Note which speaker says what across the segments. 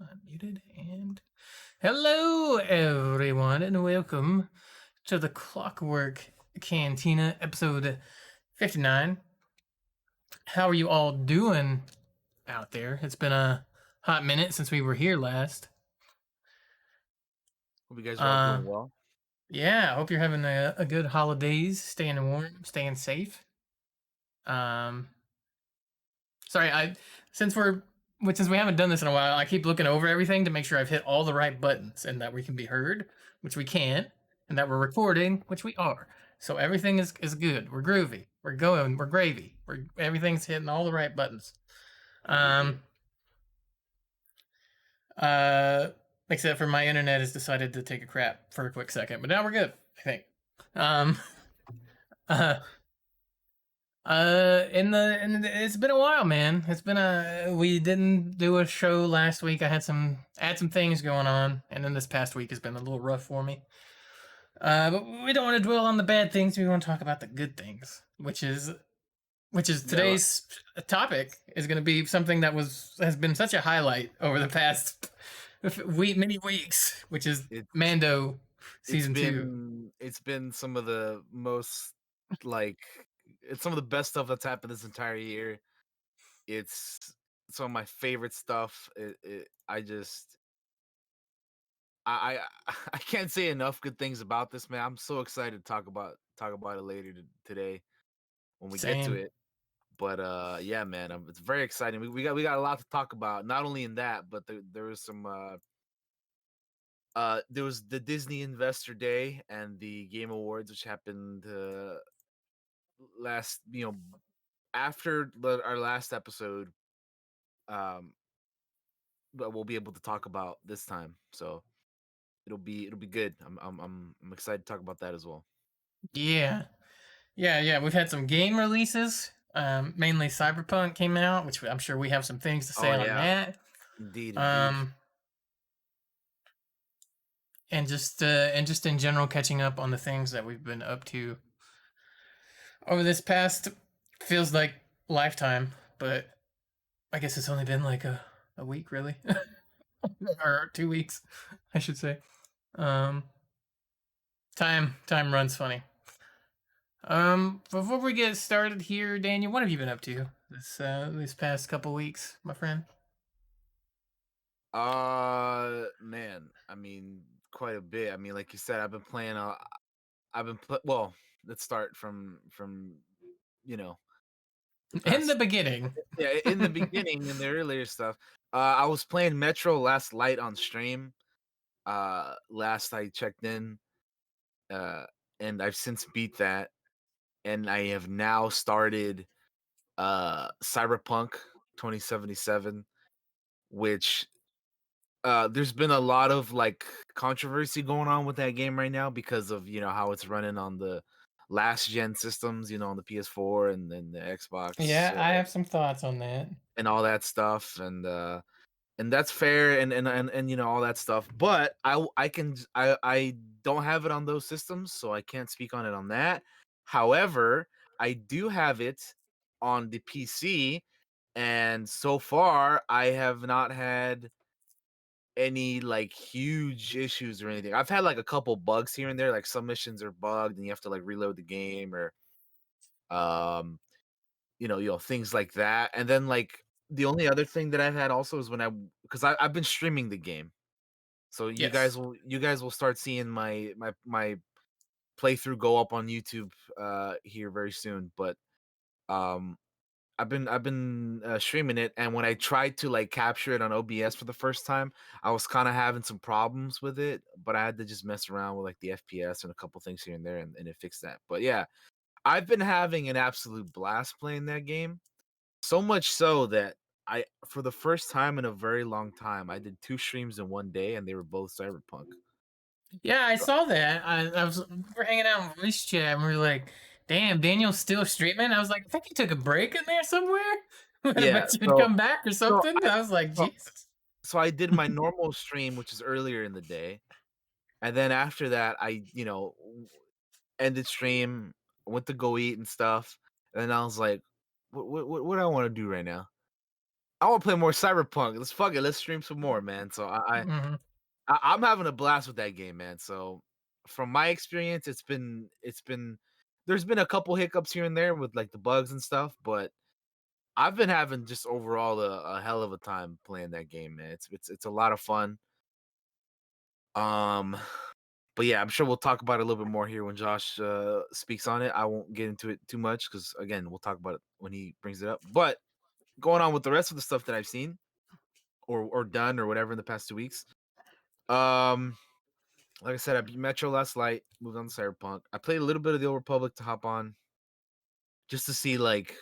Speaker 1: Unmuted and hello, everyone, and welcome to the Clockwork Cantina, episode 59. How are you all doing out there? It's been a hot minute since we were here last.
Speaker 2: Hope you guys are all
Speaker 1: Uh,
Speaker 2: doing well.
Speaker 1: yeah, I hope you're having a good holidays, staying warm, staying safe. Um, Sorry, I since we're since we haven't done this in a while, I keep looking over everything to make sure I've hit all the right buttons and that we can be heard, which we can, and that we're recording, which we are. So everything is good. We're groovy. We're going. We're gravy. We're everything's hitting all the right buttons.
Speaker 2: You're good.
Speaker 1: Um. Uh. Except for my internet has decided to take a crap for a quick second, but now we're good. I think. Um. Uh. It's been a while, man. It's been a we didn't do a show last week. I had some things going on, and then this past week has been a little rough for me. But we don't want to dwell on the bad things. We want to talk about the good things, which is
Speaker 2: Yeah,
Speaker 1: today's topic is going to be something that has been such a highlight over the past many weeks, which is
Speaker 2: it
Speaker 1: Mando
Speaker 2: it's
Speaker 1: season 2.
Speaker 2: been some of the most like it's some of the best stuff that's happened this entire year. It's some of my favorite stuff. I just I can't say enough good things about this, man. I'm so excited to talk about it later today when we get to
Speaker 1: Same.
Speaker 2: it. But yeah, man, it's very exciting. We got a lot to talk about. Not only in that, but there was some there was the Disney Investor Day and the Game Awards, which happened last, after our last episode. Um, but we'll be able to talk about this time, so it'll be good. I'm excited to talk about that as well.
Speaker 1: Yeah. Yeah. We've had some game releases. Mainly Cyberpunk came out, which I'm sure we have some things to say
Speaker 2: Oh
Speaker 1: on
Speaker 2: yeah,
Speaker 1: that.
Speaker 2: indeed.
Speaker 1: Um, and just in general, catching up on the things that we've been up to over this past feels like lifetime, but I guess it's only been like a week, really, or 2 weeks, I should say. Um, time runs funny. Before we get started here, Daniel, what have you been up to this past couple weeks, my friend?
Speaker 2: Man, I mean, quite a bit. I mean, like you said, I've been playing. Well, let's start from you know the
Speaker 1: In the
Speaker 2: past.
Speaker 1: beginning.
Speaker 2: Yeah, in the beginning, in the earlier stuff, I was playing Metro Last Light on stream. Last I checked in, uh, and I've since beat that, and I have now started Cyberpunk 2077, which there's been a lot of like controversy going on with that game right now because of how it's running on the last gen systems, on the PS4 and then the Xbox,
Speaker 1: Yeah, I have some thoughts on that.
Speaker 2: and all that stuff, and that's fair, and all that stuff. But I don't have it on those systems, so I can't speak on it on that. However, I do have it on the PC, and so far I have not had any like huge issues or anything. I've had like a couple bugs here and there, like some missions are bugged and you have to like reload the game, or um things like that. And then like the only other thing that I've had also is because I've been streaming the game. So
Speaker 1: Yes.
Speaker 2: you guys will start seeing my playthrough go up on YouTube here very soon. But um I've been streaming it, and when I tried to like capture it on OBS for the first time, I was kind of having some problems with it, but I had to just mess around with like the FPS and a couple things here and there, and it fixed that. But yeah, I've been having an absolute blast playing that game. So much so that for the first time in a very long time, I did 2 streams in one day, and they were both Cyberpunk.
Speaker 1: Yeah, I
Speaker 2: So
Speaker 1: saw that. We were hanging out in voice chat and we were like, damn, Daniel's still streaming. I was like, I think he took a break in there somewhere. I
Speaker 2: yeah,
Speaker 1: bet you would come back or
Speaker 2: so
Speaker 1: something.
Speaker 2: I
Speaker 1: I was like,
Speaker 2: so
Speaker 1: Jesus.
Speaker 2: so I did my normal stream, which is earlier in the day, and then after that, ended stream, went to go eat and stuff, and then I was like, "What do I wanna do right now?" I want to play more Cyberpunk. Let's fuck it. Let's stream some more, man. So
Speaker 1: Mhm.
Speaker 2: I'm having a blast with that game, man. So from my experience, it's been there's been a couple hiccups here and there with like the bugs and stuff, but I've been having just overall a hell of a time playing that game, man. It's a lot of fun. Um, but yeah, I'm sure we'll talk about it a little bit more here when Josh speaks on it. I won't get into it too much because again, we'll talk about it when he brings it up. But going on with the rest of the stuff that I've seen or done or whatever in the past 2 weeks. Um, like I said, I beat Metro last night, moved on to Cyberpunk. I played a little bit of the Old Republic to hop on just to see like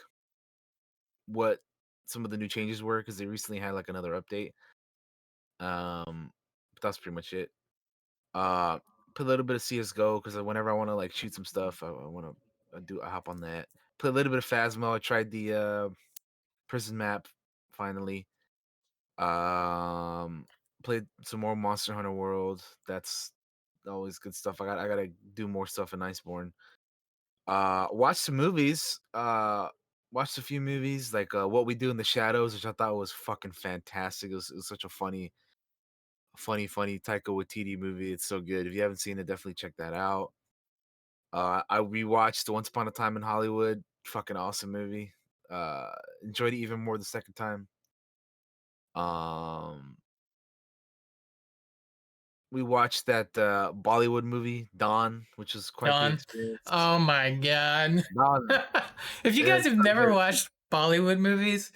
Speaker 2: what some of the new changes were because they recently had like another update. But that's pretty much it. Uh, Play a little bit of CS:GO because whenever I want to like shoot some stuff, I want to I hop on that. Play a little bit of Phasmo. I tried the prison map finally. Um, Played some more Monster Hunter World. That's always good stuff. I gotta do more stuff in Iceborne. Watched some movies. Watched a few movies like What We Do in the Shadows, which I thought was fucking fantastic. It was such a funny Taika Waititi movie. It's so good. If you haven't seen it, definitely check that out. I rewatched Once Upon a Time in Hollywood. Fucking awesome movie. Enjoyed it even more the second time. Um, we watched that Bollywood movie Dawn, which was quite the
Speaker 1: Dawn.
Speaker 2: experience.
Speaker 1: Oh my god.
Speaker 2: Dawn,
Speaker 1: If you guys
Speaker 2: it's
Speaker 1: have
Speaker 2: so
Speaker 1: never
Speaker 2: good.
Speaker 1: watched Bollywood movies,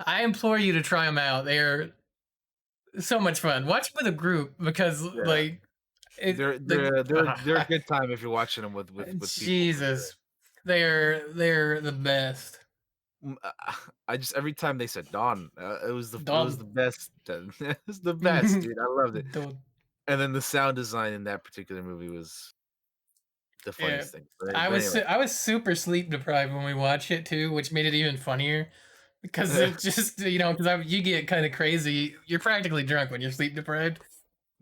Speaker 1: I implore you to try them out. They are so much fun. Watch with a group because
Speaker 2: Yeah,
Speaker 1: like it
Speaker 2: they're
Speaker 1: the
Speaker 2: they're they're they're a good time if you're watching them with people for sure.
Speaker 1: Jesus. They're the best.
Speaker 2: I just every time they said Dawn, it was
Speaker 1: Dawn.
Speaker 2: the best. It was the best, dude. I loved it.
Speaker 1: Don't
Speaker 2: And then the sound design in that particular movie was the
Speaker 1: yeah.
Speaker 2: funniest thing. But anyway,
Speaker 1: I was super sleep deprived when we watched it too, which made it even funnier because it just because you get kind of crazy. You're practically drunk when you're sleep deprived.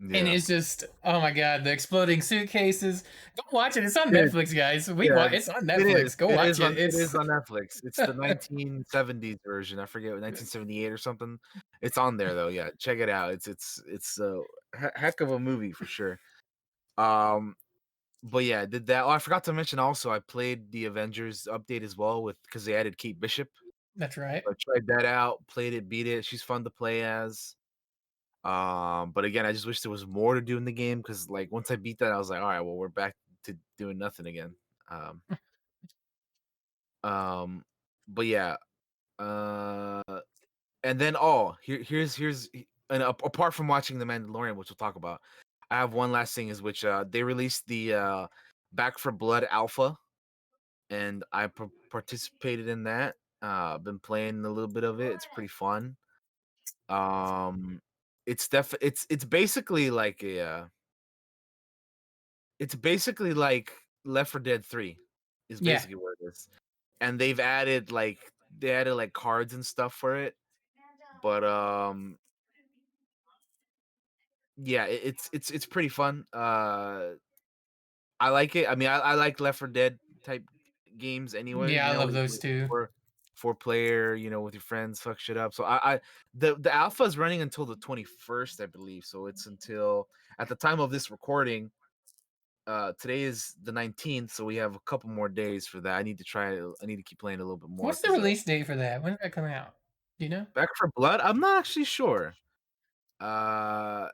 Speaker 1: And
Speaker 2: yeah,
Speaker 1: it's just, oh my god, the exploding suitcases. Go watch it. It's on
Speaker 2: dude,
Speaker 1: Netflix, guys.
Speaker 2: yeah,
Speaker 1: It's on
Speaker 2: it is.
Speaker 1: Netflix. Go
Speaker 2: It
Speaker 1: watch
Speaker 2: is
Speaker 1: it.
Speaker 2: on. It
Speaker 1: It's
Speaker 2: is on Netflix. It's the 1970s version. I forget, 1978 or something. It's on there though. Yeah, check it out. It's a heck of a movie for sure. Um, but yeah, did that. Oh, I forgot to mention also, I played the Avengers update as well with because they added Kate Bishop.
Speaker 1: that's right.
Speaker 2: I tried that out, played it, beat it. She's fun to play as. But again, I just wish there was more to do in the game because like once I beat that, I was like, all right, well, we're back to doing nothing again. Um, um, but yeah, uh, and then and apart from watching the Mandalorian, which we'll talk about, I have one last thing is which they released the Back for Blood Alpha, and I participated in that. Been playing a little bit of it. It's pretty fun. Um, it's basically like it's basically like Left 4 Dead 3 is
Speaker 1: Yeah.
Speaker 2: basically what it is. And they added like cards and stuff for it. But yeah, it's pretty fun. I like it. I mean, I like Left 4 Dead type games anyway,
Speaker 1: Yeah, I love those too.
Speaker 2: four player, with your friends, fuck shit up. So the alpha is running until the 21st, I believe. So it's until at the time of this recording. Today is the 19th, so we have a couple more days for that. I need to keep playing a little bit more
Speaker 1: What's the
Speaker 2: because
Speaker 1: release date for that? When did that come out? Do you know?
Speaker 2: Back for Blood, I'm not actually sure. Uh,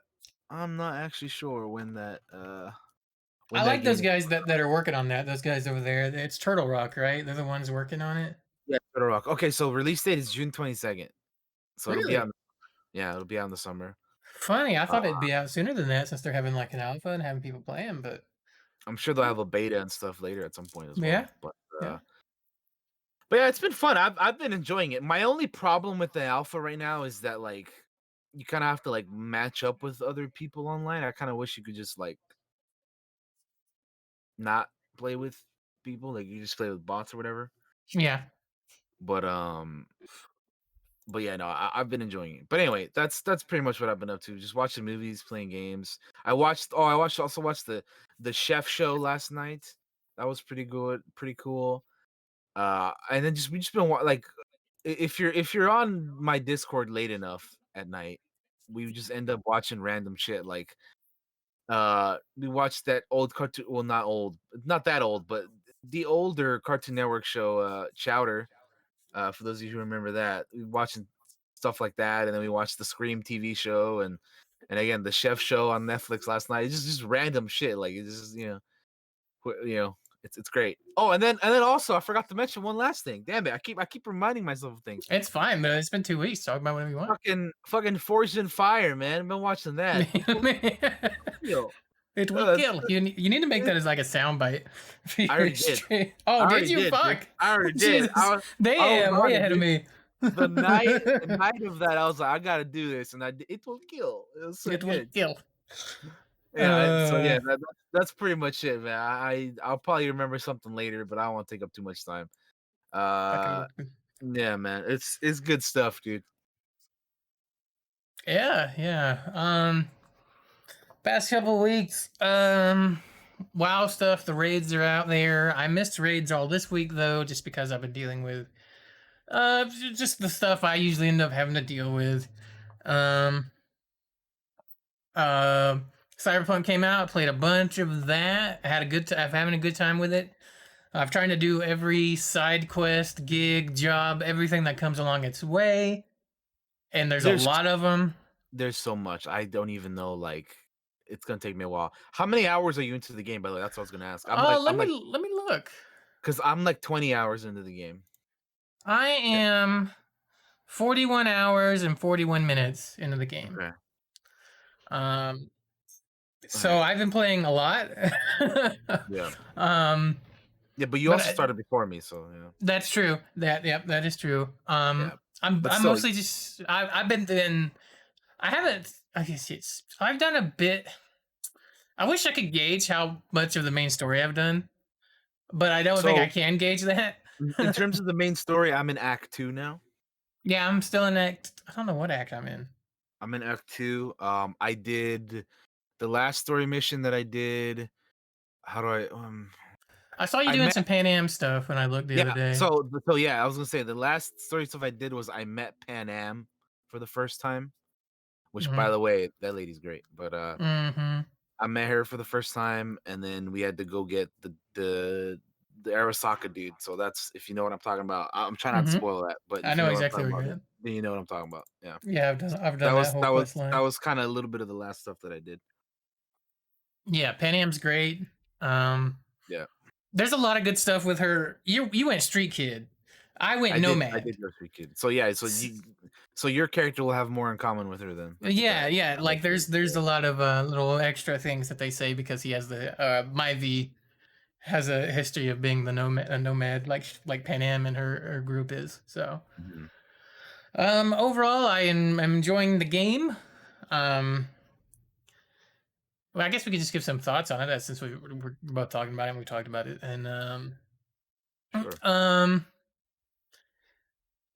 Speaker 2: I'm not actually sure when
Speaker 1: I
Speaker 2: that
Speaker 1: like those
Speaker 2: game is.
Speaker 1: guys that are working on that. Those guys over there. It's Turtle Rock, right? They're the ones working on it.
Speaker 2: Yeah, Shadow Rock. Okay, so release date is June 22nd. So it'll be
Speaker 1: Really?
Speaker 2: on. Yeah, it'll be out in the summer.
Speaker 1: Funny. I
Speaker 2: Uh,
Speaker 1: thought it'd be out sooner than that since they're having like an alpha and having people playing, but
Speaker 2: I'm sure they'll have a beta and stuff later at some point as
Speaker 1: yeah.
Speaker 2: well. But
Speaker 1: Yeah.
Speaker 2: yeah, it's been fun. I've been enjoying it. My only problem with the alpha right now is that like you kind of have to like match up with other people online. I kind of wish you could just like not play with people, like you just play with bots or whatever.
Speaker 1: Yeah.
Speaker 2: But yeah, no, I've been enjoying it. But anyway, that's pretty much what I've been up to. Just watching movies, playing games. I watched the Chef Show last night. That was pretty good, pretty cool. And then we just been like if you're on my Discord late enough at night, we just end up watching random shit. Like we watched that old cartoon. Well, not old, not that old, but the older Cartoon Network show, Chowder. For those of you who remember that, we watching stuff like that, and then we watched the Scream TV show, and again the Chef show on Netflix last night. It's just random shit. Like it's just it's great. Oh, and then also I forgot to mention one last thing. Damn it, I keep reminding myself of things.
Speaker 1: It's fine, but it's been 2 weeks. Talk about whatever you want.
Speaker 2: Fucking Forged in Fire, man. I've been watching that. It will kill.
Speaker 1: It will
Speaker 2: That's
Speaker 1: kill. You need to make that as like a soundbite.
Speaker 2: I already did.
Speaker 1: Oh,
Speaker 2: I
Speaker 1: did
Speaker 2: already
Speaker 1: you?
Speaker 2: did, dude.
Speaker 1: Fuck.
Speaker 2: I already did.
Speaker 1: Jesus.
Speaker 2: I was
Speaker 1: Damn,
Speaker 2: on
Speaker 1: way
Speaker 2: it,
Speaker 1: ahead of
Speaker 2: dude.
Speaker 1: me.
Speaker 2: The night of that, I was like, I gotta do this, and it will kill. It was so
Speaker 1: It will
Speaker 2: good.
Speaker 1: kill.
Speaker 2: Yeah. So yeah,
Speaker 1: Uh,
Speaker 2: that's pretty much it, man. I'll probably remember something later, but I don't want to take up too much time. Uh,
Speaker 1: fucking
Speaker 2: yeah, man. It's good stuff, dude.
Speaker 1: yeah, yeah. Past couple weeks, WoW stuff. The raids are out there. I missed raids all this week though, just because I've been dealing with just the stuff I usually end up having to deal with. Um, uh, Cyberpunk came out. Played a bunch of that. I had a good. I'm having a good time with it. I'm trying to do every side quest, gig, job, everything that comes along its way, and there's a
Speaker 2: There's
Speaker 1: lot of them.
Speaker 2: there's so much. I don't even know. Like, it's gonna take me a while. How many hours are you into the game? By the way, that's what I was gonna ask.
Speaker 1: Let me look.
Speaker 2: Because I'm like 20 hours into the game.
Speaker 1: I
Speaker 2: Yeah.
Speaker 1: am 41 hours and 41 minutes into the game.
Speaker 2: Okay.
Speaker 1: Um,
Speaker 2: All
Speaker 1: so
Speaker 2: right.
Speaker 1: I've been playing a lot.
Speaker 2: Yeah.
Speaker 1: um,
Speaker 2: Yeah, but you
Speaker 1: but
Speaker 2: also started before me, so yeah.
Speaker 1: that's true. Yep, that is true.
Speaker 2: Yeah. But
Speaker 1: I'm
Speaker 2: still,
Speaker 1: mostly just I've been in. I haven't. I guess it's. I've done a bit. I wish I could gauge how much of the main story I've done, but I don't think I
Speaker 2: so
Speaker 1: can gauge that.
Speaker 2: in terms of the main story, I'm in Act 2 now.
Speaker 1: Yeah, I'm still in act. I don't know what act I'm in.
Speaker 2: I'm in Act 2. I did the last story mission that I did. How do
Speaker 1: I saw you
Speaker 2: I
Speaker 1: doing
Speaker 2: met
Speaker 1: some Pan Am stuff when I looked the
Speaker 2: yeah,
Speaker 1: other day.
Speaker 2: so yeah, I was gonna say the last story stuff I did was I met Pan Am for the first time, which by
Speaker 1: Mm-hmm.
Speaker 2: the way, that lady's great. But
Speaker 1: Mm-hmm.
Speaker 2: I met her for the first time, and then we had to go get the Arasaka dude. So that's if you know what I'm talking about. I'm trying not to
Speaker 1: Mm-hmm.
Speaker 2: spoil that, but
Speaker 1: I
Speaker 2: if you
Speaker 1: know
Speaker 2: know what I'm
Speaker 1: exactly
Speaker 2: talking
Speaker 1: where
Speaker 2: about,
Speaker 1: you're at.
Speaker 2: then you know what I'm talking about. Yeah,
Speaker 1: Yeah, I've done that whole quest
Speaker 2: that
Speaker 1: line.
Speaker 2: was kind of a little bit of the last stuff that I did.
Speaker 1: Yeah, Pan Am's great. Um,
Speaker 2: Yeah,
Speaker 1: there's a lot of good stuff with her. You went Street Kid. I went
Speaker 2: I
Speaker 1: Nomad.
Speaker 2: did go Street Kid. So yeah, so your character will have more in common with her then with
Speaker 1: Yeah,
Speaker 2: that.
Speaker 1: yeah.
Speaker 2: That
Speaker 1: Like
Speaker 2: makes sense.
Speaker 1: there's
Speaker 2: Yeah.
Speaker 1: a lot of little extra things that they say because he has the my V has a history of being the nomad, a nomad like Pan Am and her group is. So
Speaker 2: Mhm.
Speaker 1: overall, I'm enjoying the game. Um, well, I guess we could just give some thoughts on it since we're both talking about it and we talked about it. And
Speaker 2: Sure.
Speaker 1: um,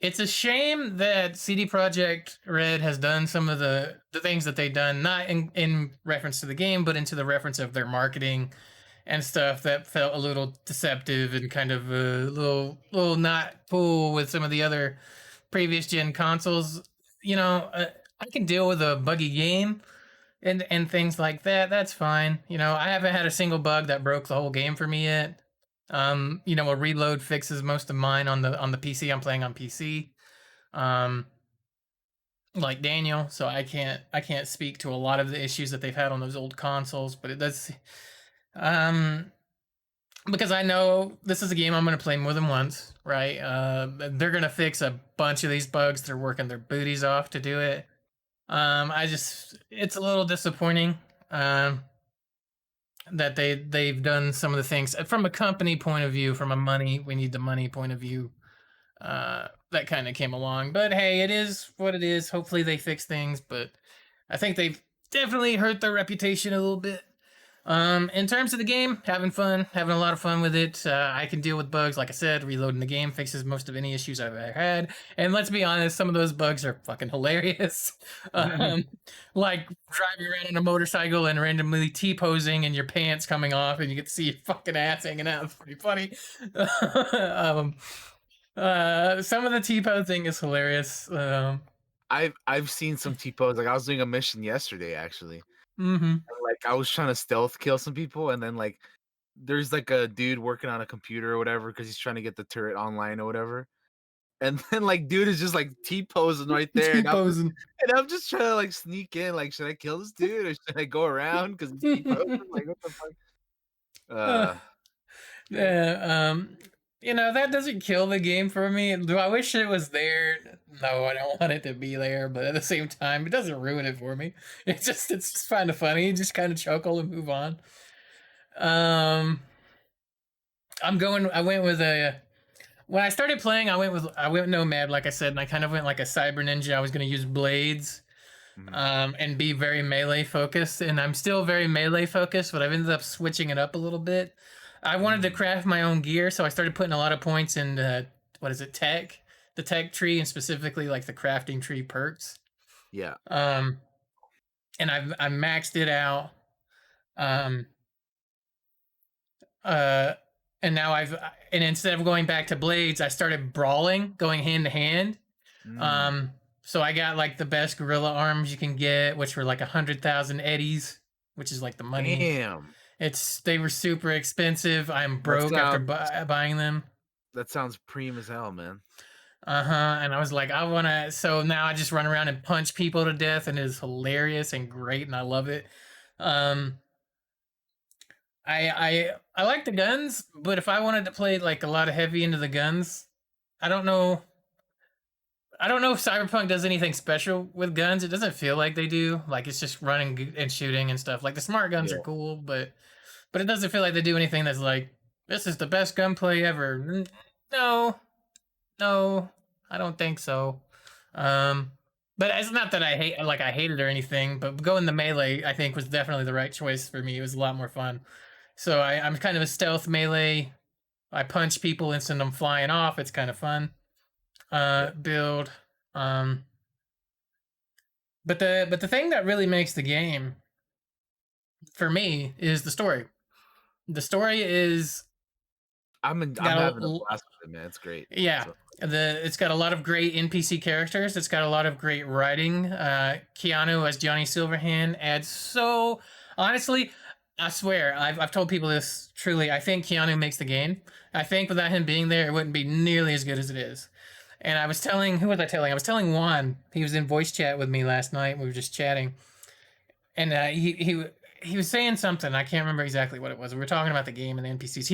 Speaker 1: it's a shame that CD Projekt Red has done some of the things that they've done, not in reference to the game, but into the reference of their marketing and stuff that felt a little deceptive and kind of a little not cool with some of the other previous gen consoles. You know, I can deal with a buggy game and things like that. That's fine. You know, I haven't had a single bug that broke the whole game for me yet. You know, a reload fixes most of mine on the PC. I'm playing on PC. Um, like Daniel, so I can't speak to a lot of the issues that they've had on those old consoles, but it does um because I know this is a game I'm going to play more than once, right? They're going to fix a bunch of these bugs. They're working their booties off to do it. I just it's a little disappointing that they've done some of the things from a company point of view, from a money we need the money point of view. That kind of came along, but hey, it is what it is. Hopefully they fix things, but I think they've definitely hurt their reputation a little bit. In terms of the game, having fun, having a lot of fun with it. I can deal with bugs, like I said. Reloading the game fixes most of any issues I've ever had. And let's be honest, some of those bugs are fucking hilarious. Um, like driving around on a motorcycle and randomly T-posing and your pants coming off, and you get to see your fucking ass hanging out. It's pretty funny. um, Some of the T-posing is hilarious.
Speaker 2: I've seen some T-pose. Like I was doing a mission yesterday, actually.
Speaker 1: Mhm.
Speaker 2: And, like I was trying to stealth kill some people, and then like there's like a dude working on a computer or whatever because he's trying to get the turret online or whatever. And then like dude is just like T-posing right there,
Speaker 1: T-posing.
Speaker 2: and I'm just trying to like sneak in. Like, should I kill this dude or should I go around because he's T-posing? Like, what the fuck?
Speaker 1: Uh,
Speaker 2: Shit.
Speaker 1: that doesn't kill the game for me. Do I wish it was there? No, I don't want it to be there, but at the same time, it doesn't ruin it for me. It's just kind of funny. Just kind of chuckle and move on. Um, I went with a when I started playing, I went nomad, like I said, and I kind of went like a cyber ninja. I was going to use blades,
Speaker 2: Mhm.
Speaker 1: and be very melee focused, and I'm still very melee focused, but I've ended up switching it up a little bit. I wanted to
Speaker 2: Mm.
Speaker 1: craft my own gear, so I started putting a lot of points in what is it, the tech tree, and specifically like the crafting tree perks.
Speaker 2: Yeah.
Speaker 1: Um, and I maxed it out. Um, uh, and now and instead of going back to blades, I started brawling, going hand to hand.
Speaker 2: Mm.
Speaker 1: Um, so I got like the best gorilla arms you can get, which were like 100,000 eddies, which is like the money.
Speaker 2: Damn.
Speaker 1: They were super expensive. I'm
Speaker 2: That
Speaker 1: broke after
Speaker 2: sounds
Speaker 1: buying them.
Speaker 2: that sounds preem as hell, man.
Speaker 1: And I was like, I want to. So now I just run around and punch people to death, and it's hilarious and great, and I love it. Um, I like the guns, but if I wanted to play like a lot of heavy into the guns, I don't know. I don't know if Cyberpunk does anything special with guns. It doesn't feel like they do. Like it's just running and shooting and stuff. Like the smart guns are
Speaker 2: Yeah.
Speaker 1: cool, but it doesn't feel like they do anything that's like this is the best gunplay ever. No, no, I don't think so. Um, but it's not that I hate it or anything. But going the melee, I think was definitely the right choice for me. It was a lot more fun. So I'm kind of a stealth melee. I punch people and send them flying off. It's kind of fun.
Speaker 2: Yeah.
Speaker 1: Build. Um, but the thing that really makes the game for me is the story. The story is
Speaker 2: I'm
Speaker 1: got
Speaker 2: having a
Speaker 1: a
Speaker 2: blast with it, man. It's great.
Speaker 1: yeah.
Speaker 2: So
Speaker 1: It's got a lot of great NPC characters. It's got a lot of great writing. Keanu as Johnny Silverhand adds so honestly, I swear I've told people this truly. I think Keanu makes the game. I think without him being there, it wouldn't be nearly as good as it is. And I was telling who was I telling? I was telling Juan. He was in voice chat with me last night. We were just chatting, and he was saying something. I can't remember exactly what it was. We were talking about the game and the NPCs.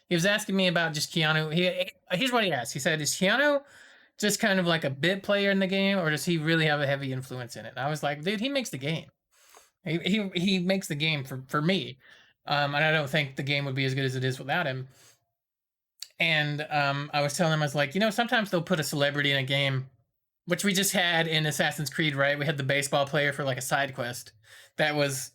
Speaker 1: He was asking me about just Keanu. Here's what he asked. He said, "Is Keanu just kind of like a bit player in the game, or does he really have a heavy influence in it?" And I was like, "Dude, he makes the game. He makes the game for me." And I don't think the game would be as good as it is without him. And I was telling him, I was like, sometimes they'll put a celebrity in a game, which we just had in Assassin's Creed, right? We had the baseball player for like a side quest. That was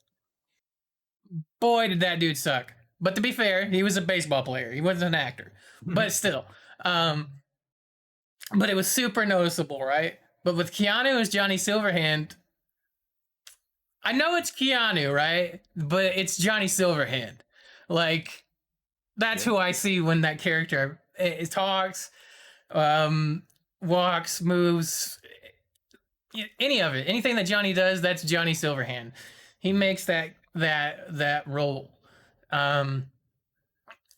Speaker 1: boy, did that dude suck. But to be fair, he was a baseball player. He wasn't an actor. But still. Um, but it was super noticeable, right? But with Keanu as Johnny Silverhand, I know it's Keanu, right? But it's Johnny Silverhand. Like, that's
Speaker 2: yeah.
Speaker 1: who I see when that character talks, um, walks, moves, any of it, anything that Johnny does, that's Johnny Silverhand. He
Speaker 2: Mhm.
Speaker 1: makes that role, um,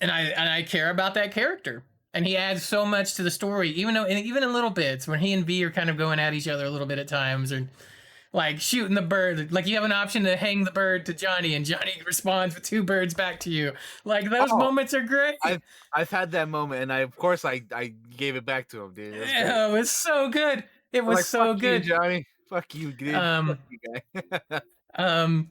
Speaker 1: and I care about that character, and he adds so much to the story, even in little bits when he and V are kind of going at each other a little bit at times, or like shooting the bird. Like you have an option to hang the bird to Johnny, and Johnny responds with two birds back to you. Like those
Speaker 2: Oh,
Speaker 1: moments are great.
Speaker 2: I've had that moment, and of course I gave it back to him, dude. It was great.
Speaker 1: Oh, it's so good. It
Speaker 2: I'm
Speaker 1: was
Speaker 2: like, fuck
Speaker 1: so
Speaker 2: you,
Speaker 1: good.
Speaker 2: Johnny. Fuck you, dude. Fuck
Speaker 1: Um,
Speaker 2: you, guy.
Speaker 1: Um,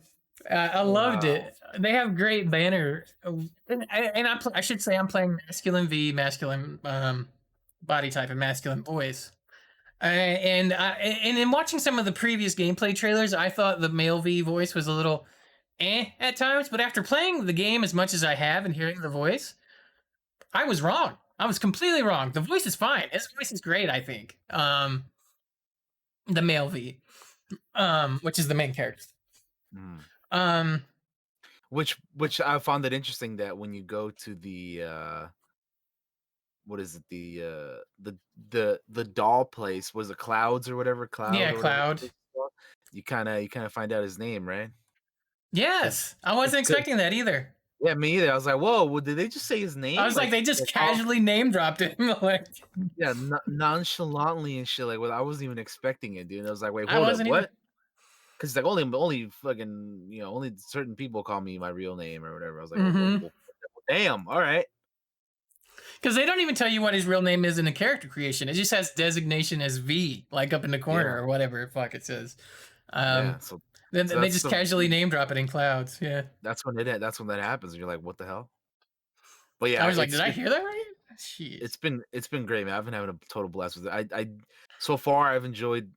Speaker 1: I loved
Speaker 2: Wow.
Speaker 1: it. They have great banner, I should say I'm playing masculine body type, and masculine voice. And in watching some of the previous gameplay trailers, I thought the male V voice was a little at times, but after playing the game as much as I have and hearing the voice, I was wrong. I was completely wrong. The voice is fine. His voice is great. I think. The male V, which is the main character.
Speaker 2: Mm.
Speaker 1: Um,
Speaker 2: Which I found it interesting that when you go to what is it? The doll place was it Clouds or whatever Cloud
Speaker 1: Yeah,
Speaker 2: or whatever.
Speaker 1: Cloud.
Speaker 2: You kind of find out his name, right? Because
Speaker 1: Yes, I wasn't expecting that either.
Speaker 2: yeah, me either. I was like, whoa, well, did they just say his
Speaker 1: I
Speaker 2: name?
Speaker 1: was like, they just
Speaker 2: Like how
Speaker 1: casually name dropped him. Like,
Speaker 2: yeah, nonchalantly and shit. Like, well, I wasn't even expecting it, dude. And I was like, wait,
Speaker 1: I
Speaker 2: hold up,
Speaker 1: wasn't
Speaker 2: what?
Speaker 1: either.
Speaker 2: Because like only fucking only certain people call me my real name or whatever. I was like,
Speaker 1: Mm-hmm.
Speaker 2: well damn, all right,
Speaker 1: Because they don't even tell you what his real name is in the character creation. It just has designation as V, like up in the corner
Speaker 2: yeah,
Speaker 1: or whatever the fuck it says.
Speaker 2: yeah.
Speaker 1: Um,
Speaker 2: So
Speaker 1: then
Speaker 2: so
Speaker 1: they
Speaker 2: that's
Speaker 1: just
Speaker 2: the
Speaker 1: casually name drop it in Clouds. Yeah,
Speaker 2: that's when that happens. And you're like, what the hell? But
Speaker 1: I
Speaker 2: yeah,
Speaker 1: was like, did I hear that right? Jeez.
Speaker 2: it's been great, man. I've been having a total blast with it. I so far I've enjoyed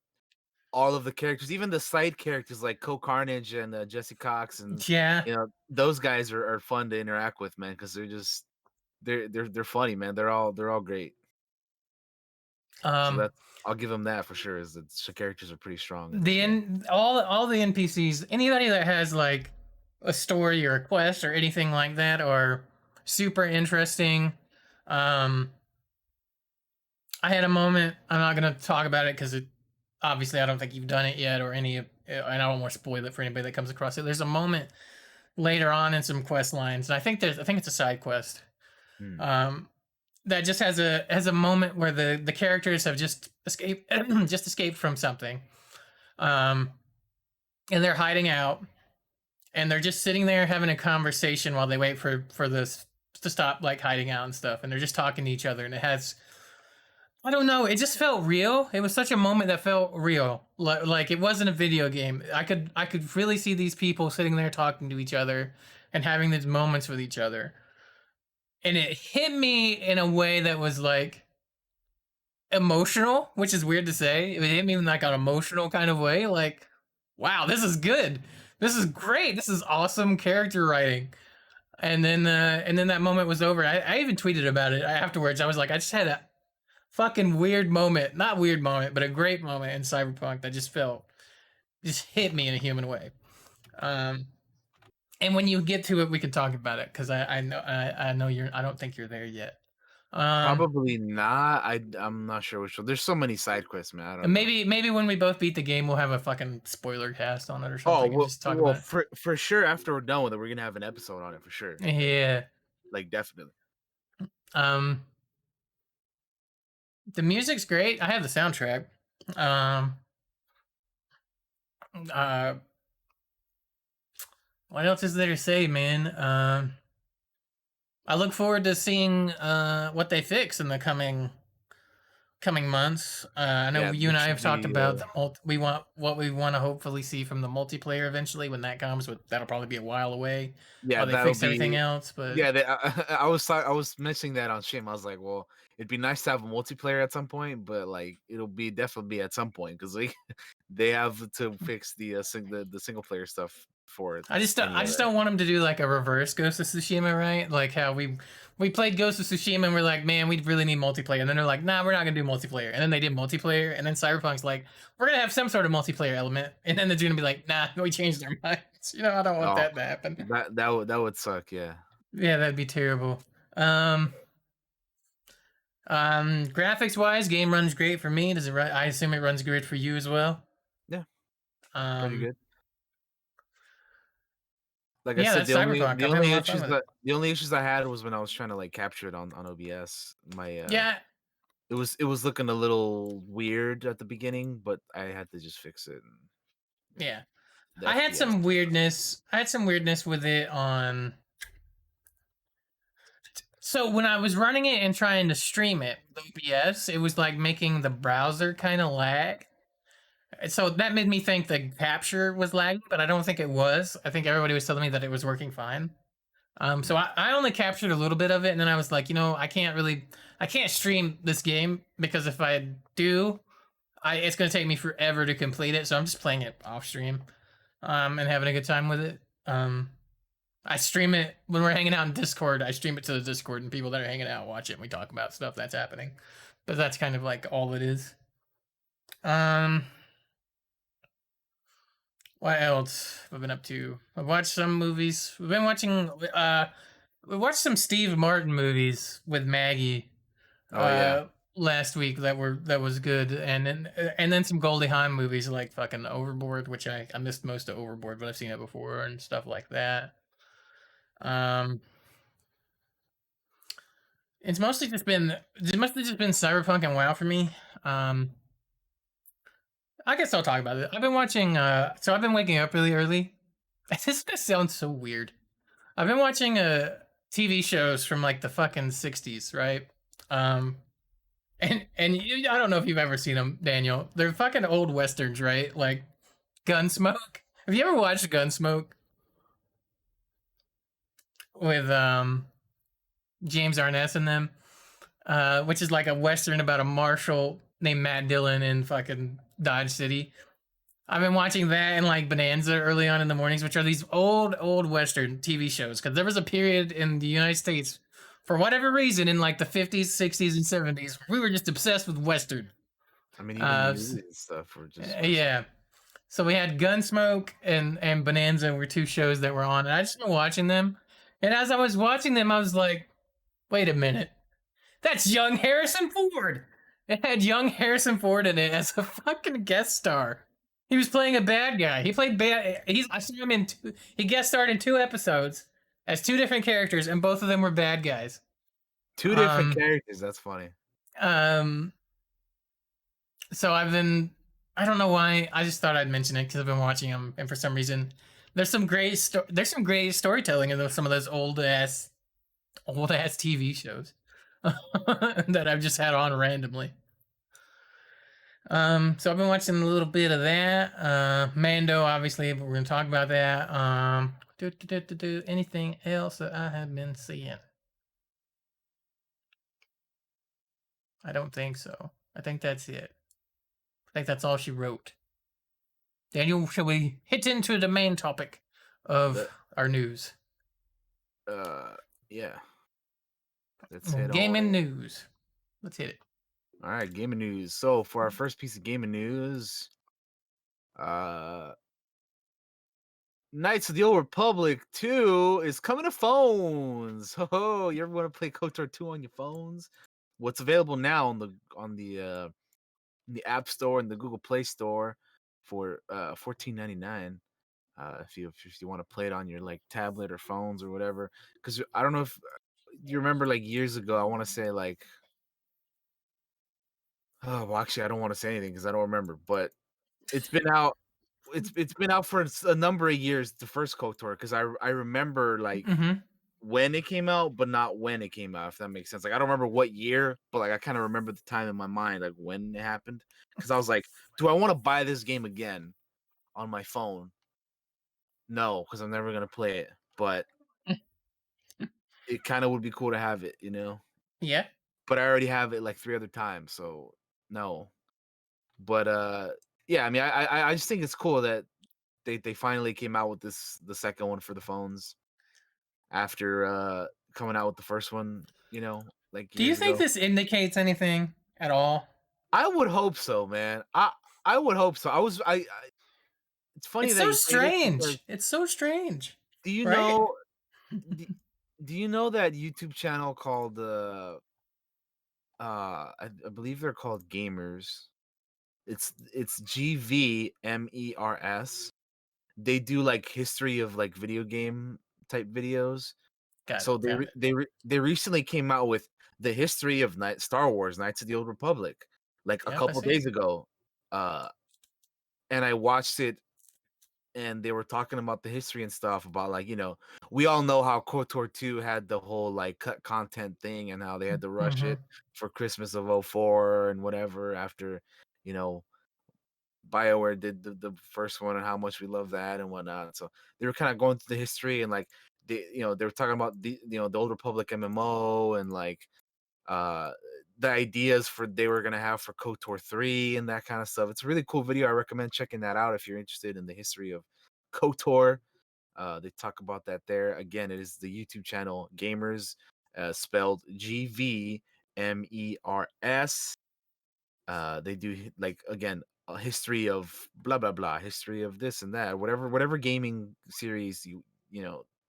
Speaker 2: all of the characters, even the side characters like Co Carnage and Jesse Cox, and
Speaker 1: Yeah.
Speaker 2: those guys are fun to interact with, man, because they're funny, man. They're all great. So
Speaker 1: Um,
Speaker 2: that's I'll give them that for sure. Is that the characters are pretty strong in this
Speaker 1: the
Speaker 2: game.
Speaker 1: all the NPCs, anybody that has like a story or a quest or anything like that, are super interesting. Um, I had a moment. I'm not gonna talk about it because it obviously I don't think you've done it yet or any of, and I don't want to spoil it for anybody that comes across it. There's a moment later on in some quest lines, and I think it's a side quest.
Speaker 2: Hmm.
Speaker 1: Um, that just has a moment where the characters have just escaped just escaped from something. Um, and they're hiding out and they're just sitting there having a conversation while they wait for this to stop like hiding out and stuff, and they're just talking to each other, and it has, I don't know, it just felt real. It was such a moment that felt real, like it wasn't a video game. I could really see these people sitting there talking to each other and having these moments with each other, and it hit me in a way that was like emotional, which is weird to say. It hit me in like an emotional kind of way, like, wow, this is good, this is great, this is awesome character writing. And then that moment was over. I even tweeted about it afterwards. I was like, I just had a fucking weird moment, not weird moment, but a great moment in Cyberpunk that just hit me in a human way. Um, and when you get to it, we can talk about it because I know you're, I don't think you're there yet. Um,
Speaker 2: Probably not. I'm not sure which one. There's so many side quests, man. I don't
Speaker 1: and
Speaker 2: know.
Speaker 1: maybe when we both beat the game, we'll have a fucking spoiler cast on it or
Speaker 2: Oh
Speaker 1: something and just talk
Speaker 2: well,
Speaker 1: about
Speaker 2: for sure. After we're done with it, we're gonna have an episode on it for sure.
Speaker 1: it. Yeah.
Speaker 2: Like definitely.
Speaker 1: Um, the music's great. I have the soundtrack. Um, uh, what else is there to say, man? I look forward to seeing what they fix in the coming months. I know
Speaker 2: Yeah,
Speaker 1: you
Speaker 2: there
Speaker 1: and I
Speaker 2: should
Speaker 1: have talked
Speaker 2: be.
Speaker 1: about we want what we want to hopefully see from the multiplayer eventually when that comes. But that'll probably be a while away
Speaker 2: Yeah,
Speaker 1: while they
Speaker 2: that'll
Speaker 1: fix everything
Speaker 2: be.
Speaker 1: else. But
Speaker 2: Yeah, I was mentioning that on stream. I was like, well, it'd be nice to have a multiplayer at some point, but like it'll be definitely be at some point because like they have to fix the single player stuff for any
Speaker 1: I
Speaker 2: of
Speaker 1: just
Speaker 2: that.
Speaker 1: don't want them to do like a reverse Ghost of Tsushima, right? Like how we played Ghost of Tsushima and we're like, man, we really need multiplayer, and then they're like, nah, we're not gonna do multiplayer, and then they did multiplayer, and then Cyberpunk's like, we're gonna have some sort of multiplayer element, and then they're gonna be like, nah, we changed our minds. You know, I don't want
Speaker 2: Oh,
Speaker 1: that to happen.
Speaker 2: that would suck. Yeah.
Speaker 1: Yeah, that'd be terrible. Um, graphics wise, game runs great for me. Does it run? I assume it runs great for you as well.
Speaker 2: Yeah, pretty
Speaker 1: Um,
Speaker 2: good. Like I
Speaker 1: yeah,
Speaker 2: said,
Speaker 1: that's Cyberpunk. I'm having a lot of fun with it.
Speaker 2: the only issues I had was when I was trying to like capture it on OBS. My
Speaker 1: Yeah,
Speaker 2: it was looking a little weird at the beginning, but I had to just fix it. And
Speaker 1: yeah.
Speaker 2: the
Speaker 1: I had
Speaker 2: FPS.
Speaker 1: some weirdness. I had some weirdness with it on. So when I was running it and trying to stream it, with OBS, it was like making the browser kind of lag. So that made me think the capture was lagging, but I don't think it was. I think everybody was telling me that it was working fine. So
Speaker 2: Mm,
Speaker 1: I only captured a little bit of it, and then I was like, you know, I can't stream this game because if I do, it's gonna take me forever to complete it. So I'm just playing it off stream, and having a good time with it. I stream it when we're hanging out in Discord. I stream it to the Discord, and people that are hanging out watch it. And we talk about stuff that's happening, but that's kind of like all it is. Um, what else have I been up to? I've watched some movies. We watched some Steve Martin movies with Maggie.
Speaker 2: Oh yeah.
Speaker 1: last week that was good, and then some Goldie Hawn movies like fucking Overboard, which I missed most of Overboard, but I've seen it before and stuff like that. Um, it's mostly just been it must have just been Cyberpunk and WoW for me. Um, I guess I'll talk about it. I've been watching. So I've been waking up really early. This is gonna sound so weird. I've been watching TV shows from like the fucking '60s, right? Um, I don't know if you've ever seen them, Daniel. They're fucking old westerns, right? Like Gunsmoke. Have you ever watched Gunsmoke with James Arness in them? Which is like a western about a marshal named Matt Dillon in fucking Dodge City. I've been watching that and like Bonanza early on in the mornings, which are these old western TV shows. Because there was a period in the United States, for whatever reason, in like the '50s, '60s, and '70s, we were just obsessed with western.
Speaker 2: I mean, even the
Speaker 1: Uh,
Speaker 2: movies and stuff were just Western.
Speaker 1: yeah. So we had Gunsmoke and Bonanza were two shows that were on, and I just been watching them. And as I was watching them, I was like, "Wait a minute, that's young Harrison Ford." It had young Harrison Ford in it as a fucking guest star. He was playing a bad guy. He played bad. I saw him in he guest starred in 2 episodes as two different characters, and both of them were bad guys.
Speaker 2: Two different
Speaker 1: Um,
Speaker 2: characters. That's funny.
Speaker 1: um, so I've been. I don't know why. I just thought I'd mention it because I've been watching them, and for some reason, there's some great storytelling in some of those old ass TV shows that I've just had on randomly. So I've been watching a little bit of that. Mando, obviously, but we're gonna talk about that. Anything else that I have been seeing? I don't think so. I think that's it. I think that's all she wrote. Daniel, shall we hit into the main topic of
Speaker 2: But
Speaker 1: our news?
Speaker 2: uh, yeah. Let's head on
Speaker 1: Gaming
Speaker 2: in.
Speaker 1: news. Let's hit it.
Speaker 2: All right, gaming news. So for our first piece of gaming news, uh, Knights of the Old Republic 2 is coming to phones. Oh, you ever want to play KOTOR 2 on your phones? What's available now in the App Store and the Google Play Store for $14.99. If you want to play it on your like tablet or phones or whatever. Because I don't know if you remember like years ago. I want to say like, oh, well, actually, I don't want to say anything because I don't remember. But it's been out. It's been out for a number of years. The first KOTOR, because I remember like
Speaker 1: Mm-hmm.
Speaker 2: when it came out, but not when it came out. If that makes sense. Like I don't remember what year, but like I kind of remember the time in my mind, like when it happened. Because I was like, do I want to buy this game again on my phone? No, because I'm never gonna play it. But it kind of would be cool to have it, you know.
Speaker 1: Yeah.
Speaker 2: But I already have it like 3 other times, so no. But yeah, I mean, I just think it's cool that they finally came out with the second one for the phones after coming out with the first one, like
Speaker 1: Do you
Speaker 2: years
Speaker 1: think
Speaker 2: ago.
Speaker 1: this indicates anything at all?
Speaker 2: I would hope so, man. I would hope so. It's funny
Speaker 1: It's
Speaker 2: that
Speaker 1: so
Speaker 2: you say this because
Speaker 1: strange. It's so strange,
Speaker 2: do you
Speaker 1: right?
Speaker 2: know do, do you know that YouTube channel called I believe they're called Gamers. It's GVMERS. They do like history of like video game type videos. So
Speaker 1: Got it.
Speaker 2: they recently came out with the history of Star Wars Knights of the Old Republic like a
Speaker 1: Yep, I
Speaker 2: couple
Speaker 1: see.
Speaker 2: days ago. Uh and I watched it and they were talking about the history and stuff about like, we all know how KOTOR 2 had the whole like cut content thing and how they had to rush it
Speaker 1: Mm-hmm.
Speaker 2: for Christmas of '04 and whatever after, you know, BioWare did the first one and how much we love that and whatnot. So they were kind of going through the history and like they were talking about the Old Republic MMO and like uh the ideas for they were gonna have for KOTOR 3 and that kind of stuff. It's a really cool video. I recommend checking that out if you're interested in the history of KOTOR. They talk about that there. Again, it is the YouTube channel Gamers, spelled GVMERS. They do like again a history of blah blah blah, history of this and that, whatever gaming series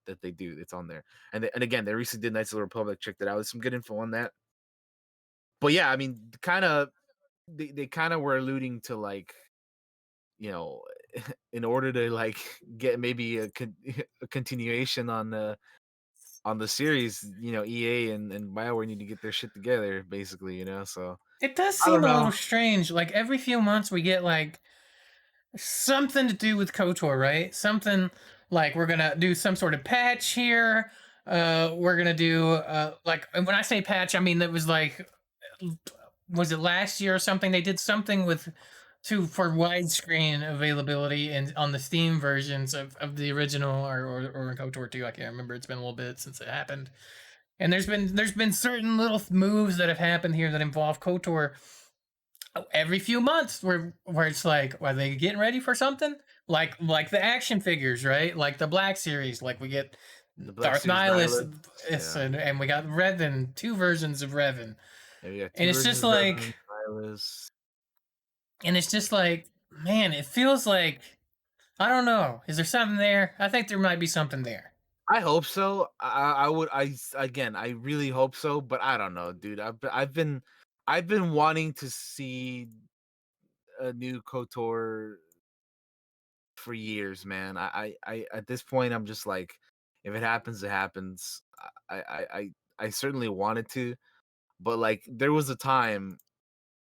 Speaker 2: that they do. It's on there. And again, they recently did Knights of the Republic. Checked it out. There's some good info on that. but yeah, I mean, kind of they kind of were alluding to like, you know, in order to like get maybe a continuation on the series, you know, EA and BioWare need to get their shit together, basically, you know. So
Speaker 1: It does
Speaker 2: I don't
Speaker 1: seem a little
Speaker 2: know.
Speaker 1: strange. Like every few months we get like something to do with KOTOR, right? Something like we're gonna do some sort of patch here. We're gonna do like, and when I say patch, I mean that was like, was it last year or something? They did something with to for widescreen availability and on the Steam versions of the original or KOTOR 2. I can't remember. It's been a little bit since it happened. And there's been certain little moves that have happened here that involve KOTOR every few months where it's like, are they getting ready for something? Like the action figures, right? Like the Black Series, like we get
Speaker 2: The Black
Speaker 1: Darth
Speaker 2: Series
Speaker 1: Nihilus,
Speaker 2: Nihilus,
Speaker 1: yes,
Speaker 2: yeah.
Speaker 1: and we got Revan, two versions of Revan.
Speaker 2: Yeah, we got
Speaker 1: And
Speaker 2: two
Speaker 1: it's
Speaker 2: versions
Speaker 1: just
Speaker 2: of
Speaker 1: like
Speaker 2: Revan Nihilus.
Speaker 1: and it's just like, man, it feels like, I don't know. Is there something there? I think there might be something there.
Speaker 2: I hope so. I would again, I really hope so, but I don't know, dude. I've been wanting to see a new KOTOR for years, man. I at this point I'm just like, if it happens, it happens. I certainly wanted to, but like there was a time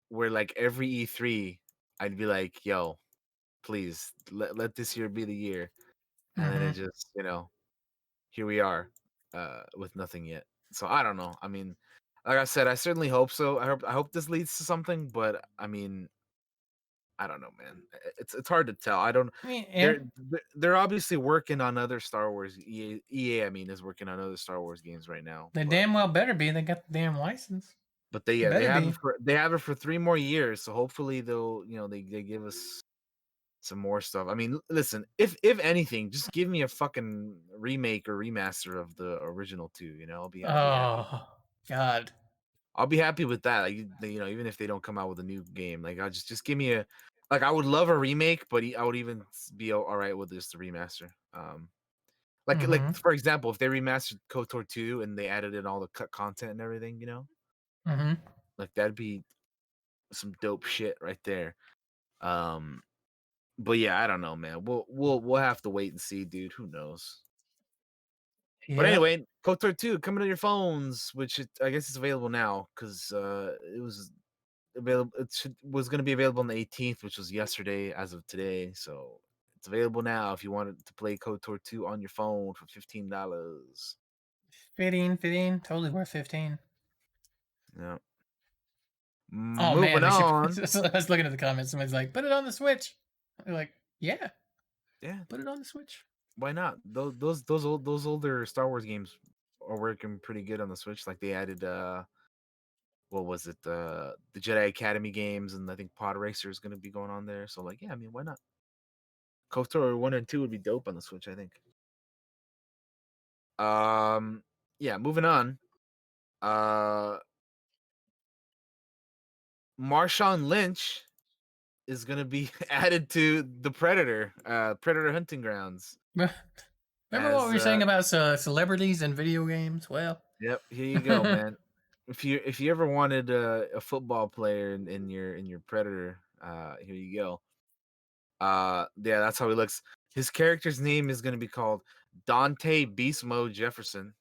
Speaker 2: where like every E3 I'd be like, yo, please let this year be the year. And then it
Speaker 1: Mm-hmm.
Speaker 2: just, you know, here we are, with nothing yet. So I don't know. I mean, like I said, I certainly hope so. I hope this leads to something, but I mean, I don't know, man. It's hard to tell. I don't.
Speaker 1: Yeah,
Speaker 2: They're obviously working on other Star Wars. EA, I mean, is working on other Star Wars games right now.
Speaker 1: they damn well better be. They got the damn license.
Speaker 2: But they,
Speaker 1: They
Speaker 2: yeah,
Speaker 1: better be.
Speaker 2: they have it for 3 more years. So hopefully they'll, you know, they give us some more stuff. I mean, listen, if anything, just give me a fucking remake or remaster of the original two. You know, I'll be happy.
Speaker 1: Oh God.
Speaker 2: I'll be happy with that. Like, you know, even if they don't come out with a new game, like I just give me a, like, I would love a remake, but I would even be all right with just the remaster. Like
Speaker 1: Mm-hmm.
Speaker 2: for example, if they remastered KOTOR 2 and they added in all the cut content and everything, you know,
Speaker 1: Mm-hmm.
Speaker 2: like that'd be some dope shit right there. Um, but yeah, I don't know, man. We'll have to wait and see, dude. Who knows? But
Speaker 1: Yep.
Speaker 2: anyway, KOTOR 2 coming to your phones, which I guess it's available now because it was available. Was going to be available on the 18th, which was yesterday as of today. So it's available now if you wanted to play KOTOR 2 on your phone for $15.
Speaker 1: 15, totally worth 15.
Speaker 2: Yeah.
Speaker 1: Oh man,
Speaker 2: Moving
Speaker 1: they should.
Speaker 2: on.
Speaker 1: I was looking at the comments. Somebody's like, "Put it on the Switch." I'm like, "Yeah,
Speaker 2: Yeah,
Speaker 1: put it on the Switch."
Speaker 2: why not? Those older Star Wars games are working pretty good on the Switch. Like they added what was it, the Jedi Academy games, and I think Pod Racer is going to be going on there. So like, yeah, I mean, why not? KOTOR 1 and 2 would be dope on the Switch, I think. Um, yeah, moving on. Uh, Marshawn Lynch is gonna be added to the Predator Hunting Grounds
Speaker 1: Remember what we
Speaker 2: as
Speaker 1: were saying about celebrities and video games? Well,
Speaker 2: yep, here you go, man. If you ever wanted a football player in your Predator, here you go. Yeah, that's how he looks. His character's name is gonna be called Dante Beast Mode Jefferson.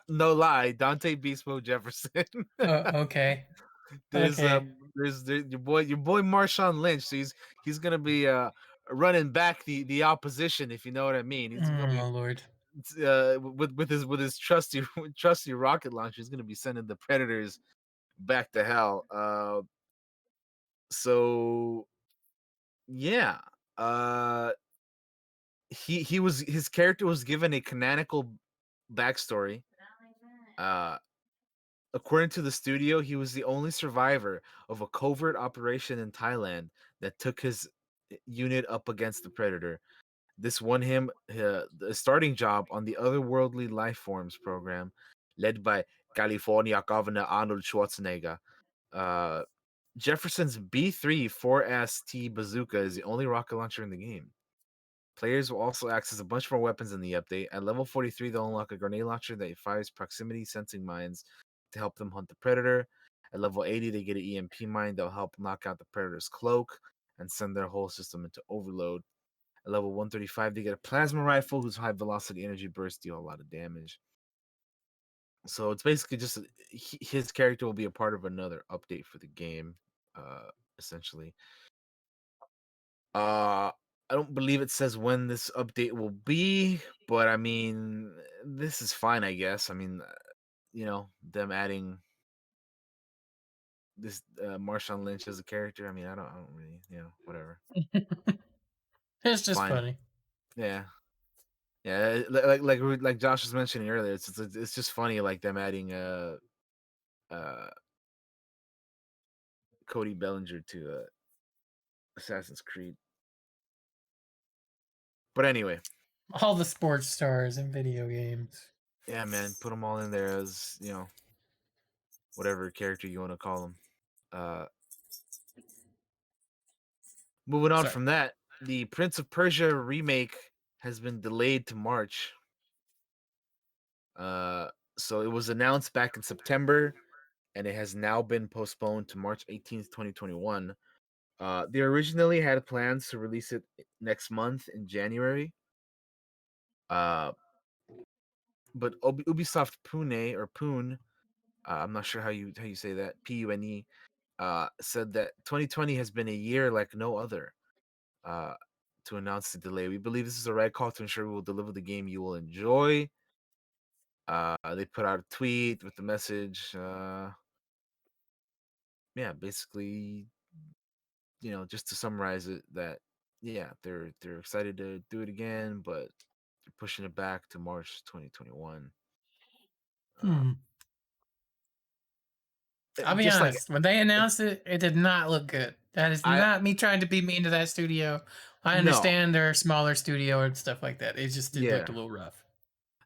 Speaker 2: No lie, Dante Beast Mode Jefferson.
Speaker 1: okay,
Speaker 2: There's
Speaker 1: okay.
Speaker 2: your boy Marshawn Lynch. So he's gonna be running back the opposition, if you know what I mean. He's gonna be
Speaker 1: Oh Lord.
Speaker 2: with his trusty trusty rocket launcher. He's gonna be sending the predators back to hell. So yeah, uh, his character was given a canonical backstory. Uh, According to the studio, he was the only survivor of a covert operation in Thailand that took his unit up against the Predator. This won him a starting job on the Otherworldly Life Forms program, led by California Governor Arnold Schwarzenegger. Uh, Jefferson's B3 4ST bazooka is the only rocket launcher in the game. Players will also access a bunch more weapons in the update. At level 43, they'll unlock a grenade launcher that fires proximity sensing mines to help them hunt the predator. At level 80, they get an EMP mine that'll help knock out the predator's cloak and send their whole system into overload. At level 135, they get a plasma rifle whose high velocity energy bursts deal a lot of damage. So it's basically just his character will be a part of another update for the game, essentially. I don't believe it says when this update will be, but I mean, this is fine, I guess. I mean, them adding this Marshawn Lynch as a character. I mean, I don't really, whatever.
Speaker 1: It's
Speaker 2: It's
Speaker 1: just
Speaker 2: fine.
Speaker 1: funny.
Speaker 2: Yeah, yeah. Like Josh was mentioning earlier, it's just funny, like them adding uh Cody Bellinger to Assassin's Creed. But anyway,
Speaker 1: All the sports stars in video games.
Speaker 2: yeah, man, put them all in there as whatever character you want to call them. Moving on
Speaker 1: Sorry.
Speaker 2: from that, the Prince of Persia remake has been delayed to March. Uh, so it was announced back in September, and it has now been postponed to March 18th, 2021. They originally had plans to release it next month in January. Uh, but Ubisoft Pune or Pune, I'm not sure how you say that, Pune, said that 2020 has been a year like no other. Uh, to announce the delay, we believe this is the right call to ensure we will deliver the game you will enjoy. They put out a tweet with the message. Yeah, basically, just to summarize it, that yeah, they're excited to do it again, but they're pushing it back to March 2021. Uh,
Speaker 1: Hmm. I'll be
Speaker 2: just like
Speaker 1: honest. When they announced it, it did not look good. That is
Speaker 2: I
Speaker 1: not me trying to be mean to that studio. I
Speaker 2: no,
Speaker 1: understand they're a smaller studio and stuff like that. It looked
Speaker 2: yeah,
Speaker 1: a little rough.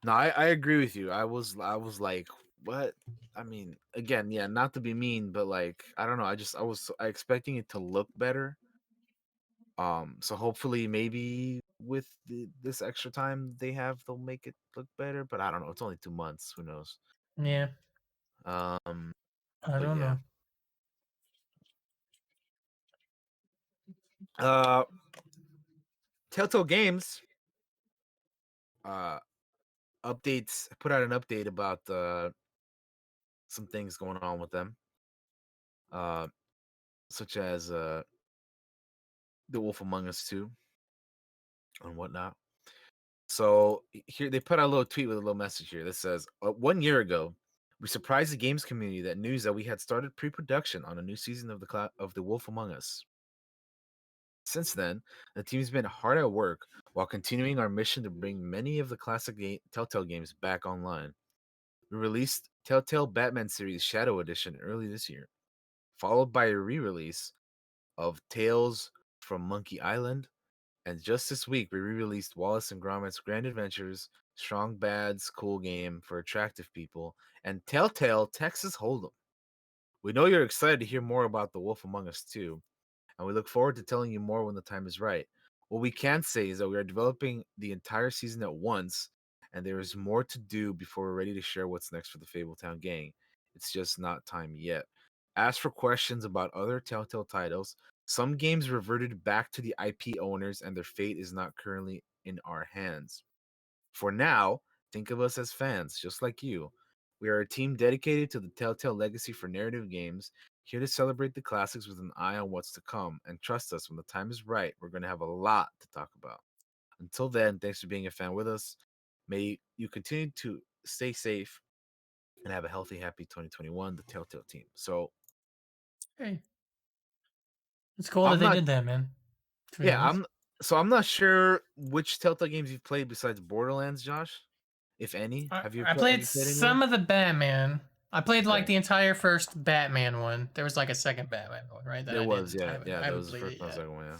Speaker 2: no, I agree with you. I was like, what? I mean, again, yeah, not to be mean, but like, I don't know. I expecting it to look better. So hopefully, maybe with this extra time they have, they'll make it look better. But I don't know. It's only 2 months. Who knows?
Speaker 1: Yeah,
Speaker 2: Um,
Speaker 1: I
Speaker 2: but
Speaker 1: don't
Speaker 2: yeah.
Speaker 1: know.
Speaker 2: Uh, Telltale Games uh updates put out an update about some things going on with them. Uh, such as The Wolf Among Us 2 and whatnot. So here they put out a little tweet with a little message here that says, 1 year ago, we surprised the games community that news that we had started pre-production on a new season of The Wolf Among Us. Since then, the team's been hard at work while continuing our mission to bring many of the classic Telltale games back online. We released Telltale Batman series Shadow Edition early this year, followed by a re-release of Tales from Monkey Island. And just this week, we re-released Wallace and Gromit's Grand Adventures, Strong Bad's cool game for attractive people, and Telltale Texas Hold'em. We know you're excited to hear more about The Wolf Among Us 2, and we look forward to telling you more when the time is right. What we can say is that we are developing the entire season at once, and there is more to do before we're ready to share what's next for the Fabletown gang. It's just not time yet. As for questions about other Telltale titles, some games reverted back to the IP owners, and their fate is not currently in our hands. For now, think of us as fans, just like you. We are a team dedicated to the Telltale legacy for narrative games, here to celebrate the classics with an eye on what's to come. And trust us, when the time is right, we're going to have a lot to talk about. Until then, thanks for being a fan with us. May you continue to stay safe and have a healthy, happy 2021, the Telltale team. So
Speaker 1: Hey, it's cool that
Speaker 2: I'm
Speaker 1: they
Speaker 2: not,
Speaker 1: did that, man. To be
Speaker 2: yeah,
Speaker 1: honest,
Speaker 2: I'm not sure which Telltale games you've played besides Borderlands, Josh, if any.
Speaker 1: I
Speaker 2: Have
Speaker 1: played
Speaker 2: you played any of them?
Speaker 1: some of the Batman. I played like
Speaker 2: Okay.
Speaker 1: the entire first Batman one. There was like a second Batman one, right? That
Speaker 2: There
Speaker 1: I
Speaker 2: was,
Speaker 1: didn't.
Speaker 2: yeah, yeah.
Speaker 1: I
Speaker 2: That
Speaker 1: haven't
Speaker 2: was the
Speaker 1: played
Speaker 2: first
Speaker 1: it
Speaker 2: one,
Speaker 1: yet.
Speaker 2: second one, yeah.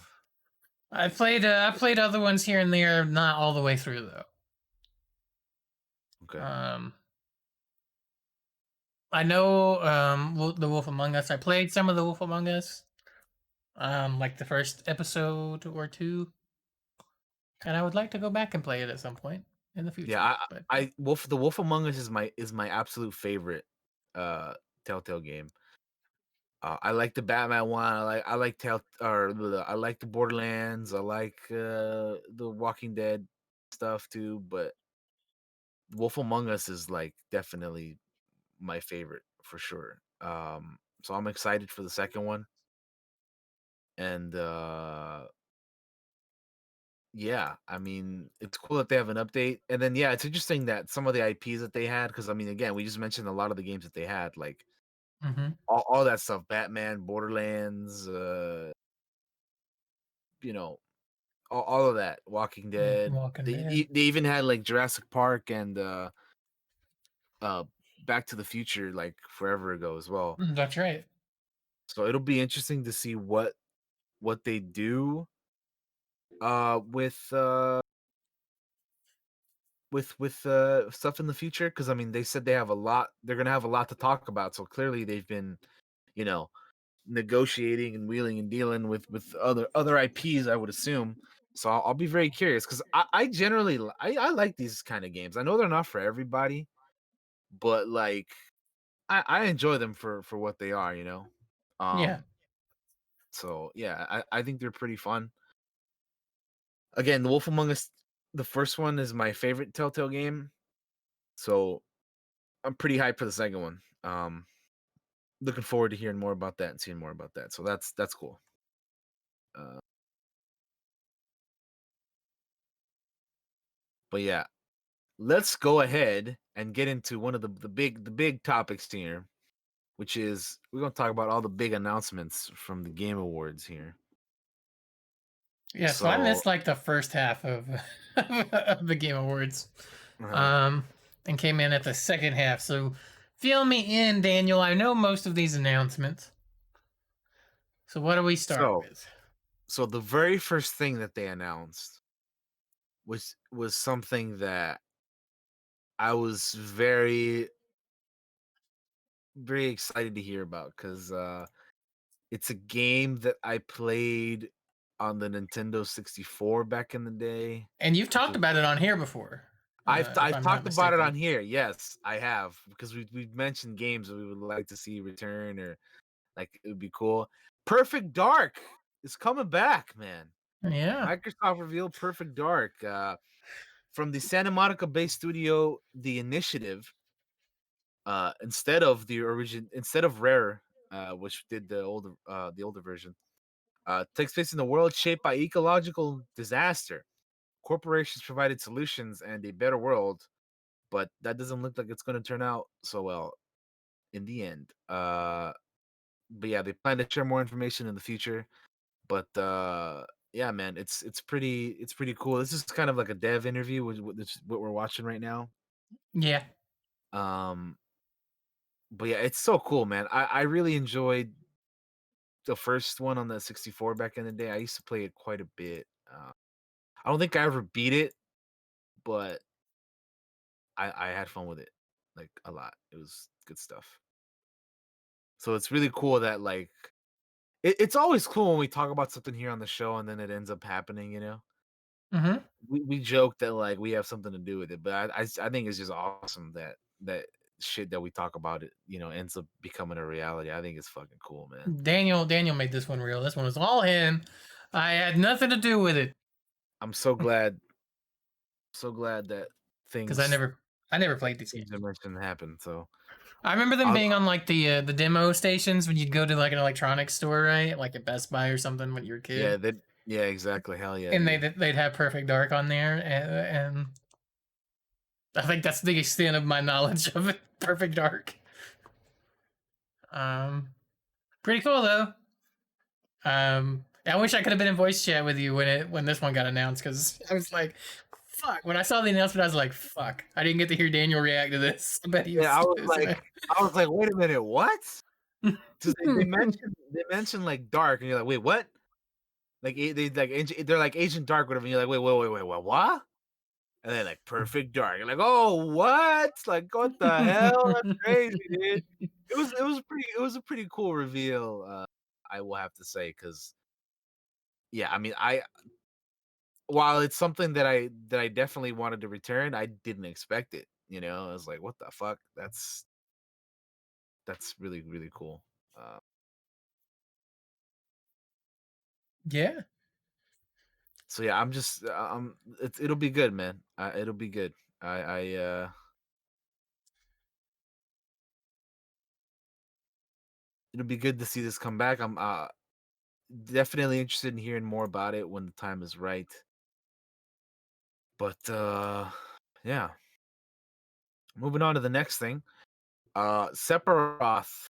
Speaker 1: I played other ones here and there, not all the way through though.
Speaker 2: Okay.
Speaker 1: Um, I know the Wolf Among Us. I played some of the Wolf Among Us. Like the first episode or two, and I would like to go back and play it at some point in the
Speaker 2: Yeah,
Speaker 1: future. But
Speaker 2: The Wolf Among Us is my absolute favorite Telltale game. I like the Batman one. I like I like the Borderlands. I like the Walking Dead stuff too. But Wolf Among Us is like definitely my favorite for sure. So I'm excited for the second one. And yeah, I mean, it's cool that they have an update. And then yeah, it's interesting that some of the IPs that they had, because I mean, again, we just mentioned a lot of the games that they had, like
Speaker 1: Hmm.
Speaker 2: all that stuff, Batman, Borderlands, you know, all of that, Walking Dead.
Speaker 1: Walking
Speaker 2: They
Speaker 1: Dead.
Speaker 2: they even had like Jurassic Park and uh Back to the Future like forever ago as well.
Speaker 1: That's right.
Speaker 2: So it'll be interesting to see what they do with stuff in the future, because I mean they said they're gonna have a lot to talk about. So clearly they've been, you know, negotiating and wheeling and dealing with other IPs, I would assume. So I'll be very curious, because I generally I like these kind of games. I know they're not for everybody, but like I enjoy them for what they are, you know.
Speaker 1: Yeah.
Speaker 2: Um so yeah, I think they're pretty fun. Again, The Wolf Among Us, the first one is my favorite Telltale game. So I'm pretty hyped for the second one. Looking forward to hearing more about that and seeing more about that. So that's cool. Uh, but yeah, let's go ahead and get into one of the big topics here, which is we're gonna talk about all the big announcements from the Game Awards here.
Speaker 1: Yeah, so I
Speaker 2: So
Speaker 1: missed like the first half of of the Game Awards.
Speaker 2: uh
Speaker 1: Um and came in at the second half. So fill me in, Daniel. I know most of these announcements. So what do we start
Speaker 2: so
Speaker 1: with?
Speaker 2: so the very first thing that they announced was something that I was very excited to hear about, because it's a game that I played on the Nintendo 64 back in the day,
Speaker 1: And you've
Speaker 2: which
Speaker 1: talked
Speaker 2: was
Speaker 1: about it on here before,
Speaker 2: I've
Speaker 1: if I'm not
Speaker 2: talked about it
Speaker 1: mistaken.
Speaker 2: on here. Yes, I have, because we've mentioned games that we would like to see return, or like it would be cool. Perfect Dark is coming back, man.
Speaker 1: Yeah.
Speaker 2: Microsoft revealed Perfect Dark from the Santa Monica based studio The Initiative, instead of Rare, which did the older version. Takes place in a world shaped by ecological disaster. Corporations provided solutions and a better world, but that doesn't look like it's going to turn out so well in the end. But yeah, they plan to share more information in the future. But yeah, man, it's pretty cool. This is kind of like a dev interview, which is what we're watching right now.
Speaker 1: Yeah.
Speaker 2: Um, but yeah, it's so cool, man. I really enjoyed the first one on the 64 back in the day. I used to play it quite a bit. I don't think I ever beat it, but I had fun with it, like, a lot. It was good stuff. So it's really cool that, like, it's always cool when we talk about something here on the show and then it ends up happening, you know?
Speaker 1: Hmm.
Speaker 2: We joke that, like, we have something to do with it, but I think it's just awesome that shit that we talk about, it, ends up becoming a reality. I think it's fucking cool, man.
Speaker 1: Daniel made this one real. This one was all him. I had nothing to do with it
Speaker 2: I'm so glad that
Speaker 1: because
Speaker 2: things
Speaker 1: I never played these
Speaker 2: things I
Speaker 1: games.
Speaker 2: mentioned happen. So
Speaker 1: I remember them
Speaker 2: I'll
Speaker 1: being on like the demo stations when you'd go to like an electronics store, right? Like at Best Buy or something when you were a
Speaker 2: yeah,
Speaker 1: kid,
Speaker 2: yeah, exactly. Hell yeah,
Speaker 1: and
Speaker 2: dude.
Speaker 1: they'd have Perfect Dark on there, and I think that's the extent of my knowledge of it. Perfect Dark. Um, Pretty cool though. I wish I could have been in voice chat with you when this one got announced because I was like, "Fuck!" When I saw the announcement, I was like, "Fuck!" I didn't get to hear Daniel react to this. I bet he
Speaker 2: Yeah,
Speaker 1: was pissing it.
Speaker 2: I was like, wait a minute, what? Because they mentioned like dark, and you're like, wait, what? Like they're like Agent Dark, whatever. And you're like, wait, what? And then like Perfect Dark. You're like, oh, what? Like, what the hell? That's crazy, dude. It was a pretty cool reveal. I will have to say, because yeah, I mean, while it's something that I definitely wanted to return, I didn't expect it. I was like, what the fuck? that's really really cool. Uh,
Speaker 1: Yeah.
Speaker 2: so yeah, I'm just it'll be good, man. It'll be good. I it'll be good to see this come back. I'm definitely interested in hearing more about it when the time is right. But yeah, moving on to the next thing. Sephiroth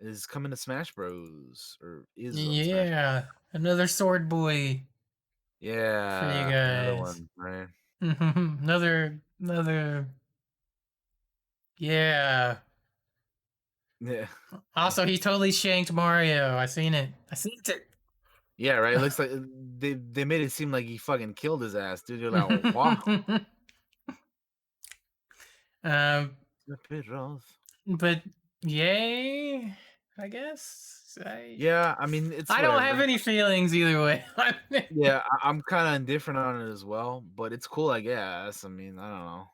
Speaker 2: is coming to Smash Bros. Or is on Smash.
Speaker 1: Yeah. Another sword boy for you
Speaker 2: Yeah, another
Speaker 1: guys.
Speaker 2: one, right?
Speaker 1: Another. Yeah.
Speaker 2: Yeah,
Speaker 1: Also, he totally shanked Mario. I seen it. I seen
Speaker 2: yeah, right. It looks like they made it seem like he fucking killed his ass, dude. You're like, wow,
Speaker 1: it. um,
Speaker 2: Sephiroth.
Speaker 1: but yay, I guess.
Speaker 2: Yeah, I mean it's
Speaker 1: I don't have
Speaker 2: whatever.
Speaker 1: any feelings either way.
Speaker 2: Yeah, I'm kind of indifferent on it as well, but it's cool, I guess. I mean, I don't know.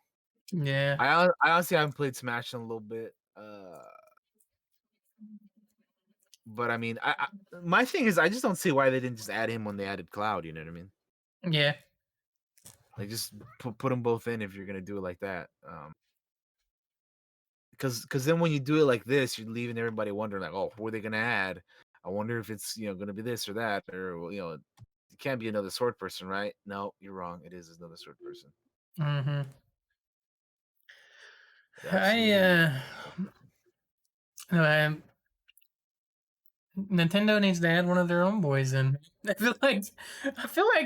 Speaker 1: Yeah.
Speaker 2: I honestly haven't played Smash in a little bit. But I mean, my thing is I just don't see why they didn't just add him when they added Cloud. You know what I mean?
Speaker 1: Yeah.
Speaker 2: Like just put them both in if you're gonna do it like that. Because then when you do it like this, you're leaving everybody wondering like, oh, who are they gonna add? I wonder if it's gonna be this or that, or well, it can't be another sword person, right? No, you're wrong. It is another sword person.
Speaker 1: Mm-hmm.
Speaker 2: It
Speaker 1: I
Speaker 2: absolutely is a sword person.
Speaker 1: um, Nintendo needs to add one of their own boys in. I feel like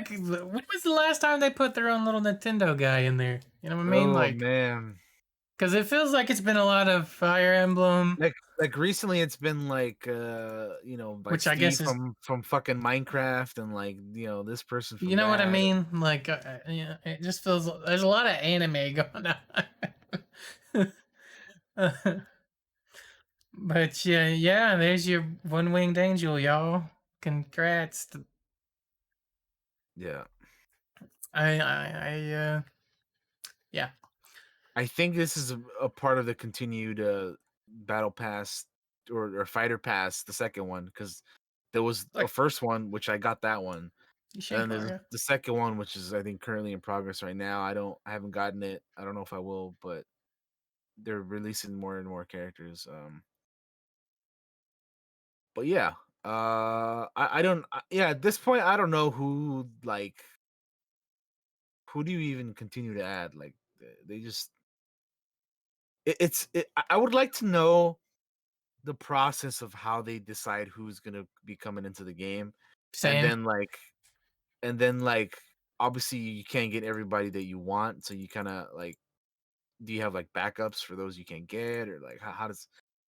Speaker 1: when was the last time they put their own little Nintendo guy in there? You know what I mean?
Speaker 2: Oh
Speaker 1: Like,
Speaker 2: man.
Speaker 1: because it feels like it's been a lot of Fire Emblem,
Speaker 2: Like recently it's been like like
Speaker 1: which I guess
Speaker 2: Steve
Speaker 1: is,
Speaker 2: from fucking Minecraft and like this person
Speaker 1: you
Speaker 2: from
Speaker 1: know what I
Speaker 2: that.
Speaker 1: mean? Like, yeah, it just feels there's a lot of anime going on. But yeah, yeah, there's your one winged angel, y'all. Congrats.
Speaker 2: Yeah.
Speaker 1: Yeah,
Speaker 2: I think this is a part of the continued battle pass or fighter pass, the second one, because there was a
Speaker 1: like
Speaker 2: first one which I got that one,
Speaker 1: you
Speaker 2: and
Speaker 1: shank
Speaker 2: then there's
Speaker 1: Mario.
Speaker 2: the second one which is I think currently in progress right now. I haven't gotten it. I don't know if I will, but they're releasing more and more characters. But yeah, I don't. Yeah, at this point, I don't know who do you even continue to add? Like they just I would like to know the process of how they decide who's gonna be coming into the game, and
Speaker 1: Same.
Speaker 2: then like obviously you can't get everybody that you want, so you kind of like do you have like backups for those you can't get, or like how does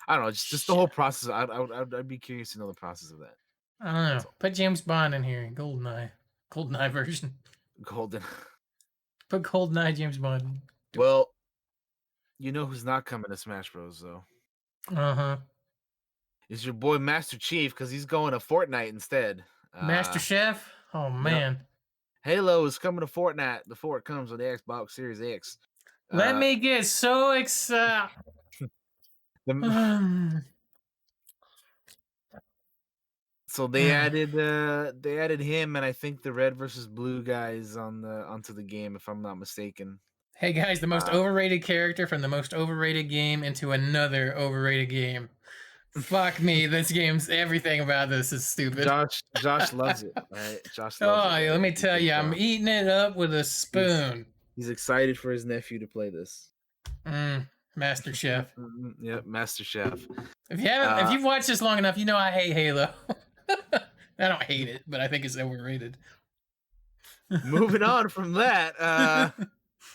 Speaker 2: I don't know, just the whole process. I'd be curious to know the process of that.
Speaker 1: I don't know.
Speaker 2: That's all.
Speaker 1: Put James Bond in here. Goldeneye version.
Speaker 2: Golden.
Speaker 1: Put Goldeneye James Bond. Do it.
Speaker 2: Well, you know who's not coming to Smash Bros. Though
Speaker 1: Uh huh.
Speaker 2: is your boy Master Chief because he's going to Fortnite instead.
Speaker 1: Master Chef. Oh
Speaker 2: Yep.
Speaker 1: man.
Speaker 2: Halo is coming to Fortnite before it comes with the Xbox Series X.
Speaker 1: Let
Speaker 2: Uh,
Speaker 1: me get so excited.
Speaker 2: the, so they added him and I think the red versus blue guys onto the game if I'm not mistaken.
Speaker 1: Hey guys, the most
Speaker 2: Uh,
Speaker 1: overrated character from the most overrated game into another overrated game. Fuck me, this game's everything about this is stupid.
Speaker 2: Josh loves it, right? Josh
Speaker 1: Oh,
Speaker 2: loves it, right?
Speaker 1: let me
Speaker 2: You
Speaker 1: tell
Speaker 2: can
Speaker 1: you, I'm
Speaker 2: tell.
Speaker 1: eating it up with a
Speaker 2: He's
Speaker 1: spoon.
Speaker 2: he's excited for his nephew to play this.
Speaker 1: Master Chef.
Speaker 2: Yep, Master Chef.
Speaker 1: If
Speaker 2: Uh,
Speaker 1: you've watched this long enough, you know I hate Halo. I don't hate it, but I think it's overrated.
Speaker 2: moving on from that,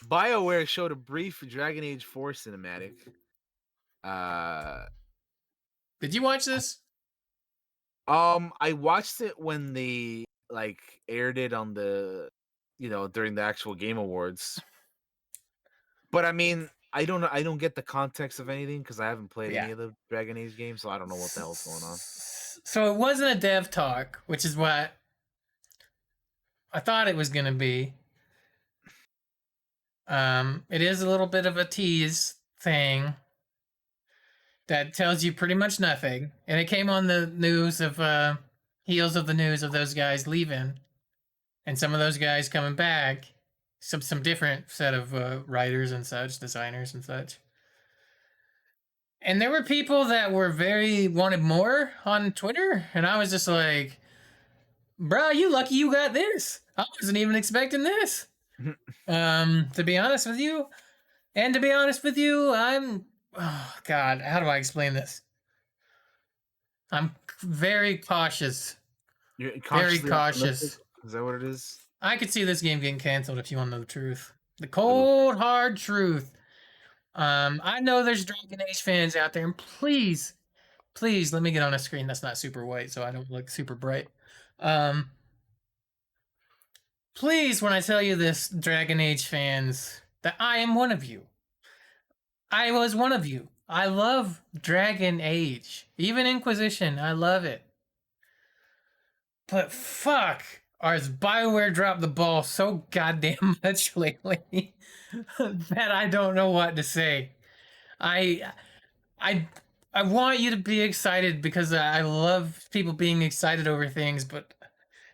Speaker 2: BioWare showed a brief Dragon Age 4 cinematic. Uh,
Speaker 1: Did you watch this?
Speaker 2: I watched it when they like aired it on during the actual Game Awards. But I mean, I don't know. I don't get the context of anything because I haven't played any
Speaker 1: Yeah.
Speaker 2: of the Dragon Age games, so I don't know what the hell's going on.
Speaker 1: So it wasn't a dev talk, which is what I thought it was going to be. It is a little bit of a tease thing. that tells you pretty much nothing. And it came on the news of heels of the news of those guys leaving and some of those guys coming back. Some different set of writers and such, designers and such. And there were people that were very wanted more on Twitter, and I was just like, "Bruh, you lucky you got this. I wasn't even expecting this." To be honest with you, and to be honest with you, oh God, how do I explain this? I'm very cautious.
Speaker 2: You're
Speaker 1: Very
Speaker 2: cautiously optimistic.
Speaker 1: cautious.
Speaker 2: Is that what it is?
Speaker 1: I could see this game getting canceled if you want to know the truth. The
Speaker 2: Ooh.
Speaker 1: cold, hard truth. I know there's Dragon Age fans out there, and please let me get on a screen that's not super white so I don't look super bright. Um, please, when I tell you this, Dragon Age fans, that I am one of you. I was one of you. I love Dragon Age. Even Inquisition, I love it. But fuck, has BioWare dropped the ball so goddamn much lately that I don't know what to say. I I I want you to be excited because I love people being excited over things, but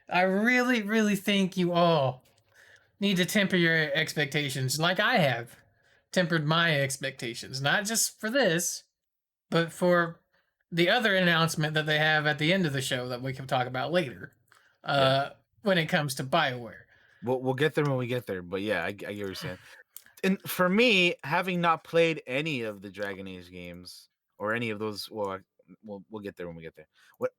Speaker 1: I really, really think you all need to temper your expectations like I have tempered my expectations, not just for this, but for the other announcement that they have at the end of the show that we can talk about later.
Speaker 2: Yeah.
Speaker 1: When it comes to BioWare.
Speaker 2: We'll get there when we get there. But yeah, I get what you're saying. And for me, having not played any of the Dragon Age games or any of those, we'll get there when we get there.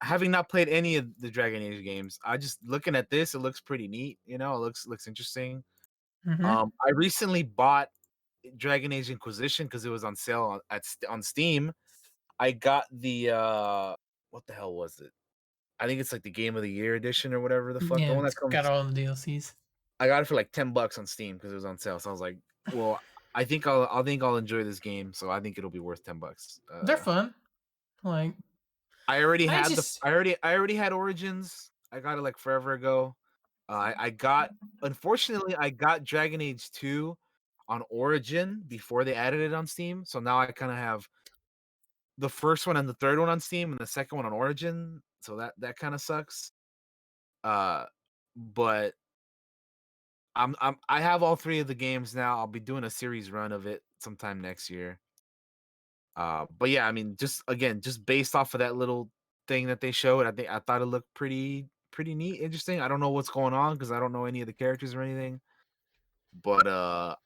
Speaker 2: Having not played any of the Dragon Age games, I just looking at this, it looks pretty neat. You know, it looks interesting.
Speaker 1: Mm-hmm.
Speaker 2: I recently bought Dragon Age Inquisition because it was on sale on Steam. I got the what the hell was it? I think it's like the Game of the Year edition or whatever the fuck. The
Speaker 1: Yeah,
Speaker 2: one that
Speaker 1: it's got
Speaker 2: comes.
Speaker 1: all the DLCs.
Speaker 2: I got it for like $10 on Steam because it was on sale. So I was like, well, I think I'll enjoy this game. So I think it'll be worth $10.
Speaker 1: They're fun. Like
Speaker 2: I already
Speaker 1: I
Speaker 2: had the
Speaker 1: just
Speaker 2: I already had Origins. I got it like forever ago. I got unfortunately I got Dragon Age 2 on Origin before they added it on Steam. So now I kind of have the first one and the third one on Steam and the second one on Origin. So that kind of sucks. Uh, but I have all three of the games now. I'll be doing a series run of it sometime next year. But yeah, I mean, just based off of that little thing that they showed, I thought it looked pretty neat, interesting. I don't know what's going on because I don't know any of the characters or anything. But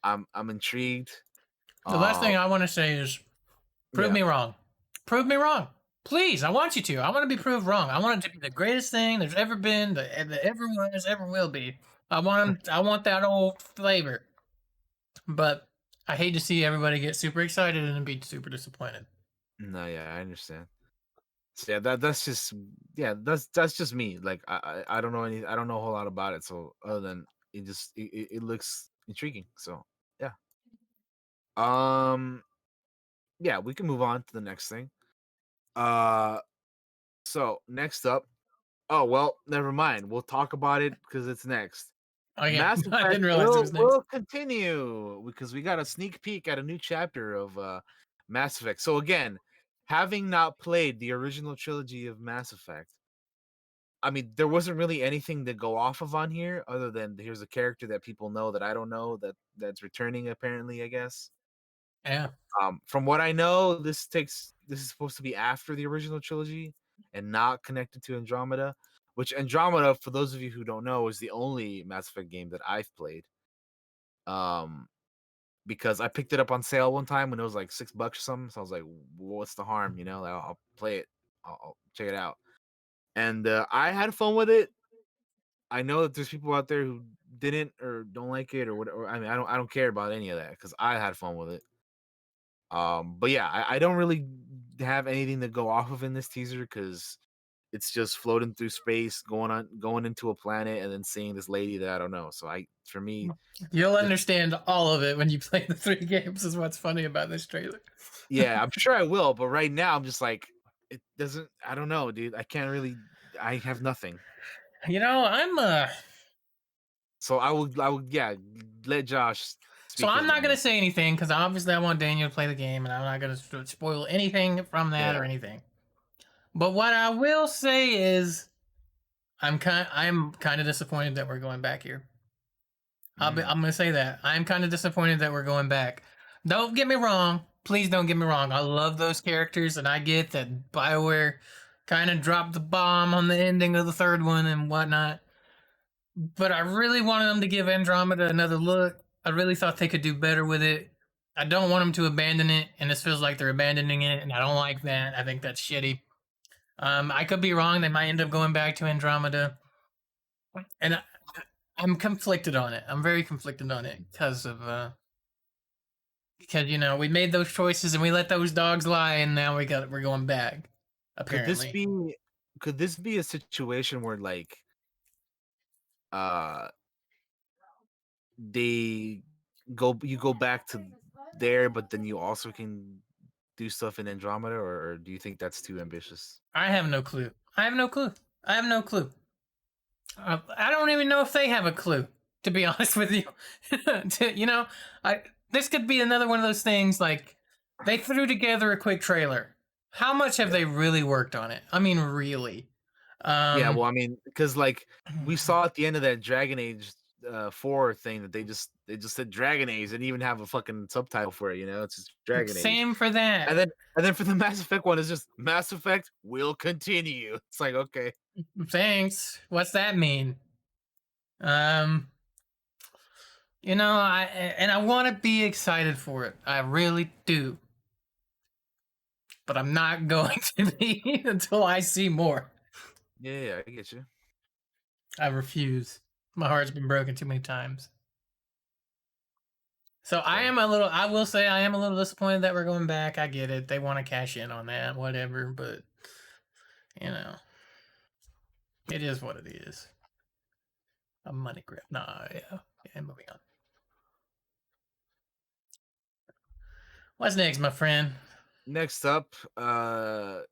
Speaker 2: I'm intrigued.
Speaker 1: the last
Speaker 2: Uh,
Speaker 1: thing I want to say is prove
Speaker 2: yeah,
Speaker 1: me wrong. Prove me wrong. Please, I want you to. I want to be proved wrong. I want it to be the greatest thing there's ever been, that ever was, ever will be. I want that old flavor. But I hate to see everybody get super excited and then be super disappointed.
Speaker 2: no, yeah, I understand. So yeah, that's just that's just me. Like I don't know I don't know a whole lot about it. So other than it looks intriguing. So yeah. Um yeah, we can move on to the next thing. Uh so next up, oh well, never mind. We'll talk about it because it's next.
Speaker 1: Oh yeah,
Speaker 2: Mass
Speaker 1: I
Speaker 2: Effect
Speaker 1: didn't realize it
Speaker 2: will
Speaker 1: was next.
Speaker 2: will continue because we got a sneak peek at a new chapter of Mass Effect. So again, having not played the original trilogy of Mass Effect, I mean, there wasn't really anything to go off of on here other than here's a character that people know that I don't know that's returning apparently, I guess.
Speaker 1: Yeah.
Speaker 2: From what I know, this is supposed to be after the original trilogy and not connected to Andromeda, which Andromeda, for those of you who don't know, is the only Mass Effect game that I've played. Um, because I picked it up on sale one time when it was like $6 or something. So I was like, what's the harm? You know, like, I'll play it. I'll check it out. And I had fun with it. I know that there's people out there who didn't or don't like it or whatever. I mean, I don't care about any of that because I had fun with it. But yeah, I don't really have anything to go off of in this teaser because it's just floating through space, going into a planet, and then seeing this lady that I don't know. So for me,
Speaker 1: You'll
Speaker 2: just
Speaker 1: understand all of it when you play the three games, is what's funny about this trailer.
Speaker 2: yeah, I'm sure I will. But right now, I'm just like, it doesn't. I don't know, dude. I can't really. I have nothing.
Speaker 1: I'm
Speaker 2: So I would yeah, let Josh
Speaker 1: So
Speaker 2: speaking
Speaker 1: I'm
Speaker 2: of the
Speaker 1: not gonna
Speaker 2: main.
Speaker 1: say anything because obviously I want Daniel to play the game, and I'm not gonna spoil anything from that
Speaker 2: Yeah.
Speaker 1: or anything. But what I will say is I'm kind of disappointed that we're going back here.
Speaker 2: Mm.
Speaker 1: I'm gonna say that I'm kind of disappointed that we're going back. Don't get me wrong. Please don't get me wrong. I love those characters, and I get that Bioware kind of dropped the bomb on the ending of the third one and whatnot. But I really wanted them to give Andromeda another look. I really thought they could do better with it. I don't want them to abandon it, and this feels like they're abandoning it, and I don't like that. I think that's shitty. I could be wrong. They might end up going back to Andromeda, and I'm conflicted on it. I'm very conflicted on it because we made those choices and we let those dogs lie, and now we're going back.
Speaker 2: Could this
Speaker 1: Apparently,
Speaker 2: be could this be a situation where like uh they you go back to there, but then you also can do stuff in Andromeda, or do you think that's too ambitious?
Speaker 1: I have no clue. I have no clue. I have no clue. I don't even know if they have a clue, to be honest with you. I this could be another one of those things like they threw together a quick trailer. How much have
Speaker 2: Yeah.
Speaker 1: they really worked on it? I mean, really.
Speaker 2: Yeah,
Speaker 1: Um,
Speaker 2: well, I mean, because like we saw at the end of that Dragon Age 4 thing that they just said Dragon Age and even have a fucking subtitle for it, it's just Dragon Age.
Speaker 1: same for that.
Speaker 2: And then for the Mass Effect one, it's just Mass Effect will continue. It's like, okay.
Speaker 1: Thanks. What's that mean? Um, I want to be excited for it. I really do, but I'm not going to be until I see more.
Speaker 2: Yeah, I get you.
Speaker 1: I refuse. My heart's been broken too many times. So
Speaker 2: Fair.
Speaker 1: I will say I am a little disappointed that we're going back. I get it. They want to cash in on that, whatever, but you know, it is what it is. A money grab. Nah, yeah. Yeah, moving on. What's next, my friend?
Speaker 2: Next up, the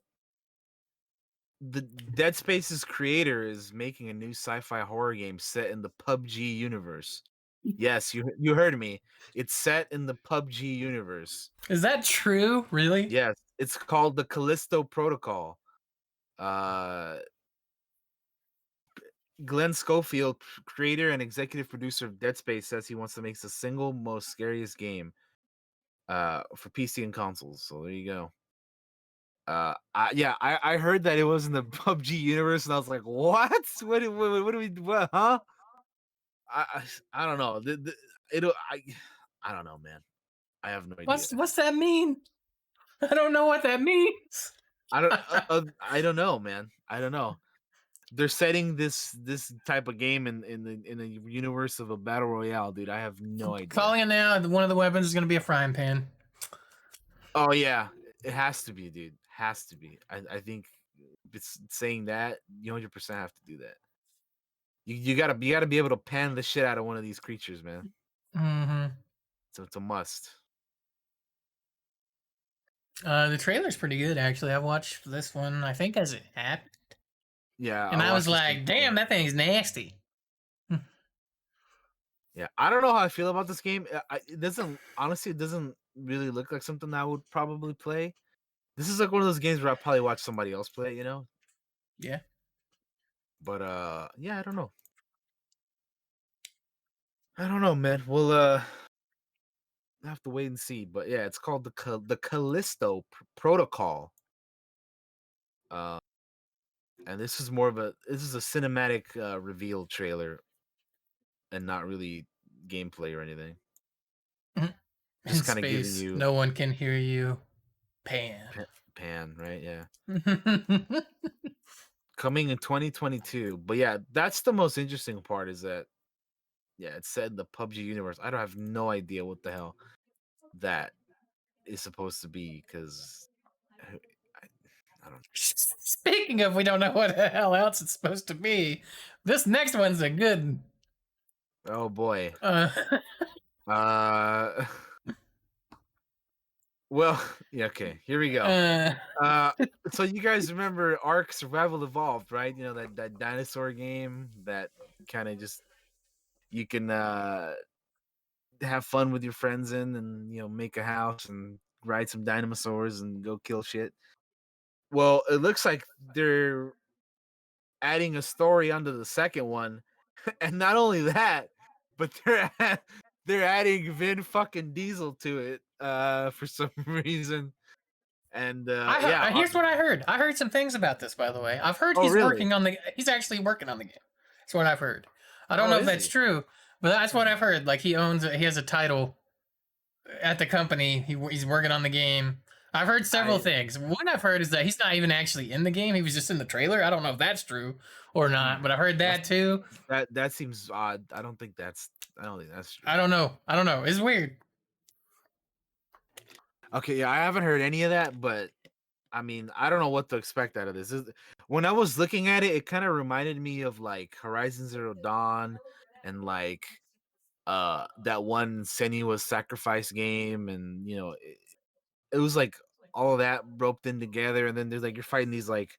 Speaker 2: Dead Space's creator is making a new sci-fi horror game set in the PUBG universe. Yes, you heard me. It's set in the PUBG universe.
Speaker 1: Is that true? Really?
Speaker 2: Yes, it's called the Callisto Protocol. Uh, Glenn Schofield, creator and executive producer of Dead Space, says he wants to make the single most scariest game for PC and consoles. So there you go. I heard that it was in the PUBG universe, and I was like, what? What do we? What? Huh? I don't know. It'll. I don't know, man. I have no idea.
Speaker 1: What's that mean? I don't know what that means.
Speaker 2: I don't know, man. I don't know. They're setting this type of game in the universe of a battle royale, dude. I have no idea.
Speaker 1: Calling it now, one of the weapons is going to be a frying pan.
Speaker 2: Oh yeah, it has to be, dude. Has to be. I think it's saying that you 100% have to do that. You gotta be able to pan the shit out of one of these creatures, man.
Speaker 1: Mm-hmm.
Speaker 2: So it's a must.
Speaker 1: The trailer's pretty good, actually. I watched this one, I think, as it happened,
Speaker 2: Yeah,
Speaker 1: and
Speaker 2: I
Speaker 1: I was
Speaker 2: watched this
Speaker 1: like,
Speaker 2: one.
Speaker 1: "Damn, that thing's nasty."
Speaker 2: Yeah, I don't know how I feel about this game. It doesn't honestly. It doesn't really look like something I would probably play. This is like one of those games where I probably watch somebody else play,
Speaker 1: Yeah.
Speaker 2: But yeah, I don't know. I don't know, man. We'll have to wait and see. But yeah, it's called the Callisto Protocol. Uh, and this is a cinematic reveal trailer, and not really gameplay or anything.
Speaker 1: In
Speaker 2: Just kind of giving
Speaker 1: space,
Speaker 2: you
Speaker 1: no one can hear you. Pan.
Speaker 2: pan, right? Yeah, coming in 2022. But yeah, that's the most interesting part. Is that yeah, it's said the PUBG universe. I don't have no idea what the hell that is supposed to be because I don't.
Speaker 1: Speaking of, we don't know what the hell else it's supposed to be. This next one's a good.
Speaker 2: Oh boy.
Speaker 1: Uh,
Speaker 2: Uh, well, yeah. Okay, here we go.
Speaker 1: uh,
Speaker 2: Uh, so you guys remember Ark Survival Evolved, right? You know that dinosaur game that kind of just you can have fun with your friends in, and make a house and ride some dinosaurs and go kill shit. Well, it looks like they're adding a story onto the second one, and not only that, but they're adding Vin fucking Diesel to it for some reason. And yeah,
Speaker 1: Here's what I heard. I heard some things about this, by the way. I've heard
Speaker 2: oh really?
Speaker 1: he's actually working on the game. That's what I've heard. I don't
Speaker 2: Oh,
Speaker 1: know if
Speaker 2: is
Speaker 1: that's
Speaker 2: he?
Speaker 1: true, but that's what
Speaker 2: Hmm.
Speaker 1: I've heard. Like he has a title at the company. He's working on the game. I've heard several
Speaker 2: I
Speaker 1: things. One I've heard is that he's not even actually in the game. He was just in the trailer. I don't know if that's true or
Speaker 2: hmm.
Speaker 1: not, but I've heard
Speaker 2: That's
Speaker 1: that too.
Speaker 2: that seems odd. I don't think that's true.
Speaker 1: I don't know. I don't know. It's weird.
Speaker 2: Okay, yeah, I haven't heard any of that, but I mean, I don't know what to expect out of this. When I was looking at it, it kind of reminded me of like Horizon Zero Dawn and like that one Senua's Sacrifice game, and it was like all of that roped in together, and then there's like you're fighting these like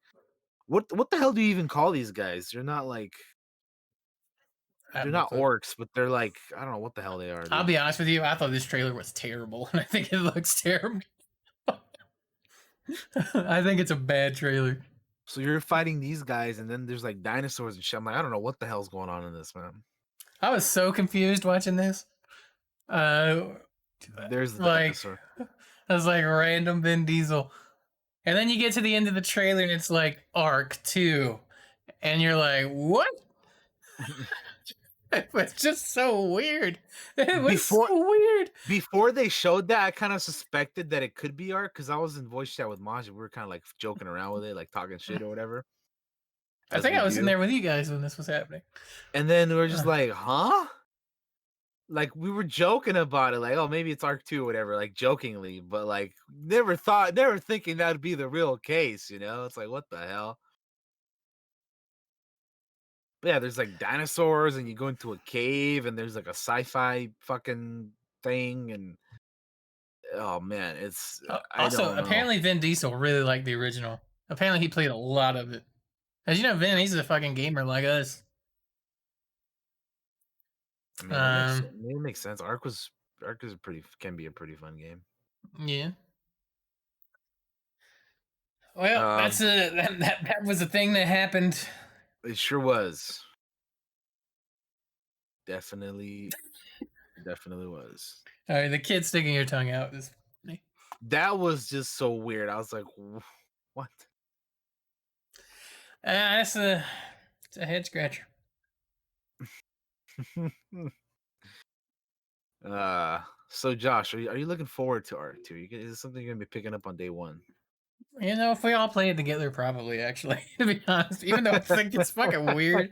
Speaker 2: what the hell do you even call these guys?
Speaker 1: I have
Speaker 2: They're
Speaker 1: no
Speaker 2: not
Speaker 1: clue.
Speaker 2: orcs, but they're like I don't know what the hell they are,
Speaker 1: I'll
Speaker 2: dude.
Speaker 1: be honest with you. I thought this trailer was terrible, and I think it looks terrible. I think it's a bad trailer.
Speaker 2: So you're fighting these guys, and then there's like dinosaurs and shit. I'm like, I don't know what the hell's going on in this, man.
Speaker 1: I was so confused watching this. Uh,
Speaker 2: There's the
Speaker 1: like
Speaker 2: dinosaur.
Speaker 1: I was like random Vin Diesel, and then you get to the end of the trailer and it's like Arc 2, and you're like, what? It was just so weird. It was
Speaker 2: before
Speaker 1: so weird.
Speaker 2: before they showed that, I kind of suspected that it could be art because I was in voice chat with Maj. We were kind of like joking around with it, like talking shit or whatever,
Speaker 1: I
Speaker 2: as
Speaker 1: think
Speaker 2: we
Speaker 1: I was in
Speaker 2: do.
Speaker 1: there with you guys when this was happening.
Speaker 2: And then we were just
Speaker 1: Uh,
Speaker 2: like, huh? Like we were joking about it, like, oh, maybe it's Arc 2 or whatever, like jokingly, but like never thinking that would be the real case, you know? It's like, what the hell? But yeah, there's like dinosaurs, and you go into a cave, and there's like a sci-fi fucking thing, and oh man, I
Speaker 1: Also,
Speaker 2: don't know.
Speaker 1: apparently Vin Diesel really liked the original. Apparently he played a lot of it. As you know, Vin, he's a fucking gamer like us.
Speaker 2: I mean,
Speaker 1: Um,
Speaker 2: it makes sense. Arc is a pretty can be a pretty fun game.
Speaker 1: yeah. Well,
Speaker 2: Um,
Speaker 1: that was a thing that happened.
Speaker 2: it sure was. Definitely, definitely was.
Speaker 1: All right, the kid sticking your tongue out is funny.
Speaker 2: That was just so weird. I was like, what?
Speaker 1: That's it's a head scratcher.
Speaker 2: So Josh, are you looking forward to Arc 2? Is this something you're gonna be picking up on day one?
Speaker 1: You know, if we all play it together, probably actually, to be honest. Even though I think it's fucking weird,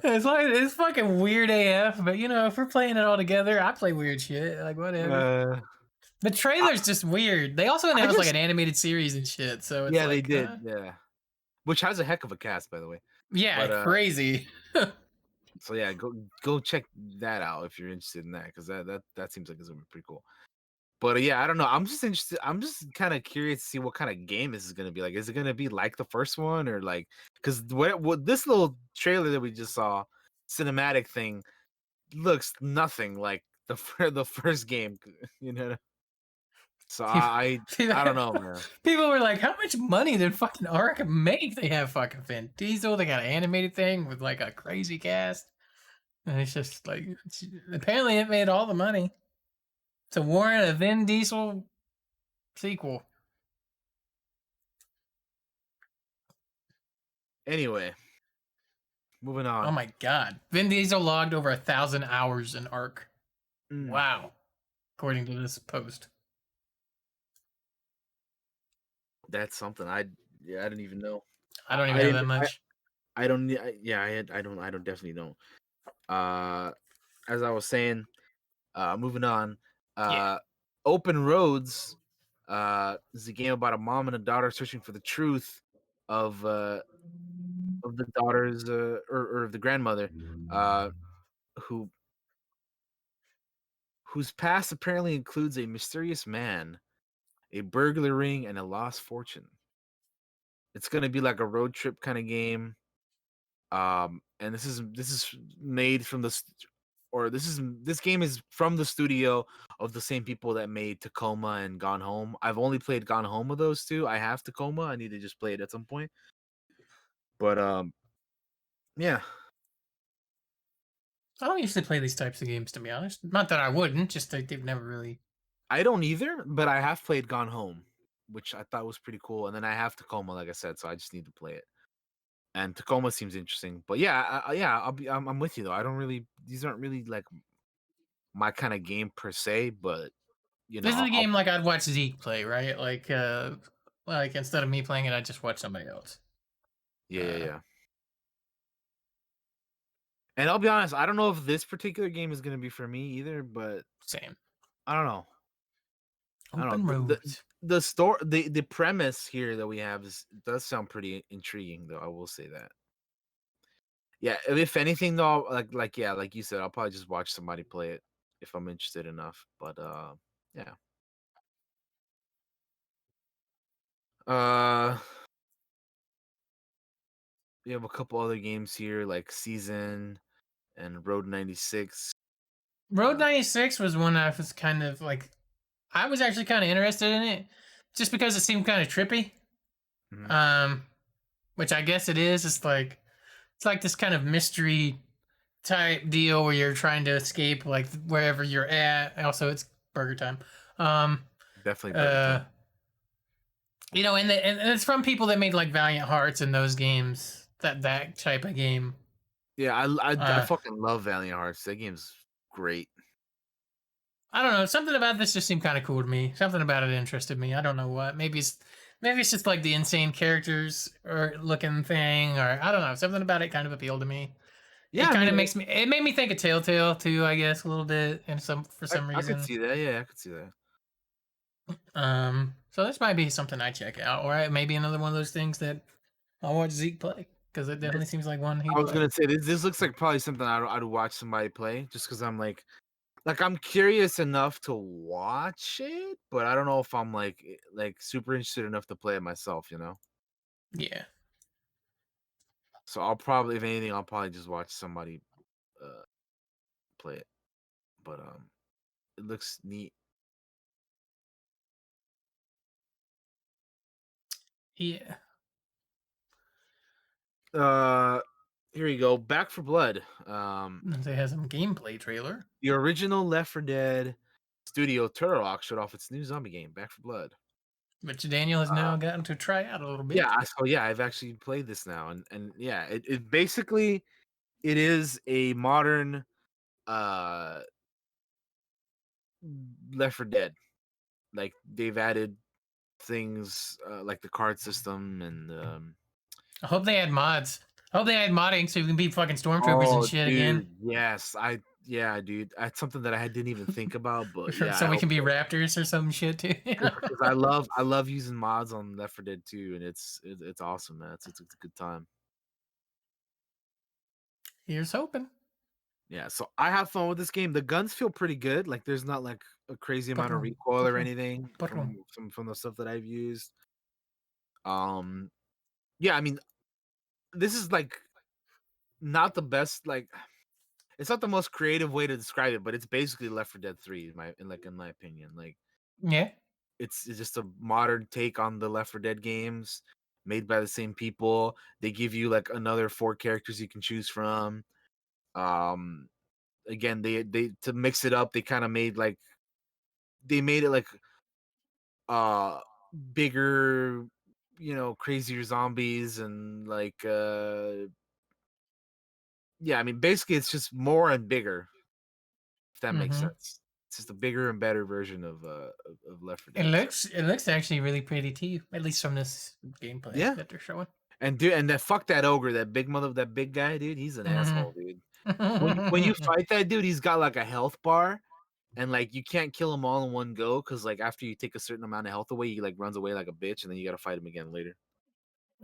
Speaker 1: it's fucking weird AF. But you know, if we're playing it all together, I play weird shit. Like whatever.
Speaker 2: uh,
Speaker 1: The
Speaker 2: I,
Speaker 1: trailer's just weird. They also
Speaker 2: I
Speaker 1: announced like
Speaker 2: just
Speaker 1: an animated series and shit. So it's
Speaker 2: yeah, they
Speaker 1: like,
Speaker 2: did, yeah. Which has a heck of a cast, by the way.
Speaker 1: yeah,
Speaker 2: But
Speaker 1: crazy.
Speaker 2: so yeah, go check that out if you're interested in that, because that seems like it's gonna be pretty cool. But yeah, I don't know. I'm just interested. I'm just kind of curious to see what kind of game this is gonna be. Like, is it gonna be like the first one, or like, because what this little trailer that we just saw, cinematic thing, looks nothing like the first game. You know. So
Speaker 1: people,
Speaker 2: I don't know, man.
Speaker 1: people were like, "How much money did fucking Ark make?" They have fucking Vin Diesel. They got an animated thing with like a crazy cast, and it's just like apparently it made all the money to warrant a Vin Diesel sequel.
Speaker 2: Anyway, moving
Speaker 1: Oh
Speaker 2: on.
Speaker 1: my god, Vin Diesel logged over 1,000 hours in Ark.
Speaker 2: Mm,
Speaker 1: Wow, according to this post.
Speaker 2: that's something yeah, I didn't even know.
Speaker 1: I don't
Speaker 2: I
Speaker 1: even have
Speaker 2: didn't
Speaker 1: that much.
Speaker 2: I don't yeah, I don't definitely don't. As I was saying, moving on.
Speaker 1: Yeah.
Speaker 2: Uh, Open Roads is a game about a mom and a daughter searching for the truth of the daughter's or of the grandmother uh, who whose past apparently includes a mysterious man, a burglar ring, and a lost fortune. It's gonna be like a road trip kind of game. And this is made from or this game is from the studio of the same people that made Tacoma and Gone Home. I've only played Gone Home of those two. I have Tacoma. I need to just play it at some point. But yeah,
Speaker 1: I don't usually play these types of games, to be honest. Not that I wouldn't, just that they've never really.
Speaker 2: I don't either, but I have played Gone Home, which I thought was pretty cool. And then I have Tacoma, like I said, so I just need to play it. And Tacoma seems interesting, but yeah, yeah, I'm with you though. I don't really, these aren't really like my kind of game per se, but
Speaker 1: This is a
Speaker 2: I'll
Speaker 1: game like I'd watch Zeke play, right? Like instead of me playing it, I just watch somebody else.
Speaker 2: yeah, yeah,
Speaker 1: Uh,
Speaker 2: yeah. And I'll be honest, I don't know if this particular game is gonna be for me either, but
Speaker 1: Same.
Speaker 2: I don't know. I don't
Speaker 1: Open
Speaker 2: know.
Speaker 1: roads.
Speaker 2: The story, the premise here that we have does sound pretty intriguing, though. I will say that. Yeah, if anything, though, yeah, like you said, I'll probably just watch somebody play it if I'm interested enough. But yeah. Uh, we have a couple other games here, like Season and Road 96.
Speaker 1: Road
Speaker 2: Uh,
Speaker 1: 96 was one I was kind of like. I was actually kind of interested in it, just because it seemed kind of trippy.
Speaker 2: mhm.
Speaker 1: Um, which I guess it is. It's like this kind of mystery type deal where you're trying to escape like wherever you're at. Also, it's burger time. Um,
Speaker 2: Definitely Burger
Speaker 1: uh,
Speaker 2: Time.
Speaker 1: and it's from people that made like Valiant Hearts and those games. That type of game.
Speaker 2: Yeah, I
Speaker 1: Uh,
Speaker 2: fucking love Valiant Hearts. That game's great.
Speaker 1: I don't know. Something about this just seemed kind of cool to me. Something about it interested me. I don't know what. Maybe it's just like the insane characters or looking thing, or I don't know. Something about it kind of appealed to me.
Speaker 2: Yeah,
Speaker 1: It
Speaker 2: I
Speaker 1: kind
Speaker 2: mean,
Speaker 1: of makes me. It made me think of Telltale too, I guess, a little bit, and some for some
Speaker 2: I could
Speaker 1: reason.
Speaker 2: see that. Yeah, I could see that.
Speaker 1: So this might be something I check out, or maybe another one of those things that I'll watch Zeke play because it definitely seems like one
Speaker 2: I
Speaker 1: he'd
Speaker 2: was
Speaker 1: play.
Speaker 2: gonna say this looks like probably something I'd watch somebody play just because I'm like I'm curious enough to watch it, but I don't know if I'm like super interested enough to play it myself.
Speaker 1: Yeah,
Speaker 2: So I'll probably, if anything, I'll probably just watch somebody uh play it. But it looks neat.
Speaker 1: yeah.
Speaker 2: Uh, Here you go. Back for Blood.
Speaker 1: They has some gameplay trailer,
Speaker 2: The original Left 4 Dead studio Turok showed off its new zombie game, Back for Blood.
Speaker 1: which Daniel has
Speaker 2: Uh,
Speaker 1: now gotten to try out a little
Speaker 2: yeah,
Speaker 1: bit.
Speaker 2: I've actually played this now, and yeah, it basically it is a modern uh Left 4 Dead. Like they've added things like the card system and
Speaker 1: I hope they had mods. I hope they had modding so you can be fucking stormtroopers and
Speaker 2: oh
Speaker 1: shit again.
Speaker 2: dude, yes, yeah, dude, that's something that I didn't even think about, but yeah, I
Speaker 1: So we
Speaker 2: hope
Speaker 1: can be raptors or some shit too.
Speaker 2: because I love using mods on Left 4 Dead 2, and it's awesome, man. It's a good time.
Speaker 1: Here's hoping.
Speaker 2: Yeah, so I have fun with this game. The guns feel pretty good. Like there's not like a crazy amount of
Speaker 1: Patron,
Speaker 2: recoil or
Speaker 1: patron,
Speaker 2: anything
Speaker 1: patron.
Speaker 2: from the stuff that I've used. Um, yeah, I mean, this is like not the best. Like, it's not the most creative way to describe it, but it's basically Left 4 Dead 3 in my opinion. Like,
Speaker 1: Yeah.
Speaker 2: it's just a modern take on the Left 4 Dead games made by the same people. They give you like another four characters you can choose from. Um, Again, they to mix it up, they kind of they made it like uh bigger, crazier zombies and yeah, I mean basically it's just more and bigger, if that makes
Speaker 1: Mm-hmm.
Speaker 2: sense. It's just a bigger and better version of Left 4
Speaker 1: It
Speaker 2: Dead. So
Speaker 1: looks actually really pretty too, at least from this gameplay
Speaker 2: yeah.
Speaker 1: that they're showing.
Speaker 2: And dude, and that fuck that ogre, that big guy, dude, he's an
Speaker 1: Mm-hmm.
Speaker 2: asshole, dude. When you fight that dude, he's got like a health bar, and like you can't kill him all in one go because like after you take a certain amount of health away, he like runs away like a bitch, and then you gotta fight him again later.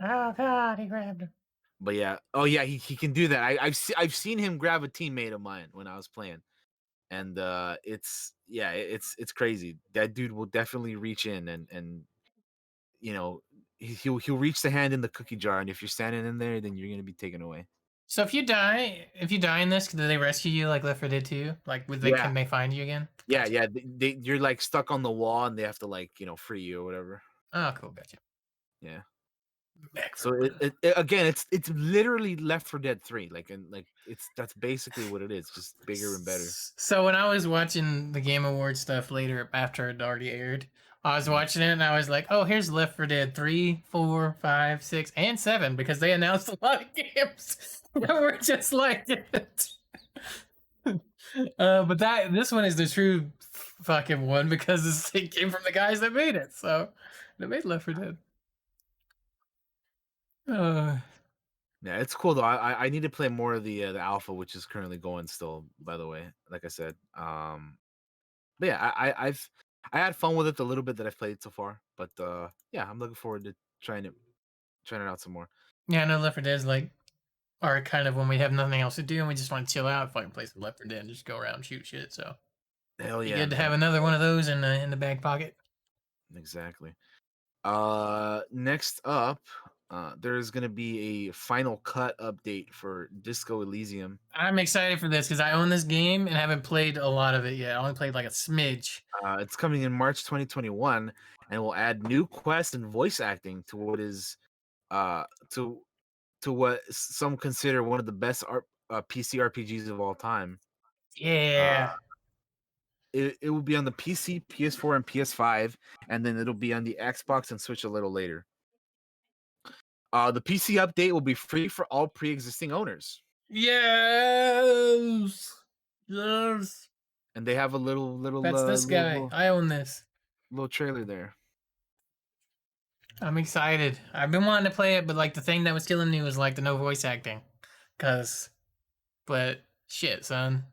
Speaker 1: Oh god, he grabbed him.
Speaker 2: But yeah, oh yeah, he can do that. I've seen him grab a teammate of mine when I was playing, and it's yeah, it's crazy. That dude will definitely reach in and you know he'll reach the hand in the cookie jar, and if you're standing in there, then you're gonna be taken away.
Speaker 1: So if you die in this, do they rescue you like Left 4 Dead 2? Like, would they
Speaker 2: Yeah,
Speaker 1: can they find you again?
Speaker 2: yeah,
Speaker 1: Gotcha.
Speaker 2: yeah. You're like stuck on the wall, and they have to like free you or whatever.
Speaker 1: Oh, cool. Gotcha.
Speaker 2: Yeah.
Speaker 1: Back
Speaker 2: So
Speaker 1: for blood.
Speaker 2: again, it's literally Left 4 Dead 3. Like and like it's that's basically what it is, just bigger and better.
Speaker 1: So when I was watching the Game Awards stuff later after it already aired, I was
Speaker 2: Mhm.
Speaker 1: watching it and I was like, "Oh, here's Left 4 Dead 3, 4, 5, 6, and 7 because they announced a lot of games that were just like it." But this one is the true fucking one because it came from the guys that made it. So they made Left 4 Dead. Uh,
Speaker 2: Yeah, it's cool though. I need to play more of the alpha, which is currently going still. By the way, like I said, but yeah, I had fun with it the little bit that I've played so far. But yeah, I'm looking forward to trying it out some more.
Speaker 1: yeah, I know Left 4 Dead is like are kind of when we have nothing else to do and we just want to chill out, fucking play some Left 4 Dead and just go around and shoot shit. So
Speaker 2: Hell
Speaker 1: be
Speaker 2: yeah,
Speaker 1: good to have
Speaker 2: man!
Speaker 1: another one of those in the back pocket.
Speaker 2: Exactly. Next up, there's gonna be a final cut update for Disco Elysium.
Speaker 1: I'm excited for this because I own this game and haven't played a lot of it yet. I only played like a smidge.
Speaker 2: It's coming in March 2021, and will add new quests and voice acting uh to what some consider one of the best PC RPGs of all time. Uh,
Speaker 1: Yeah.
Speaker 2: it will be on the PC, PS4, and PS5, and then it'll be on the Xbox and Switch a little later. The PC update will be free for all pre-existing owners,
Speaker 1: Yes. Yes.
Speaker 2: and they have a little
Speaker 1: That's this
Speaker 2: little
Speaker 1: guy.
Speaker 2: little
Speaker 1: I own this.
Speaker 2: little trailer there.
Speaker 1: I'm excited. I've been wanting to play it, but like the thing that was killing me was like the no voice acting. Cause, but shit, son,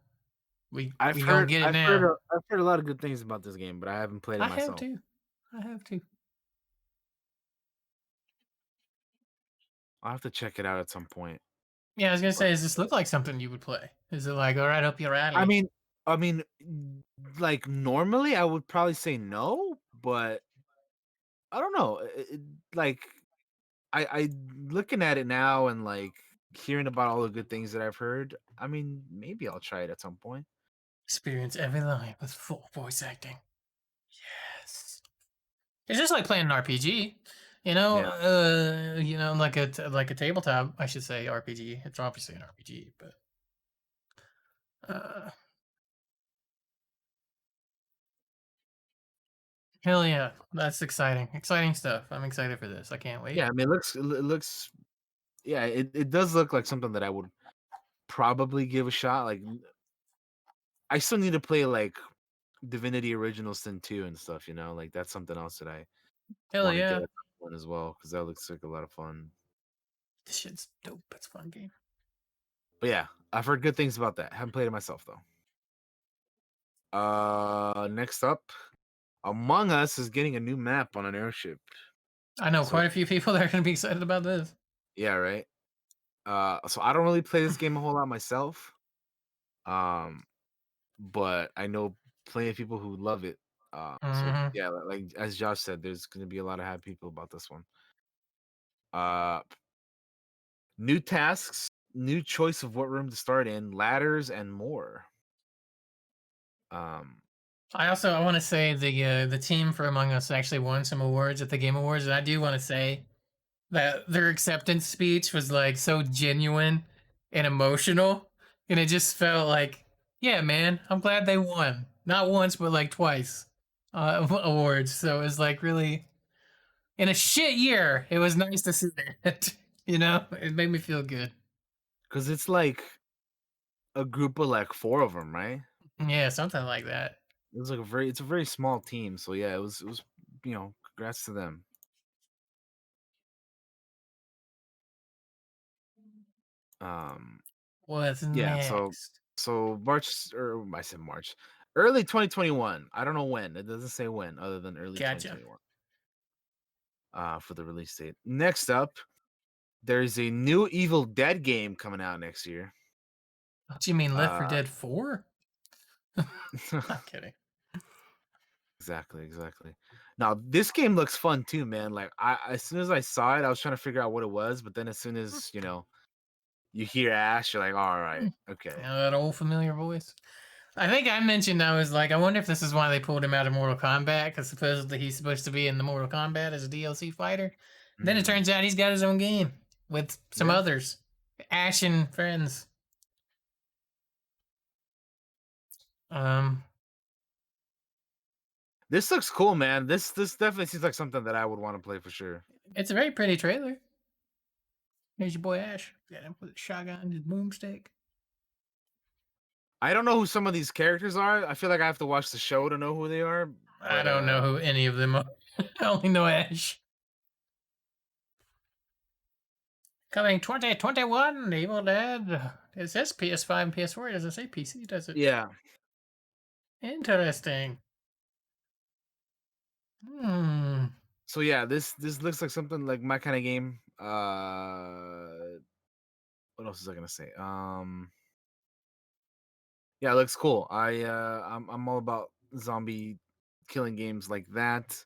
Speaker 1: we gonna get it now.
Speaker 2: I've heard a lot of good things about this game, but I haven't played it
Speaker 1: I have
Speaker 2: myself.
Speaker 1: to. I have to.
Speaker 2: I'll have to check it out at some point.
Speaker 1: Yeah, I was gonna
Speaker 2: But
Speaker 1: say, does this look like something you would play? Is it like, all right up your
Speaker 2: I
Speaker 1: alley?
Speaker 2: mean, I mean, like normally I would probably say no, but I don't know. Like I looking at it now and like hearing about all the good things that I've heard. I mean, maybe I'll try it at some point.
Speaker 1: Experience every line with full voice acting. Yes. It's just like playing an RPG.
Speaker 2: Yeah.
Speaker 1: Like a tabletop, I should say RPG. It's obviously an RPG, but uh hell yeah. That's exciting. Exciting stuff. I'm excited for this. I can't wait.
Speaker 2: Yeah, I mean, it looks yeah, it does look like something that I would probably give a shot. Like I still need to play like Divinity Original Sin 2 and stuff, like that's something else that I
Speaker 1: Hell
Speaker 2: want to get
Speaker 1: yeah.
Speaker 2: at that one as well because that looks like a lot of fun.
Speaker 1: This shit's dope. It's a fun game.
Speaker 2: But yeah, I've heard good things about that. Haven't played it myself though. Next up, Among Us is getting a new map on an airship.
Speaker 1: I know
Speaker 2: So
Speaker 1: quite a few people that are gonna be excited about this.
Speaker 2: yeah, right. So I don't really play this game a whole lot myself. Um, but I know plenty of people who love it. So
Speaker 1: Hmm.
Speaker 2: yeah, like as Josh said, there's gonna be a lot of happy people about this one. Uh, New tasks, new choice of what room to start in, ladders, and more. Um,
Speaker 1: I want to say the team for Among Us actually won some awards at the Game Awards, and I do want to say that their acceptance speech was like so genuine and emotional, and it just felt like, yeah, man, I'm glad they won, not once but like twice, awards. So it was like really in a shit year. It was nice to see that. It made me feel good.
Speaker 2: because it's like a group of like four of them, right?
Speaker 1: Yeah, something like that.
Speaker 2: It's a very small team. So yeah, it was congrats to them. Um,
Speaker 1: What's
Speaker 2: yeah. So
Speaker 1: next?
Speaker 2: so March or I said March, early 2021. I don't know when. It doesn't say when, other than early
Speaker 1: Gotcha.
Speaker 2: 2021. For the release date. Next up, there's a new Evil Dead game coming out next year.
Speaker 1: What you mean, Left 4
Speaker 2: Uh,
Speaker 1: Dead 4? I'm kidding.
Speaker 2: exactly. Now this game looks fun too, man. Like I as soon as I saw it, I was trying to figure out what it was, but then as soon as You hear Ash, you're like, all right,
Speaker 1: Mm.
Speaker 2: okay.
Speaker 1: That old familiar voice. I think I mentioned I was like, I wonder if this is why they pulled him out of Mortal Kombat because supposedly he's supposed to be in the Mortal Kombat as a DLC fighter. Then it
Speaker 2: Mm,
Speaker 1: turns out he's got his own game with some
Speaker 2: yeah.
Speaker 1: others, Ash and friends. Um,
Speaker 2: This looks cool, man. This definitely seems like something that I would want to play for sure.
Speaker 1: it's a very pretty trailer. Here's your boy Ash. Got him with a shotgun and his boomstick.
Speaker 2: I don't know who some of these characters are. I feel like I have to watch the show to know who they are.
Speaker 1: I
Speaker 2: But
Speaker 1: don't know who any of them are. I only know Ash. Coming 2021, Evil Dead. It says PS5 and PS4. It doesn't say PC, does it?
Speaker 2: yeah.
Speaker 1: Interesting. Hmm.
Speaker 2: So yeah, this looks like something like my kind of game. What else was I gonna say? Yeah, it looks cool. I'm all about zombie killing games like that.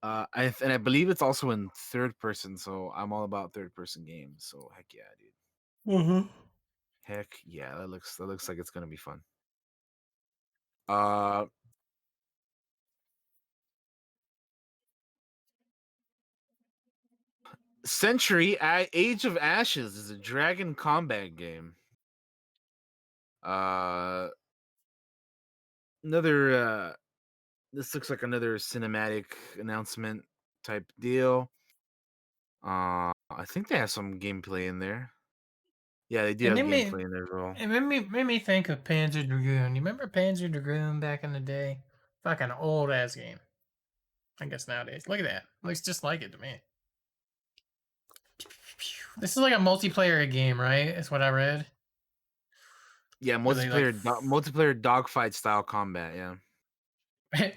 Speaker 2: And I believe it's also in third person, so I'm all about third person games. So heck yeah, dude.
Speaker 1: Mm-hmm.
Speaker 2: Heck yeah, that looks like it's gonna be fun. Uh, Age of Ashes is a dragon combat game. Uh, another this looks like another cinematic announcement type deal. I think they have some gameplay in there. Yeah, they do
Speaker 1: It
Speaker 2: have
Speaker 1: made me.
Speaker 2: gameplay in there as well.
Speaker 1: It made me think of Panzer Dragoon. You remember Panzer Dragoon back in the day? Fucking old ass game. I guess nowadays. Look at that. Looks just like it to me. This is like a multiplayer game, right? Is what I read.
Speaker 2: Yeah,
Speaker 1: Where they like,
Speaker 2: multiplayer dogfight style combat. Yeah,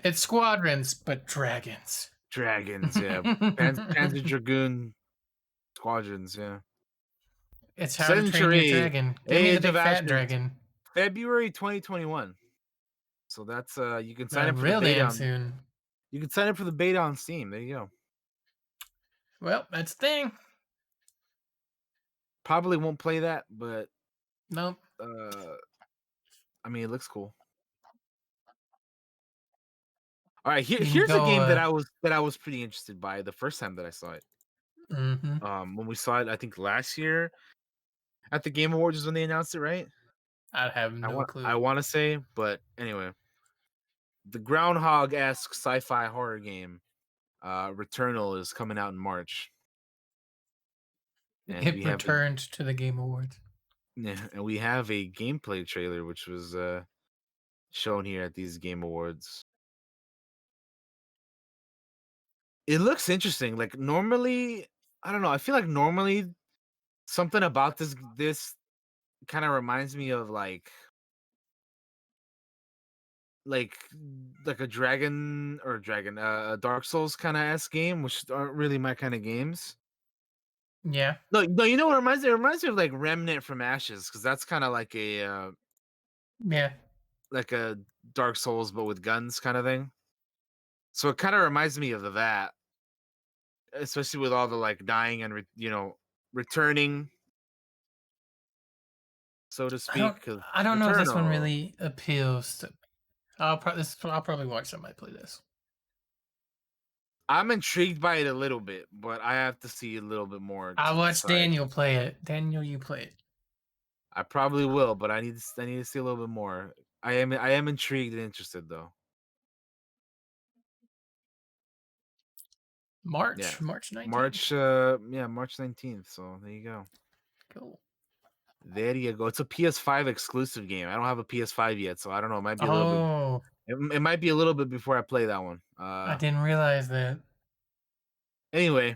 Speaker 1: it's squadrons but dragons.
Speaker 2: dragons. Yeah, Panzer Dragoon squadrons. Yeah,
Speaker 1: It's how to train your
Speaker 2: Century
Speaker 1: dragon. Give me the
Speaker 2: Age of
Speaker 1: big fat
Speaker 2: Ashes,
Speaker 1: dragon.
Speaker 2: February 2021. So that's you can sign up for the
Speaker 1: Real
Speaker 2: beta
Speaker 1: damn
Speaker 2: on.
Speaker 1: soon.
Speaker 2: You can sign up for the beta on Steam. There you go.
Speaker 1: Well, that's the thing.
Speaker 2: Probably won't play that, but
Speaker 1: Nope.
Speaker 2: uh, I mean, it looks cool. All right,
Speaker 1: You can
Speaker 2: here's a
Speaker 1: go.
Speaker 2: game that I was pretty interested by the first time that I saw it.
Speaker 1: Mm-hmm.
Speaker 2: When we saw it, I think last year at the Game Awards is when they announced it, right?
Speaker 1: I have
Speaker 2: I
Speaker 1: no
Speaker 2: want I
Speaker 1: clue.
Speaker 2: want to say, but anyway, the Groundhog-esque sci-fi horror game, Returnal, is coming out in March, and
Speaker 1: It returned to the Game Awards.
Speaker 2: we have a gameplay trailer which was shown here at these Game Awards. It looks interesting. Like normally, I don't know. I feel like normally something about this kind of reminds me of like like a a Dark Souls kind of s game, which aren't really my kind of games.
Speaker 1: Yeah.
Speaker 2: No, no, you know what it reminds me? It reminds me of like Remnant from Ashes, because that's kind of
Speaker 1: Yeah.
Speaker 2: like a Dark Souls but with guns kind of thing. So it kind of reminds me of that, especially with all the like dying and returning, so to
Speaker 1: I don't.
Speaker 2: speak. Because
Speaker 1: I don't know if this one
Speaker 2: Returnal,
Speaker 1: really appeals to. I'll probably watch somebody play this.
Speaker 2: I'm intrigued by it a little bit, but I have to see a little bit more
Speaker 1: I'll
Speaker 2: to
Speaker 1: watch
Speaker 2: decide.
Speaker 1: Daniel play it. Daniel, you play it.
Speaker 2: I probably will, but I need to see a little bit more. I am intrigued and interested though. Yeah.
Speaker 1: March 19th.
Speaker 2: March 19th. So there you go.
Speaker 1: Cool.
Speaker 2: There you go. It's a PS5 exclusive game. I don't have a PS5 yet, so I don't know. It might be a little bit.
Speaker 1: Oh,
Speaker 2: It might be a little bit before I play that one.
Speaker 1: I didn't realize that.
Speaker 2: Anyway,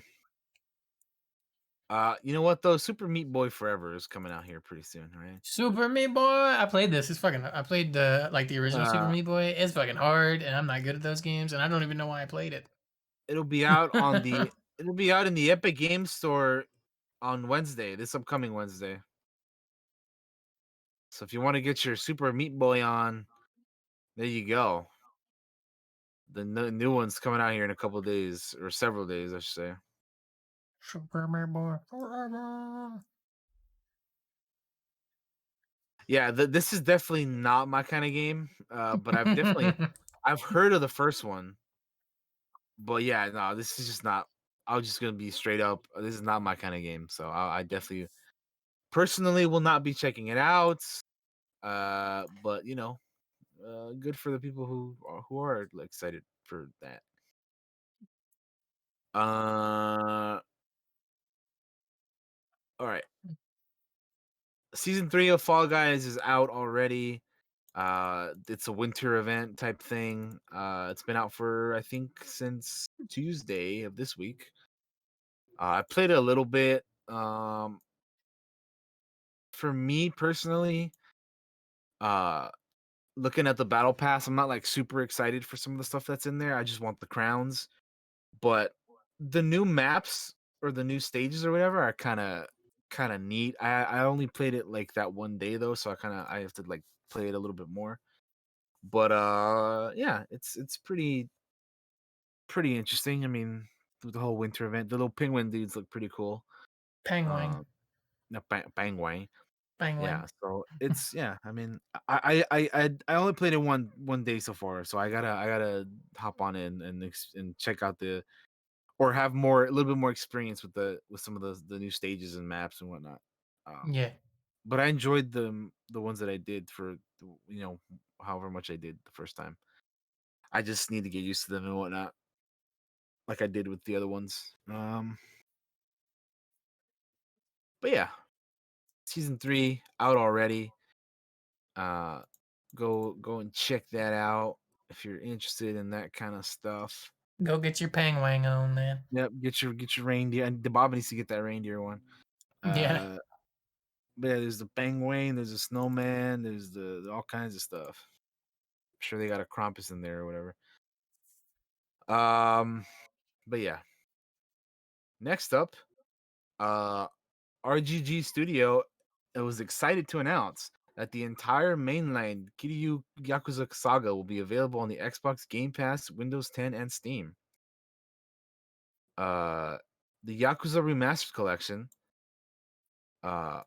Speaker 2: you know what though? Super Meat Boy Forever is coming out here pretty soon, right?
Speaker 1: Super Meat Boy. I played this. It's fucking. I played the original Super
Speaker 2: Uh,
Speaker 1: Meat Boy. It's fucking hard, and I'm not good at those games, and I don't even know why I played it.
Speaker 2: it'll be out on the. It'll be out in the Epic Game Store on Wednesday. This upcoming Wednesday. So if you want to get your Super Meat Boy on, there you go. The new one's coming out here in a couple days or several days, I should say.
Speaker 1: Super Meat Boy forever.
Speaker 2: Yeah, this is definitely not my kind of game. But I've heard of the first one. But yeah, no, this is just not. I was just gonna be straight up. This is not my kind of game. So I definitely personally will not be checking it out. But good for the people who are like, excited for that. Uh, all right. Season 3 of Fall Guys is out already. It's a winter event type thing. It's been out for I think since Tuesday of this week. I played it a little bit. For me personally, uh, looking at the battle pass, I'm not like super excited for some of the stuff that's in there. I just want the crowns. But the new maps or the new stages or whatever are kind of neat. I only played it like that one day though, so I have to like play it a little bit more. But yeah, it's pretty interesting. I mean, with the whole winter event, the little penguin dudes look pretty cool.
Speaker 1: Pangwang.
Speaker 2: Um, no, bang wang.
Speaker 1: Bang
Speaker 2: Yeah,
Speaker 1: wang.
Speaker 2: so it's yeah. I mean, I only played it one day so far, so I gotta hop on in and check out or have a little bit more experience with some of the new stages and maps and whatnot. Um,
Speaker 1: Yeah.
Speaker 2: but I enjoyed the ones that I did for however much I did the first time. I just need to get used to them and whatnot, like I did with the other ones. But yeah, season 3 out already. Uh, go and check that out if you're interested in that kind of stuff.
Speaker 1: Go get your Pangwang on, man.
Speaker 2: Yep, get your reindeer. And the Bob needs to get that reindeer one.
Speaker 1: Yeah.
Speaker 2: Uh, but yeah, there's the penguin, there's a snowman, there's all kinds of stuff. I'm sure they got a Krampus in there or whatever. Um, but yeah. Next up, uh, RGG Studio was excited to announce that the entire mainline Kiryu Yakuza saga will be available on the Xbox Game Pass, Windows 10, and Steam. Uh, the Yakuza Remastered Collection, uh,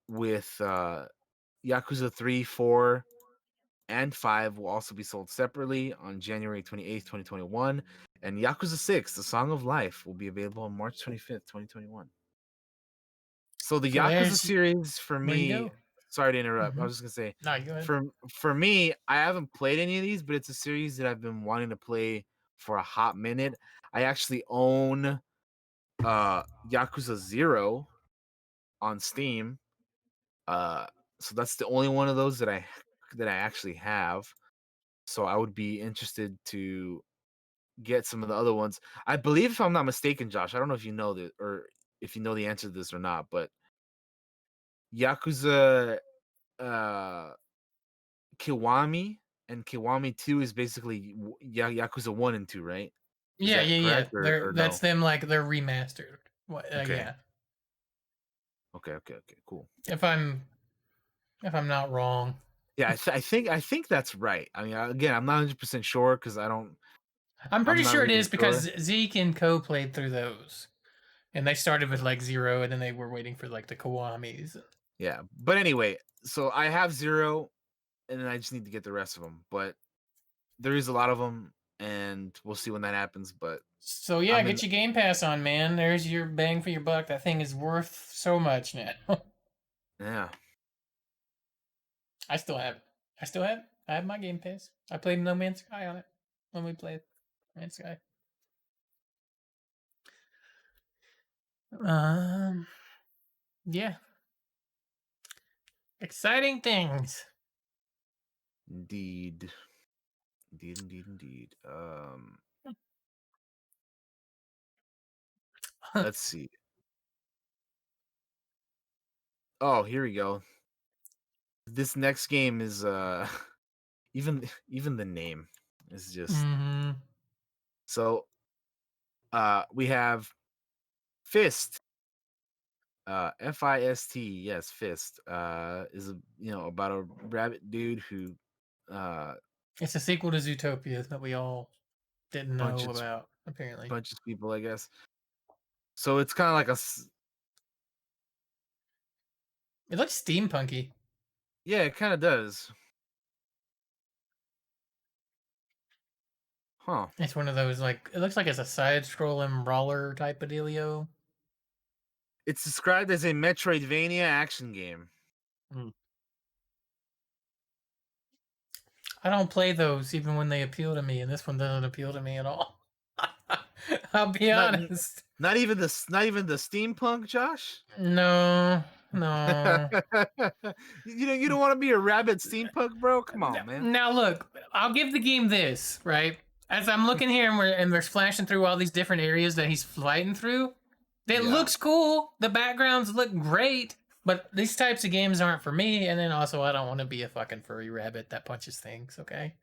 Speaker 2: with Yakuza 3, 4, and 5 will also be sold separately on January 28th, 2021. And Yakuza 6, The Song of Life, will be available on March 25th, 2021. So the
Speaker 1: So
Speaker 2: Yakuza
Speaker 1: there's
Speaker 2: series for
Speaker 1: there you
Speaker 2: me,
Speaker 1: go.
Speaker 2: sorry to interrupt. I
Speaker 1: Mm-hmm.
Speaker 2: was just gonna say,
Speaker 1: No, you go ahead.
Speaker 2: for me, I haven't played any of these, but it's a series that I've been wanting to play for a hot minute. I actually own Yakuza 0 on Steam. Uh so that's the only one of those that I actually have. So I would be interested to get some of the other ones. I believe if I'm not mistaken, Josh, I don't know if you know this or if you know the answer to this or not, but Yakuza uh Kiwami and Kiwami 2 is basically Yakuza 1 and 2, right? Is
Speaker 1: Yeah,
Speaker 2: that
Speaker 1: yeah, yeah.
Speaker 2: correct
Speaker 1: They're
Speaker 2: or
Speaker 1: that's
Speaker 2: no?
Speaker 1: them like they're remastered. What?
Speaker 2: Okay.
Speaker 1: Yeah.
Speaker 2: Okay, cool.
Speaker 1: If I'm if I'm not wrong,
Speaker 2: Yeah, I think that's right. I mean, again, I'm not 100% sure because
Speaker 1: I'm
Speaker 2: I'm
Speaker 1: pretty
Speaker 2: not
Speaker 1: sure it
Speaker 2: really
Speaker 1: is
Speaker 2: sure.
Speaker 1: because Zeke and Co played through those, and they started with like zero, and then they were waiting for like the Kawamis.
Speaker 2: Yeah, but anyway, so I have 0 and then I just need to get the rest of them, but there is a lot of them and we'll see when that happens, but
Speaker 1: So yeah,
Speaker 2: I'm in
Speaker 1: get your Game Pass on, man. There's your bang for your buck. That thing is worth so much now.
Speaker 2: yeah.
Speaker 1: I still have it. I still have it. I have my Game Pass. I played No Man's Sky on it when we played No Man's Sky. Um, yeah, exciting things.
Speaker 2: Indeed. Indeed. Let's see. Oh, here we go. This next game is even the name is just
Speaker 1: Mm-hmm.
Speaker 2: so we have Fist, Fist, yes, Fist, is about a rabbit dude who uh
Speaker 1: It's a sequel to Zootopia that we all didn't know
Speaker 2: bunches
Speaker 1: about, apparently.
Speaker 2: bunches people, I guess. So it's kind of like
Speaker 1: It looks steampunky.
Speaker 2: Yeah, it kind of does. Huh.
Speaker 1: It's one of those like it looks like it's a side-scrolling brawler type of dealio.
Speaker 2: It's described as a Metroidvania action game.
Speaker 1: Mm. I don't play those even when they appeal to me, and this one doesn't appeal to me at all. I'll be
Speaker 2: Not
Speaker 1: honest.
Speaker 2: not even the steampunk, Josh.
Speaker 1: No, no.
Speaker 2: You don't want to be a rabbit steampunk, bro. Come on, man.
Speaker 1: Now look, I'll give the game this, right? As I'm looking here and we're flashing through all these different areas that he's fighting through, it
Speaker 2: Yeah.
Speaker 1: looks cool. The backgrounds look great, but these types of games aren't for me. And then also, I don't want to be a fucking furry rabbit that punches things. Okay,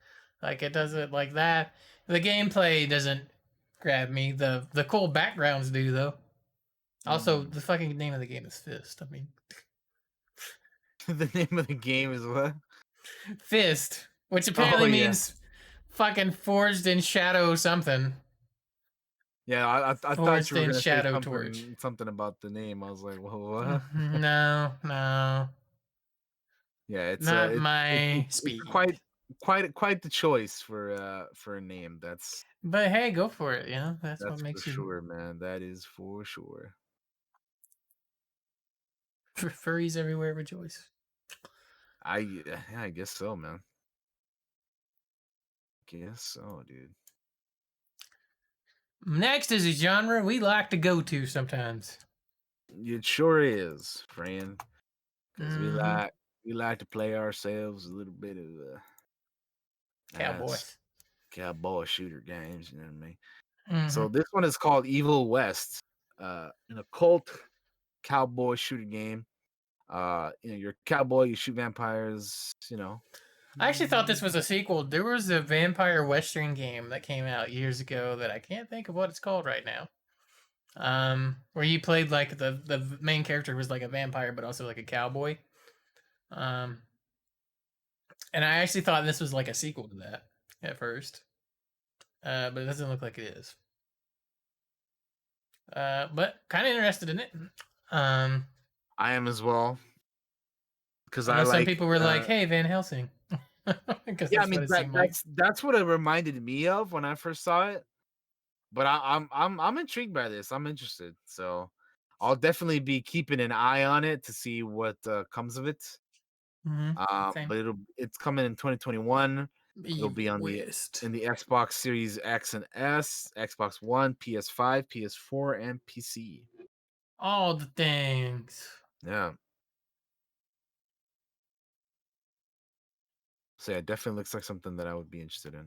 Speaker 1: like it doesn't like that. The gameplay doesn't grab me. The cool backgrounds do though. Also,
Speaker 2: Mm.
Speaker 1: the fucking name of the game is Fist. I mean,
Speaker 2: The name of the game is what?
Speaker 1: Fist, which
Speaker 2: Oh
Speaker 1: apparently
Speaker 2: yeah,
Speaker 1: means fucking forged in shadow something.
Speaker 2: yeah. I thought
Speaker 1: Forged
Speaker 2: you were
Speaker 1: in
Speaker 2: gonna say
Speaker 1: shadow torch.
Speaker 2: something about the name. I was like, well, what?
Speaker 1: No, no,
Speaker 2: Yeah,
Speaker 1: not my
Speaker 2: it's
Speaker 1: speed.
Speaker 2: quite the choice for a name.
Speaker 1: But hey, go for it. You know, that's what
Speaker 2: That's for
Speaker 1: makes you
Speaker 2: sure, man. That is for sure.
Speaker 1: furries everywhere rejoice.
Speaker 2: Yeah, I guess so, man. Guess so, dude.
Speaker 1: Next is a genre we like to go to sometimes.
Speaker 2: It sure is, friend. Because
Speaker 1: Mm-hmm.
Speaker 2: we like to play ourselves a little bit of nice
Speaker 1: Cowboys.
Speaker 2: cowboy shooter games. You know what I mean?
Speaker 1: Mm-hmm.
Speaker 2: So this one is called Evil West, an occult cowboy shooter game. You're a cowboy, you shoot vampires. You know.
Speaker 1: I actually thought this
Speaker 2: Mm,
Speaker 1: was a sequel. There was a vampire western game that came out years ago that I can't think of what it's called right now. Where you played like the main character was like a vampire, but also like a cowboy. Um, and I actually thought this was like a sequel to that at first, but it doesn't look like it is. But kind of interested in it. Um,
Speaker 2: I am as well because
Speaker 1: I
Speaker 2: I
Speaker 1: know some
Speaker 2: like.
Speaker 1: people were like, "Hey, Van Helsing," because
Speaker 2: Yeah, I
Speaker 1: that's what
Speaker 2: mean
Speaker 1: it seemed like.
Speaker 2: that's what it reminded me of when I first saw it. But I'm intrigued by this. I'm interested. So I'll definitely be keeping an eye on it to see what comes of it.
Speaker 1: Mm-hmm. Same.
Speaker 2: But it's coming in 2021. It'll be
Speaker 1: Evil
Speaker 2: on the
Speaker 1: West.
Speaker 2: in the Xbox Series X and S, Xbox One, PS5, PS4, and PC.
Speaker 1: All the things.
Speaker 2: Yeah. So yeah, it definitely looks like something that I would be interested in.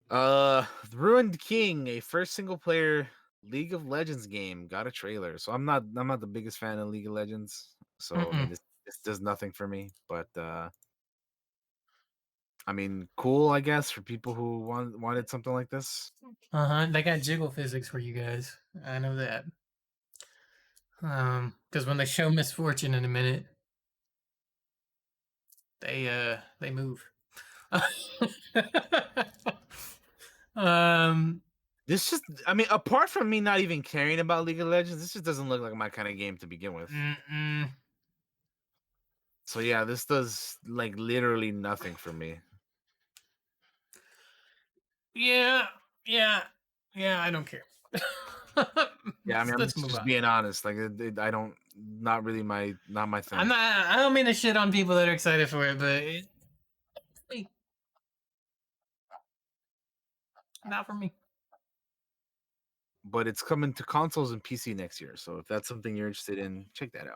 Speaker 2: The Ruined King, a first single player League of Legends game, got a trailer. So I'm not the biggest fan of League of Legends. So I mean
Speaker 1: Mm-mm.
Speaker 2: this does nothing for me. But I mean, cool, I guess, for people who wanted something like this.
Speaker 1: Uh-huh. They got jiggle physics for you guys. I know that. Because when they show misfortune in a minute, they move. um
Speaker 2: This just I mean, apart from me not even caring about League of Legends, this just doesn't look like my kind of game to begin with.
Speaker 1: mm-mm.
Speaker 2: So yeah, this does like literally nothing for me.
Speaker 1: Yeah, yeah, yeah, I don't care.
Speaker 2: Yeah, I mean, I'm
Speaker 1: Let's move
Speaker 2: just
Speaker 1: on.
Speaker 2: being honest. Like, I don't, not my
Speaker 1: I'm
Speaker 2: thing.
Speaker 1: not. I don't mean to shit on people that are excited for it, but me, not for me.
Speaker 2: But it's coming to consoles and PC next year. So if that's something you're interested in, check that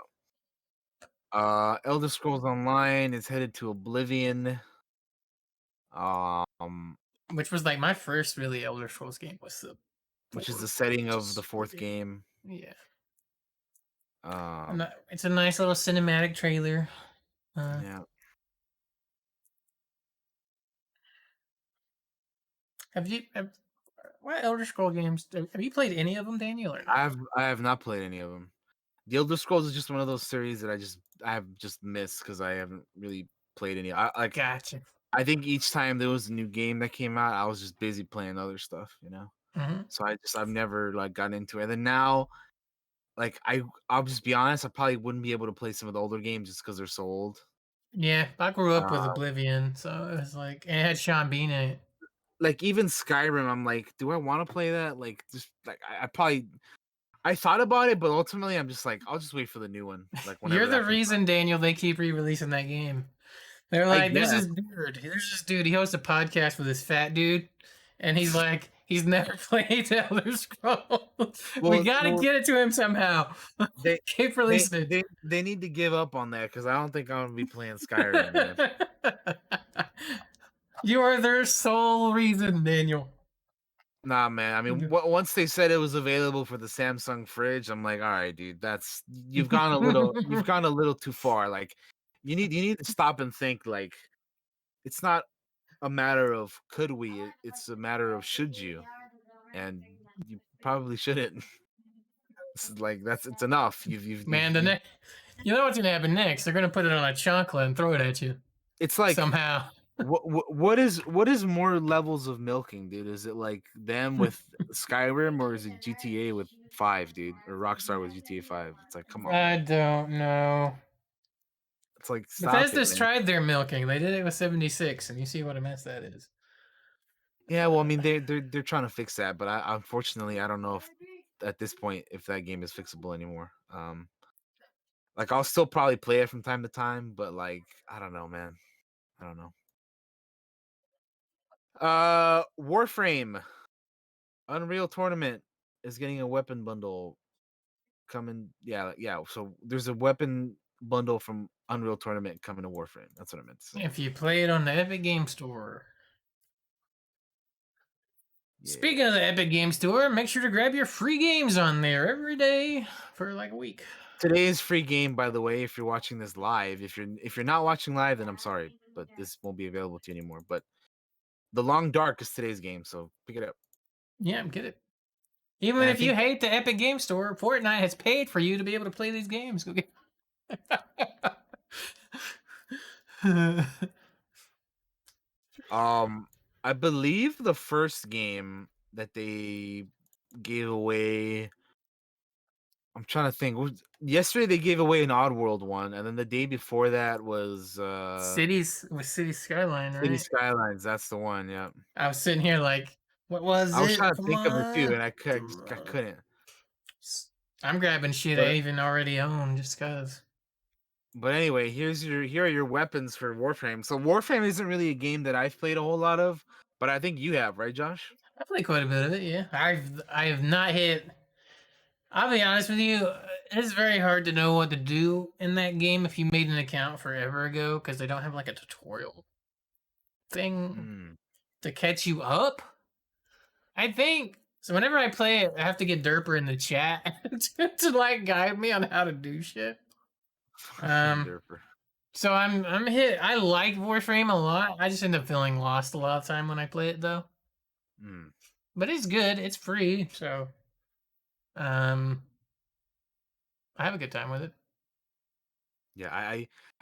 Speaker 2: out. Elder Scrolls Online is headed to Oblivion. Um,
Speaker 1: Which was like my first really Elder Scrolls game was the
Speaker 2: which is the
Speaker 1: fourth,
Speaker 2: setting
Speaker 1: which
Speaker 2: of
Speaker 1: is
Speaker 2: the
Speaker 1: four
Speaker 2: fourth
Speaker 1: game.
Speaker 2: game.
Speaker 1: Yeah,
Speaker 2: Um,
Speaker 1: it's a nice little cinematic trailer. Uh,
Speaker 2: yeah,
Speaker 1: have what Elder Scroll games? Have you played any of them, Daniel, or no?
Speaker 2: I have not played any of them. The Elder Scrolls is just one of those series that I have just missed because I haven't really played any.
Speaker 1: Gotcha.
Speaker 2: I think each time there was a new game that came out, I was just busy playing other stuff, you know.
Speaker 1: Hmm.
Speaker 2: So I've never like gotten into it. And then now like I'll just be honest, I probably wouldn't be able to play some of the older games just because they're so old.
Speaker 1: Yeah, I grew up with
Speaker 2: Uh,
Speaker 1: Oblivion, so it was like, and it had Sean Bean in it.
Speaker 2: like even Skyrim, I'm like, do I want to play that? Like, just like I probably I thought about it, but ultimately I'm just like, I'll just wait for the new one, like
Speaker 1: You're
Speaker 2: whenever
Speaker 1: the
Speaker 2: that comes
Speaker 1: reason, Daniel, they keep re-releasing that game. They're
Speaker 2: out. I
Speaker 1: like,
Speaker 2: guess.
Speaker 1: there's this dude, he hosts a podcast with this fat dude, and he's like, he's never played Elder Scrolls. We
Speaker 2: Well,
Speaker 1: gotta
Speaker 2: well,
Speaker 1: get it to him somehow.
Speaker 2: they
Speaker 1: Keep releasing
Speaker 2: they need to give up on that because I don't think I'm gonna be playing Skyrim, man.
Speaker 1: it. You are their sole reason, Daniel.
Speaker 2: Nah, man. I mean, once they said it was available for the Samsung fridge, I'm like, all right, dude, that's you've gone a little too far. Like, you need to stop and think. Like, it's not a matter of could we, it's a matter of should you, and you probably shouldn't. It's like it's enough.
Speaker 1: Man, you know what's gonna happen next? They're gonna put it on a chocolate and throw it at you
Speaker 2: It's like
Speaker 1: somehow.
Speaker 2: what is more levels of milking, dude? Is it like them with Skyrim or is it GTA with 5, dude, or Rockstar with GTA 5? It's like, come on,
Speaker 1: I
Speaker 2: man.
Speaker 1: don't know.
Speaker 2: It's like, stop it,
Speaker 1: Bethesda's
Speaker 2: man.
Speaker 1: tried their milking. They did it with 76, and you see what a mess that is.
Speaker 2: Yeah, well, I mean, they're trying to fix that, but I unfortunately I don't know if at this point if that game is fixable anymore. Like I'll still probably play it from time to time, but like I don't know, man. I don't know. Warframe Unreal Tournament is getting a weapon bundle coming. Yeah, yeah. So there's a weapon bundle from Unreal Tournament coming to Warframe. That's what I meant to say.
Speaker 1: If you play it on the Epic Game Store.
Speaker 2: Yeah.
Speaker 1: Speaking of the Epic Game Store, make sure to grab your free games on there every day for like a week.
Speaker 2: Today's free game, by the way, if you're watching this live. If you're not watching live, then I'm sorry, but this won't be available to you anymore. But The Long Dark is today's game, so pick it up.
Speaker 1: Yeah, get it. Even
Speaker 2: And I
Speaker 1: if you
Speaker 2: think
Speaker 1: hate the Epic Game Store, Fortnite has paid for you to be able to play these games. Go get.
Speaker 2: um I believe the first game that they gave away, I'm trying to think. Yesterday they gave away an Oddworld one, and then the day before that was
Speaker 1: Cities with City Skyline,
Speaker 2: City
Speaker 1: right?
Speaker 2: Skylines. That's the one. Yeah.
Speaker 1: I was sitting here like, what was
Speaker 2: I was
Speaker 1: it?
Speaker 2: trying to
Speaker 1: Come
Speaker 2: think of it too,
Speaker 1: on.
Speaker 2: and I couldn't.
Speaker 1: I'm grabbing shit I
Speaker 2: But
Speaker 1: even already own just cause.
Speaker 2: but anyway, here are your weapons for Warframe. So Warframe isn't really a game that I've played a whole lot of, but I think you have, right, Josh?
Speaker 1: I play quite a bit of it, yeah. I have not hit. I'll be honest with you. It's very hard to know what to do in that game if you made an account forever ago because they don't have like a tutorial thing
Speaker 2: Hmm.
Speaker 1: to catch you up. I think so. Whenever I play it, I have to get Derper in the chat to like guide me on how to do shit.
Speaker 2: Fucking
Speaker 1: Um,
Speaker 2: derper.
Speaker 1: so I'm hit. I like Warframe a lot. I just end up feeling lost a lot of time when I play it though.
Speaker 2: Hmm.
Speaker 1: But it's good. It's free, so um, I have a good time with it.
Speaker 2: Yeah,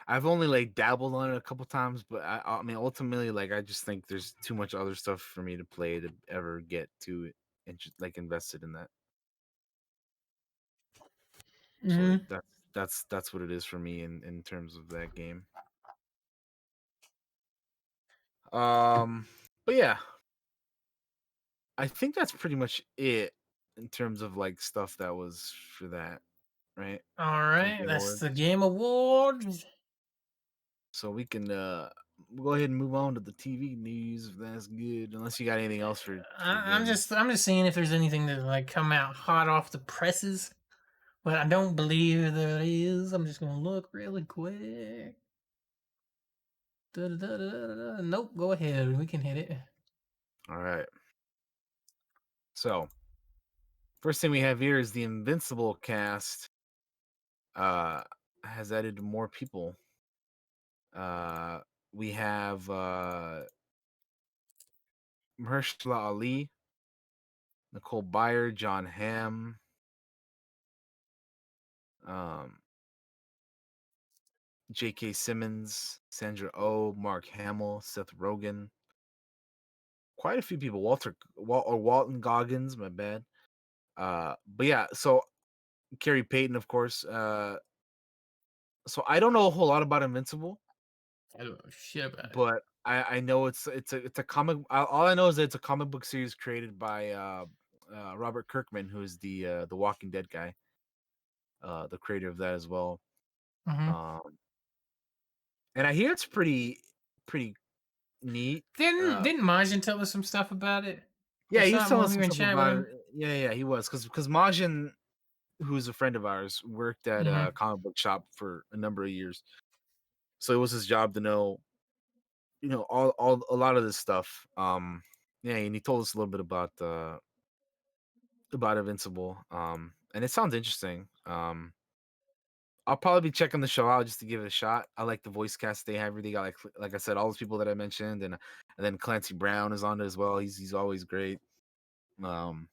Speaker 2: I've only like dabbled on it a couple times, but I mean ultimately like I just think there's too much other stuff for me to play to ever get to it and just like invested in that. So
Speaker 1: Hmm.
Speaker 2: that's what it is for me in terms of that game. Um, but yeah, I think that's pretty much it in terms of like stuff that was for that, right?
Speaker 1: All
Speaker 2: For
Speaker 1: right,
Speaker 2: Game
Speaker 1: that's the
Speaker 2: Awards.
Speaker 1: Game Awards.
Speaker 2: So we can go ahead and move on to the TV news if that's good. Unless you got anything else for games.
Speaker 1: I'm just seeing if there's anything that like come out hot off the presses, but I don't believe there is. I'm just gonna look really quick. Da-da-da-da-da-da. Nope, go ahead. We can hit it.
Speaker 2: All right. So first thing we have here is the Invincible cast. Uh, has added more people. Uh, we have Mahershala Ali, Nicole Byer, John Hamm, um, J.K. Simmons, Sandra Oh, Mark Hamill, Seth Rogen. Quite a few people. Walton Goggins, my bad. But yeah, so Carrie Payton, of course. So I don't know a whole lot about Invincible,
Speaker 1: I don't know shit about it.
Speaker 2: but I know it's a comic. All I know is that it's a comic book series created by Robert Kirkman, who is the Walking Dead guy, the creator of that as well.
Speaker 1: Hmm.
Speaker 2: Um, and I hear it's pretty neat.
Speaker 1: Didn't Majin tell us some stuff about it or
Speaker 2: Yeah, he was
Speaker 1: something
Speaker 2: telling
Speaker 1: when
Speaker 2: us
Speaker 1: we
Speaker 2: some
Speaker 1: were in
Speaker 2: stuff
Speaker 1: chat with
Speaker 2: about it.
Speaker 1: him?
Speaker 2: Yeah, he was because Majin, who's a friend of ours, worked at a
Speaker 1: Hmm.
Speaker 2: comic book shop for a number of years. So it was his job to know, all a lot of this stuff. Yeah, and he told us a little bit about Invincible. And it sounds interesting. I'll probably be checking the show out just to give it a shot. I like the voice cast they have. They got like I said, all those people that I mentioned, and then Clancy Brown is on it as well. He's always great. Um,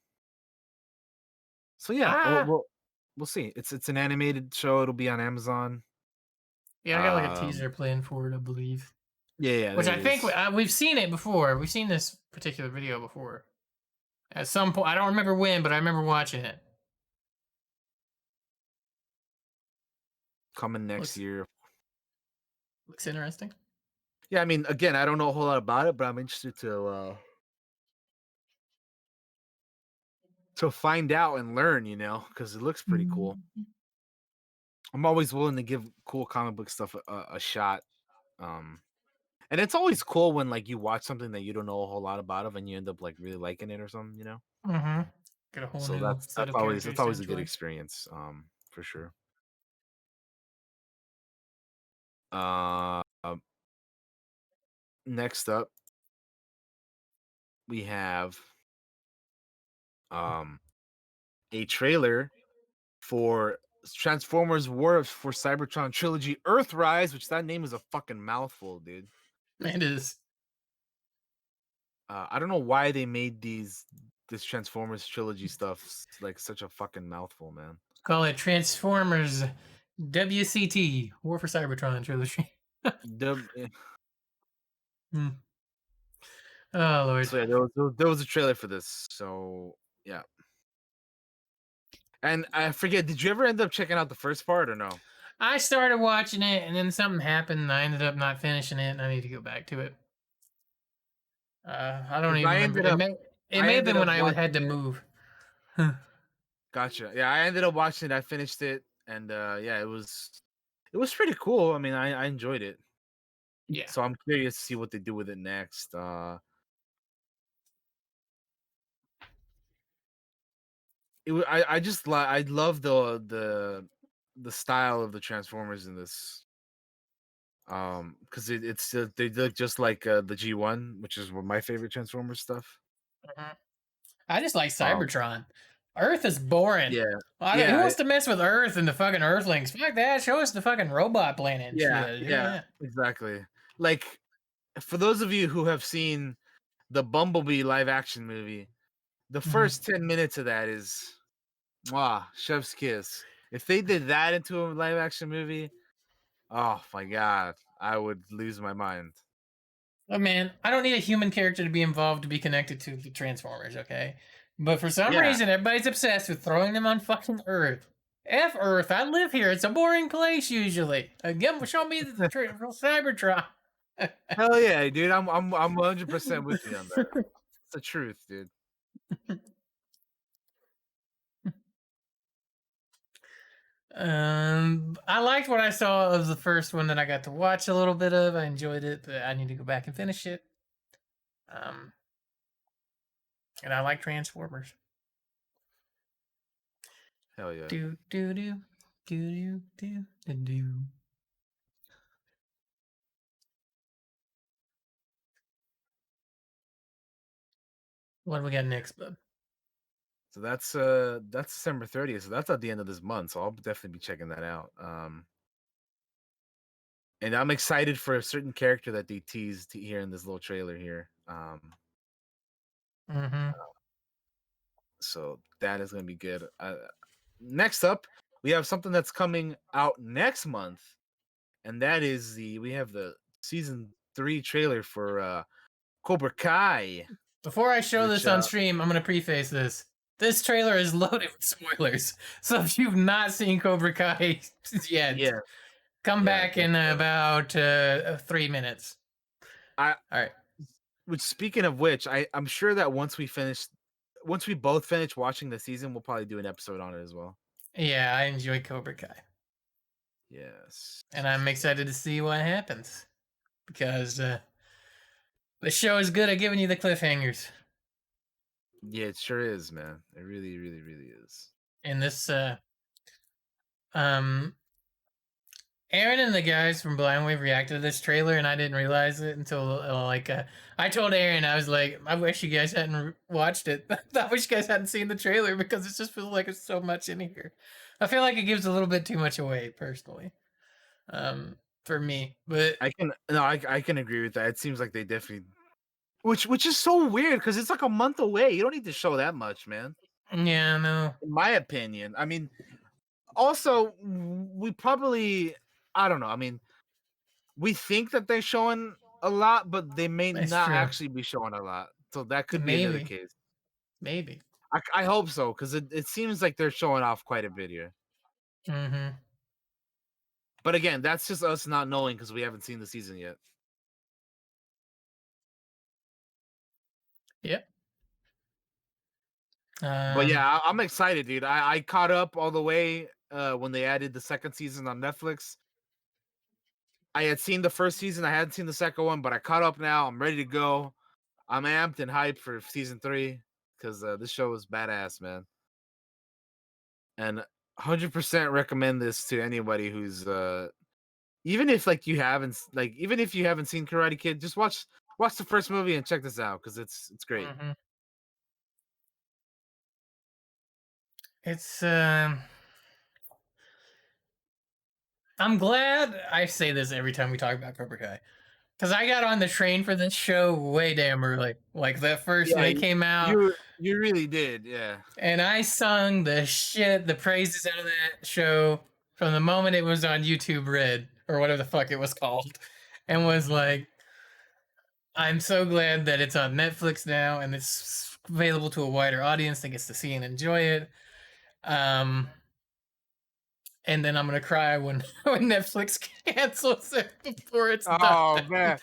Speaker 2: so yeah,
Speaker 1: Ah,
Speaker 2: we'll see. It's an animated show. It'll be on Amazon.
Speaker 1: yeah, I got like a
Speaker 2: Um,
Speaker 1: teaser playing for it, I believe.
Speaker 2: yeah,
Speaker 1: Which
Speaker 2: there
Speaker 1: I
Speaker 2: it
Speaker 1: think
Speaker 2: is.
Speaker 1: we've seen it before. We've seen this particular video before at some point. I don't remember when, but I remember watching it.
Speaker 2: Coming next
Speaker 1: Looks
Speaker 2: year.
Speaker 1: looks interesting.
Speaker 2: Yeah, I mean, again, I don't know a whole lot about it, but I'm interested to find out and learn, because it looks pretty cool.
Speaker 1: Mhm.
Speaker 2: I'm always willing to give cool comic book stuff a shot. Um, and it's always cool when like you watch something that you don't know a whole lot about of and you end up like really liking it or something.
Speaker 1: Mm-hmm. Get a whole
Speaker 2: So
Speaker 1: new
Speaker 2: that's
Speaker 1: set
Speaker 2: that's
Speaker 1: of
Speaker 2: always that's
Speaker 1: characters to
Speaker 2: always a good
Speaker 1: enjoy.
Speaker 2: experience, for sure. Uh, um, Next up we have um a trailer for Transformers War for Cybertron Trilogy Earthrise, which that name is a fucking mouthful, dude.
Speaker 1: It is.
Speaker 2: I don't know why they made this Transformers trilogy stuff like such a fucking mouthful, man.
Speaker 1: Call it Transformers WCT War for Cybertron trilogy.
Speaker 2: Yeah.
Speaker 1: Hmm. Oh Lord.
Speaker 2: So yeah, there was a trailer for this. So yeah, and I forget. Did you ever end up checking out the first part or no?
Speaker 1: I started watching it and then something happened and I ended up not finishing it and I need to go back to it. I don't
Speaker 2: Because
Speaker 1: even remember. It
Speaker 2: I
Speaker 1: may have
Speaker 2: ended
Speaker 1: been
Speaker 2: up
Speaker 1: when I had
Speaker 2: watching
Speaker 1: to
Speaker 2: it.
Speaker 1: move.
Speaker 2: Gotcha. Yeah, I ended up watching it. I finished it, and yeah, it was pretty cool. I mean, I enjoyed it.
Speaker 1: Yeah.
Speaker 2: So I'm curious to see what they do with it next. I just I love the style of the Transformers in this. Because it's they look just like the G1, which is one of my favorite Transformers stuff.
Speaker 1: Mhm. I just like
Speaker 2: Um,
Speaker 1: Cybertron. Earth is boring.
Speaker 2: yeah,
Speaker 1: Who
Speaker 2: yeah,
Speaker 1: wants to mess with Earth and the fucking Earthlings? Fuck that. Show us the fucking robot planet and
Speaker 2: yeah,
Speaker 1: shit. Do
Speaker 2: yeah,
Speaker 1: that.
Speaker 2: exactly. Like for those of you who have seen the Bumblebee live action movie, the
Speaker 1: Mhm.
Speaker 2: first 10 minutes of that is mwah, chef's kiss. If they did that into a live action movie, oh my god, I would lose my mind.
Speaker 1: Oh man, I don't need a human character to be involved to be connected to the Transformers, okay? But for some
Speaker 2: Yeah,
Speaker 1: reason, everybody's obsessed with throwing them on fucking Earth. F Earth, I live here. It's a boring place usually. Show me the Cybertron.
Speaker 2: hell yeah, dude. I'm 100% with you on that. It's the truth, dude.
Speaker 1: I liked what I saw of the first one that I got to watch a little bit of. I enjoyed it, but I need to go back and finish it. Um, and I like Transformers.
Speaker 2: Hell yeah.
Speaker 1: Do do do do do do do. What do we got next, bub?
Speaker 2: So that's December 30th. So that's at the end of this month. So I'll definitely be checking that out. And I'm excited for a certain character that they teased here in this little trailer here.
Speaker 1: Mm-hmm.
Speaker 2: So that is gonna be good. Next up, we have something that's coming out next month, and that is we have the season 3 trailer for Cobra Kai,
Speaker 1: Before I show
Speaker 2: which
Speaker 1: this on stream, I'm gonna preface this. this trailer is loaded with spoilers. So if you've not seen Cobra Kai yet,
Speaker 2: Yeah,
Speaker 1: come
Speaker 2: yeah.
Speaker 1: back in about 3 minutes.
Speaker 2: I
Speaker 1: All right.
Speaker 2: which speaking of which, I'm sure that once we both finish watching the season, we'll probably do an episode on it as well.
Speaker 1: Yeah, I enjoy Cobra Kai,
Speaker 2: Yes.
Speaker 1: and I'm excited to see what happens because the show is good at giving you the cliffhangers.
Speaker 2: Yeah, it sure is, man. It really, really, really is.
Speaker 1: And this, um, Aaron and the guys from Blind Wave reacted to this trailer, and I didn't realize it until I told Aaron, I was like, I wish you guys hadn't watched it. I wish you guys hadn't seen the trailer because it just feels like it's so much in here. I feel like it gives a little bit too much away, personally, for me. But
Speaker 2: I can agree with that. It seems like they definitely which is so weird because it's like a month away. You don't need to show that much, man.
Speaker 1: yeah, no,
Speaker 2: In my opinion. I mean, also we probably I don't know. I mean, we think that they're showing a lot, but they may
Speaker 1: that's
Speaker 2: not
Speaker 1: true.
Speaker 2: actually be showing a lot. So that could be another
Speaker 1: Maybe,
Speaker 2: case.
Speaker 1: maybe.
Speaker 2: I hope so because it seems like they're showing off quite a bit here.
Speaker 1: Mm-hmm.
Speaker 2: But again, that's just us not knowing because we haven't seen the season yet.
Speaker 1: Yep.
Speaker 2: But
Speaker 1: Um,
Speaker 2: yeah, I'm excited, dude. I caught up all the way when they added the second season on Netflix. I had seen the first season, I hadn't seen the second one, but I caught up now. I'm ready to go. I'm amped and hyped for season 3 because this show is badass, man. And 100% recommend this to anybody who's even if like you haven't even if you haven't seen Karate Kid, just watch the first movie and check this out because it's great.
Speaker 1: mhm. It's I'm glad I say this every time we talk about Cobra Kai. Because I got on the train for this show way damn early. Like that first when
Speaker 2: Yeah,
Speaker 1: they came out,
Speaker 2: you really did, yeah.
Speaker 1: and I sung the praises out of that show from the moment it was on YouTube Red or whatever the fuck it was called, and was like, I'm so glad that it's on Netflix now and it's available to a wider audience that gets to see and enjoy it. Um, and then I'm gonna cry when when Netflix cancels it before it's done.
Speaker 2: Oh man,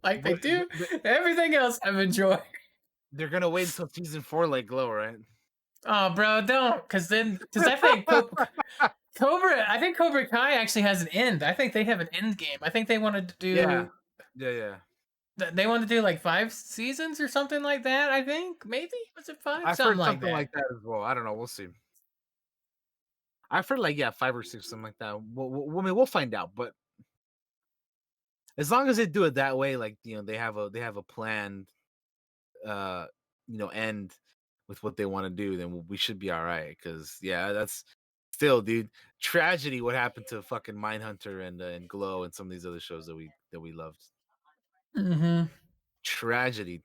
Speaker 1: Like they
Speaker 2: but
Speaker 1: do everything else I've enjoyed.
Speaker 2: they're gonna wait until season 4 like glow, right?
Speaker 1: Oh, bro, don't, because I think I think Cobra Kai actually has an end. I think they have an end game. I think they wanted to
Speaker 2: Yeah,
Speaker 1: do,
Speaker 2: yeah.
Speaker 1: they wanted to do like 5 seasons or something like that. I think maybe was it five,
Speaker 2: I've
Speaker 1: something
Speaker 2: heard
Speaker 1: like
Speaker 2: something
Speaker 1: that.
Speaker 2: like that as well. I don't know. We'll see. I've heard like 5 or 6, something like that. I mean, we'll find out. But as long as they do it that way, like they have a planned, uh, end with what they want to do, then we should be all right. Because yeah, that's still, dude, tragedy. What happened to fucking Mindhunter and Glow and some of these other shows that we loved?
Speaker 1: Mm-hmm.
Speaker 2: Tragedy.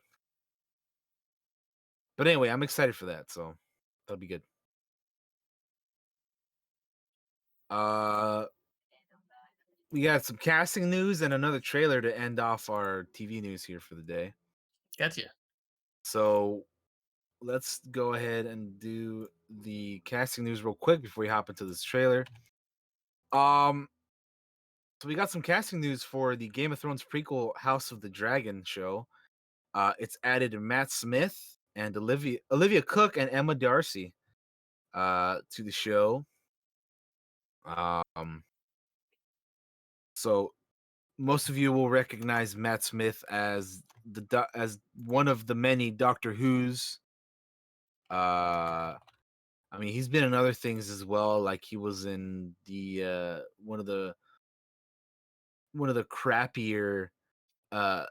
Speaker 2: But anyway, I'm excited for that. So that'll be good. Uh, we got some casting news and another trailer to end off our TV news here for the day.
Speaker 1: Gotcha.
Speaker 2: So let's go ahead and do the casting news real quick before we hop into this trailer. Um, so we got some casting news for the Game of Thrones prequel House of the Dragon show. It's added Matt Smith and Olivia Cook and Emma Darcy to the show. Um, so most of you will recognize Matt Smith as as one of the many Doctor Who's. I mean, he's been in other things as well. Like he was in the one of the crappier uh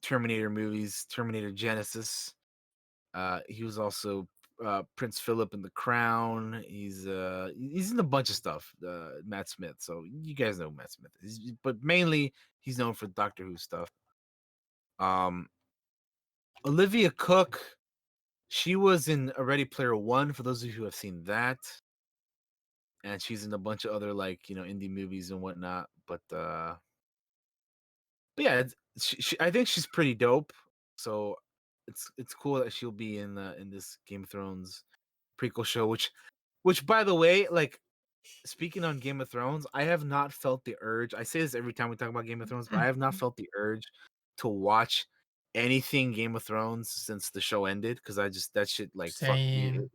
Speaker 2: Terminator movies, Terminator Genesis. He was also Prince Philip in The Crown. He's in a bunch of stuff. Matt Smith. So you guys know who Matt Smith is, but mainly he's known for Doctor Who stuff. Um, Olivia Cook, she was in Ready Player One. For those of you who have seen that, and she's in a bunch of other like indie movies and whatnot. But yeah, I think she's pretty dope. So it's cool that she'll be in this Game of Thrones prequel show, which by the way, like speaking on Game of Thrones, I have not felt the urge. I say this every time we talk about Game of Thrones, but I have not felt the urge to watch anything Game of Thrones since the show ended because I just that shit like fucked me.
Speaker 1: Same.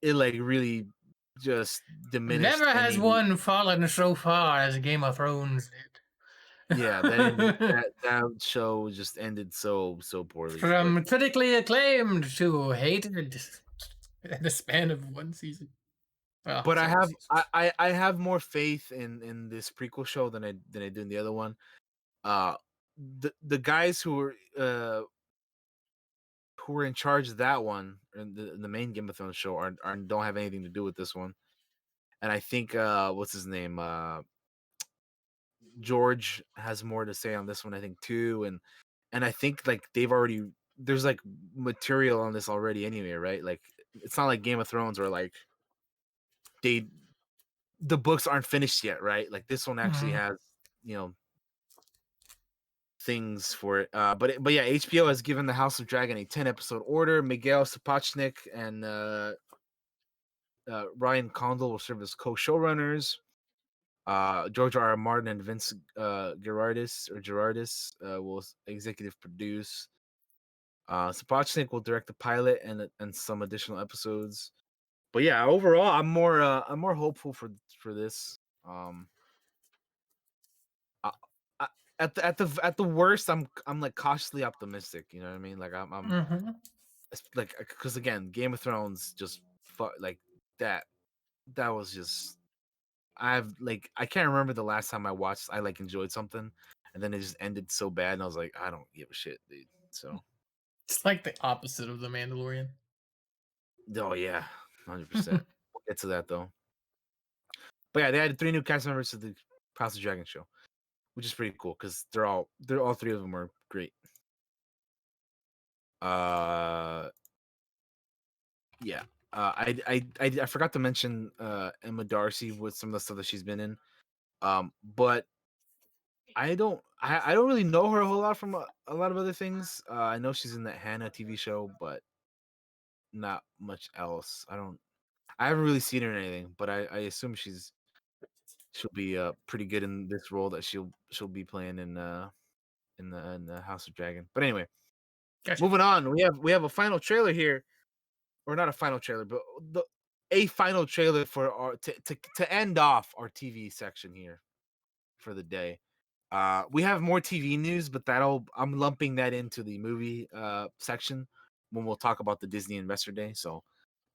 Speaker 2: It like really just
Speaker 1: Never
Speaker 2: diminished
Speaker 1: has
Speaker 2: any.
Speaker 1: one fallen so far as Game of Thrones
Speaker 2: Yeah, that ended
Speaker 1: did.
Speaker 2: that show just ended so poorly. But
Speaker 1: From critically acclaimed to hated in the span of one season. Well,
Speaker 2: but I
Speaker 1: several
Speaker 2: have
Speaker 1: seasons.
Speaker 2: I have more faith in this prequel show than I do in the other one. Uh, the guys who were in charge of that one and the main Game of Thrones show are don't have anything to do with this one. And I think what's his name George has more to say on this one I think too, and I think like they've already there's like material on this already anyway, right? Like it's not like Game of Thrones or like they the books aren't finished yet, right? Like this one actually
Speaker 1: Mhm.
Speaker 2: has, you know, things for it. But yeah, HBO has given the House of Dragon a 10-episode order. Miguel Sapochnik and Ryan Condal will serve as co-showrunners. George R. R. Martin and Vince Gerardis will executive produce. Sapochnik will direct the pilot and some additional episodes. But yeah, overall, I'm more hopeful for this. I, I, at the worst, I'm like cautiously optimistic. You know what I mean? Like I'm
Speaker 1: Mhm.
Speaker 2: it's like because again, Game of Thrones just like that. That was just I can't remember the last time I like enjoyed something, and then it just ended so bad, and I was like, I don't give a shit, dude. So
Speaker 1: It's like the opposite of the Mandalorian.
Speaker 2: oh yeah, 100%. We'll get to that though. But yeah, they added 3 new cast members to the House of Dragon show, which is pretty cool because they're all 3 of them are great. Uh, yeah. I forgot to mention Emma Darcy with some of the stuff that she's been in. But I don't really know her a whole lot from a lot of other things. I know she's in that Hannah TV show, but not much else. I haven't really seen her in anything, but I assume she'll be pretty good in this role that she'll be playing in the House of Dragon. But anyway,
Speaker 1: Gotcha.
Speaker 2: moving on. We have a final trailer here, or not a final trailer, but a final trailer for our to end off our TV section here for the day. We have more TV news, but I'm lumping that into the movie section when we'll talk about the Disney Investor Day. So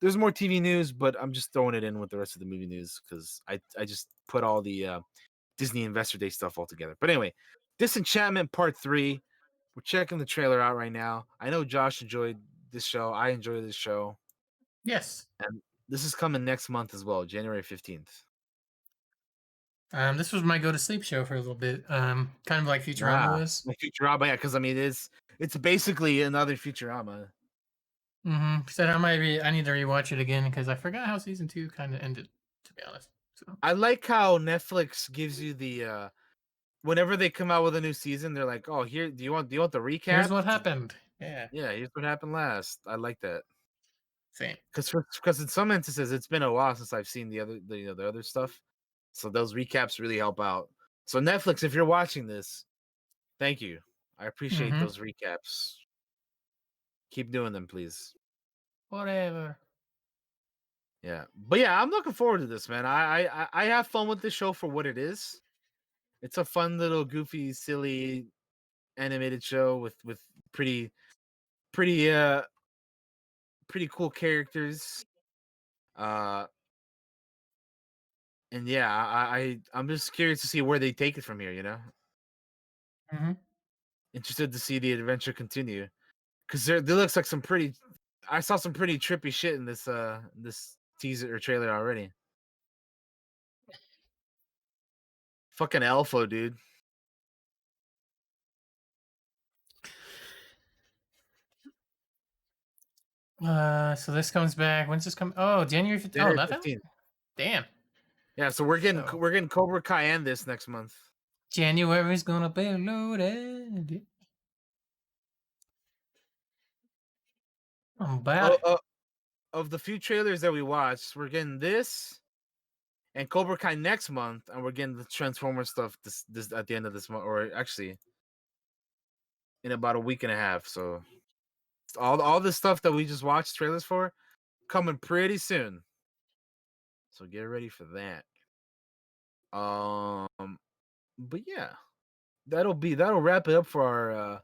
Speaker 2: there's more TV news, but I'm just throwing it in with the rest of the movie news because I just put all the Disney Investor Day stuff all together. But anyway, Disenchantment Part 3. We're checking the trailer out right now. I know Josh enjoyed this show. I enjoy this show.
Speaker 1: Yes.
Speaker 2: And this is coming next month as well, January 15th.
Speaker 1: This was my go to sleep show for a little bit. Kind of like Futurama
Speaker 2: Ah,
Speaker 1: was.
Speaker 2: like Futurama, yeah, because I mean it's basically another Futurama.
Speaker 1: Said I need to rewatch it again because I forgot how season two kind of ended. To be honest. So
Speaker 2: I like how Netflix gives you the whenever they come out with a new season, they're like, "Oh, here, do you want the
Speaker 1: here's
Speaker 2: recap?"
Speaker 1: what happened. Yeah.
Speaker 2: Yeah, here's what happened last. I like that
Speaker 1: Same.
Speaker 2: because in some instances, it's been a while since I've seen the other stuff, so those recaps really help out. So Netflix, if you're watching this, thank you. I appreciate
Speaker 1: Mm-hmm.
Speaker 2: those recaps. Keep doing them, please.
Speaker 1: Whatever.
Speaker 2: Yeah, but yeah, I'm looking forward to this, man. I have fun with this show for what it is. It's a fun little goofy, silly animated show with pretty pretty cool characters. Uh and yeah, I'm just curious to see where they take it from here, you know?
Speaker 1: Mm-hmm.
Speaker 2: Interested to see the adventure continue. Cause there looks like some pretty I saw some pretty trippy shit in this teaser or trailer already. Fucking Elfo, dude.
Speaker 1: So this comes back. When's this come? Oh, January 15th. Oh,
Speaker 2: January
Speaker 1: nothing.
Speaker 2: 15th.
Speaker 1: Damn.
Speaker 2: Yeah, so
Speaker 1: So
Speaker 2: we're getting Cobra Kai and this next month.
Speaker 1: January's gonna be loaded. I'm about
Speaker 2: Uh,
Speaker 1: it.
Speaker 2: uh, of the few trailers that we watched, we're getting this and Cobra Kai next month, and we're getting the Transformer stuff this at the end of this month, or actually in about a week and a half. So all the stuff that we just watched trailers for coming pretty soon. So get ready for that. But yeah, that'll wrap it up for our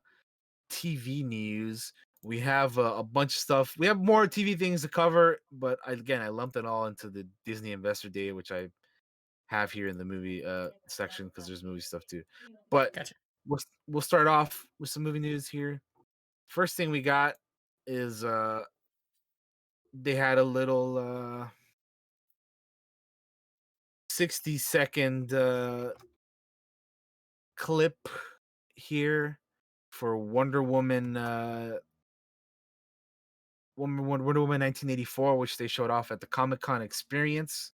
Speaker 2: TV news. We have a bunch of stuff. We have more TV things to cover, but again, I lumped it all into the Disney Investor Day, which I have here in the movie section because there's movie stuff too. But
Speaker 1: Gotcha.
Speaker 2: we'll start off with some movie news here. First thing we got is they had a little 60-second clip here for Wonder Woman 1984, which they showed off at the Comic Con experience,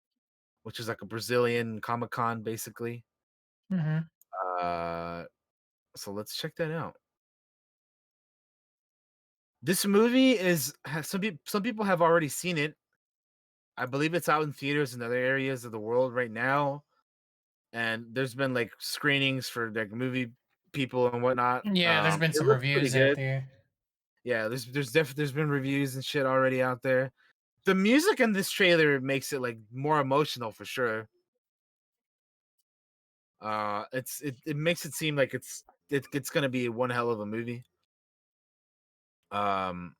Speaker 2: which is like a Brazilian Comic Con basically.
Speaker 1: Mm-hmm.
Speaker 2: Uh, so let's check that out. This movie some people have already seen it. I believe it's out in theaters in other areas of the world right now, and there's been like screenings for like movie people and whatnot.
Speaker 1: Yeah, there's been
Speaker 2: It
Speaker 1: some
Speaker 2: looks pretty
Speaker 1: reviews out
Speaker 2: good.
Speaker 1: there.
Speaker 2: Yeah, there's been reviews and shit already out there. The music in this trailer makes it like more emotional for sure. It makes it seem like it's gonna be one hell of a movie. Um,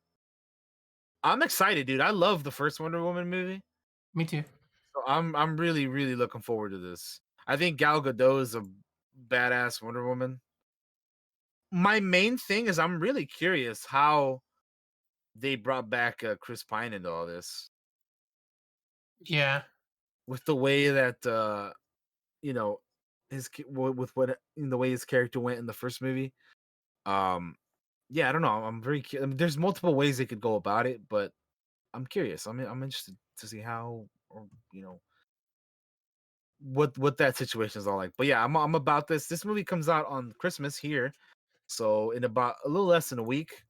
Speaker 2: I'm excited, dude. I love the first Wonder Woman movie,
Speaker 1: Me too.
Speaker 2: so I'm really looking forward to this. I think Gal Gadot is a badass Wonder Woman. My main thing is I'm really curious how they brought back Chris Pine into all this
Speaker 1: Yeah.
Speaker 2: with the way that you know with what the way his character went in the first movie. Um, yeah, I don't know. I mean, there's multiple ways they could go about it, but I'm curious. I'm interested to see how or what that situation is all like. But yeah, I'm about this. This movie comes out on Christmas here, so in about a little less than a week.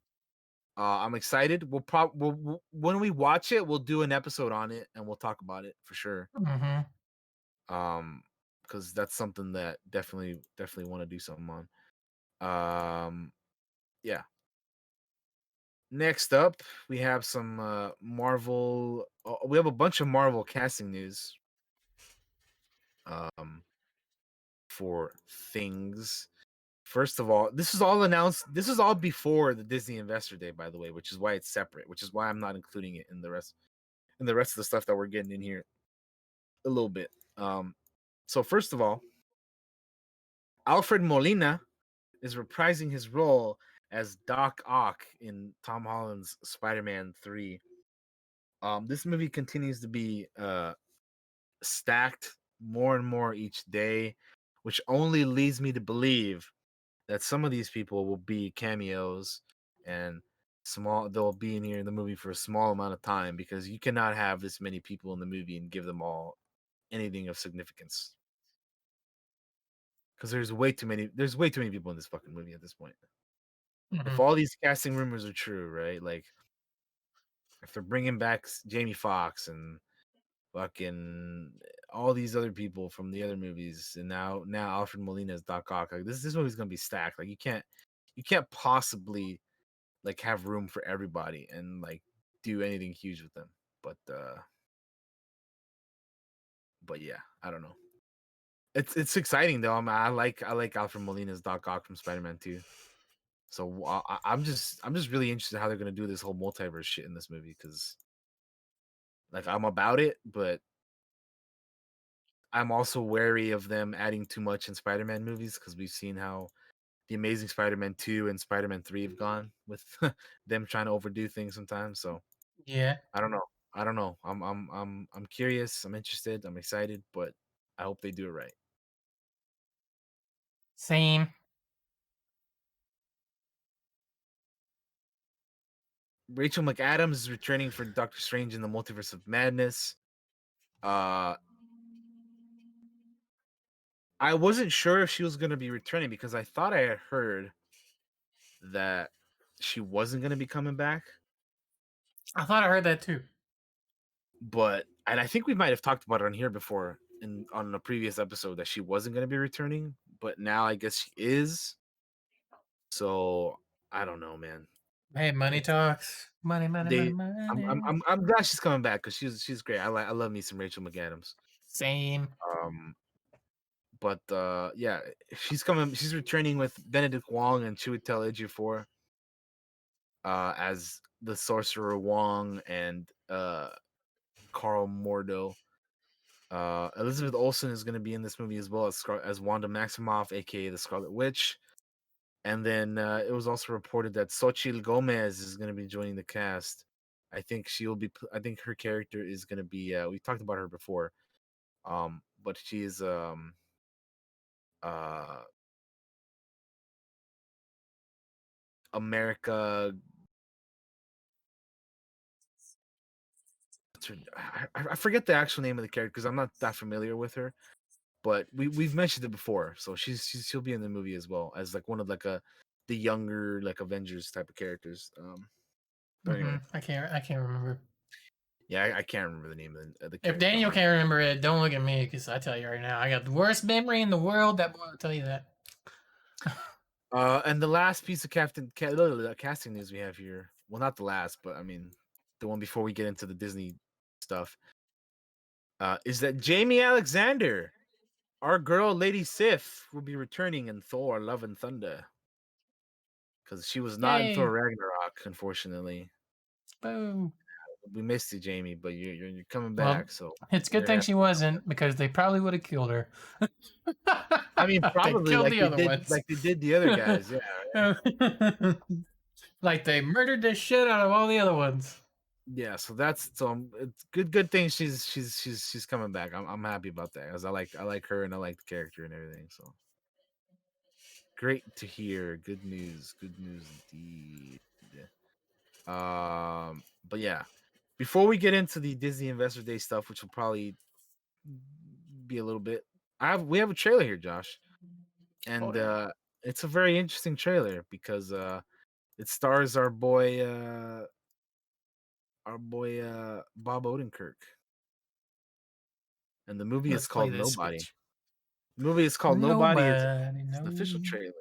Speaker 2: I'm excited. When we watch it, we'll do an episode on it and we'll talk about it for sure.
Speaker 1: Mm-hmm.
Speaker 2: Um, because that's something that definitely want to do something on. Yeah. Next up, we have some Marvel. We have a bunch of Marvel casting news. Um, for things. First of all, this is all announced. This is all before the Disney Investor Day, by the way, which is why it's separate. Which is why I'm not including it in the rest of the stuff that we're getting in here a little bit. So first of all, Alfred Molina is reprising his role as Doc Ock in Tom Holland's Spider-Man 3. This movie continues to be stacked more and more each day, which only leads me to believe that some of these people will be cameos and they'll be in here in the movie for a small amount of time because you cannot have this many people in the movie and give them all anything of significance. Because there's way too many people in this fucking movie at this point. If
Speaker 1: Mm-hmm.
Speaker 2: all these casting rumors are true, right? Like if they're bringing back Jamie Foxx and fucking all these other people from the other movies, and now Alfred Molina is Doc Ock. Like this movie's gonna be stacked. Like you can't possibly like have room for everybody and like do anything huge with them. But yeah, I don't know. It's exciting though. I like Alfred Molina's Doc Ock from Spider-Man 2. So I'm just really interested how they're gonna do this whole multiverse shit in this movie because like I'm about it, but I'm also wary of them adding too much in Spider-Man movies because we've seen how the Amazing Spider-Man 2 and Spider-Man 3 have gone with them trying to overdo things sometimes. So
Speaker 1: Yeah.
Speaker 2: I don't know. I don't know. I'm curious. I'm interested. I'm excited, but I hope they do it right.
Speaker 1: Same.
Speaker 2: Rachel McAdams is returning for Doctor Strange in the Multiverse of Madness. Uh, I wasn't sure if she was gonna be returning because I thought I had heard that she wasn't gonna be coming back.
Speaker 1: I thought I heard that too.
Speaker 2: But and I think we might have talked about it on here before in on a previous episode that she wasn't going to be returning, but now I guess she is. So I don't know, man.
Speaker 1: Hey, money
Speaker 2: It's
Speaker 1: talks. Money, money, money,
Speaker 2: they.
Speaker 1: money.
Speaker 2: I'm glad she's coming back because she's great. I love me some Rachel McAdams.
Speaker 1: Same.
Speaker 2: Um, but yeah, she's coming. She's returning with Benedict Wong and Chiwetel Ejiofor as the Sorcerer Wong and Carl Mordo. Elizabeth Olsen is going to be in this movie as well as Wanda Maximoff, aka the Scarlet Witch. And then it was also reported that Xochitl Gomez is going to be joining the cast. I think she'll be. I think her character is going to be. We talked about her before, but she is uh, America. I forget the actual name of the character because I'm not that familiar with her. But we've mentioned it before, so she'll be in the movie as well as like one of like the younger like Avengers type of characters. But anyway,
Speaker 1: I can't remember.
Speaker 2: yeah, I can't remember the name of the
Speaker 1: If
Speaker 2: character
Speaker 1: Daniel
Speaker 2: on.
Speaker 1: can't remember it, don't look at me because I tell you right now, I got the worst memory in the world. That boy will tell you that.
Speaker 2: And the last piece of casting news we have here. Well, not the last, but I mean the one before we get into the Disney stuff. Is that Jamie Alexander, our girl Lady Sif, will be returning in Thor: Love and Thunder because she was not in Thor
Speaker 1: Yay!
Speaker 2: Ragnarok, unfortunately.
Speaker 1: Boom.
Speaker 2: We missed you, Jamie, but you're coming
Speaker 1: Well,
Speaker 2: back, so
Speaker 1: it's a good
Speaker 2: we're
Speaker 1: thing
Speaker 2: happy.
Speaker 1: she wasn't because they probably would have killed her.
Speaker 2: I mean,
Speaker 1: They
Speaker 2: probably
Speaker 1: killed the other ones.
Speaker 2: like they did the other guys. Yeah,
Speaker 1: Like they murdered the shit out of all the other ones.
Speaker 2: yeah. So that's it's good thing she's coming back. I'm happy about that because I like her and I like the character and everything. So great to hear. Good news indeed. But yeah, before we get into the Disney Investor Day stuff, which will probably be a little bit, we have a trailer here, Josh,
Speaker 1: Oh
Speaker 2: and
Speaker 1: yeah.
Speaker 2: it's a very interesting trailer because it stars our boy Bob Odenkirk, and the movie is
Speaker 1: Let's play
Speaker 2: called
Speaker 1: this
Speaker 2: Nobody.
Speaker 1: speech.
Speaker 2: The movie is called Nobody.
Speaker 1: Nobody
Speaker 2: It's an official
Speaker 1: knows.
Speaker 2: trailer.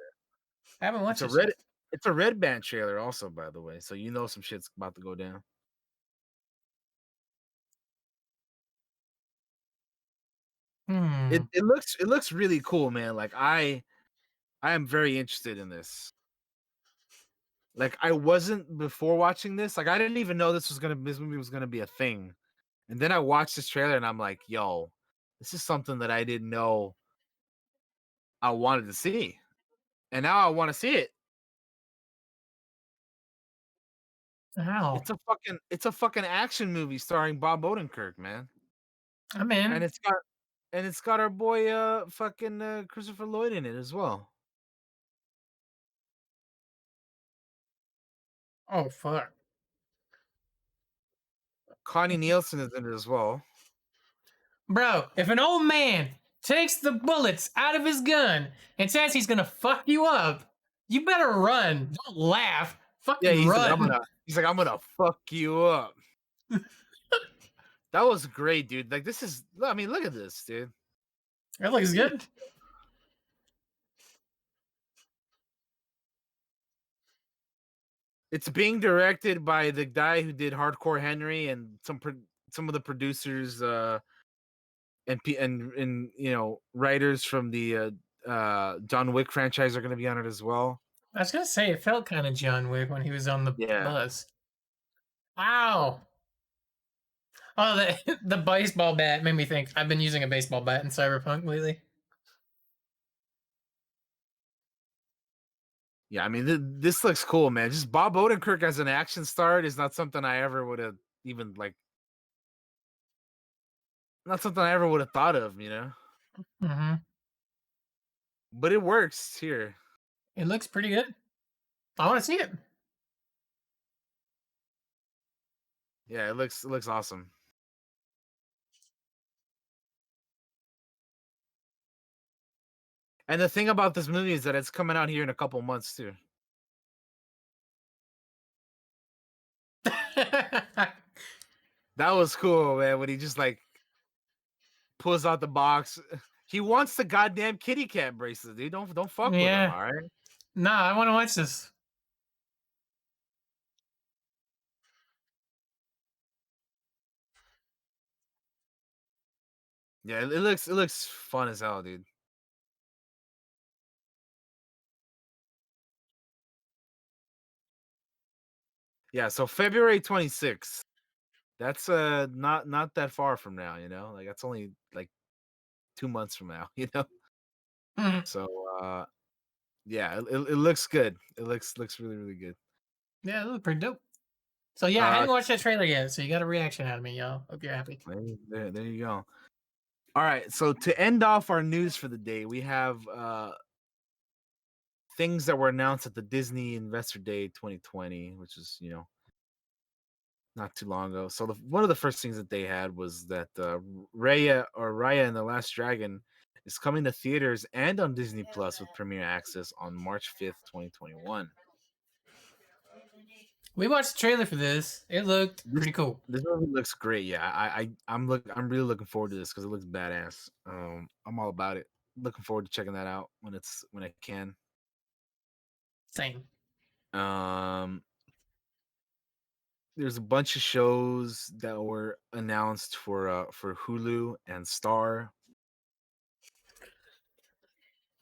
Speaker 1: I haven't
Speaker 2: It's
Speaker 1: watched
Speaker 2: a
Speaker 1: this yet.
Speaker 2: red band trailer also, by the way, so you know some shit's about to go down.
Speaker 1: Hmm.
Speaker 2: It looks really cool, man. Like I am very interested in this. Like I wasn't before watching this. Like I didn't even know this movie was gonna be a thing. And then I watched this trailer and I'm like, yo, this is something that I didn't know I wanted to see. And now I want to see it.
Speaker 1: How?
Speaker 2: It's a fucking action movie starring Bob Odenkirk, man.
Speaker 1: I'm
Speaker 2: And
Speaker 1: in.
Speaker 2: it's got our boy fucking Christopher Lloyd in it as well.
Speaker 1: Oh fuck.
Speaker 2: Connie Nielsen is in it as well.
Speaker 1: Bro, if an old man takes the bullets out of his gun and says he's gonna fuck you up, you better run. Don't laugh.
Speaker 2: Yeah,
Speaker 1: Fucking run.
Speaker 2: he's like I'm gonna fuck you up. That was great, dude. Like this is I mean, look at this, dude.
Speaker 1: That looks
Speaker 2: Look at
Speaker 1: good.
Speaker 2: It's being directed by the guy who did Hardcore Henry and some of the producers and you know writers from the John Wick franchise are going to be on it as well.
Speaker 1: I was gonna say it felt kind of John Wick when he was on the
Speaker 2: Yeah.
Speaker 1: bus. Ow. Oh, the the baseball bat made me think. I've been using a baseball bat in Cyberpunk lately.
Speaker 2: Yeah, I mean this looks cool, man. Just Bob Odenkirk as an action star is not something I ever would have even like not something I ever would have thought of, you know.
Speaker 1: Mm-hmm.
Speaker 2: But it works here.
Speaker 1: It looks pretty good. I want to see it.
Speaker 2: Yeah, it looks awesome. And the thing about this movie is that it's coming out here in a couple months too. That was cool, man. When he just like pulls out the box. He wants the goddamn kitty cat bracelet, dude. Don't fuck with him,
Speaker 1: Yeah.
Speaker 2: all right?
Speaker 1: Nah, I want to watch this.
Speaker 2: Yeah, it looks fun as hell, dude. Yeah, so February 26th. That's not that far from now, you know? Like that's only like 2 months from now, you know?
Speaker 1: Mhm.
Speaker 2: So yeah, it looks good. It looks really, really good.
Speaker 1: Yeah, it looked pretty dope. So yeah, I
Speaker 2: Uh
Speaker 1: hadn't watched that trailer yet, so you got a reaction out of me, y'all. Hope you're happy.
Speaker 2: there you go. All right, so to end off our news for the day, we have things that were announced at the Disney Investor Day 2020, which is, not too long ago. So one of the first things that they had was that Raya and the Last Dragon is coming to theaters and on Disney Plus with premiere access on March 5th, 2021.
Speaker 1: We watched the trailer for this. It looked
Speaker 2: This
Speaker 1: pretty cool.
Speaker 2: this movie looks great. Yeah, I'm really looking forward to this because it looks badass. I'm all about it. Looking forward to checking that out when I can.
Speaker 1: Same.
Speaker 2: Um, there's a bunch of shows that were announced for Hulu and Star.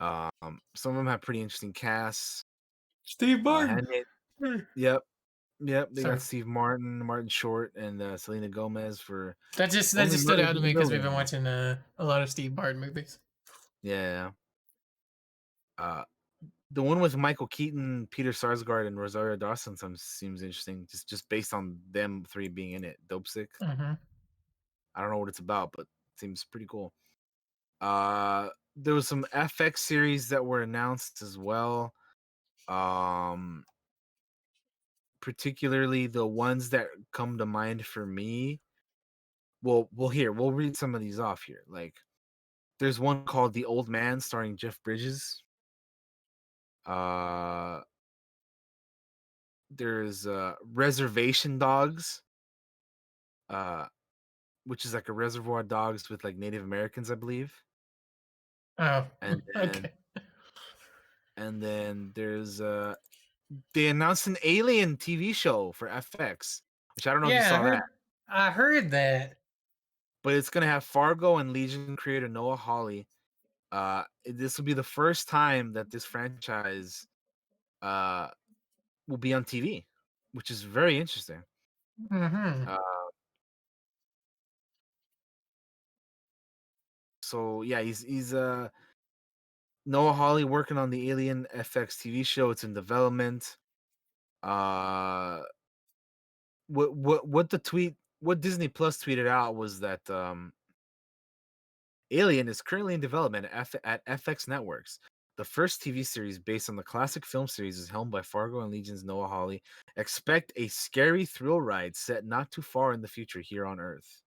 Speaker 2: Some of them have pretty interesting casts.
Speaker 1: Steve Martin.
Speaker 2: Handmaid,
Speaker 1: Hmm.
Speaker 2: yep, yep. They got
Speaker 1: Sorry.
Speaker 2: Steve Martin, Martin Short, and Selena Gomez for
Speaker 1: That
Speaker 2: only
Speaker 1: just stood
Speaker 2: murders
Speaker 1: out to
Speaker 2: in the
Speaker 1: me because we've
Speaker 2: building.
Speaker 1: been watching a lot of Steve Martin movies.
Speaker 2: Yeah. Uh, the one with Michael Keaton, Peter Sarsgaard, and Rosario Dawson seems interesting. Just based on them three being in it. Dope sick.
Speaker 1: Hmm.
Speaker 2: I don't know what it's about, but it seems pretty cool. Uh, there was some FX series that were announced as well. Um, particularly the ones that come to mind for me. We'll read some of these off here. Like, there's one called The Old Man, starring Jeff Bridges. Uh, there's Reservation Dogs, uh, which is like a Reservoir Dogs with like Native Americans, I believe.
Speaker 1: Oh,
Speaker 2: And then
Speaker 1: okay.
Speaker 2: there's they announced an Alien TV show for FX, which I don't know if you
Speaker 1: Yeah,
Speaker 2: saw that,
Speaker 1: I heard that.
Speaker 2: but it's gonna have Fargo and Legion creator Noah Hawley. This will be the first time that this franchise uh will be on TV, which is very interesting.
Speaker 1: Hmm.
Speaker 2: Uh, so yeah, he's Noah Hawley working on the Alien FX TV show. It's in development. Uh, what Disney Plus tweeted out was that Alien is currently in development at FX Networks. The first TV series based on the classic film series is helmed by Fargo and Legion's Noah Hawley. Expect a scary thrill ride set not too far in the future here on Earth.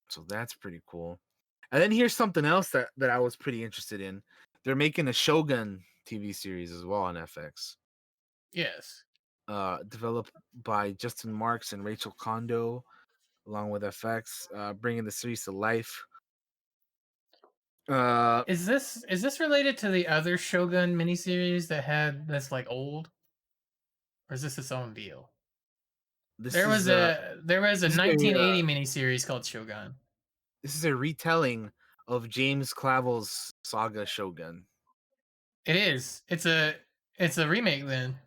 Speaker 2: So that's pretty cool. And then here's something else that I was pretty interested in. They're making a Shogun TV series as well on FX.
Speaker 1: Yes.
Speaker 2: Developed by Justin Marks and Rachel Kondo, along with FX, bringing the series to life. Uh,
Speaker 1: Is this related to the other Shogun miniseries that had this like old, or is this its own deal?
Speaker 2: this is uh,
Speaker 1: There was a
Speaker 2: this is a
Speaker 1: 1980 miniseries called Shogun.
Speaker 2: this is a retelling of James Clavell's saga Shogun.
Speaker 1: It is. It's a remake then,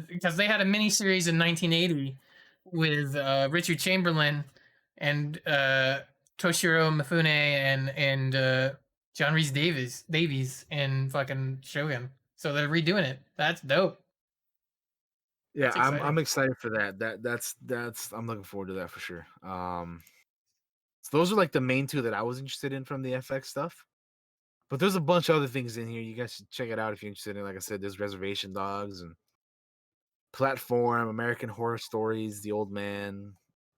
Speaker 1: because they had a miniseries in 1980 with Richard Chamberlain and Toshiro Mifune and John Rhys Davies and fucking Shogun. So they're redoing it. That's dope.
Speaker 2: Yeah,
Speaker 1: That's
Speaker 2: I'm
Speaker 1: exciting.
Speaker 2: excited for that. That's I'm looking forward to that for sure. So those are like the main two that I was interested in from the FX stuff. But there's a bunch of other things in here. You guys should check it out if you're interested in. Like I said, there's Reservation Dogs and Platform, American Horror Stories, The Old Man,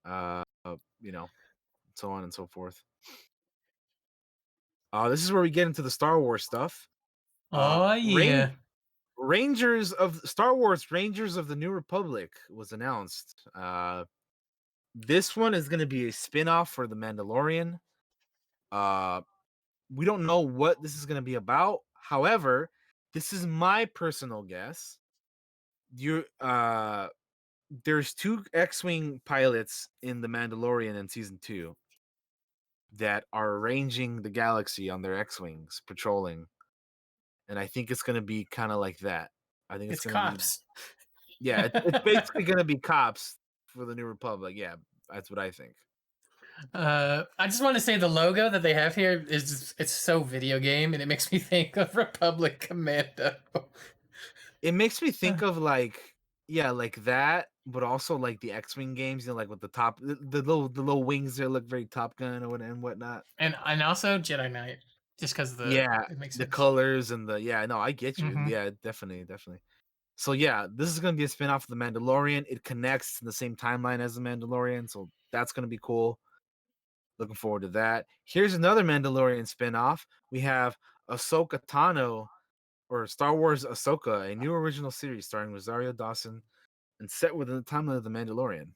Speaker 2: uh, you know, so on and so forth. This is where we get into the Star Wars stuff.
Speaker 1: Oh
Speaker 2: Rain
Speaker 1: yeah.
Speaker 2: Rangers of Star Wars Rangers of the New Republic was announced. This one is going to be a spin-off for The Mandalorian. Uh, we don't know what this is going to be about. However, this is my personal guess. You there's two X-wing pilots in The Mandalorian in season 2 that are ranging the galaxy on their X-wings, patrolling, and I think it's going to be kind of like that. I think it's
Speaker 1: It's
Speaker 2: going to be
Speaker 1: cops.
Speaker 2: yeah, it's basically going to be cops for the New Republic. Yeah, that's what I think.
Speaker 1: I just want to say the logo that they have here is it's so video game, and it makes me think of Republic Commando.
Speaker 2: It makes me think of like yeah, like that, but also like the X-wing games, like with the top, the little wings there look very Top Gun and whatnot.
Speaker 1: And also Jedi Knight, just because the
Speaker 2: Yeah,
Speaker 1: it makes
Speaker 2: the
Speaker 1: sense.
Speaker 2: colors and the yeah, no, I get you.
Speaker 1: Hmm.
Speaker 2: Yeah, definitely, definitely. So yeah, this is gonna be a spin-off of The Mandalorian. It connects in the same timeline as The Mandalorian, so that's gonna be cool. Looking forward to that. Here's another Mandalorian spin-off. We have Ahsoka Tano or Star Wars Ahsoka, a new original series starring Rosario Dawson and set within the timeline of The Mandalorian.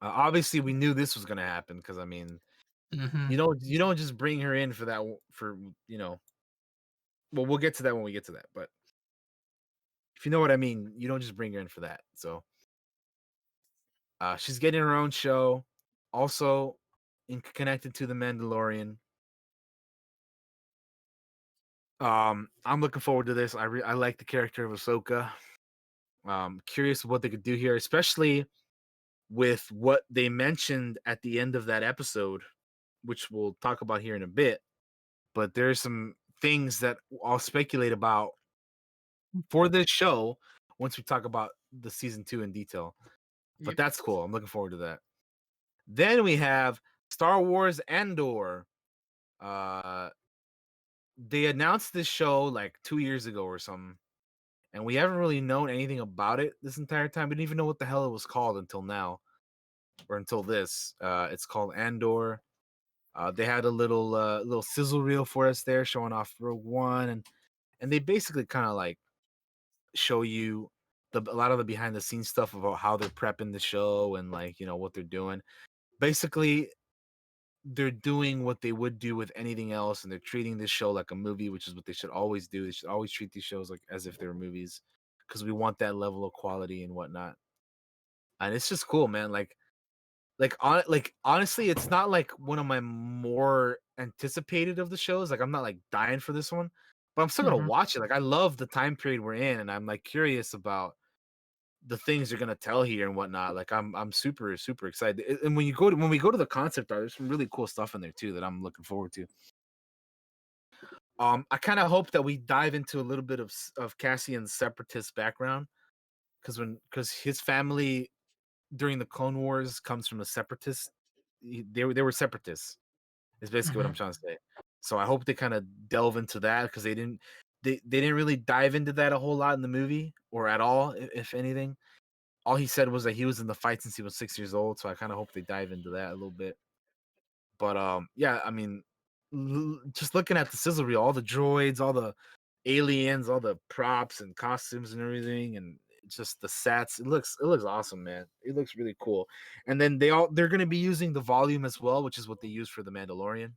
Speaker 2: Obviously, we knew this was gonna happen because I mean,
Speaker 1: Hmm.
Speaker 2: you don't just bring her in for that for you know. Well, we'll get to that when we get to that, but if you know what I mean, you don't just bring her in for that. So she's getting her own show, also connected to the Mandalorian. I'm looking forward to this. I like the character of Ahsoka. Curious what they could do here, especially with what they mentioned at the end of that episode, which we'll talk about here in a bit. But there's some things that I'll speculate about for this show once we talk about the season 2 in detail. But
Speaker 1: Yep.
Speaker 2: that's cool. I'm looking forward to that. Then we have Star Wars Andor. Uh, they announced this show like 2 years ago or something, and we haven't really known anything about it this entire time. We didn't even know what the hell it was called until now, or until this. It's called Andor. They had a little sizzle reel for us there, showing off Rogue One, and they basically kind of like show you a lot of the behind the scenes stuff about how they're prepping the show and like what they're doing. Basically, they're doing what they would do with anything else, and they're treating this show like a movie, which is what they should always do. They should always treat these shows like as if they're movies, because we want that level of quality and whatnot. And it's just cool, man. Like honestly, it's not like one of my more anticipated of the shows. Like I'm not like dying for this one, but I'm still gonna
Speaker 1: Hmm.
Speaker 2: watch it. Like I love the time period we're in, and I'm like curious about the things they're gonna tell here and whatnot. Like I'm super super excited. And when we go to the concept art, there's some really cool stuff in there too that I'm looking forward to. I kind of hope that we dive into a little bit of Cassian's separatist background because his family during the Clone Wars comes from a separatist. They were separatists. Is basically what I'm
Speaker 1: Hmm.
Speaker 2: trying to say. So I hope they kind of delve into that because they didn't really dive into that a whole lot in the movie or at all, if anything. All he said was that he was in the fight since he was 6 years old. So I kind of hope they dive into that a little bit. But yeah, I mean, just looking at the sizzle reel, all the droids, all the aliens, all the props and costumes and everything, and just the sets. It looks awesome, man. It looks really cool. And then they're gonna be using the volume as well, which is what they use for the Mandalorian.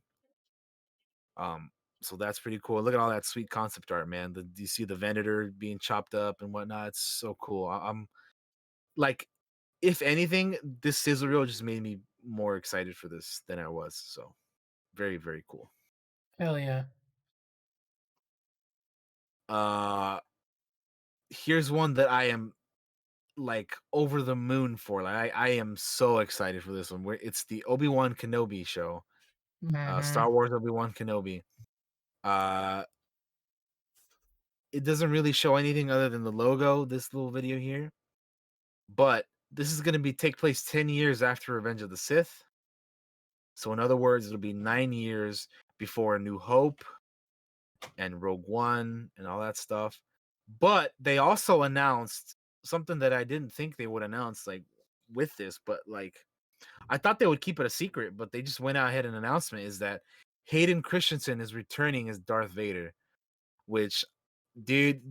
Speaker 2: Um, so that's pretty cool. Look at all that sweet concept art, man. You see the Venator being chopped up and whatnot. It's so cool. I'm like, if anything, this sizzle reel just made me more excited for this than I was. So very, very cool.
Speaker 1: Hell yeah.
Speaker 2: Uh Here's one that I am like over the moon for. Like I am so excited for this one. Where it's the Obi-Wan Kenobi show.
Speaker 1: Hmm.
Speaker 2: Star Wars Obi-Wan Kenobi. Uh it doesn't really show anything other than the logo, this little video here. But this is gonna be take place 10 years after Revenge of the Sith. So in other words, it'll be 9 years before A New Hope and Rogue One and all that stuff. But they also announced something that I didn't think they would announce like with this, but like I thought they would keep it a secret, but they just went out ahead and announcement is that Hayden Christensen is returning as Darth Vader, which dude.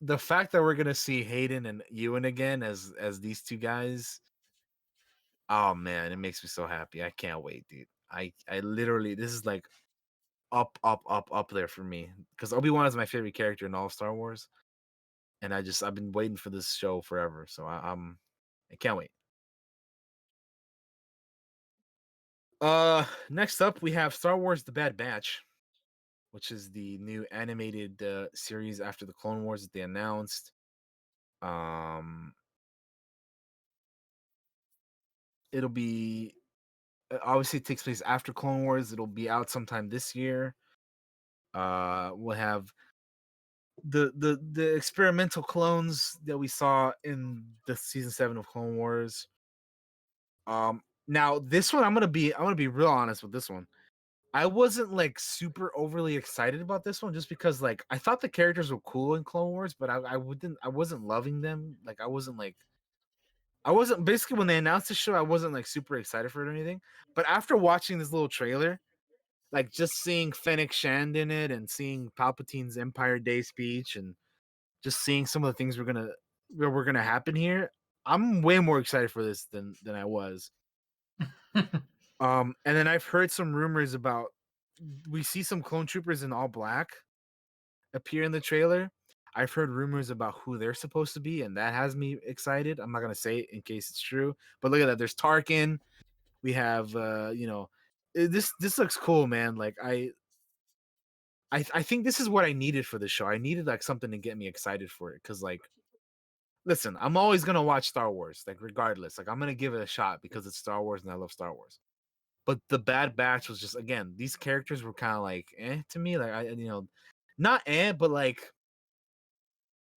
Speaker 2: The fact that we're gonna see Hayden and Ewan again as these two guys, oh man, it makes me so happy. I can't wait, dude. I literally this is like up there for me because Obi-Wan is my favorite character in all of Star Wars, and I've been waiting for this show forever. So I can't wait. Next up we have Star Wars: The Bad Batch, which is the new animated series after the Clone Wars that they announced. Um, it'll be obviously it takes place after Clone Wars. It'll be out sometime this year. We'll have the experimental clones that we saw in the season 7 of Clone Wars. Now this one I'm gonna be real honest with this one. I wasn't like super overly excited about this one just because like I thought the characters were cool in Clone Wars, but I wasn't loving them. Like I wasn't basically when they announced the show, I wasn't like super excited for it or anything. But after watching this little trailer, like just seeing Fennec Shand in it and seeing Palpatine's Empire Day speech and just seeing some of the things we're gonna happen here, I'm way more excited for this than I was. And then I've heard some rumors about we see some clone troopers in all black appear in the trailer. I've heard rumors about who they're supposed to be, and that has me excited. I'm not gonna say it in case it's true, but look at that. There's Tarkin. We have this looks cool, man. Like I think this is what I needed for the show. I needed like something to get me excited for it because like listen, I'm always gonna watch Star Wars, like regardless. Like I'm gonna give it a shot because it's Star Wars and I love Star Wars. But the Bad Batch was just again, these characters were kind of like to me. Like not but like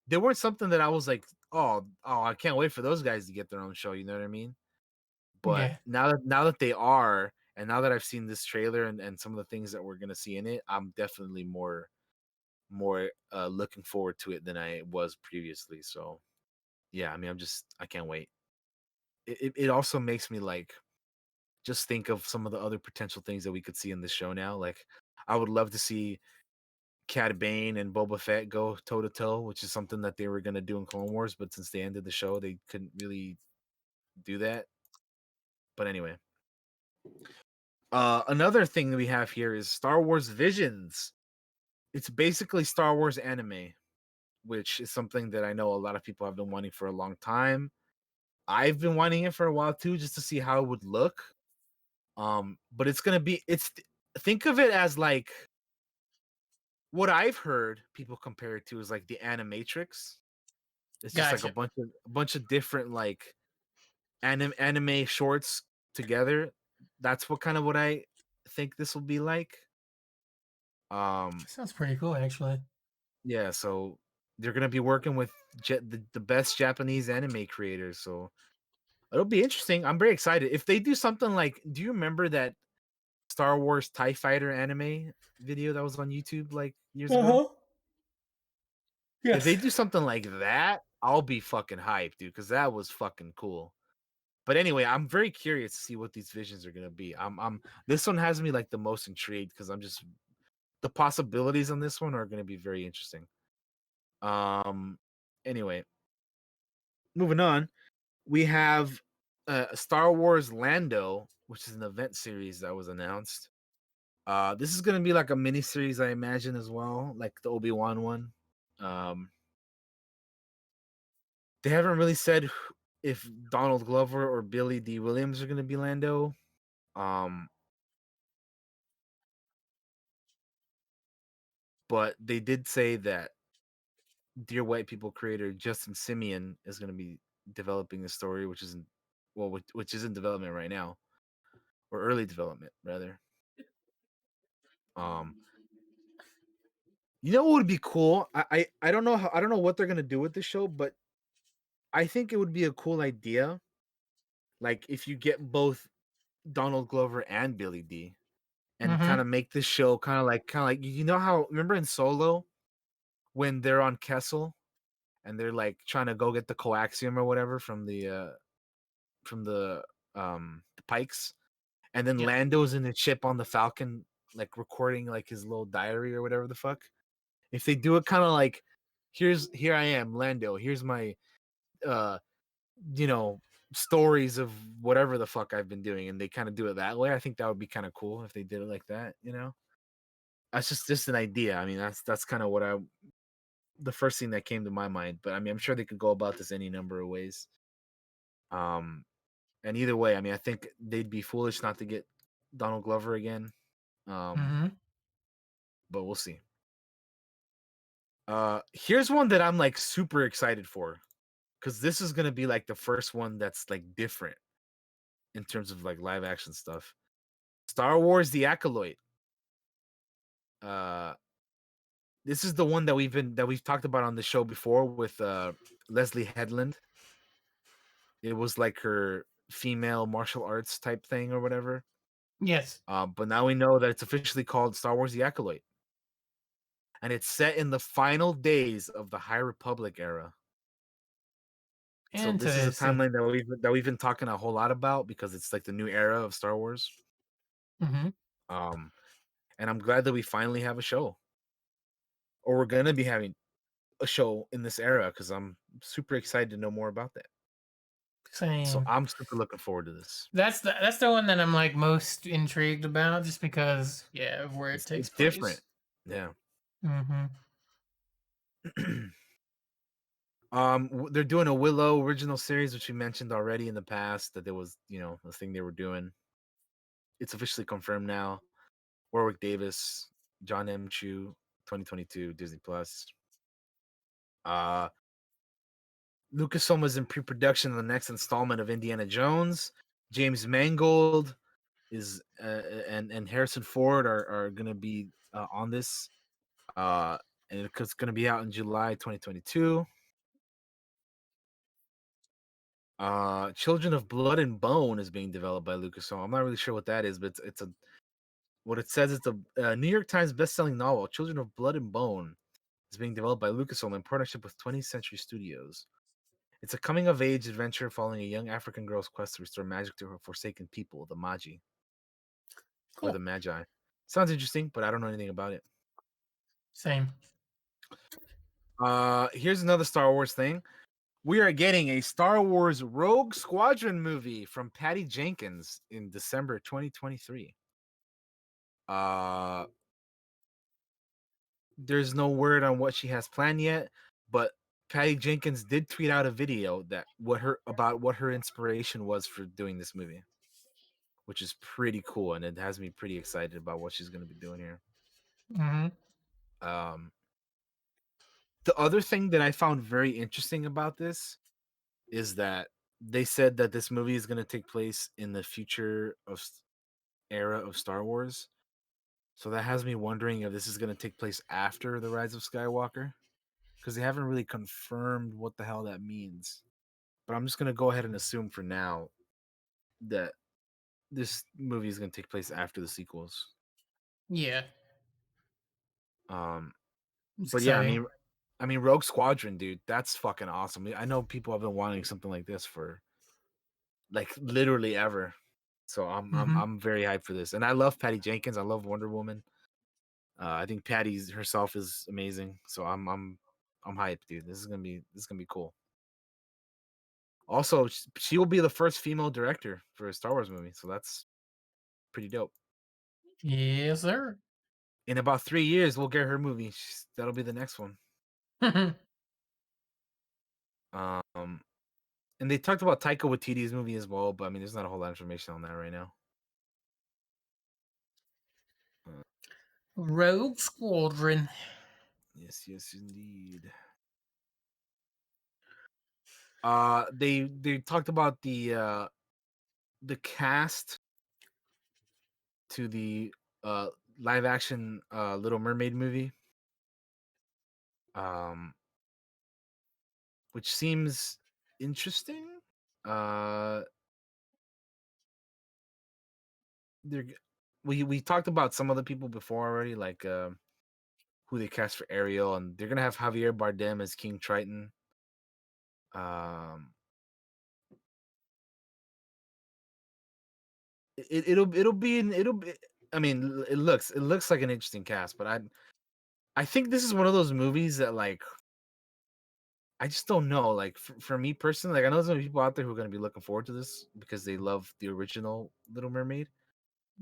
Speaker 2: they weren't something that I was like, I can't wait for those guys to get their own show. You know what I mean? But
Speaker 1: Yeah.
Speaker 2: now that they are, and now that I've seen this trailer and some of the things that we're gonna see in it, I'm definitely more looking forward to it than I was previously. So yeah, I mean, I can't wait. It also makes me like just think of some of the other potential things that we could see in this show now. Like I would love to see Cad Bane and Boba Fett go toe to toe, which is something that they were gonna do in Clone Wars, but since they ended the show, they couldn't really do that. But anyway, another thing that we have here is Star Wars Visions. It's basically Star Wars anime, which is something that I know a lot of people have been wanting for a long time. I've been wanting it for a while too, just to see how it would look. But it's gonna be think of it as like what I've heard people compare it to is like the Animatrix. It's just like
Speaker 1: Gotcha.
Speaker 2: a bunch of different like anime shorts together. That's what I think this will be like. Um,
Speaker 1: Sounds pretty cool, actually.
Speaker 2: yeah, so they're gonna be working with the best Japanese anime creators, so it'll be interesting. I'm very excited. If they do something like, do you remember that Star Wars TIE Fighter anime video that was on YouTube like years
Speaker 1: Uh
Speaker 2: ago?
Speaker 1: huh.
Speaker 2: If they
Speaker 1: Yes.
Speaker 2: do something like that, I'll be fucking hyped, dude, because that was fucking cool. But anyway, I'm very curious to see what these visions are gonna be. I'm this one has me like the most intrigued because I'm just the possibilities on this one are gonna be very interesting. Um anyway, moving on, we have Star Wars Lando, which is an event series that was announced. This is gonna be like a mini series, I imagine, as well, like the Obi-Wan one. Um they haven't really said if Donald Glover or Billy D. Williams are gonna be Lando. Um but they did say that Dear White People creator Justin Simeon is going to be developing the story, which is in development right now, or early development rather. Um, you know what would be cool? I don't know I don't know what they're going to do with the show, but I think it would be a cool idea. Like if you get both Donald Glover and Billy D, and kind
Speaker 1: Mm-hmm.
Speaker 2: of make this show kind of like you know how remember in Solo when they're on Kessel and they're like trying to go get the coaxium or whatever from the Pikes, and then
Speaker 1: Yep.
Speaker 2: Lando's in the ship on the Falcon, like recording like his little diary or whatever the fuck. If they do it kind of like, here I am, Lando. Here's my uh you know stories of whatever the fuck I've been doing, and they kind of do it that way. I think that would be kind of cool if they did it like that. That's just an idea. I mean, that's kind of what I the first thing that came to my mind. But I mean, I'm sure they could go about this any number of ways. Um, and either way, I mean, I think they'd be foolish not to get Donald Glover again. Um,
Speaker 1: Hmm.
Speaker 2: but we'll see. Here's one that I'm like super excited for because this is gonna be like the first one that's like different in terms of like live action stuff. Star Wars: The Acolyte. Uh, this is the one that we've talked about on the show before with Leslie Headland. It was like her female martial arts type thing or whatever.
Speaker 1: Yes.
Speaker 2: But now we know that it's officially called Star Wars: The Acolyte, and it's set in the final days of the High Republic era. So this is a
Speaker 1: Interesting.
Speaker 2: timeline that we've been talking a whole lot about because it's like the new era of Star Wars.
Speaker 1: Hmm.
Speaker 2: Um, and I'm glad that we finally have a show, or we're gonna be having a show in this era because I'm super excited to know more about that. So
Speaker 1: Same.
Speaker 2: I'm super looking forward to this.
Speaker 1: That's the one that I'm like most intrigued about, just because yeah, of where it takes
Speaker 2: It's different,
Speaker 1: place.
Speaker 2: yeah.
Speaker 1: Hmm.
Speaker 2: They're doing a Willow original series, which we mentioned already in the past that there was, a thing they were doing. It's officially confirmed now. Warwick Davis, John M. Chu, 2022, Disney Plus. Uh, Lucasfilm is in pre-production on the next installment of Indiana Jones. James Mangold is and Harrison Ford are going to be on this. Uh, and it's going to be out in July 2022. Children of Blood and Bone is being developed by Lucasfilm. I'm not really sure what that is, but it's a what it says. It's a New York Times best-selling novel. Children of Blood and Bone is being developed by Lucasfilm in partnership with 20th Century Studios. It's a coming-of-age adventure following a young African girl's quest to restore magic to her forsaken people, the Magi or the
Speaker 1: Cool.
Speaker 2: Magi. Sounds interesting, but I don't know anything about it.
Speaker 1: Same.
Speaker 2: Here's another Star Wars thing. We are getting a Star Wars Rogue Squadron movie from Patty Jenkins in December 2023. Uh, there's no word on what she has planned yet, but Patty Jenkins did tweet out a video about what her inspiration was for doing this movie, which is pretty cool, and it has me pretty excited about what she's going to be doing here.
Speaker 1: Hmm.
Speaker 2: Um, the other thing that I found very interesting about this is that they said that this movie is going to take place in the future of era of Star Wars. So that has me wondering if this is going to take place after the Rise of Skywalker, because they haven't really confirmed what the hell that means. But I'm just going to go ahead and assume for now that this movie is going to take place after the sequels.
Speaker 1: Yeah,
Speaker 2: Um,
Speaker 1: it's
Speaker 2: but yeah,
Speaker 1: exciting.
Speaker 2: I mean, Rogue Squadron, dude, that's fucking awesome. I know people have been wanting something like this for like literally ever. So
Speaker 1: Hmm.
Speaker 2: I'm very hyped for this, and I love Patty Jenkins. I love Wonder Woman. I think Patty herself is amazing. So I'm hyped, dude. This is gonna be cool. Also, she will be the first female director for a Star Wars movie, so that's pretty dope.
Speaker 1: Yes, sir.
Speaker 2: In about 3 years, we'll get her movie. That'll be the next one. Um, and they talked about Taika Waititi's movie as well, but I mean, there's not a whole lot of information on that right now. Uh,
Speaker 1: Rogue Squadron.
Speaker 2: yes, indeed. They talked about the cast to the uh live action Little Mermaid movie. Um, which seems interesting. Uh, they're g- we talked about some other people before already, like who they cast for Ariel, and they're gonna have Javier Bardem as King Triton. Um, it'll be. I mean, it looks like an interesting cast, but I think this is one of those movies that like I just don't know. Like for me personally, like I know there's gonna be people out there who are gonna be looking forward to this because they love the original Little Mermaid.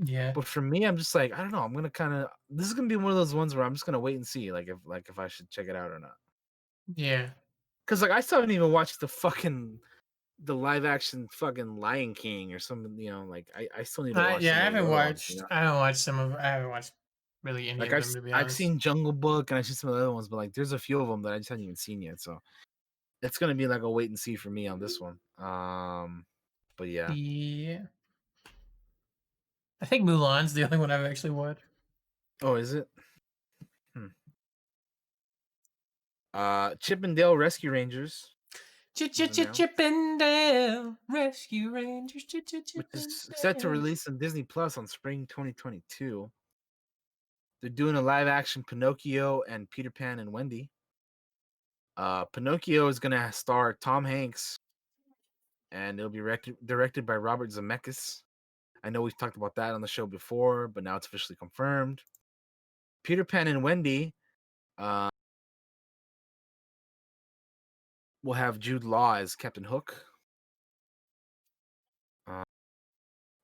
Speaker 1: Yeah.
Speaker 2: But for me, I'm just like, I don't know. I'm gonna kind of this is gonna be one of those ones where I'm just gonna wait and see, like if I should check it out or not.
Speaker 1: Yeah.
Speaker 2: Cause like I still haven't even watched the live action fucking Lion King or something. Like I still need to watch
Speaker 1: Yeah,
Speaker 2: some of the other ones.
Speaker 1: I haven't watched really any
Speaker 2: Like
Speaker 1: of them, to be
Speaker 2: I've
Speaker 1: honest.
Speaker 2: seen Jungle Book and I've seen some of the other ones, but like there's a few of them that I just haven't even seen yet. So it's gonna be like a wait and see for me on this one. But yeah.
Speaker 1: Yeah. I think Mulan's the only one I've actually watched.
Speaker 2: Oh, is it? Hmm. Chippendale Rescue Rangers was announced,
Speaker 1: Chippendale Rescue Rangers.
Speaker 2: which is set to
Speaker 1: Chippendale.
Speaker 2: release on Disney Plus on spring 2022. They're doing a live action Pinocchio and Peter Pan and Wendy. Pinocchio is gonna star Tom Hanks, and it'll be directed by Robert Zemeckis. I know we've talked about that on the show before, but now it's officially confirmed. Peter Pan and Wendy uh, will have Jude Law as Captain Hook, uh,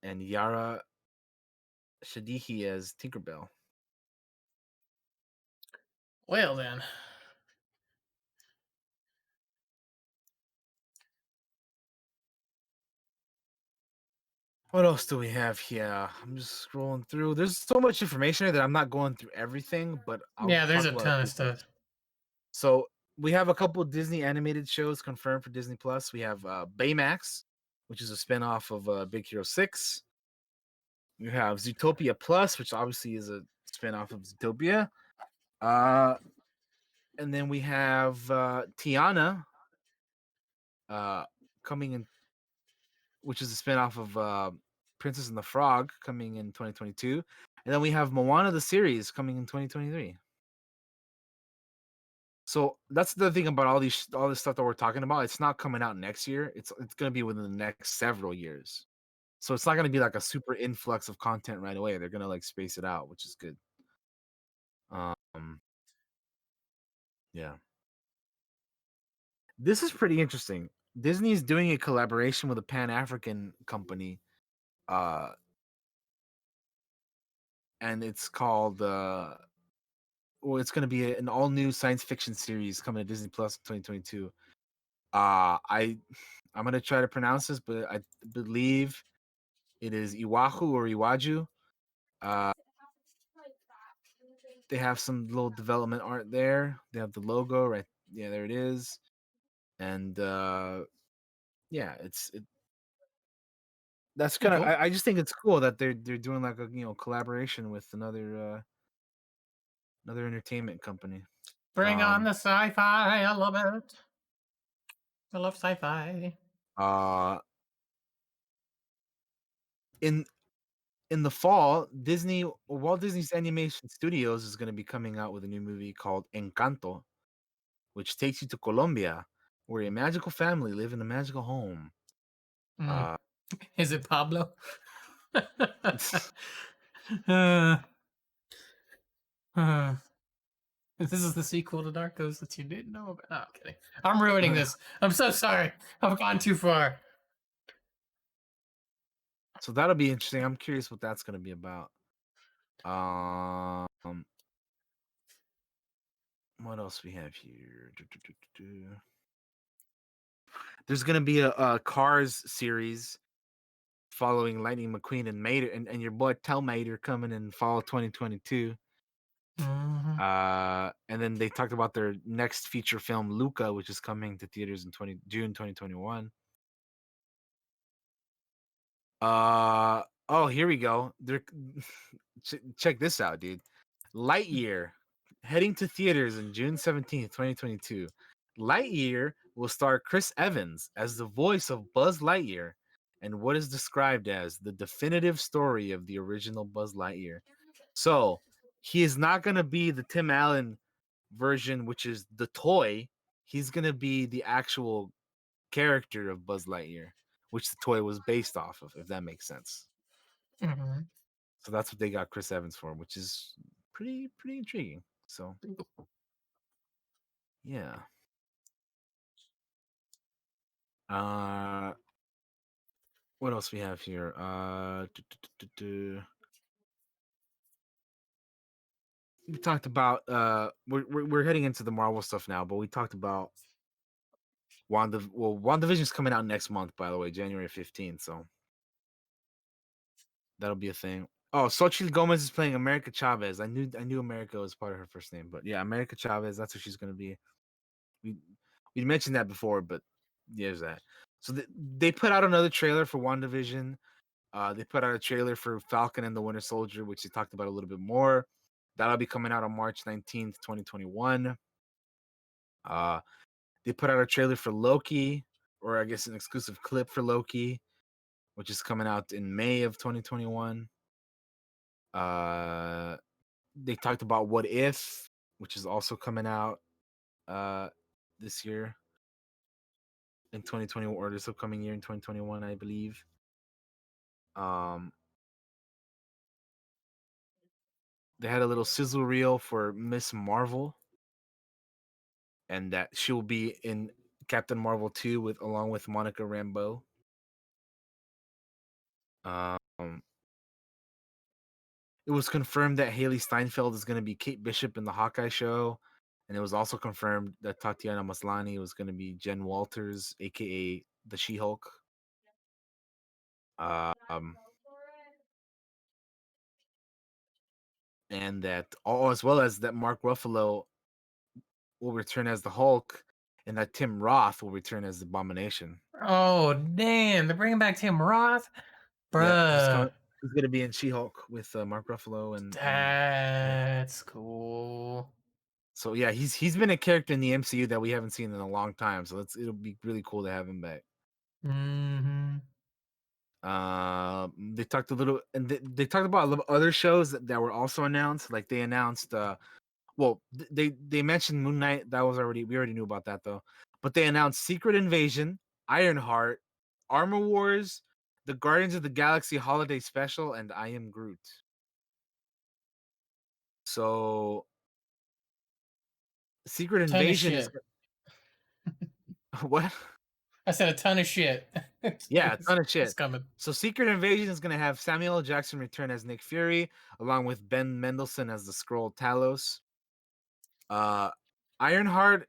Speaker 2: and Yara Shadihi as Tinkerbell.
Speaker 1: Well then,
Speaker 2: What else do we have here? I'm just scrolling through. There's so much information here that I'm not going through everything, but I'll
Speaker 1: yeah, there's
Speaker 2: talk
Speaker 1: a
Speaker 2: about a
Speaker 1: ton of
Speaker 2: few things.
Speaker 1: stuff.
Speaker 2: So we have a couple Disney animated shows confirmed for Disney Plus. We have Baymax, which is a spinoff of Big Hero 6. We have Zootopia Plus, which obviously is a spinoff of Zootopia. Uh, and then we have Tiana uh, coming in, which is a spinoff of Princess and the Frog coming in 2022. And then we have Moana the series coming in 2023. So that's the thing about all this stuff that we're talking about. It's not coming out next year. It's gonna be within the next several years. So it's not gonna be like a super influx of content right away. They're gonna like space it out, which is good. Um, yeah, this is pretty interesting. Disney is doing a collaboration with a Pan African company, uh, and it's called well, it's gonna be an all new science fiction series coming to Disney Plus in 2022. I'm gonna try to pronounce this, but I believe it is Iwahu or Iwaju. Uh, they have some little development art there. They have the logo right. Yeah, there it is. And yeah, that's kind of.
Speaker 1: Cool.
Speaker 2: I just think it's cool that they're doing like a collaboration with another entertainment company.
Speaker 1: Bring on
Speaker 2: Um,
Speaker 1: the sci-fi. I love it. I love sci-fi.
Speaker 2: uh, in in the fall, Walt Disney's Animation Studios is going to be coming out with a new movie called Encanto, which takes you to Colombia, where a magical family live in a magical home.
Speaker 1: Mm.
Speaker 2: Uh,
Speaker 1: Is it Pablo? uh, uh, this is the sequel to Narcos that you didn't know about. No, I'm kidding. I'm ruining this. I'm so sorry. I've gone too far.
Speaker 2: so that'll be interesting. I'm curious what that's going to be about. Um, what else we have here? There's going to be a Cars series following Lightning McQueen and Mater and your boy Tell Mater coming in fall 2022.
Speaker 1: Mhm.
Speaker 2: And then they talked about their next feature film, Luca, which is coming to theaters in June 2021. Oh, here we go. They're check this out, dude. Lightyear heading to theaters on June 17th, 2022. Lightyear will star Chris Evans as the voice of Buzz Lightyear and what is described as the definitive story of the original Buzz Lightyear. So, he is not going to be the Tim Allen version, which is the toy. He's going to be the actual character of Buzz Lightyear, which the toy was based off of, if that makes sense.
Speaker 1: Mhm.
Speaker 2: So that's what they got Chris Evans for, which is pretty intriguing. So yeah. Uh, what else we have here? We talked about we're heading into the Marvel stuff now, but we talked about WandaVision's coming out next month, by the way, January 15th, so that'll be a thing. Oh, Xochitl Gomez is playing America Chavez. I knew America was part of her first name, but yeah, America Chavez, that's what she's gonna be. We we mentioned that before, but there's that. So they put out another trailer for WandaVision. They put out a trailer for Falcon and the Winter Soldier, which they talked about a little bit more. That'll be coming out on March 19th, 2021. Uh, they put out a trailer for Loki, or I guess an exclusive clip for Loki, which is coming out in May of 2021. Uh, they talked about What If, which is also coming out this year in 2021, or this upcoming year in 2021, I believe. Um, they had a little sizzle reel for Miss Marvel, and that she'll be in Captain Marvel 2 along with Monica Rambeau. Um, it was confirmed that Haley Steinfeld is going to be Kate Bishop in the Hawkeye show, and it was also confirmed that Tatiana Maslany was going to be Jen Walters, aka the She-Hulk. Um, and that as well as that Mark Ruffalo will return as the Hulk, and that Tim Roth will return as the Abomination.
Speaker 1: Oh damn! They're bringing back Tim Roth,
Speaker 2: Yep, he's
Speaker 1: bruh.
Speaker 2: coming. He's gonna be in She-Hulk with Mark Ruffalo and yeah.
Speaker 1: That's cool.
Speaker 2: So yeah, he's been a character in the MCU that we haven't seen in a long time. So it'll be really cool to have him back.
Speaker 1: Mm-hmm.
Speaker 2: They talked a little, and they talked about a little other shows that were also announced. Like they announced, they mentioned Moon Knight. That was we already knew about that though. But they announced Secret Invasion, Ironheart, Armor Wars, the Guardians of the Galaxy Holiday Special, and I Am Groot. So Secret
Speaker 1: Ton of
Speaker 2: Invasion is
Speaker 1: shit.
Speaker 2: what?
Speaker 1: I said a ton of shit.
Speaker 2: Yeah, a ton of
Speaker 1: It's
Speaker 2: shit.
Speaker 1: coming.
Speaker 2: So Secret Invasion is gonna have Samuel L. Jackson return as Nick Fury, along with Ben Mendelsohn as the Skrull Talos. Uh, Ironheart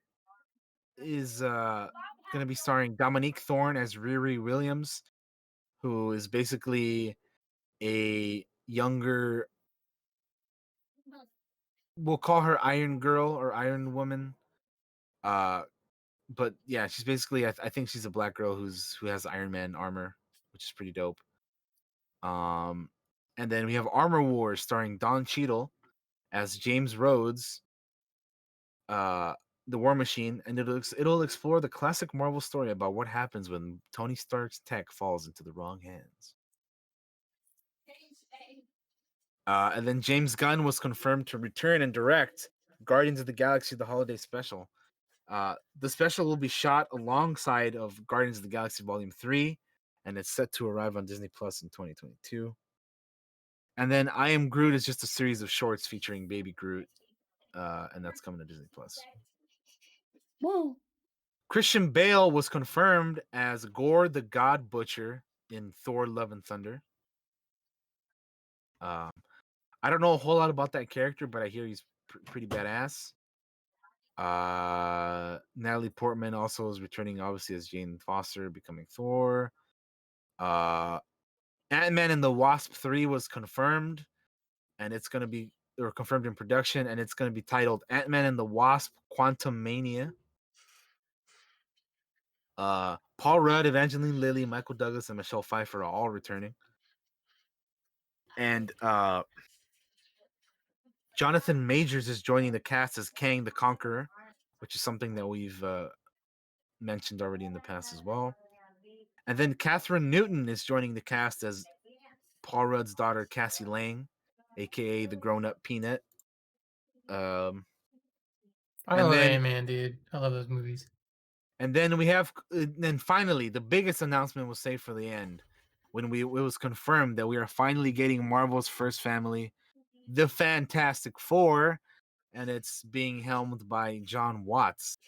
Speaker 2: is gonna be starring Dominique Thorne as Riri Williams, who is basically a younger. We'll call her Iron Girl or Iron Woman. Uh, but yeah, she's basically. I think she's a black girl who has Iron Man armor, which is pretty dope. Um, and then we have Armor Wars starring Don Cheadle as James Rhodes, uh, the War Machine, and it'll explore the classic Marvel story about what happens when Tony Stark's tech falls into the wrong hands. And then James Gunn was confirmed to return and direct Guardians of the Galaxy: The Holiday Special. The special will be shot alongside of Guardians of the Galaxy Volume 3, and it's set to arrive on Disney Plus in 2022. And then I Am Groot is just a series of shorts featuring Baby Groot, and that's coming to Disney Plus.
Speaker 1: Woo.
Speaker 2: Christian Bale was confirmed as Gore the God Butcher in Thor: Love and Thunder. Um, I don't know a whole lot about that character, but I hear he's pretty badass. Natalie Portman also is returning, obviously, as Jane Foster, becoming Thor. Ant-Man and the Wasp 3 was confirmed, and it's going to be or confirmed in production, and it's going to be titled Ant-Man and the Wasp: Quantum Mania. Paul Rudd, Evangeline Lilly, Michael Douglas, and Michelle Pfeiffer are all returning. And Jonathan Majors is joining the cast as Kang the Conqueror, which is something that we've mentioned already in the past as well. And then Catherine Newton is joining the cast as Paul Rudd's daughter, Cassie Lang, aka the grown-up Peanut. Um,
Speaker 1: I
Speaker 2: and
Speaker 1: love
Speaker 2: then
Speaker 1: Ant-Man, dude. I love those movies.
Speaker 2: we have then finally the biggest announcement was saved for the end when it was confirmed that we are finally getting Marvel's first family, the Fantastic Four, and it's being helmed by John Watts.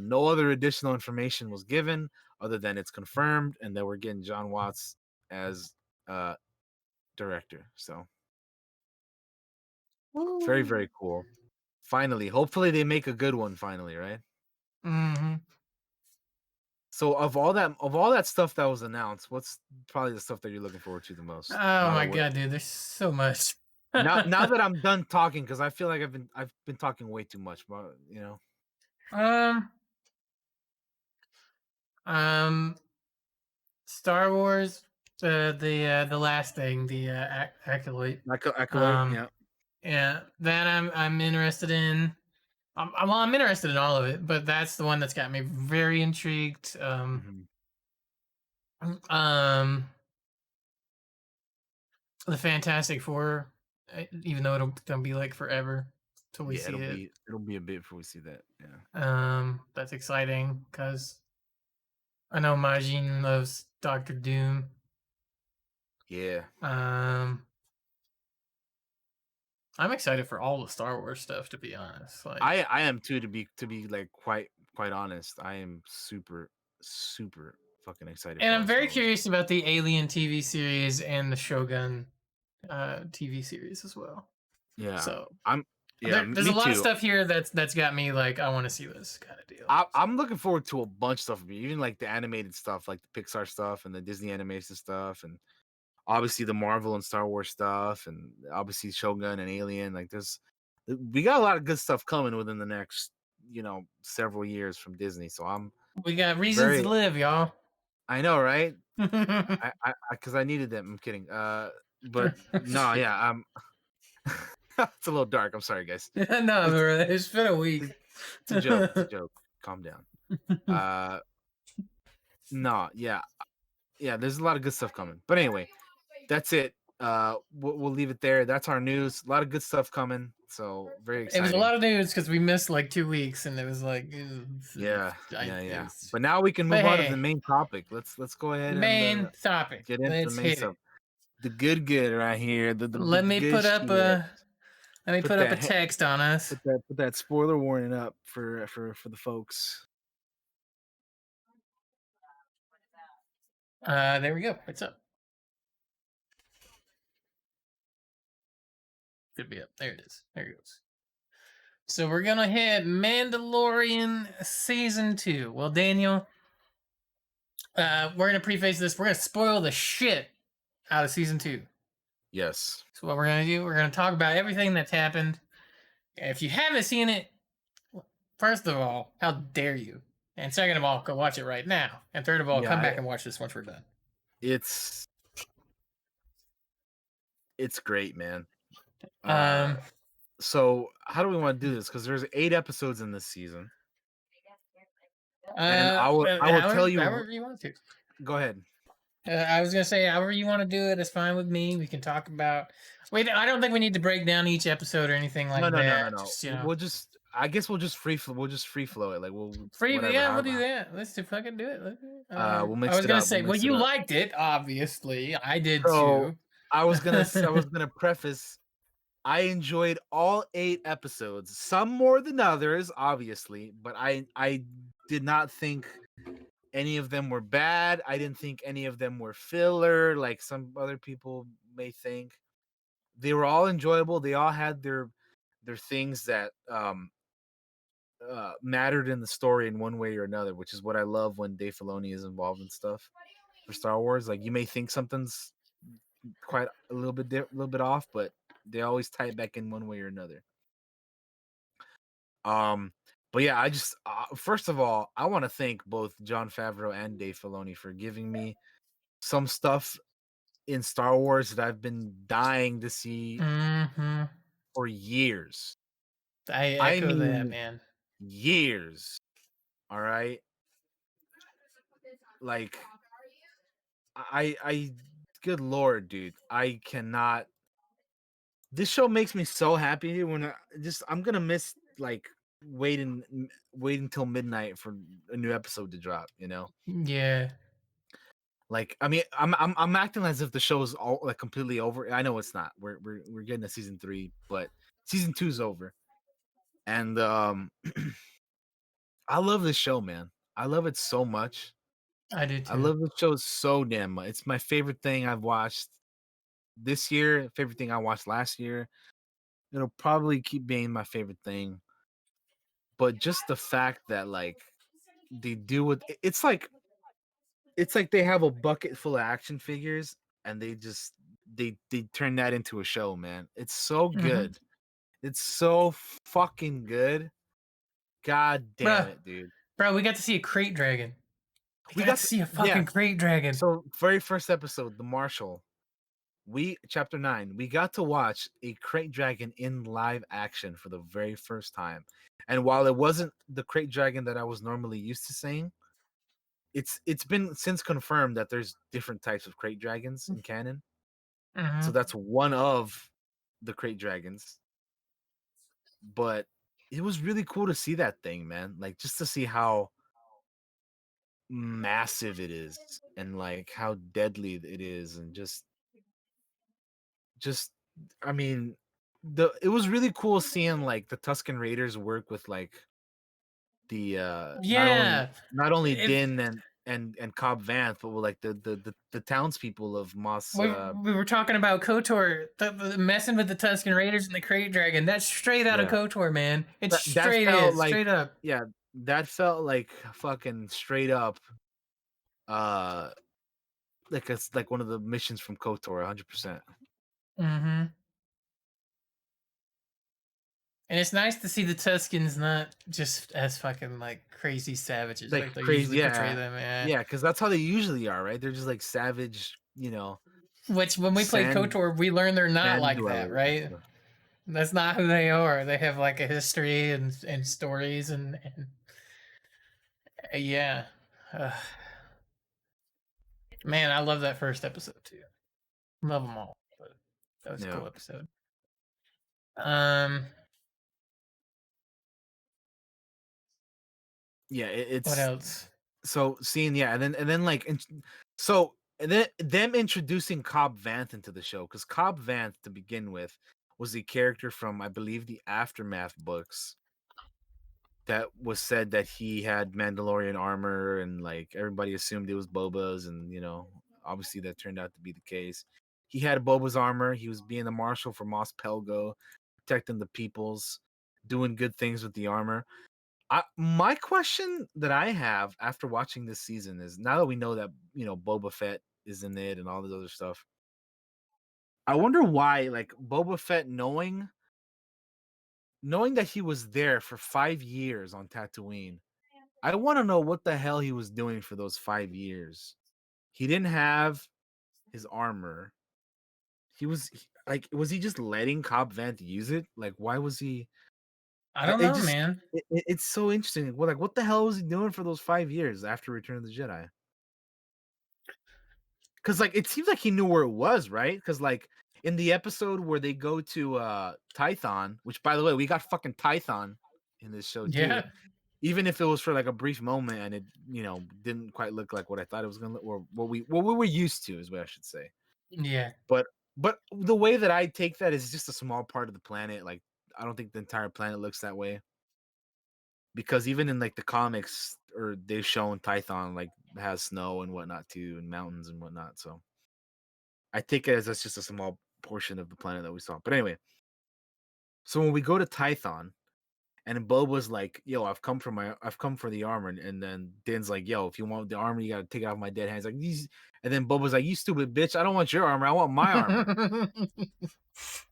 Speaker 2: No other additional information was given other than it's confirmed, and that we're getting John Watts as uh, director. So very,
Speaker 1: Woo.
Speaker 2: very cool. Finally, hopefully they make a good one. Finally, right?
Speaker 1: Hmm.
Speaker 2: So of all that stuff that was announced, what's probably the stuff that you're looking forward to the most?
Speaker 1: Oh
Speaker 2: Now that
Speaker 1: my
Speaker 2: we're
Speaker 1: god, dude, there's so much.
Speaker 2: now that I'm done talking, because I feel like I've been talking way too much, but
Speaker 1: um, um, Star Wars, the last thing, the acolyte.
Speaker 2: Acolyte,
Speaker 1: Um,
Speaker 2: yeah.
Speaker 1: yeah, that I'm interested in. Well, I'm interested in all of it, but that's the one that's got me very intrigued.
Speaker 2: Hmm.
Speaker 1: Um, the Fantastic Four, even though it'll gonna be like forever till we
Speaker 2: Yeah,
Speaker 1: see it.
Speaker 2: it'll be a bit before we see that. Yeah.
Speaker 1: That's exciting because I know Majin loves Doctor Doom.
Speaker 2: Yeah.
Speaker 1: Um, I'm excited for all the Star Wars stuff, to be honest. Like,
Speaker 2: I am too, to be like quite honest. I am super super fucking excited
Speaker 1: and
Speaker 2: for all
Speaker 1: I'm
Speaker 2: the
Speaker 1: very
Speaker 2: Star Wars.
Speaker 1: curious about the Alien TV series and the Shogun TV series as well.
Speaker 2: Yeah.
Speaker 1: So
Speaker 2: I'm yeah,
Speaker 1: there's a
Speaker 2: me
Speaker 1: lot of
Speaker 2: too.
Speaker 1: stuff here that's got me like I want to see this kind of deal.
Speaker 2: I'm looking forward to a bunch of stuff, even like the animated stuff, like the Pixar stuff and the Disney animation stuff, and obviously the Marvel and Star Wars stuff, and obviously Shogun and Alien. Like we got a lot of good stuff coming within the next, several years from Disney. So I'm
Speaker 1: We got reasons to
Speaker 2: very,
Speaker 1: live, y'all.
Speaker 2: I know, right?
Speaker 1: No,
Speaker 2: Because I needed them. I'm kidding. But no, yeah, it's a little dark. I'm sorry, guys. It's
Speaker 1: bro, it's been a week.
Speaker 2: it's a joke. It's a joke. Calm down. Uh, no, yeah, yeah. There's a lot of good stuff coming. But anyway, that's it. We'll leave it there. That's our news. A lot of good stuff coming. So very
Speaker 1: It was a
Speaker 2: exciting.
Speaker 1: lot of news because we missed like 2 weeks, and it was like,
Speaker 2: Yeah,
Speaker 1: I,
Speaker 2: yeah,
Speaker 1: it
Speaker 2: yeah.
Speaker 1: was,
Speaker 2: But now we can
Speaker 1: but
Speaker 2: move on to the
Speaker 1: hey,
Speaker 2: main topic. Let's go ahead and
Speaker 1: main topic.
Speaker 2: get into the
Speaker 1: Let's
Speaker 2: main
Speaker 1: hit
Speaker 2: stuff.
Speaker 1: it.
Speaker 2: The good right here. The
Speaker 1: Let me
Speaker 2: good
Speaker 1: put up
Speaker 2: shit.
Speaker 1: a let me
Speaker 2: Put
Speaker 1: put up a
Speaker 2: that
Speaker 1: text on us.
Speaker 2: put that spoiler warning up for the folks.
Speaker 1: There we go. It's up. Should be up. There it is. There it goes. So we're gonna hit Mandalorian season 2. Well, Daniel, we're gonna preface this. We're gonna spoil the shit out of season 2.
Speaker 2: Yes.
Speaker 1: So what we're gonna do? We're gonna talk about everything that's happened. If you haven't seen it, first of all, how dare you? And second of all, go watch it right now. And third of all,
Speaker 2: Yeah,
Speaker 1: come back and watch this once we're done.
Speaker 2: it's it's great, man. Uh
Speaker 1: Um,
Speaker 2: so how do we want to do this? Because there's 8 episodes in this season. And I will tell you.
Speaker 1: however you want to.
Speaker 2: Go ahead.
Speaker 1: I was gonna say, however you want to do it is fine with me. We can talk about. Wait, I don't think we need to break down each episode or anything
Speaker 2: No,
Speaker 1: like
Speaker 2: no, no, no,
Speaker 1: that.
Speaker 2: no.
Speaker 1: Just
Speaker 2: We'll just. I guess we'll just free flow it. Like
Speaker 1: free.
Speaker 2: whatever.
Speaker 1: Yeah, we'll do
Speaker 2: However,
Speaker 1: that. Let's do fucking do it.
Speaker 2: we'll
Speaker 1: I
Speaker 2: mix
Speaker 1: was
Speaker 2: it
Speaker 1: gonna
Speaker 2: up. We'll
Speaker 1: say, well,
Speaker 2: mix it
Speaker 1: you
Speaker 2: up.
Speaker 1: liked it, obviously. I did
Speaker 2: So
Speaker 1: too.
Speaker 2: I was gonna preface. I enjoyed all 8 episodes. Some more than others, obviously, but I did not think any of them were bad. I didn't think any of them were filler, like some other people may think. They were all enjoyable. They all had their things that mattered in the story in one way or another, which is what I love when Dave Filoni is involved in stuff for Star Wars. Like you may think something's quite a little bit off, but they always tie it back in one way or another. Um, but yeah, I just first of all, I want to thank both John Favreau and Dave Filoni for giving me some stuff in Star Wars that I've been dying to see
Speaker 1: Hmm.
Speaker 2: for years.
Speaker 1: I
Speaker 2: I
Speaker 1: echo that,
Speaker 2: mean,
Speaker 1: man.
Speaker 2: years. All right, like I, good lord, dude, I cannot. This show makes me so happy when I'm gonna miss like waiting till midnight for a new episode to drop.
Speaker 1: Yeah.
Speaker 2: Like I mean, I'm acting as if the show is all like completely over. I know it's not. We're getting to season 3, but season 2's over. And I love this show, man. I love it so much.
Speaker 1: I do
Speaker 2: I
Speaker 1: too.
Speaker 2: love the show so damn much. It's my favorite thing I've watched this year, favorite thing I watched last year. It'll probably keep being my favorite thing. But just the fact that like they do what it's like they have a bucket full of action figures and they turn that into a show, man. It's so
Speaker 1: Hmm.
Speaker 2: good. It's so fucking good. God damn
Speaker 1: Bro,
Speaker 2: it, dude.
Speaker 1: bro, we got to see a crate dragon. We
Speaker 2: We
Speaker 1: got
Speaker 2: got
Speaker 1: to see a
Speaker 2: yeah.
Speaker 1: fucking crate dragon.
Speaker 2: So very first episode, the Marshal. We chapter 9, we got to watch a crate dragon in live action for the very first time. And while it wasn't the crate dragon that I was normally used to seeing, it's been since confirmed that there's different types of crate dragons in canon. So
Speaker 1: Hmm.
Speaker 2: that's one of the crate dragons. But it was really cool to see that thing, man. Like just to see how massive it is and like how deadly it is and just I mean the it was really cool seeing like the Tuscan Raiders work with like the
Speaker 1: Yeah.
Speaker 2: not only
Speaker 1: If
Speaker 2: Din and Cobb Vanth, but with like the townspeople of Moss
Speaker 1: we were talking about KOTOR, messing with the Tuscan Raiders and the crate dragon, that's straight out of
Speaker 2: yeah.
Speaker 1: KOTOR, man. It
Speaker 2: That
Speaker 1: straight
Speaker 2: felt
Speaker 1: is,
Speaker 2: like
Speaker 1: straight up.
Speaker 2: yeah, that felt like fucking straight up uh like it's like one of the missions from KOTOR 100%.
Speaker 1: Hmm. And it's nice to see the Tuscans not just as fucking like crazy savages
Speaker 2: Like
Speaker 1: like they
Speaker 2: crazy
Speaker 1: usually portray
Speaker 2: yeah.
Speaker 1: them. Yeah.
Speaker 2: Yeah, because that's how they usually are, right? They're just like savage,
Speaker 1: Which when we played
Speaker 2: sand
Speaker 1: KOTOR, we learned they're not
Speaker 2: sand
Speaker 1: like that,
Speaker 2: dwellers and
Speaker 1: right?
Speaker 2: stuff.
Speaker 1: That's not who they are. They have like a history and stories and yeah. Uh, man, I love that first episode too. Love them all, but that was a
Speaker 2: Yeah.
Speaker 1: cool episode. Um,
Speaker 2: Yeah,
Speaker 1: what
Speaker 2: it's
Speaker 1: else?
Speaker 2: so seeing yeah, and then like so and then them introducing Cobb Vanth into the show because Cobb Vanth to begin with was a character from I believe the Aftermath books that was said that he had Mandalorian armor and like everybody assumed it was Boba's and obviously that turned out to be the case. He had Boba's armor. He was being the marshal for Mos Pelgo, protecting the peoples, doing good things with the armor. My question that I have after watching this season is now that we know that Boba Fett is in it and all this other stuff, I wonder why like Boba Fett knowing that he was there for 5 years on Tatooine. I want to know what the hell he was doing for those 5 years. He didn't have his armor. Like, was he just letting Cobb Vanth use it? Like, why was he?
Speaker 1: I don't
Speaker 2: It
Speaker 1: know,
Speaker 2: just
Speaker 1: man.
Speaker 2: it's so interesting. Well, like, what the hell was he doing for those 5 years after Return of the Jedi? Because like, it seems like he knew where it was, right? Because like in the episode where they go to Tython, which by the way, we got fucking Tython in this show too.
Speaker 1: Yeah,
Speaker 2: Even if it was for like a brief moment and it didn't quite look like what I thought it was gonna look, or what we were used to is what I should say.
Speaker 1: yeah.
Speaker 2: But the way that I take that is just a small part of the planet. Like I don't think the entire planet looks that way because even in like the comics or they've shown Tython like has snow and whatnot too and mountains and whatnot. So I take it as that's just a small portion of the planet that we saw. But anyway, so when we go to Tython and Boba's like, "Yo, I've come for the armor," and then Din's like, "Yo, if you want the armor, you gotta take it off my dead hands." Like these, and then Boba's like, "You stupid bitch! I don't want your armor. I want my armor."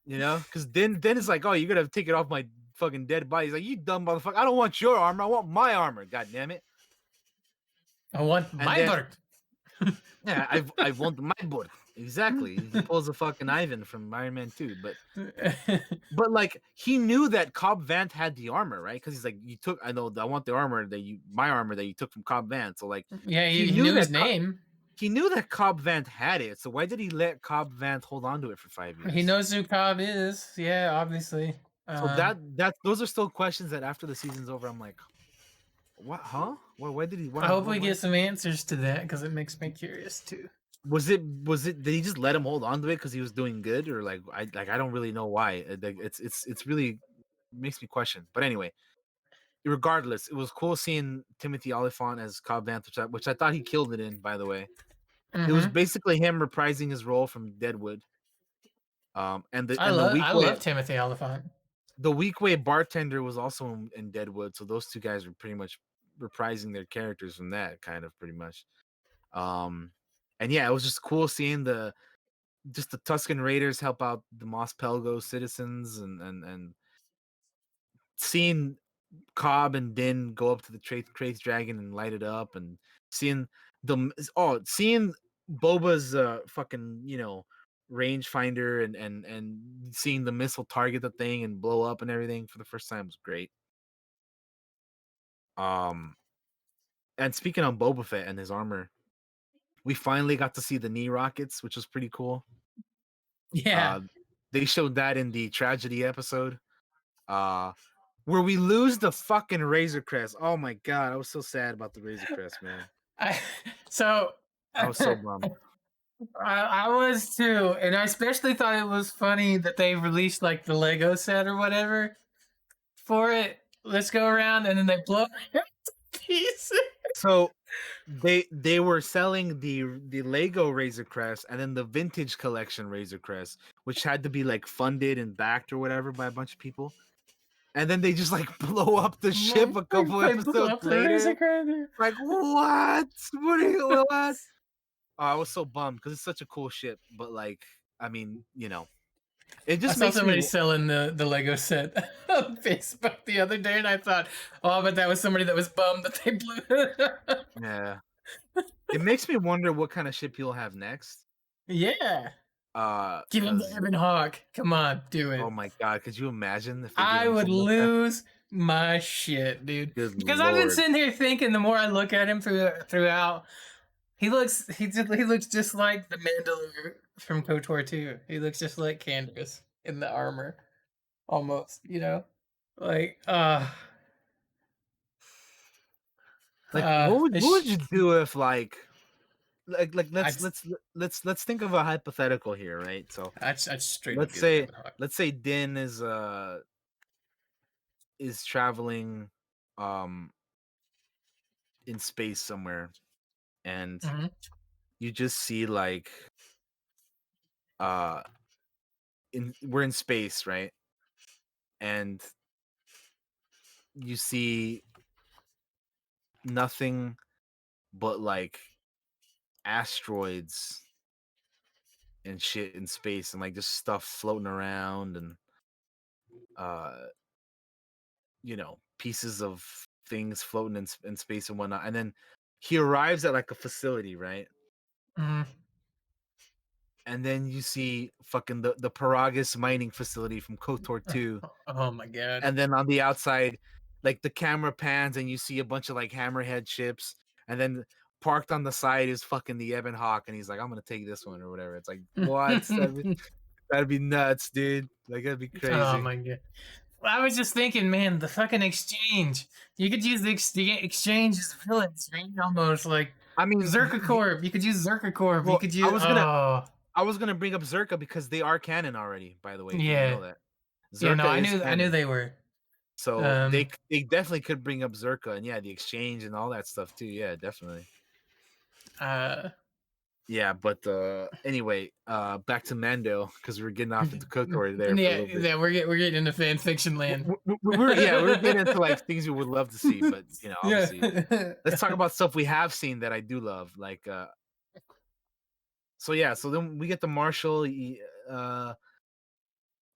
Speaker 2: Because Din is like, "Oh, you're gonna take it off my fucking dead body." He's like, "You dumb motherfucker! I don't want your armor. I want my armor. God damn it!"
Speaker 1: I want
Speaker 2: And
Speaker 1: my
Speaker 2: then
Speaker 1: bird.
Speaker 2: yeah, I want my board exactly. He pulls a fucking Ivan from Iron Man 2, but like he knew that Cobb Vanth had the armor, right? Because he's like, I want the armor my armor that you took from Cobb Vanth. So like
Speaker 1: Yeah,
Speaker 2: he
Speaker 1: he
Speaker 2: knew
Speaker 1: knew his
Speaker 2: that
Speaker 1: name.
Speaker 2: he knew that Cobb Vanth had it. So why did he let Cobb Vanth hold on to it for five
Speaker 1: He
Speaker 2: years?
Speaker 1: knows who Cobb is. Yeah, obviously.
Speaker 2: So that those are still questions that after the season's over, I'm like, what? Huh? Why did he?
Speaker 1: I hope we
Speaker 2: Why?
Speaker 1: get some answers to that because it makes me curious too.
Speaker 2: Was it? Did he just let him hold on to it because he was doing good, or like I don't really know why. It's really. makes me question. But anyway, regardless, it was cool seeing Timothy Olyphant as Cobb Vanth, which I thought he killed it in. By the way, it was
Speaker 1: Mm-hmm.
Speaker 2: basically him reprising his role from Deadwood. And
Speaker 1: I love Timothy Oliphant.
Speaker 2: the Weekway bartender was also in Deadwood, so those two guys were pretty much reprising their characters from that, kind of pretty much. Um, and yeah, it was just cool seeing the Tuscan Raiders help out the Mos Pelgo citizens, and seeing Cobb and Din go up to the Trace Dragon and light it up, and seeing seeing Boba's fucking rangefinder, and seeing the missile target the thing and blow up and everything for the first time was great. Um, and speaking on Boba Fett and his armor, we finally got to see the knee rockets, which was pretty cool.
Speaker 1: Yeah.
Speaker 2: Uh, they showed that in the tragedy episode. Where we lose the fucking Razor Crest. Oh my god, I was so sad about the Razor Crest, man.
Speaker 1: I, so
Speaker 2: I was so bummed.
Speaker 1: I was too, and I especially thought it was funny that they released like the Lego set or whatever for it. Let's go around, and then they blow it to pieces.
Speaker 2: So they were selling the Lego Razor Crest and then the vintage collection Razor Crest, which had to be like funded and backed or whatever by a bunch of people. And then they just like blow up the ship a couple
Speaker 1: They blew
Speaker 2: episodes
Speaker 1: up the Razor
Speaker 2: later.
Speaker 1: Crest.
Speaker 2: Like what? What are you what? Oh, I was so bummed because it's such a cool ship, but like, I mean, it
Speaker 1: I
Speaker 2: just
Speaker 1: saw
Speaker 2: makes me
Speaker 1: somebody selling the Lego set on Facebook the other day, and I thought, oh, but that was somebody that was bummed that they blew it up.
Speaker 2: yeah. It makes me wonder what kind of ship he'll have next.
Speaker 1: Yeah. Give him the
Speaker 2: Because
Speaker 1: Ebon Hawk. Come on, do
Speaker 2: oh
Speaker 1: it.
Speaker 2: my god, could you imagine if they give
Speaker 1: I
Speaker 2: him
Speaker 1: would
Speaker 2: something like that?
Speaker 1: lose my shit, dude.
Speaker 2: Good
Speaker 1: Because I've been
Speaker 2: lord.
Speaker 1: sitting here thinking, the more I look at him throughout, he looks just like the Mandalorian from KOTOR 2. He looks just like Candace in the armor, almost. Like
Speaker 2: Like what would
Speaker 1: it's
Speaker 2: you do if like
Speaker 1: I'd
Speaker 2: let's think of a hypothetical here, right? So
Speaker 1: I'd straight up
Speaker 2: let's
Speaker 1: get an
Speaker 2: say
Speaker 1: Ebon Hawk.
Speaker 2: let's say Din is traveling um in space somewhere, and
Speaker 1: Mhm.
Speaker 2: you just see like uh we're in space, right? And you see nothing but like asteroids and shit in space, and like just stuff floating around, and uh pieces of things floating in space and whatnot. And then he arrives at like a facility, right?
Speaker 1: Mhm.
Speaker 2: And then you see fucking the Paragus mining facility from KOTOR 2.
Speaker 1: Oh my god.
Speaker 2: And then on the outside, like the camera pans and you see a bunch of like hammerhead ships, and then parked on the side is fucking the Ebon Hawk, and he's like, I'm gonna take this one or whatever. It's like, what? That'd be nuts, dude. Like that'd be
Speaker 1: Oh
Speaker 2: crazy.
Speaker 1: my god. I was just thinking, man, the fucking exchange. You could use the exchange as villains, right? Almost like
Speaker 2: I mean,
Speaker 1: Zerka Corp. You could use Zerka Corp. You
Speaker 2: well,
Speaker 1: could
Speaker 2: I
Speaker 1: use
Speaker 2: was gonna I was gonna bring up Zerka because they are canon already, by the way, if you didn't
Speaker 1: yeah.
Speaker 2: know that.
Speaker 1: Yeah, no,
Speaker 2: Zerka is
Speaker 1: I knew
Speaker 2: canon.
Speaker 1: they were.
Speaker 2: So
Speaker 1: Um
Speaker 2: they definitely could bring up Zerka, and yeah, the exchange and all that stuff too. Yeah, definitely.
Speaker 1: uh
Speaker 2: Yeah, but anyway, back to Mando because we're getting off into KOTOR there for a
Speaker 1: yeah,
Speaker 2: little bit.
Speaker 1: yeah, we're getting into fan fiction land.
Speaker 2: We were getting into like things we would love to see, but obviously,
Speaker 1: Yeah.
Speaker 2: let's talk about stuff we have seen that I do love. Like so yeah, so then we get the Marshall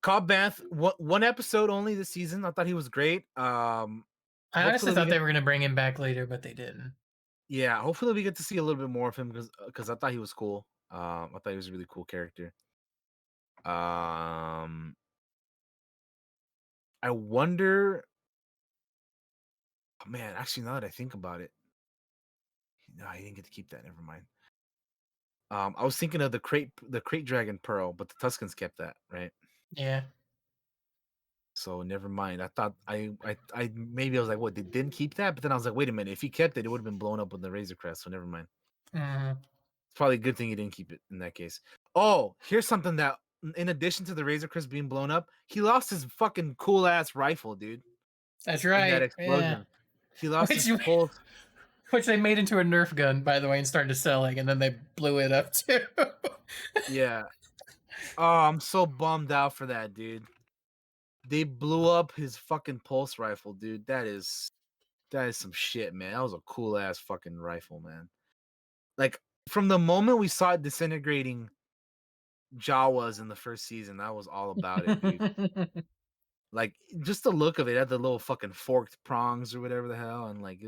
Speaker 2: Cobb Vanth, one episode only this season. I thought he was great.
Speaker 1: I honestly
Speaker 2: Hopefully we
Speaker 1: thought
Speaker 2: get
Speaker 1: they were gonna bring him back later, but they didn't.
Speaker 2: yeah, hopefully we get to see a little bit more of him because I thought he was cool. I thought he was a really cool character. Um, I wonder. Oh, man, actually, now that I think about it, no, he didn't get to keep that. Never mind. I was thinking of the crate dragon pearl, but the Tuscans kept that, right?
Speaker 1: Yeah.
Speaker 2: So never mind. I thought I maybe I was like, what? They didn't keep that, but then I was like, wait a minute. If he kept it, it would have been blown up with the Razor Crest. So never mind.
Speaker 1: Mhm.
Speaker 2: It's probably a good thing he didn't keep it in that case. Oh, here's something that in addition to the Razor Crest being blown up, he lost his fucking cool ass rifle, dude,
Speaker 1: That's
Speaker 2: in that
Speaker 1: right. Yeah.
Speaker 2: explosion. He lost
Speaker 1: Which
Speaker 2: his pulse.
Speaker 1: which they made into a Nerf gun, by the way, and started selling, and then they blew it up too.
Speaker 2: Yeah. Oh, I'm so bummed out for that, dude. They blew up his fucking pulse rifle, dude. That is some shit, man. That was a cool ass fucking rifle, man. Like from the moment we saw it disintegrating Jawas in the first season, I was all about it, dude. Like just the look of it, had the little fucking forked prongs or whatever the hell, and like it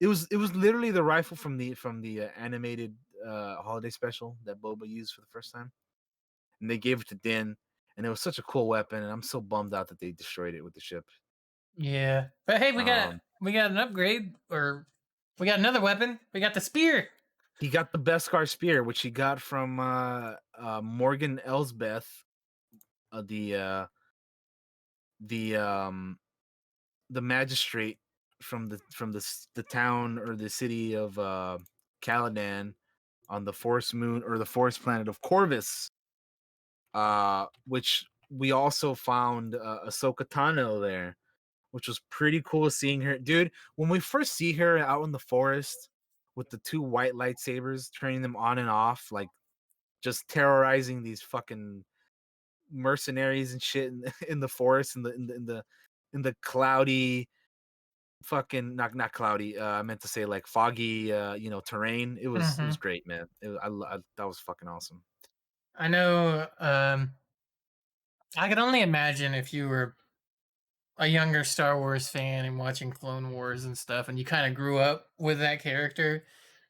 Speaker 2: was literally the rifle from the animated holiday special that Boba used for the first time, and they gave it to Din, and it was such a cool weapon, and I'm so bummed out that they destroyed it with the ship.
Speaker 1: Yeah. But hey,
Speaker 2: Um,
Speaker 1: we got an upgrade, or we got another weapon. We got the spear.
Speaker 2: he got the Beskar spear, which he got from Morgan Elsbeth, uh, the uh, the um, the magistrate from the town or the city of Caladan on the forest moon or the forest planet of Corvus, which we also found Ahsoka Tano there, which was pretty cool seeing her, dude. When we first see her out in the forest with the two white lightsabers, turning them on and off, like just terrorizing these fucking mercenaries and shit in the forest in the cloudy fucking not cloudy. I meant to say like foggy, terrain. It was
Speaker 1: Hmm.
Speaker 2: great, man. That was fucking awesome.
Speaker 1: I know. I can only imagine if you were a younger Star Wars fan and watching Clone Wars and stuff, and you kind of grew up with that character,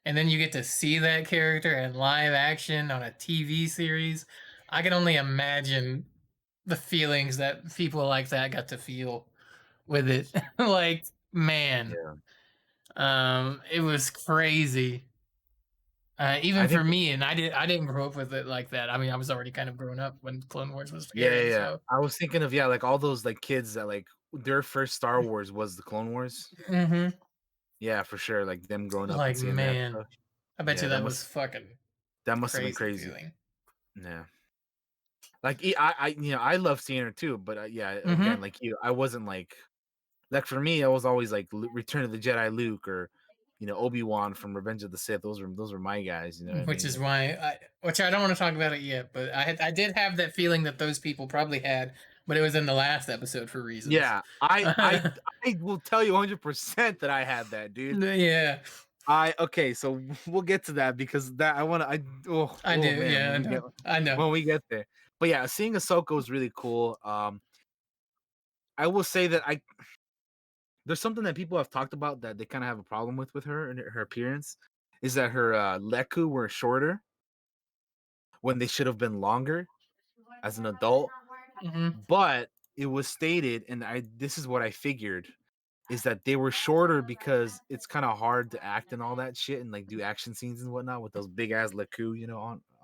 Speaker 1: and then you get to see that character in live action on a TV series. I can only imagine the feelings that people like that got to feel with it. Like, man,
Speaker 2: Yeah,
Speaker 1: it was crazy. Even
Speaker 2: I
Speaker 1: for
Speaker 2: think.
Speaker 1: me, and I didn't grow up with it like that. I mean, I was already kind of grown up when Clone Wars was
Speaker 2: Yeah, yeah,
Speaker 1: airing,
Speaker 2: yeah.
Speaker 1: so.
Speaker 2: I was thinking of, yeah, like all those like kids that like their first Star Wars was the Clone Wars.
Speaker 1: Hmm.
Speaker 2: Yeah, for sure. Like them growing up and
Speaker 1: Like,
Speaker 2: seeing that
Speaker 1: man,
Speaker 2: stuff.
Speaker 1: I bet
Speaker 2: Yeah,
Speaker 1: you
Speaker 2: that
Speaker 1: that was
Speaker 2: must
Speaker 1: fucking
Speaker 2: that must have been
Speaker 1: crazy
Speaker 2: crazy.
Speaker 1: feeling.
Speaker 2: Yeah. Like I love seeing her too, but yeah, again,
Speaker 1: Hmm.
Speaker 2: like you, I wasn't like for me, I was always like Return of the Jedi Luke or Obi-Wan from Revenge of the Sith. Those were my guys. You know what I
Speaker 1: Which
Speaker 2: mean?
Speaker 1: is
Speaker 2: And
Speaker 1: why which I don't want to talk about it yet, but I did have that feeling that those people probably had, but it was in the last episode for reasons.
Speaker 2: yeah, I will tell you 100% that I had that, dude.
Speaker 1: Yeah,
Speaker 2: I Okay, so we'll get to that because that I want to.
Speaker 1: I do.
Speaker 2: Oh man,
Speaker 1: Yeah, I know. I know.
Speaker 2: when we get there. But yeah, seeing Ahsoka was really cool. I will say that I there's something that people have talked about that they kind of have a problem with her and her appearance is that her leku were shorter when they should have been longer as an adult.
Speaker 1: Hmm.
Speaker 2: But it was stated, and I this is what I figured, is that they were shorter because it's kind of hard to act and all that shit and like do action scenes and whatnot with those big ass leku,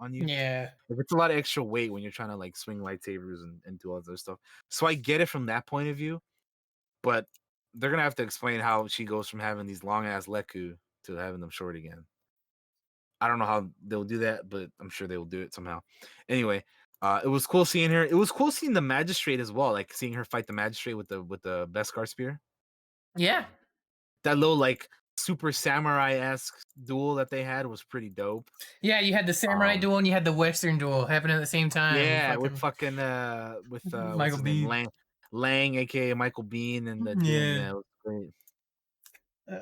Speaker 2: on you.
Speaker 1: Yeah.
Speaker 2: Like, it's a lot of extra weight when you're trying to like swing lightsabers and do all that other stuff. So I get it from that point of view, but they're gonna have to explain how she goes from having these long ass leku to having them short again. I don't know how they'll do that, but I'm sure they will do it somehow. Anyway, it was cool seeing her. It was cool seeing the magistrate as well, like seeing her fight the magistrate with the Beskar spear.
Speaker 1: Yeah.
Speaker 2: That little like super samurai esque duel that they had was pretty dope.
Speaker 1: Yeah, you had the samurai
Speaker 2: Um,
Speaker 1: duel and you had the western duel happening at the same time.
Speaker 2: yeah, with
Speaker 1: Fucking
Speaker 2: fucking with what's
Speaker 1: Michael
Speaker 2: his name,
Speaker 1: B.
Speaker 2: Lang, aka Michael Bean, and doing,
Speaker 1: Yeah.
Speaker 2: yeah, it was great.
Speaker 1: Uh,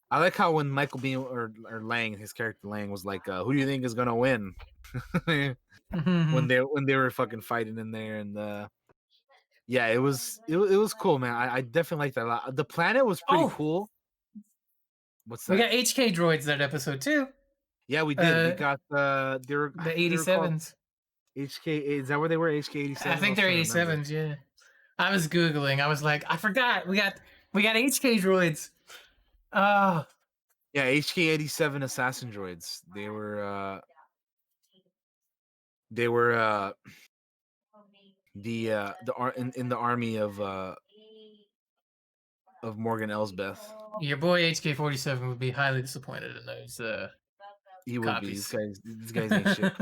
Speaker 2: I like how when Michael Bean or Lang, his character Lang, was like, "Who do you think is gonna win?" when
Speaker 1: mhm.
Speaker 2: they were fucking fighting in there, and yeah, it was cool, man. I definitely like that a lot. The planet was pretty
Speaker 1: Oh,
Speaker 2: cool. What's
Speaker 1: we
Speaker 2: that?
Speaker 1: got HK droids that episode too.
Speaker 2: Yeah, we did. We
Speaker 1: Uh,
Speaker 2: got they were I
Speaker 1: the
Speaker 2: think they were called
Speaker 1: 87s.
Speaker 2: HK. Is that where they were? HK
Speaker 1: I
Speaker 2: 87s. I
Speaker 1: think
Speaker 2: was
Speaker 1: they're
Speaker 2: trying to remember.
Speaker 1: 87s. Yeah. I was googling. I was like, I forgot. We got HK droids. Oh,
Speaker 2: Yeah, HK 87 assassin droids. They were in the army of Morgan Elsbeth.
Speaker 1: your boy HK 47 would be highly disappointed in those
Speaker 2: He would be. These
Speaker 1: copies.
Speaker 2: guys these guys ain't shit.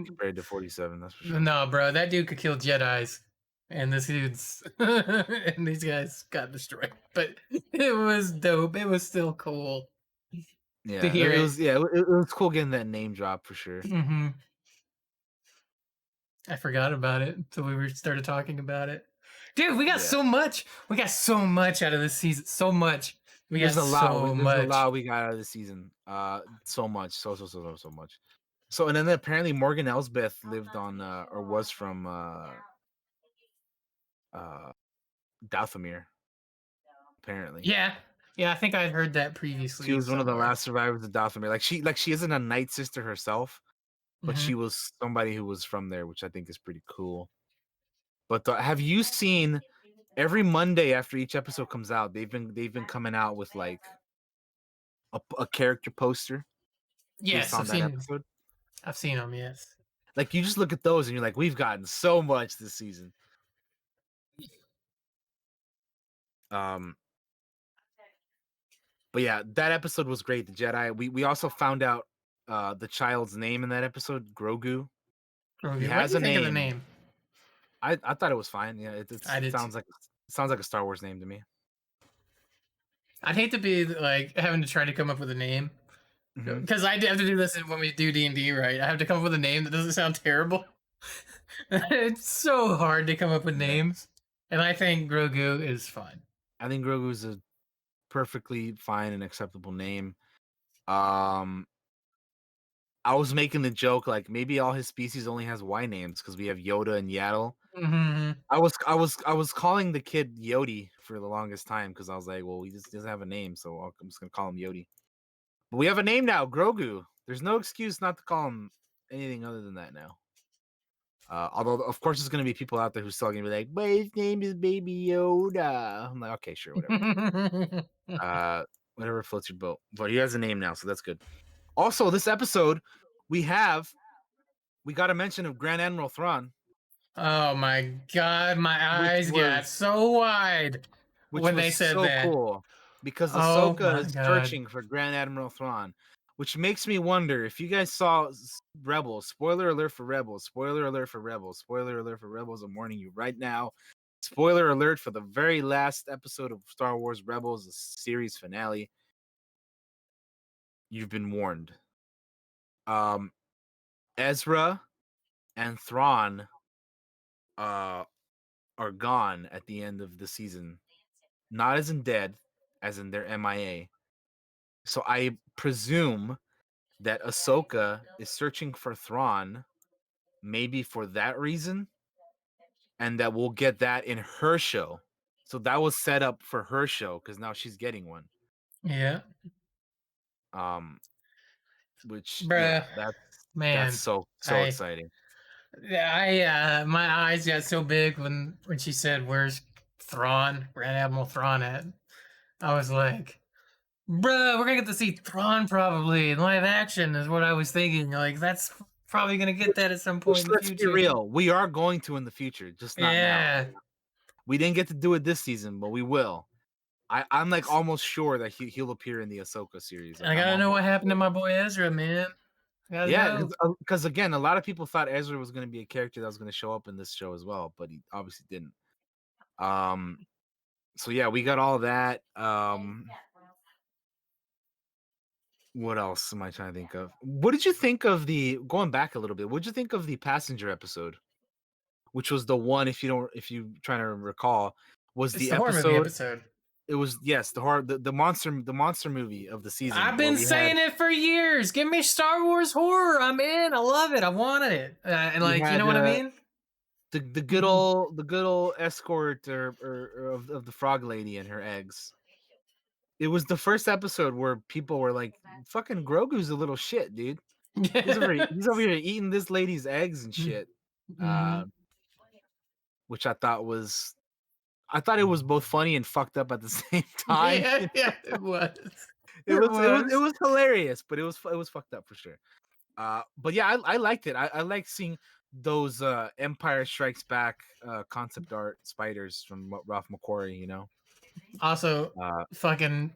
Speaker 2: compared to 47. That's for sure.
Speaker 1: No, bro, that dude could kill Jedi's, and this dude's and these guys got destroyed. But it was dope. It was still cool to
Speaker 2: Yeah,
Speaker 1: hear
Speaker 2: it
Speaker 1: it.
Speaker 2: was. Yeah, it was cool getting that name drop for sure.
Speaker 1: Hmm. I forgot about it until we were started talking about it. Dude, we got
Speaker 2: Yeah,
Speaker 1: so much. We got so much out of this season. So much. We got
Speaker 2: there's a lot.
Speaker 1: so
Speaker 2: There's a
Speaker 1: much.
Speaker 2: lot we got out of the season. So much, so much. So and then apparently Morgan Elsbeth lived on or was from uh Dathomir. Apparently,
Speaker 1: Yeah. Yeah, I think I heard that
Speaker 2: she
Speaker 1: previously
Speaker 2: was one of the
Speaker 1: somewhere.
Speaker 2: last survivors of Dathomir. Like she isn't a Night Sister herself, but
Speaker 1: Hmm.
Speaker 2: she was somebody who was from there, which I think is pretty cool. But have you seen every Monday after each episode comes out? They've been coming out with like a character poster based
Speaker 1: Yes,
Speaker 2: on that episode.
Speaker 1: I've seen them, yes.
Speaker 2: Like you just look at those and you're like, we've gotten so much this season. Um, but yeah, that episode was great. The Jedi. We also found out the child's name in that episode, Grogu. He
Speaker 1: Okay, what do
Speaker 2: has
Speaker 1: you
Speaker 2: a
Speaker 1: think of the
Speaker 2: name.
Speaker 1: name?
Speaker 2: I thought it was fine. Yeah,
Speaker 1: I
Speaker 2: it
Speaker 1: did too.
Speaker 2: sounds like a Star Wars name to me.
Speaker 1: I'd hate to be like having to try to come up with a name
Speaker 2: Hmm.
Speaker 1: because I have to do this when we do D&D, right? I have to come up with a name that doesn't sound terrible. It's so hard to come up with
Speaker 2: Yeah,
Speaker 1: names, and I think Grogu is fun.
Speaker 2: I think Grogu is a perfectly fine and acceptable name. Um, I was making the joke like maybe all his species only has Y names because we have Yoda and Yaddle.
Speaker 1: Hmm.
Speaker 2: I was calling the kid Yodi for the longest time because I was like, well, he just doesn't have a name, so I'm just gonna call him Yodi. But we have a name now, Grogu. There's no excuse not to call him anything other than that now. Although of course there's gonna be people out there who's still gonna be like, but his name is Baby Yoda. I'm like, okay, sure, whatever. Uh, whatever floats your boat. But he has a name now, so that's good. Also, this episode we have we got a mention of Grand Admiral Thrawn,
Speaker 1: Oh my god, my
Speaker 2: which
Speaker 1: eyes got
Speaker 2: was
Speaker 1: so wide
Speaker 2: which
Speaker 1: when
Speaker 2: was
Speaker 1: they said
Speaker 2: so
Speaker 1: that.
Speaker 2: cool because
Speaker 1: Oh
Speaker 2: Ahsoka
Speaker 1: my
Speaker 2: is
Speaker 1: god.
Speaker 2: searching for Grand Admiral Thrawn, which makes me wonder if you guys saw Rebels. Spoiler alert for Rebels. Spoiler alert for Rebels. Spoiler alert for Rebels. I'm warning you right now. Spoiler alert for the very last episode of Star Wars Rebels, the series finale. You've been warned. Um, Ezra and Thrawn uh are gone at the end of the season. Not as in dead, as in they're MIA. So I presume that Ahsoka is searching for Thrawn, maybe for that reason, and that we'll get that in her show. So that was set up for her show because now she's getting one.
Speaker 1: Yeah.
Speaker 2: Um, which
Speaker 1: Bruh.
Speaker 2: yeah, that's
Speaker 1: Man.
Speaker 2: so
Speaker 1: I
Speaker 2: exciting.
Speaker 1: Yeah, my eyes got so big when she said, "Where's Thrawn? Grand Admiral Thrawn at?" I was like, "Bruh, we're gonna get to see Thrawn probably in live action." Is what I was thinking. Like that's probably gonna get that at some
Speaker 2: Which
Speaker 1: point in the
Speaker 2: let's be
Speaker 1: future.
Speaker 2: real, we are going to in the future, just not now.
Speaker 1: Yeah,
Speaker 2: We didn't get to do it this season, but we will. I'm like almost sure that he'll appear in the Ahsoka series.
Speaker 1: I
Speaker 2: Like I'm
Speaker 1: gotta know
Speaker 2: almost
Speaker 1: what happened
Speaker 2: sure.
Speaker 1: to my boy Ezra, man. I gotta
Speaker 2: Yeah,
Speaker 1: know.
Speaker 2: because again, a lot of people thought Ezra was going to be a character that was going to show up in this show as well, but he obviously didn't. Um, so yeah, we got all that. What else am I trying to think of? What did you think of the going back a little bit? What did you think of the passenger episode, which was the one if you trying to recall, was
Speaker 1: It's
Speaker 2: the
Speaker 1: the horror movie
Speaker 2: episode.
Speaker 1: episode.
Speaker 2: It was yes, the horror, the monster movie of the season
Speaker 1: I've
Speaker 2: where
Speaker 1: been
Speaker 2: we had
Speaker 1: saying it for years. Give me Star Wars horror. I'm in. I love it. I wanted it. And
Speaker 2: we
Speaker 1: like, you know
Speaker 2: had
Speaker 1: what I mean?
Speaker 2: the good old escort or of the frog lady and her eggs. It was the first episode where people were like, "Fucking Grogu's a little shit, dude. He's over here eating this lady's eggs and shit." Uh,
Speaker 1: Mhm.
Speaker 2: which I thought it was both funny and fucked up at the same time.
Speaker 1: Yeah,
Speaker 2: You
Speaker 1: yeah,
Speaker 2: know?
Speaker 1: it was.
Speaker 2: It
Speaker 1: It
Speaker 2: was it
Speaker 1: was.
Speaker 2: was hilarious, but it was fucked up for sure. But yeah, I liked it. I like seeing those Empire Strikes Back concept art spiders from Ralph McQuarrie. You know,
Speaker 1: Also,
Speaker 2: uh,
Speaker 1: fucking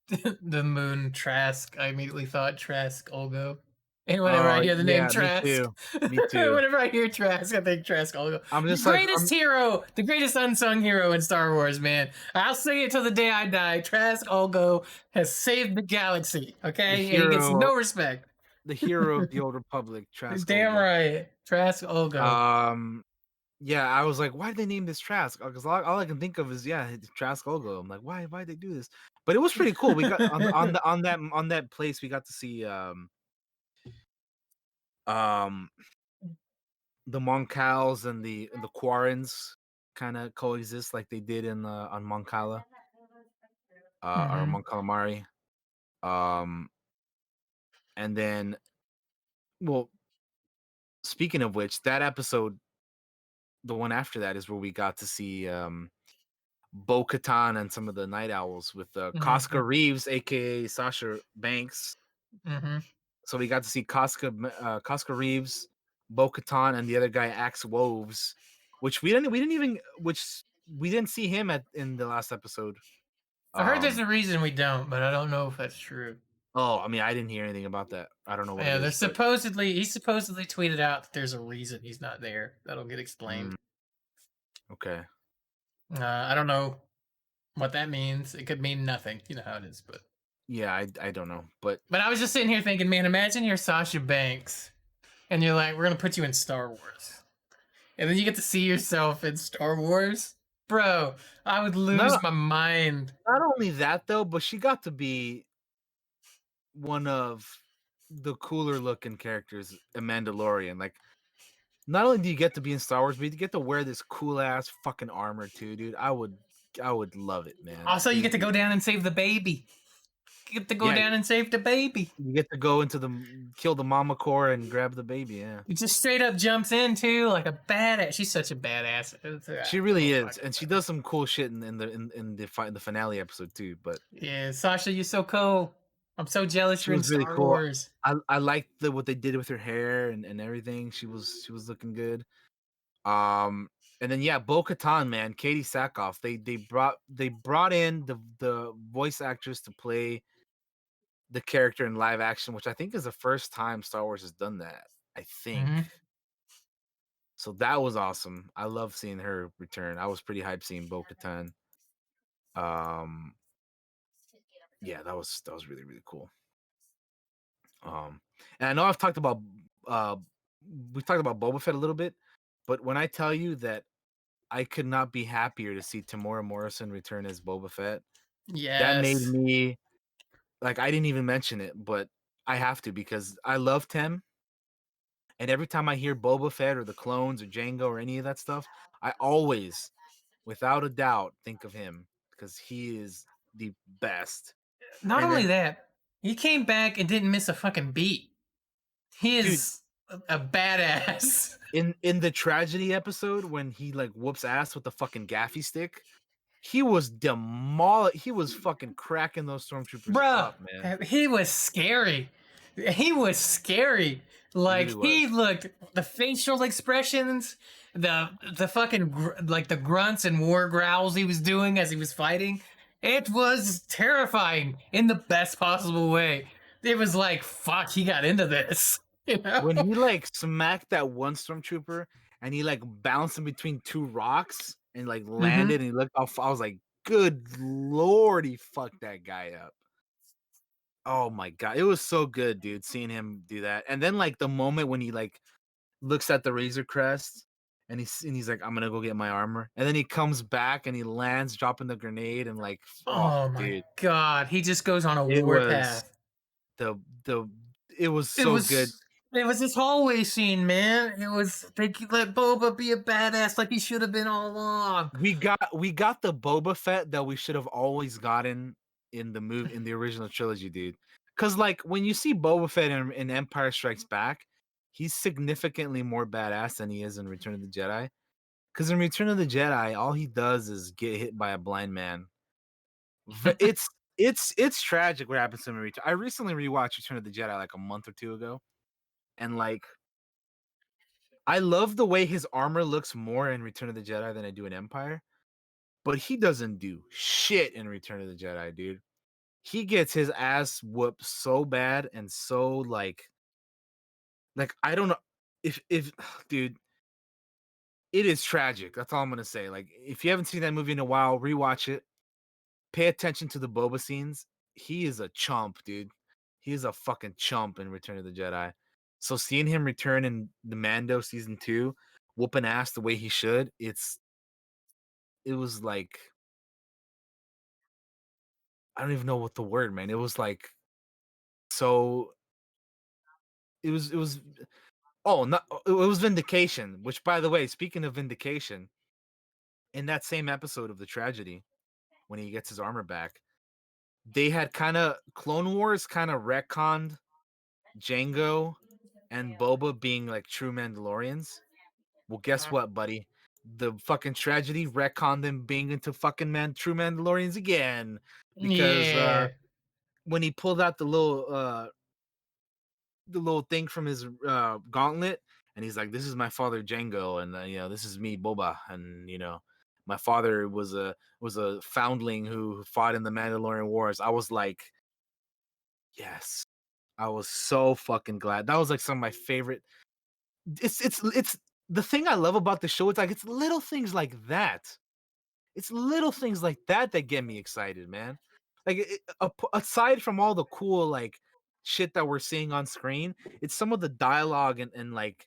Speaker 1: the moon Trask. I immediately thought Trask Olgo. And whenever I
Speaker 2: Oh
Speaker 1: hear the name
Speaker 2: yeah, me
Speaker 1: Trask,
Speaker 2: too. Me too.
Speaker 1: whenever I hear Trask, I think Trask. I'll go,
Speaker 2: I'm
Speaker 1: the
Speaker 2: just like
Speaker 1: greatest
Speaker 2: I'm
Speaker 1: hero, the greatest unsung hero in Star Wars, man. I'll say it till the day I die. Trask Olgo has saved the galaxy.
Speaker 2: the
Speaker 1: Okay, and he gets
Speaker 2: hero,
Speaker 1: no respect.
Speaker 2: the hero of the old republic, Trask
Speaker 1: Damn
Speaker 2: Olga.
Speaker 1: right, Trask Olgo.
Speaker 2: Um, yeah, I was like, why did they name this Trask? Because all I can think of is yeah, it's Trask Olga. I'm like, why they do this? But it was pretty cool. We got on that place. We got to see um the Moncals and the Quarrens kind of coexist like they did in on Moncala or
Speaker 1: Hmm.
Speaker 2: Mon Calamari. Um, and then well, speaking of which, that episode, the one after that, is where we got to see Bo Katan and some of the Night Owls with Casca
Speaker 1: Hmm.
Speaker 2: Reeves, aka Sasha Banks.
Speaker 1: Hmm.
Speaker 2: So we got to see Casca Reeves, Bo Katan, and the other guy Axe Woves, which we didn't see him at in the last episode.
Speaker 1: I heard there's
Speaker 2: Um,
Speaker 1: a reason we don't, but I don't know if that's true.
Speaker 2: oh, I mean, I didn't hear anything about that. I don't know what it
Speaker 1: Yeah,
Speaker 2: is,
Speaker 1: there's
Speaker 2: but
Speaker 1: supposedly he supposedly tweeted out that there's a reason he's not there. That'll get
Speaker 2: mm,
Speaker 1: explained.
Speaker 2: okay,
Speaker 1: I don't know what that means. It could mean nothing. You know how it is,
Speaker 2: yeah, I don't know, but
Speaker 1: but I was just sitting here thinking, man, imagine you're Sasha Banks and you're like, we're gonna put you in Star Wars, and then you get to see yourself in Star Wars, bro. I would lose
Speaker 2: not
Speaker 1: my mind.
Speaker 2: not only that though, but she got to be one of the cooler looking characters in Mandalorian. Like, not only do you get to be in Star Wars, but you get to wear this cool ass fucking armor too, dude. I would love it, man.
Speaker 1: Also, you
Speaker 2: It
Speaker 1: get
Speaker 2: would
Speaker 1: to
Speaker 2: be
Speaker 1: go down and save the baby. You get to go
Speaker 2: yeah.
Speaker 1: down and save the baby.
Speaker 2: You get to go into kill the mama core and grab the baby. Yeah,
Speaker 1: He just straight up jumps in too, like a badass. She's such a badass.
Speaker 2: she
Speaker 1: So
Speaker 2: really is,
Speaker 1: fucking
Speaker 2: and she does
Speaker 1: badass.
Speaker 2: some cool shit in the finale episode too. But
Speaker 1: Yeah, Sasha, you're so cool. I'm so jealous
Speaker 2: she
Speaker 1: you're in
Speaker 2: was really
Speaker 1: Star
Speaker 2: cool.
Speaker 1: Wars.
Speaker 2: I liked what they did with her hair and everything. She was looking good. Um, and then yeah, Bo Katan, man, Katie Sackhoff. They brought in the voice actress to play the character in live action, which I think is the first time Star Wars has done that. I think.
Speaker 1: Hmm.
Speaker 2: So that was awesome. I love seeing her return. I was pretty hyped seeing Bo Katan. Um, yeah, that was really really cool. Um, and I know I've talked about uh, we've talked about Boba Fett a little bit, but when I tell you that I could not be happier to see Tamora Morrison return as Boba Fett, that made
Speaker 1: Yes.
Speaker 2: me like I didn't even mention it, but I have to because I love Tem, and every time I hear Boba Fett or the clones or Django or any of that stuff, I always, without a doubt, think of him because he is the best.
Speaker 1: Not
Speaker 2: And
Speaker 1: only
Speaker 2: then,
Speaker 1: that, he came back and didn't miss a fucking beat. He
Speaker 2: dude,
Speaker 1: is a badass.
Speaker 2: in the tragedy episode when he like whoops ass with the fucking gaffy stick, he was fucking cracking those stormtroopers
Speaker 1: Bruh,
Speaker 2: up, man.
Speaker 1: he was scary. He was scary.
Speaker 2: He
Speaker 1: Like
Speaker 2: really was.
Speaker 1: he looked, the facial expressions, the fucking like the grunts and war growls he was doing as he was fighting. It was terrifying in the best possible way. It was like, fuck, he got into this. You know?
Speaker 2: When he like smacked that one stormtrooper and he like bounced in between two rocks and like
Speaker 1: Mm-hmm.
Speaker 2: landed and he looked off, I was like, good lord, he fucked that guy up. Oh my god, it was so good, dude, seeing him do that. And then like the moment when he like looks at the Razor Crest and he's like, I'm gonna go get my armor. And then he comes back and he lands dropping the grenade and like, oh
Speaker 1: Oh my
Speaker 2: dude,
Speaker 1: god, he just goes on a
Speaker 2: it was
Speaker 1: warpath.
Speaker 2: the the it was
Speaker 1: It
Speaker 2: so good.
Speaker 1: was it was this hallway scene, man. It was they let Boba be a badass like he should have been all along.
Speaker 2: We got the Boba Fett that we should have always gotten in the movie in the original trilogy, dude. Cause like when you see Boba Fett in Empire Strikes Back, he's significantly more badass than he is in Return of the Jedi. Cause in Return of the Jedi, all he does is get hit by a blind man. It's tragic what happens to him in Return. I recently rewatched Return of the Jedi like a month or two ago, and like I love the way his armor looks more in Return of the Jedi than I do in Empire. But he doesn't do shit in Return of the Jedi, dude. He gets his ass whooped so bad and so like Like, I don't know if dude, it is tragic. That's all I'm gonna say. Like, if you haven't seen that movie in a while, rewatch it. Pay attention to the Boba scenes. He is a chump, dude. He is a fucking chump in Return of the Jedi. So seeing him return in the Mando season 2, whooping ass the way he should, it was like I don't even know what the word, man. It was like so it was oh, not it was vindication, which by the way, speaking of vindication, in that same episode of the tragedy, when he gets his armor back, they had kinda Clone Wars kinda retconned Django and Boba being like true Mandalorians. Well, guess
Speaker 1: Uh,
Speaker 2: what, buddy? The fucking tragedy retconned them being into fucking true Mandalorians again. Because
Speaker 1: yeah.
Speaker 2: when he pulled out the little thing from his gauntlet, and he's like, "This is my father Django, and this is me Boba, and my father was a foundling who fought in the Mandalorian Wars." I was like, "Yes." I was so fucking glad. That was like some of my favorite. It's the thing I love about the show. It's like it's little things like that. It's little things like that that get me excited, man. Like aside from all the cool like shit that we're seeing on screen, it's some of the dialogue and like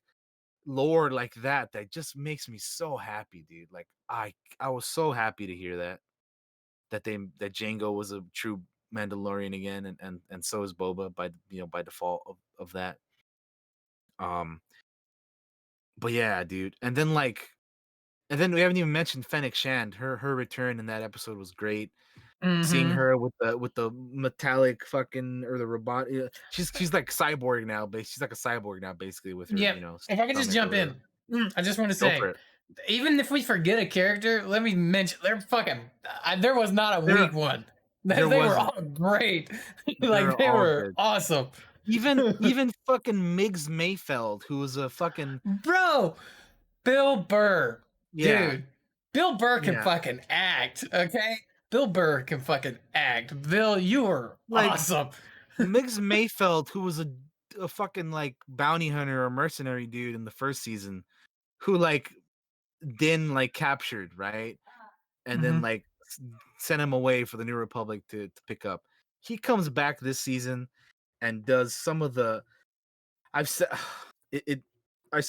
Speaker 2: lore like that just makes me so happy, dude. Like I was so happy to hear that Django was a true Mandalorian again, and so is Boba by default of that. Um, but yeah, dude. And then we haven't even mentioned Fennec Shand. Her return in that episode was great. Seeing
Speaker 1: Mm-hmm.
Speaker 2: her with the metallic fucking or the robot. Yeah, she's like cyborg now, but she's like a cyborg now, basically with her
Speaker 1: Yep. If I could just
Speaker 2: stomach or
Speaker 1: jump
Speaker 2: whatever.
Speaker 1: in, I just want to
Speaker 2: Go for
Speaker 1: say,
Speaker 2: it.
Speaker 1: even if we forget a character, let me mention they're fucking. There was not a
Speaker 2: There
Speaker 1: weak one.
Speaker 2: there
Speaker 1: They were
Speaker 2: wasn't.
Speaker 1: all great. Like
Speaker 2: They're
Speaker 1: they
Speaker 2: all
Speaker 1: were
Speaker 2: good.
Speaker 1: awesome.
Speaker 2: Even fucking Miggs Mayfeld, who was a fucking
Speaker 1: Bro, Bill Burr,
Speaker 2: yeah
Speaker 1: dude. Bill Burr can
Speaker 2: yeah
Speaker 1: fucking act. Okay, Bill Burr can fucking act. Bill, you were
Speaker 2: like
Speaker 1: awesome.
Speaker 2: Miggs Mayfeld, who was a fucking like bounty hunter or mercenary dude in the first season, who like Din like captured, right? And then
Speaker 1: Hmm.
Speaker 2: like sent him away for the New Republic to pick up. He comes back this season and does some of the I've said it I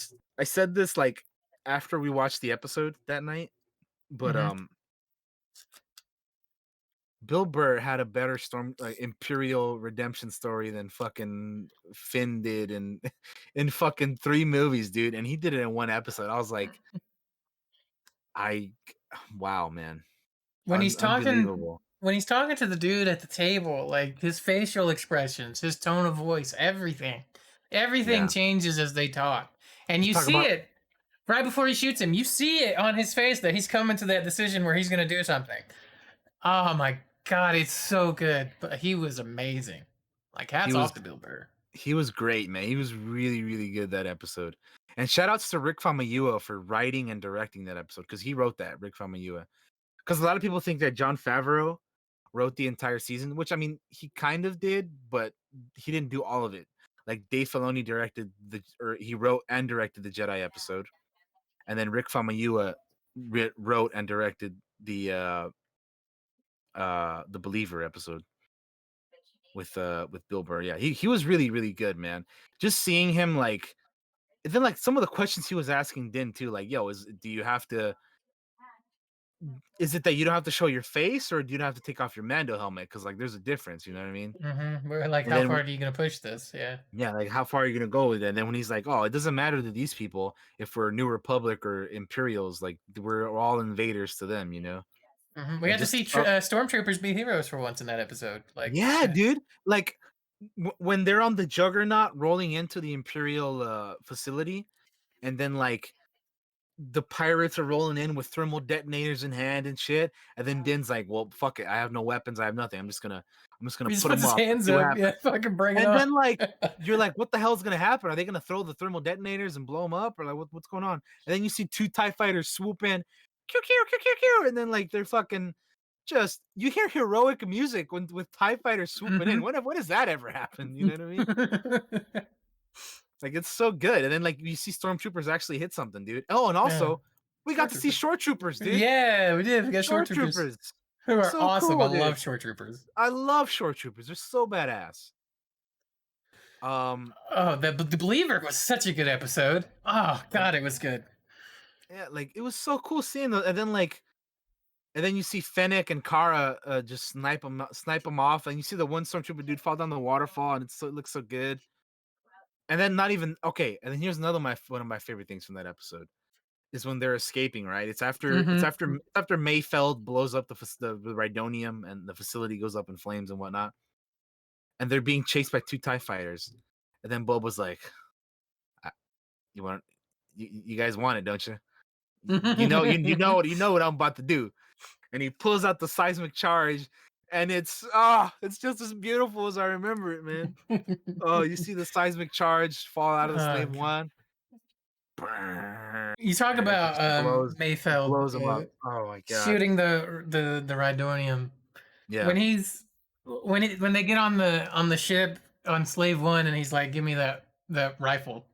Speaker 2: said this like after we watched the episode that night, but
Speaker 1: Hmm.
Speaker 2: Bill Burr had a better storm Imperial redemption story than fucking Finn did in fucking 3 movies, dude. And he did it in one episode. I was like, I wow, man.
Speaker 1: when he's talking
Speaker 2: Unbelievable.
Speaker 1: when he's talking to the dude at the table, like his facial expressions, his tone of voice, everything
Speaker 2: Yeah.
Speaker 1: changes as they talk, and
Speaker 2: He's
Speaker 1: you
Speaker 2: talking
Speaker 1: see
Speaker 2: about
Speaker 1: it right before he shoots him. You see it on his face that he's coming to that decision where he's going to do something. Oh my god, it's so good. But he was amazing. Like
Speaker 2: he
Speaker 1: hats
Speaker 2: was
Speaker 1: off to Bill Burr.
Speaker 2: he was great, man. He was really, really good that episode. And shout outs to Rick Famuyiwa for writing and directing that episode because he wrote that, Rick Famuyiwa. Because a lot of people think that John Favreau wrote the entire season, which I mean, he kind of did, but he didn't do all of it. Like Dave Filoni or he wrote and directed the Jedi episode, and then Rick Famuyiwa wrote and directed the Believer episode with Bill Burr. Yeah, he was really really good, man. Just seeing him like, and then like some of the questions he was asking Din too, like, yo, is it that you don't have to show your face, or do you not have to take off your Mando helmet? Because like there's a difference, you know what I mean?
Speaker 1: We're like,
Speaker 2: And
Speaker 1: how
Speaker 2: then
Speaker 1: far are you going to push this? Yeah.
Speaker 2: yeah, like how far are you gonna go with it? And then when he's like, oh, it doesn't matter to these people if we're New Republic or Imperials, like we're all invaders to them, you know?
Speaker 1: We
Speaker 2: And
Speaker 1: got to
Speaker 2: just
Speaker 1: see stormtroopers be heroes for once in that episode. Like,
Speaker 2: yeah, dude. Like when they're on the Juggernaut rolling into the Imperial facility, and then like the pirates are rolling in with thermal detonators in hand and shit, and then Din's like, "Well, fuck it, I have no weapons, I have nothing. I'm just gonna
Speaker 1: he just
Speaker 2: put
Speaker 1: puts
Speaker 2: them
Speaker 1: his
Speaker 2: up and
Speaker 1: hands
Speaker 2: see what
Speaker 1: up. Yeah,
Speaker 2: happens."
Speaker 1: fucking bring it
Speaker 2: And
Speaker 1: on.
Speaker 2: then like you're like, "What the hell is gonna happen? Are they gonna throw the thermal detonators and blow them up, or like what's going on?" And then you see 2 TIE fighters swoop in, pew pew pew pew pew, and then like they're fucking just you hear heroic music when with TIE fighters swooping in.
Speaker 1: Hmm.
Speaker 2: When has that ever happened? You know what I mean? Like it's so good. And then like you see stormtroopers actually hit something, dude. Oh, and
Speaker 1: Yeah.
Speaker 2: also we got
Speaker 1: Short
Speaker 2: to see
Speaker 1: troopers.
Speaker 2: short troopers, dude.
Speaker 1: Yeah, we did. We got short
Speaker 2: Short
Speaker 1: troopers
Speaker 2: troopers.
Speaker 1: who are
Speaker 2: So
Speaker 1: awesome. I
Speaker 2: cool, dude.
Speaker 1: love short troopers.
Speaker 2: I love short troopers. They're so badass. Um,
Speaker 1: Oh, the Believer was such a good episode. Oh
Speaker 2: and
Speaker 1: God, it was good.
Speaker 2: yeah, like it was so cool seeing those. And then you see Fennec and Kara just snipe them off, and you see the one stormtrooper dude fall down the waterfall, and it looks so good. And then not even okay. And then here's another one of my favorite things from that episode is when they're escaping. Right,
Speaker 1: Mm-hmm.
Speaker 2: it's after Mayfeld blows up the Rhydonium and the facility goes up in flames and whatnot, and they're being chased by two Tie fighters. And then Bob was like, "I- "You want you guys want it, don't you? You know what I'm about to do." And he pulls out the seismic charge, and it's just as beautiful as I remember it, man. Oh, you see the seismic charge fall out of the
Speaker 1: Oh,
Speaker 2: Slave
Speaker 1: God.
Speaker 2: One. Brrr,
Speaker 1: You talk
Speaker 2: and it
Speaker 1: about
Speaker 2: just
Speaker 1: Mayfeld
Speaker 2: blows him up. Oh my god.
Speaker 1: shooting the Rhydonium
Speaker 2: Yeah,
Speaker 1: when when they get on the ship on Slave One and he's like, "Give me that rifle,"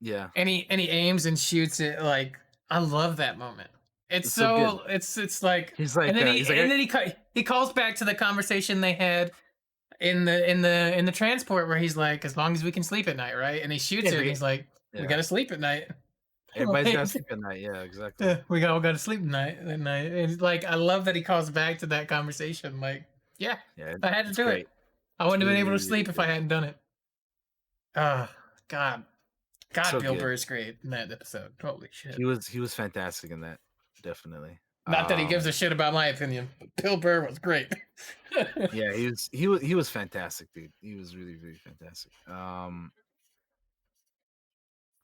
Speaker 2: yeah.
Speaker 1: and he aims and shoots it. Like I love that moment. It's
Speaker 2: It's so good.
Speaker 1: so it's like,
Speaker 2: He's like,
Speaker 1: and then he calls back to the conversation they had in the transport where he's like, as long as we can sleep at night, right? And he shoots
Speaker 2: yeah,
Speaker 1: it, and he's like, we
Speaker 2: yeah.
Speaker 1: gotta sleep at night.
Speaker 2: Everybody's got to
Speaker 1: Like,
Speaker 2: sleep at night. Yeah, exactly.
Speaker 1: yeah, we all gotta sleep at night. And it's like, I love that he calls back to that conversation. Like, yeah,
Speaker 2: Yeah,
Speaker 1: I had to
Speaker 2: it's
Speaker 1: do it.
Speaker 2: great.
Speaker 1: I
Speaker 2: It's
Speaker 1: wouldn't have been
Speaker 2: really,
Speaker 1: able to
Speaker 2: really,
Speaker 1: sleep
Speaker 2: really
Speaker 1: if I
Speaker 2: good.
Speaker 1: hadn't done it. Ah, God, God,
Speaker 2: So
Speaker 1: Bill
Speaker 2: good.
Speaker 1: Burr's great in that episode. Holy shit!
Speaker 2: He was fantastic in that. Definitely.
Speaker 1: Not that he gives a shit about my opinion, but Bill Burr was great.
Speaker 2: Yeah, he was fantastic, dude. He was really, really fantastic.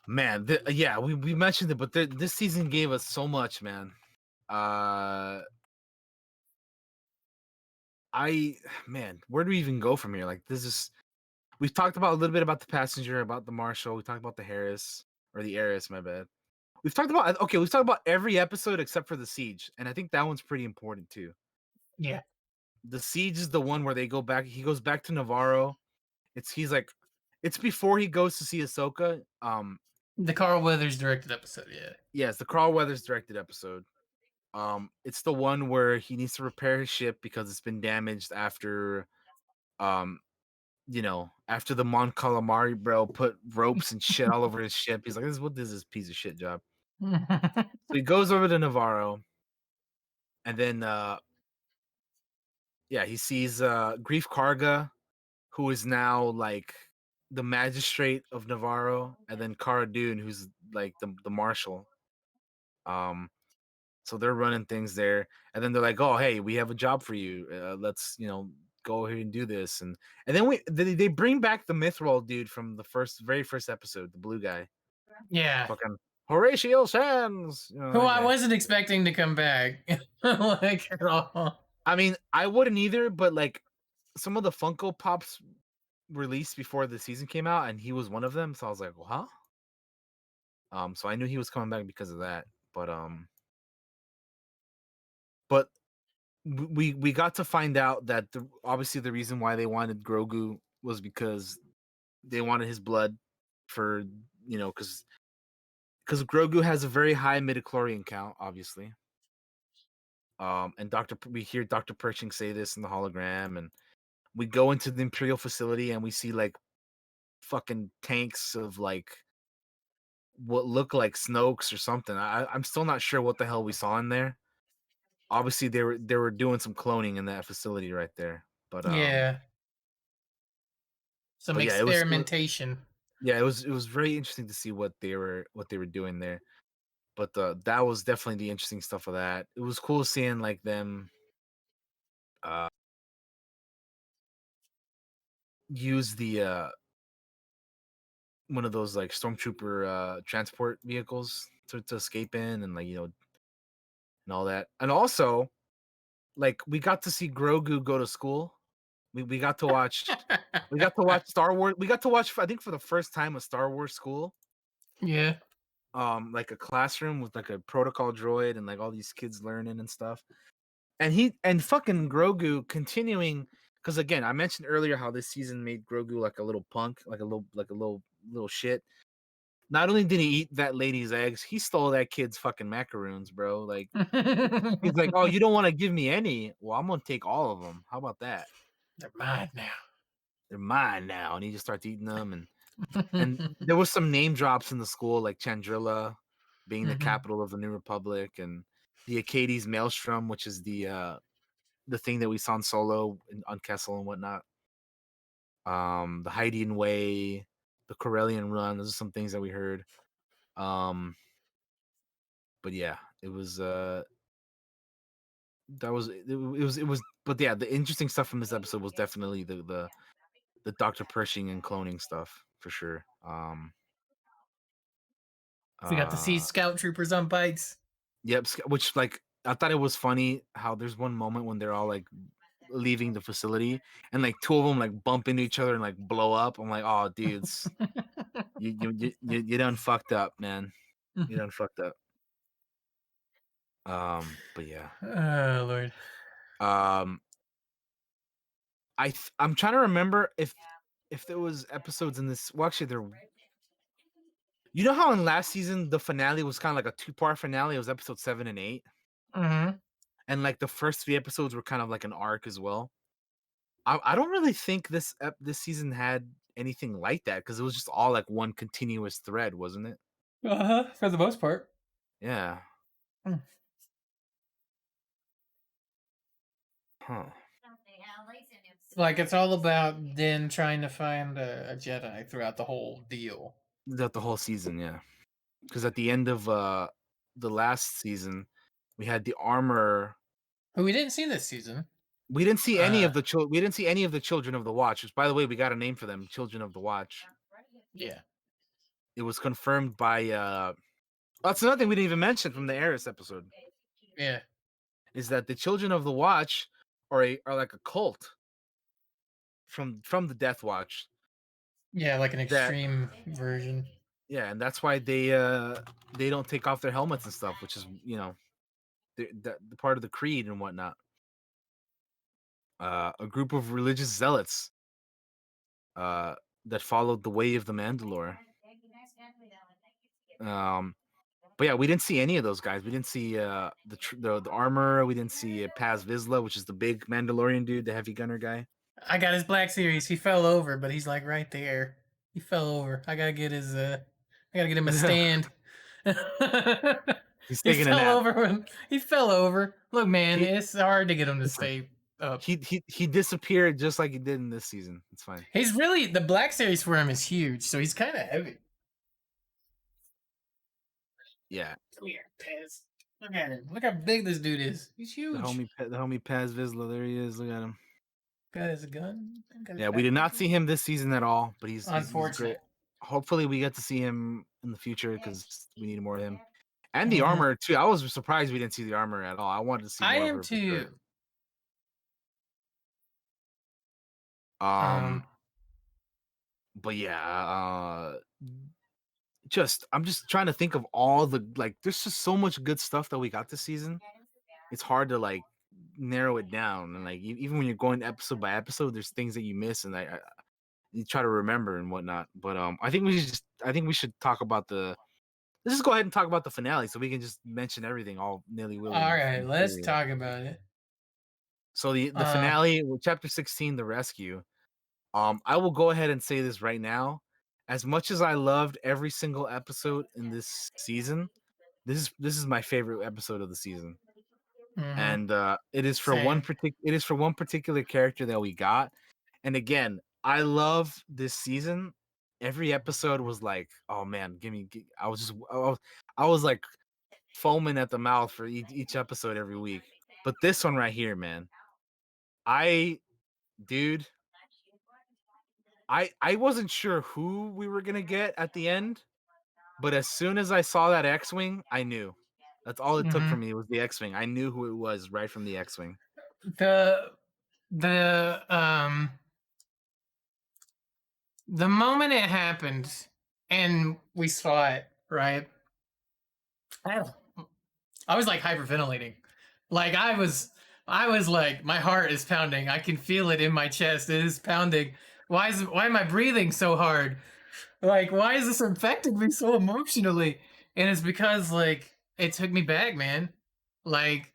Speaker 2: Man, yeah, we mentioned it, but this season gave us so much, man. Uh, I man, where do we even go from here? Like, this is we've talked about a little bit about the passenger, about the Marshal. We talked about the Harris or the heiress. My bad. We've talked about every episode except for the siege, and I think that one's pretty important too.
Speaker 1: Yeah,
Speaker 2: The siege is the one where they go back. He goes back to Navarro. He's like, it's before he goes to see Ahsoka.
Speaker 1: the Carl Weathers directed episode. Yeah,
Speaker 2: Yes, the Carl Weathers directed episode. It's the one where he needs to repair his ship because it's been damaged after, um, after the Mon Calamari bro put ropes and shit all over his ship. He's like, this is this piece of shit job. So he goes over to Navarro, and then, yeah, he sees Grief Karga, who is now like the magistrate of Navarro, and then Cara Dune, who's like the marshal. Um, So they're running things there, and then they're like, "Oh, hey, we have a job for you. Let's, go ahead and do this." And then they bring back the Mithril dude from the very first episode, the blue guy,
Speaker 1: yeah.
Speaker 2: fucking Horatio Sands.
Speaker 1: Who
Speaker 2: That
Speaker 1: I
Speaker 2: guy.
Speaker 1: wasn't expecting to come back, like at all.
Speaker 2: I mean, I wouldn't either, but like some of the Funko Pops released before the season came out, and he was one of them. So I was like, "Well, huh?" So I knew he was coming back because of that, but we got to find out that obviously the reason why they wanted Grogu was because they wanted his blood for because Grogu has a very high midichlorian count, obviously. And we hear Dr. Pershing say this in the hologram, and we go into the Imperial facility and we see like fucking tanks of like what look like Snokes or something. I'm still not sure what the hell we saw in there. Obviously, they were doing some cloning in that facility right there, but
Speaker 1: Yeah, some
Speaker 2: yeah,
Speaker 1: experimentation.
Speaker 2: yeah, it was very interesting to see what they were doing there. But that was definitely the interesting stuff of that. It was cool seeing like them uh use the one of those like stormtrooper transport vehicles to escape in and like and all that. And also like we got to see Grogu go to school. We got to watch Star Wars. We got to watch I think for the first time a Star Wars school.
Speaker 1: Yeah,
Speaker 2: Like a classroom with like a protocol droid and like all these kids learning and stuff. And fucking Grogu continuing because again, I mentioned earlier how this season made Grogu like a little punk, like a little shit. Not only did he eat that lady's eggs, he stole that kid's fucking macaroons, bro. Like he's like, "Oh, you don't want to give me any? Well, I'm gonna take all of them. How about that?
Speaker 1: They're mine now.
Speaker 2: They're mine now." And he just starts eating them, and there was some name drops in the school, like Chandrilla being the
Speaker 1: Hmm.
Speaker 2: capital of the New Republic, and the Acades Maelstrom, which is the thing that we saw in Solo on Kessel and whatnot. The Hydean Way, the Corellian Run. Those are some things that we heard. Um, but yeah, it was it was. But yeah, the interesting stuff from this episode was definitely the Dr. Pershing and cloning stuff for sure.
Speaker 1: We got to see
Speaker 2: Uh,
Speaker 1: scout troopers on bikes.
Speaker 2: yep. Which like I thought it was funny how there's one moment when they're all like leaving the facility and like two of them like bump into each other and like blow up. I'm like, oh, dudes, you done fucked up, man. You done fucked up. But yeah.
Speaker 1: Oh Lord.
Speaker 2: Um, I'm trying to remember if there was episodes in this. Well, actually, there. You know how in last season the finale was kind of like a two-part finale. It was episode 7 and 8,
Speaker 1: Hmm.
Speaker 2: and like the first 3 episodes were kind of like an arc as well. I don't really think this season had anything like that because it was just all like one continuous thread, wasn't it?
Speaker 1: Uh-huh. For the most part.
Speaker 2: Yeah.
Speaker 1: Mm.
Speaker 2: Huh.
Speaker 1: Like it's all about Din trying to find a Jedi throughout the whole deal.
Speaker 2: The whole season, yeah. Because at the end of the last season, we had the armor.
Speaker 1: Who we didn't see this season.
Speaker 2: We didn't see any
Speaker 1: Uh,
Speaker 2: of the we didn't see any of the Children of the Watch. Which, by the way, we got a name for them, Children of the Watch.
Speaker 1: yeah,
Speaker 2: It was confirmed by. That's another thing we didn't even mention from the Eris episode
Speaker 1: yeah,
Speaker 2: is that the Children of the Watch are like a cult from the Death Watch.
Speaker 1: yeah, like an
Speaker 2: That
Speaker 1: extreme version.
Speaker 2: yeah, and that's why they don't take off their helmets and stuff, which is the part of the creed and whatnot. A group of religious zealots uh, that followed the way of the Mandalore. Um, but yeah, we didn't see any of those guys. We didn't see the armor. We didn't see Paz Vizsla, which is the big Mandalorian dude, the heavy gunner guy.
Speaker 1: I got his Black Series. He fell over, but he's like right there. He fell over. I gotta get his. I gotta get him a stand.
Speaker 2: He's
Speaker 1: He
Speaker 2: taking a
Speaker 1: fell
Speaker 2: nap.
Speaker 1: over when he fell over. Look, man,
Speaker 2: He
Speaker 1: it's hard to get him to
Speaker 2: listen.
Speaker 1: stay up.
Speaker 2: He disappeared just like he did in this season. It's fine.
Speaker 1: He's really the Black Series for him is huge, so he's kind of heavy.
Speaker 2: Yeah,
Speaker 1: Come here, Pez. Look at him. Look how big this dude is. He's huge.
Speaker 2: the homie Paz Vizsla. There he is. Look at him.
Speaker 1: Got his gun. Got his
Speaker 2: Yeah, we did not
Speaker 1: backpack.
Speaker 2: see him this season at all, but he's great.
Speaker 1: Unfortunate.
Speaker 2: Hopefully, we get to see him in the future because we need more of him. And the
Speaker 1: Hmm.
Speaker 2: armor too. I was surprised we didn't see the armor at all. I wanted to see
Speaker 1: I
Speaker 2: more of
Speaker 1: am
Speaker 2: her for sure.
Speaker 1: too.
Speaker 2: Um,
Speaker 1: Um,
Speaker 2: but yeah, I'm just trying to think of all the like. There's just so much good stuff that we got this season. It's hard to like narrow it down, and like even when you're going episode by episode, there's things that you miss, and I you try to remember and whatnot. But I think we should talk about the. Let's just go ahead and talk about the finale, so we can just mention everything all nilly willy
Speaker 1: all
Speaker 2: and
Speaker 1: right, let's
Speaker 2: freely.
Speaker 1: talk about it.
Speaker 2: So the
Speaker 1: Uh,
Speaker 2: finale, chapter 16, the rescue. I will go ahead and say this right now. As much as I loved every single episode in this season, this is my favorite episode of the season,
Speaker 1: mhm,
Speaker 2: and
Speaker 1: same.
Speaker 2: it is for one particular character that we got. And again, I love this season. Every episode was like, oh man, I was like foaming at the mouth for each episode every week. But this one right here, man, I dude, I wasn't sure who we were gonna get at the end, but as soon as I saw that X-wing, I knew. That's all it took for
Speaker 1: Hmm.
Speaker 2: me was the X-wing. I knew who it was right from the X-wing.
Speaker 1: The the the moment it happened and we saw it, right? I don't- I was like hyperventilating. Like I was I was like, my heart is pounding. I can feel it in my chest. It is pounding. Why am I breathing so hard? Like, why is this affecting me so emotionally? And it's because like it took me back, man. Like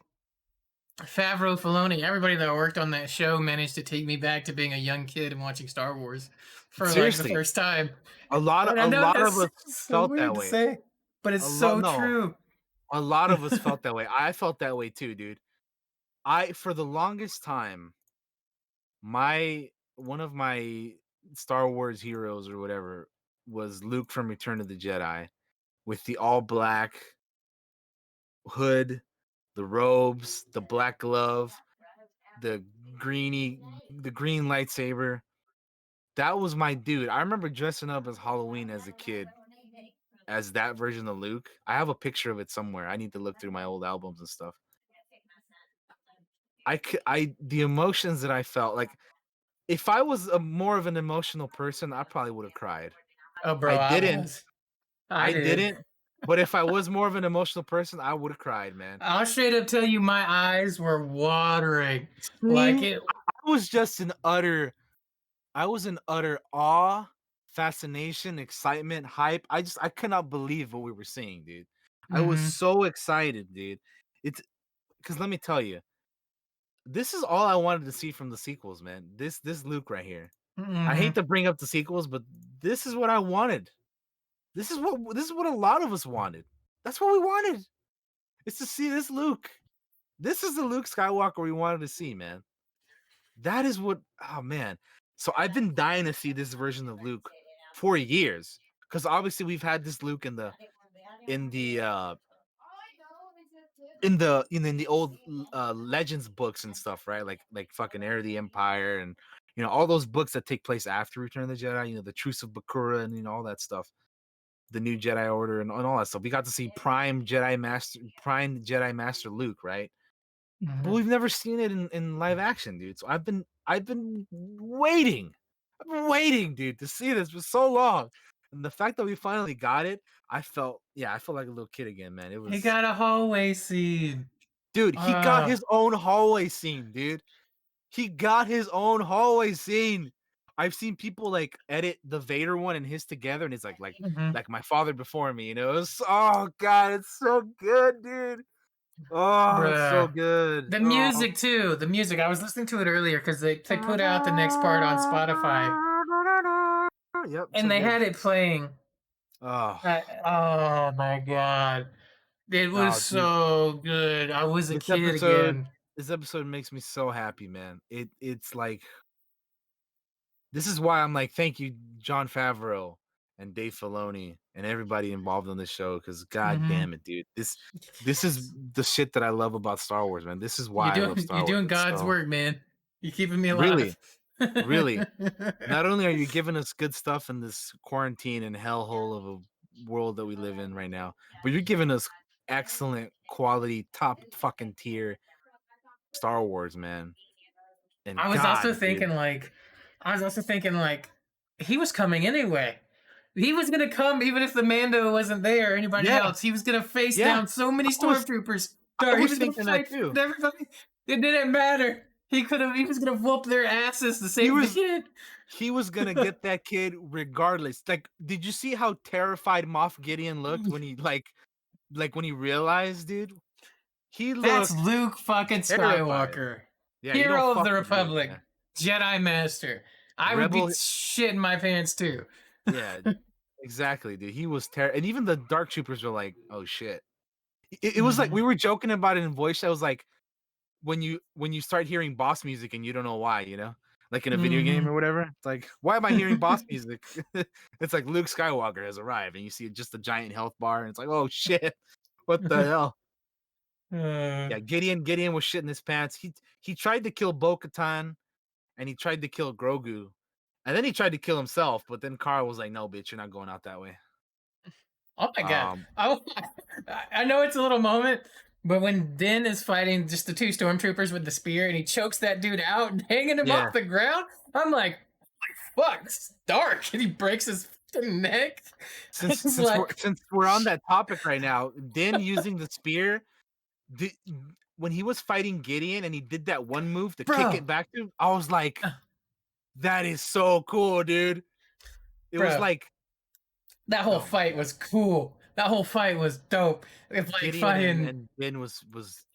Speaker 1: Favreau, Filoni, everybody that worked on that show managed to take me back to being a young kid and watching Star Wars for like the
Speaker 2: Seriously,
Speaker 1: first time.
Speaker 2: a lot of
Speaker 1: And I
Speaker 2: a
Speaker 1: know
Speaker 2: lot
Speaker 1: that
Speaker 2: of us
Speaker 1: sounds so
Speaker 2: felt that
Speaker 1: weird to
Speaker 2: way.
Speaker 1: say, but it's
Speaker 2: A lot
Speaker 1: so
Speaker 2: no,
Speaker 1: true.
Speaker 2: a lot of us felt that way. I felt that way too, dude. I for the longest time, my one of my Star Wars heroes or whatever was Luke from Return of the Jedi with the all black hood, the robes, the black glove, the the green lightsaber. That was my dude. I remember dressing up as Halloween as a kid as that version of Luke. I have a picture of it somewhere. I need to look through my old albums and stuff. The emotions that I felt like if I was a more of an emotional person, I probably would have cried.
Speaker 1: Oh,
Speaker 2: I
Speaker 1: bro, I
Speaker 2: didn't.
Speaker 1: was. I
Speaker 2: I
Speaker 1: did.
Speaker 2: didn't. But if I was more of an emotional person, I would have cried, man.
Speaker 1: I'll straight up tell you, my eyes were watering. Like
Speaker 2: See,
Speaker 1: it.
Speaker 2: I was just in utter I was in utter awe, fascination, excitement, hype. I could not believe what we were seeing, dude. I was
Speaker 1: Mm-hmm.
Speaker 2: so excited, dude. It's because let me tell you, this is all I wanted to see from the sequels, man. This Luke right here. I hate
Speaker 1: Mm-hmm.
Speaker 2: to bring up the sequels, but this is what I wanted. This is what a lot of us wanted. That's what we wanted. It's to see this Luke. This is the Luke Skywalker we wanted to see, man. That is what oh man. So I've been dying to see this version of Luke for years. Because obviously we've had this Luke in the uh in the old legends books and stuff, right? Like fucking Heir of the Empire and all those books that take place after Return of the Jedi, the Truce of Bakura and all that stuff. The new Jedi Order and all that stuff. We got to see Prime Jedi Master Luke, right? But
Speaker 1: Mm-hmm.
Speaker 2: we've never seen it in live action, dude. So I've been waiting. I've been waiting, dude, to see this for so long. And the fact that we finally got it, I felt like a little kid again, man. It
Speaker 1: He
Speaker 2: was
Speaker 1: got a hallway scene.
Speaker 2: dude, he got
Speaker 1: Uh,
Speaker 2: his own hallway scene, dude. He got his own hallway scene. I've seen people like edit the Vader one and his together, and it's
Speaker 1: mhm.
Speaker 2: like my father before me, oh god, it's so good, dude. Oh, it's so
Speaker 1: Bruh.
Speaker 2: good.
Speaker 1: The
Speaker 2: Oh.
Speaker 1: music too. The music. I was listening to it earlier because they put out the next part on Spotify
Speaker 2: Yep,
Speaker 1: and
Speaker 2: so
Speaker 1: they
Speaker 2: good.
Speaker 1: had it playing.
Speaker 2: Oh,
Speaker 1: Oh my god. It was
Speaker 2: no, dude.
Speaker 1: so good. I was a
Speaker 2: This
Speaker 1: kid
Speaker 2: episode
Speaker 1: again.
Speaker 2: this episode makes me so happy, man. It's like this is why I'm like, thank you, John Favreau and Dave Filoni and everybody involved on this show, because god
Speaker 1: Hmm.
Speaker 2: damn it, dude. This is the shit that I love about Star Wars, man. This is why I love
Speaker 1: You're
Speaker 2: Star Wars.
Speaker 1: doing
Speaker 2: It's
Speaker 1: God's
Speaker 2: so
Speaker 1: work, man. You're keeping me
Speaker 2: really,
Speaker 1: alive.
Speaker 2: really. Not only are you giving us good stuff in this quarantine and hellhole of a world that we live in right now, but you're giving us excellent quality, top fucking tier Star Wars, man. And
Speaker 1: I was also
Speaker 2: God,
Speaker 1: thinking
Speaker 2: dude.
Speaker 1: like I was also thinking like he was coming anyway. He was gonna come even if the Mando wasn't there or anybody
Speaker 2: Yeah,
Speaker 1: else. He was gonna face
Speaker 2: yeah.
Speaker 1: down so many
Speaker 2: I was
Speaker 1: stormtroopers.
Speaker 2: I
Speaker 1: Or he
Speaker 2: was
Speaker 1: was gonna
Speaker 2: thinking that
Speaker 1: fight
Speaker 2: too.
Speaker 1: everybody. It didn't matter. He was gonna whoop their asses to
Speaker 2: He
Speaker 1: save the
Speaker 2: was
Speaker 1: kid.
Speaker 2: he was gonna get that kid regardless. Like, did you see how terrified Moff Gideon looked when he when he realized, dude? He
Speaker 1: That's
Speaker 2: looked
Speaker 1: Luke fucking
Speaker 2: terrified.
Speaker 1: Skywalker.
Speaker 2: Yeah, you don't
Speaker 1: Hero of
Speaker 2: fuck
Speaker 1: the
Speaker 2: with Luke, man.
Speaker 1: Republic. Jedi Master. I would be
Speaker 2: Rebel
Speaker 1: shitting my pants too.
Speaker 2: Yeah, exactly, dude. He was and even the Dark Troopers were like, "Oh shit." It was like
Speaker 1: Mhm.
Speaker 2: we were joking about it in voice. I was like, when you start hearing boss music and you don't know why, like in a video game or
Speaker 1: Mhm.
Speaker 2: whatever. It's like, why am I hearing boss music? It's like Luke Skywalker has arrived, and you see just a giant health bar, and it's like, oh shit, what the hell?
Speaker 1: Uh,
Speaker 2: Yeah, Gideon was shitting his pants. He tried to kill Bo-Katan and he tried to kill Grogu, and then he tried to kill himself. But then Carl was like, "No, bitch, you're not going out that way."
Speaker 1: oh my god!
Speaker 2: Um,
Speaker 1: I know it's a little moment, but when Din is fighting just the two stormtroopers with the spear, and he chokes that dude out and hanging him
Speaker 2: yeah.
Speaker 1: off the ground, I'm like, "Fuck, it's dark!" And he breaks his fucking neck.
Speaker 2: Since
Speaker 1: It's like,
Speaker 2: since we're on that topic right now, Din using the spear, when he was fighting Gideon and he did that one move to kick
Speaker 1: bro,
Speaker 2: it back to him, I was like,
Speaker 1: uh,
Speaker 2: that is so cool, dude. It was
Speaker 1: bro.
Speaker 2: like,
Speaker 1: That whole
Speaker 2: oh my
Speaker 1: fight
Speaker 2: god,
Speaker 1: was cool. That whole fight was dope. It's like
Speaker 2: Gideon
Speaker 1: fucking,
Speaker 2: and Din was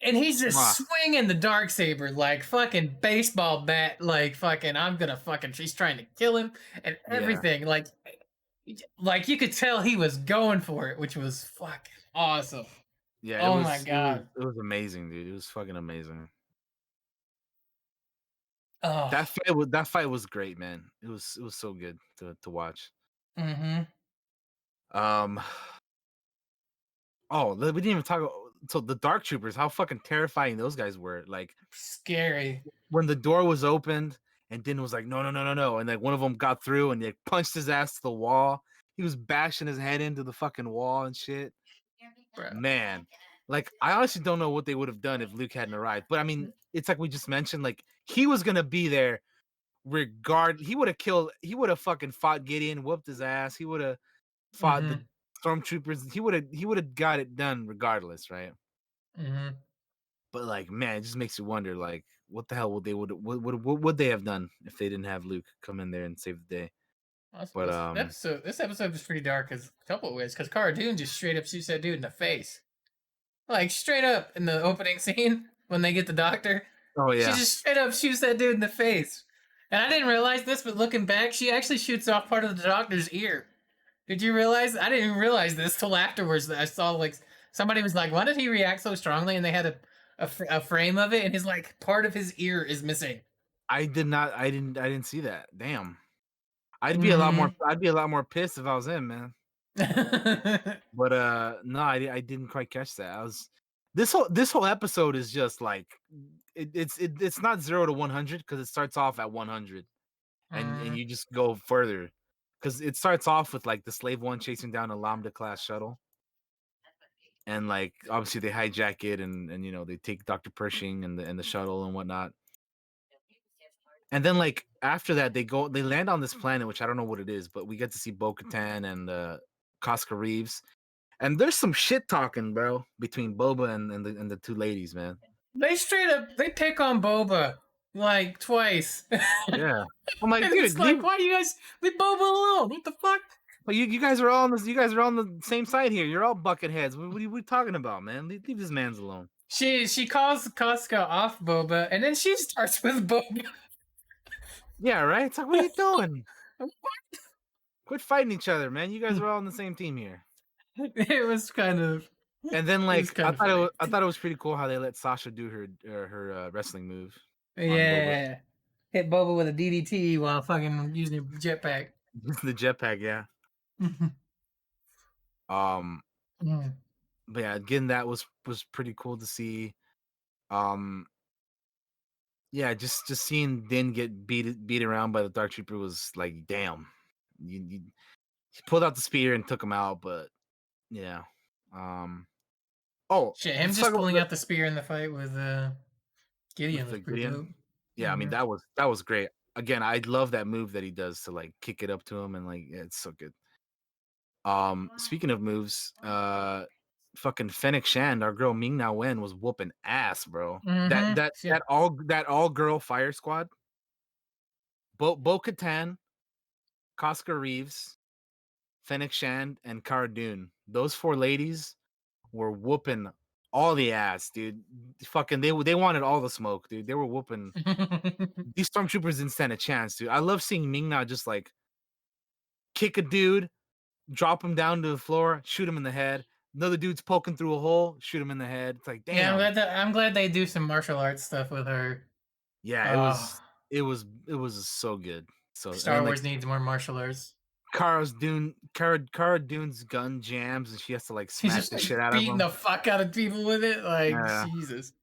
Speaker 1: and he's just
Speaker 2: mwah.
Speaker 1: swinging the dark saber like fucking baseball bat. Like fucking, I'm gonna fucking. She's trying to kill him and
Speaker 2: Yeah,
Speaker 1: everything. Like you could tell he was going for it, which was fucking awesome.
Speaker 2: yeah.
Speaker 1: Oh my god.
Speaker 2: It was amazing, dude. It was fucking amazing.
Speaker 1: Oh.
Speaker 2: That fight was great, man. It was so good to watch.
Speaker 1: Mm-hmm.
Speaker 2: Um. Oh, we didn't even talk about so the Dark Troopers. How fucking terrifying those guys were. Like
Speaker 1: Scary.
Speaker 2: when the door was opened and Din was like, no, no, no, no, no, and like one of them got through and they punched his ass to the wall. He was bashing his head into the fucking wall and shit.
Speaker 1: Bro.
Speaker 2: Man, like I honestly don't know what they would have done if Luke hadn't arrived. But I mean, it's like we just mentioned, like he was gonna be there he would have killed, he would have fucking fought Gideon, whooped his ass, he would have fought
Speaker 1: Mm-hmm.
Speaker 2: the stormtroopers, he would have got it done regardless, right?
Speaker 1: Mm-hmm.
Speaker 2: But like, man, it just makes you wonder, like, what the hell what would they have done if they didn't have Luke come in there and save the day?
Speaker 1: Also,
Speaker 2: But
Speaker 1: this episode was pretty dark as a couple of ways because Cara Dune just straight up shoots that dude in the face. Like straight up in the opening scene when they get the doctor,
Speaker 2: oh
Speaker 1: she
Speaker 2: yeah,
Speaker 1: just straight up shoots that dude in the face. And I didn't realize this, but looking back, she actually shoots off part of the doctor's ear. Did you realize? I didn't even realize this till afterwards. That I saw like somebody was like, "Why did he react so strongly?" And they had a frame of it, and his like part of his ear is missing.
Speaker 2: I didn't see that. Damn,
Speaker 1: Mm-hmm.
Speaker 2: I'd be a lot more pissed if I was him, man. But no, I didn't quite catch that. I was this whole episode is just like it's not 0 to 100 because it starts off at 100 and
Speaker 1: Mm,
Speaker 2: you just go further because it starts off with like the slave one chasing down a Lambda class shuttle and like obviously they hijack it and you know they take Dr. Pershing and the shuttle and whatnot. And then like after that they land on this planet which I don't know what it is, but we get to see Bo-Katan and Casca Reeves. And there's some shit talking, bro, between Boba and the two ladies, man.
Speaker 1: they straight up they pick on Boba like twice. And
Speaker 2: Yeah. I'm like,
Speaker 1: it's
Speaker 2: dude, leave.
Speaker 1: like, why do you guys leave Boba alone? What the fuck?
Speaker 2: But you guys are all on this. You guys are on the same side here. You're all bucket heads. What are you talking about, man? Leave this man's alone.
Speaker 1: She calls Casca off Boba, and then she starts with Boba.
Speaker 2: Yeah, right. It's like, what are you doing? Quit fighting each other, man. You guys are all on the same team here.
Speaker 1: It was kind of
Speaker 2: And then
Speaker 1: it was
Speaker 2: like
Speaker 1: kind of funny.
Speaker 2: I thought it was pretty cool how they let Sasha do her wrestling move on Boba.
Speaker 1: Yeah. Hit Boba with a DDT while fucking using a jetpack.
Speaker 2: The jetpack, yeah.
Speaker 1: Mhm.
Speaker 2: Um,
Speaker 1: Mm.
Speaker 2: but yeah, again, that was pretty cool to see. Um, yeah, just seeing Din get beat around by the Dark Trooper was like, damn. You he pulled out the spear and took him out, but yeah. Um. Oh,
Speaker 1: Shit, him
Speaker 2: let's talk
Speaker 1: just
Speaker 2: about
Speaker 1: pulling out the spear in the fight with Gideon
Speaker 2: with
Speaker 1: was
Speaker 2: the
Speaker 1: pretty dope.
Speaker 2: Gideon. Yeah, I mean
Speaker 1: Hmm.
Speaker 2: that was great. Again, I love that move that he does to like kick it up to him and like yeah, it's so good. Speaking of moves, fucking Fennec Shand, our girl Ming Na Wen was whooping ass, bro.
Speaker 1: Mm-hmm. Yeah.
Speaker 2: That all girl fire squad, Bo Katan, Casca Reeves, Fennec Shand, and Cara Dune. Those four ladies were whooping all the ass, dude. Fucking they wanted all the smoke, dude. They were whooping these stormtroopers didn't stand a chance, dude. I love seeing Ming Na just like kick a dude, drop him down to the floor, shoot him in the head. Another dude's poking through a hole, shoot him in the head. It's like,
Speaker 1: Yeah,
Speaker 2: damn.
Speaker 1: I'm glad they do some martial arts stuff with her.
Speaker 2: Yeah,
Speaker 1: Oh,
Speaker 2: it was so good. So and
Speaker 1: Star
Speaker 2: then like
Speaker 1: Wars needs more martial arts.
Speaker 2: Cara Dune's gun jams and she has to like
Speaker 1: He's
Speaker 2: smack
Speaker 1: just
Speaker 2: the
Speaker 1: like
Speaker 2: shit out of
Speaker 1: beating
Speaker 2: him.
Speaker 1: the fuck out of people with it. Like
Speaker 2: Yeah.
Speaker 1: Jesus.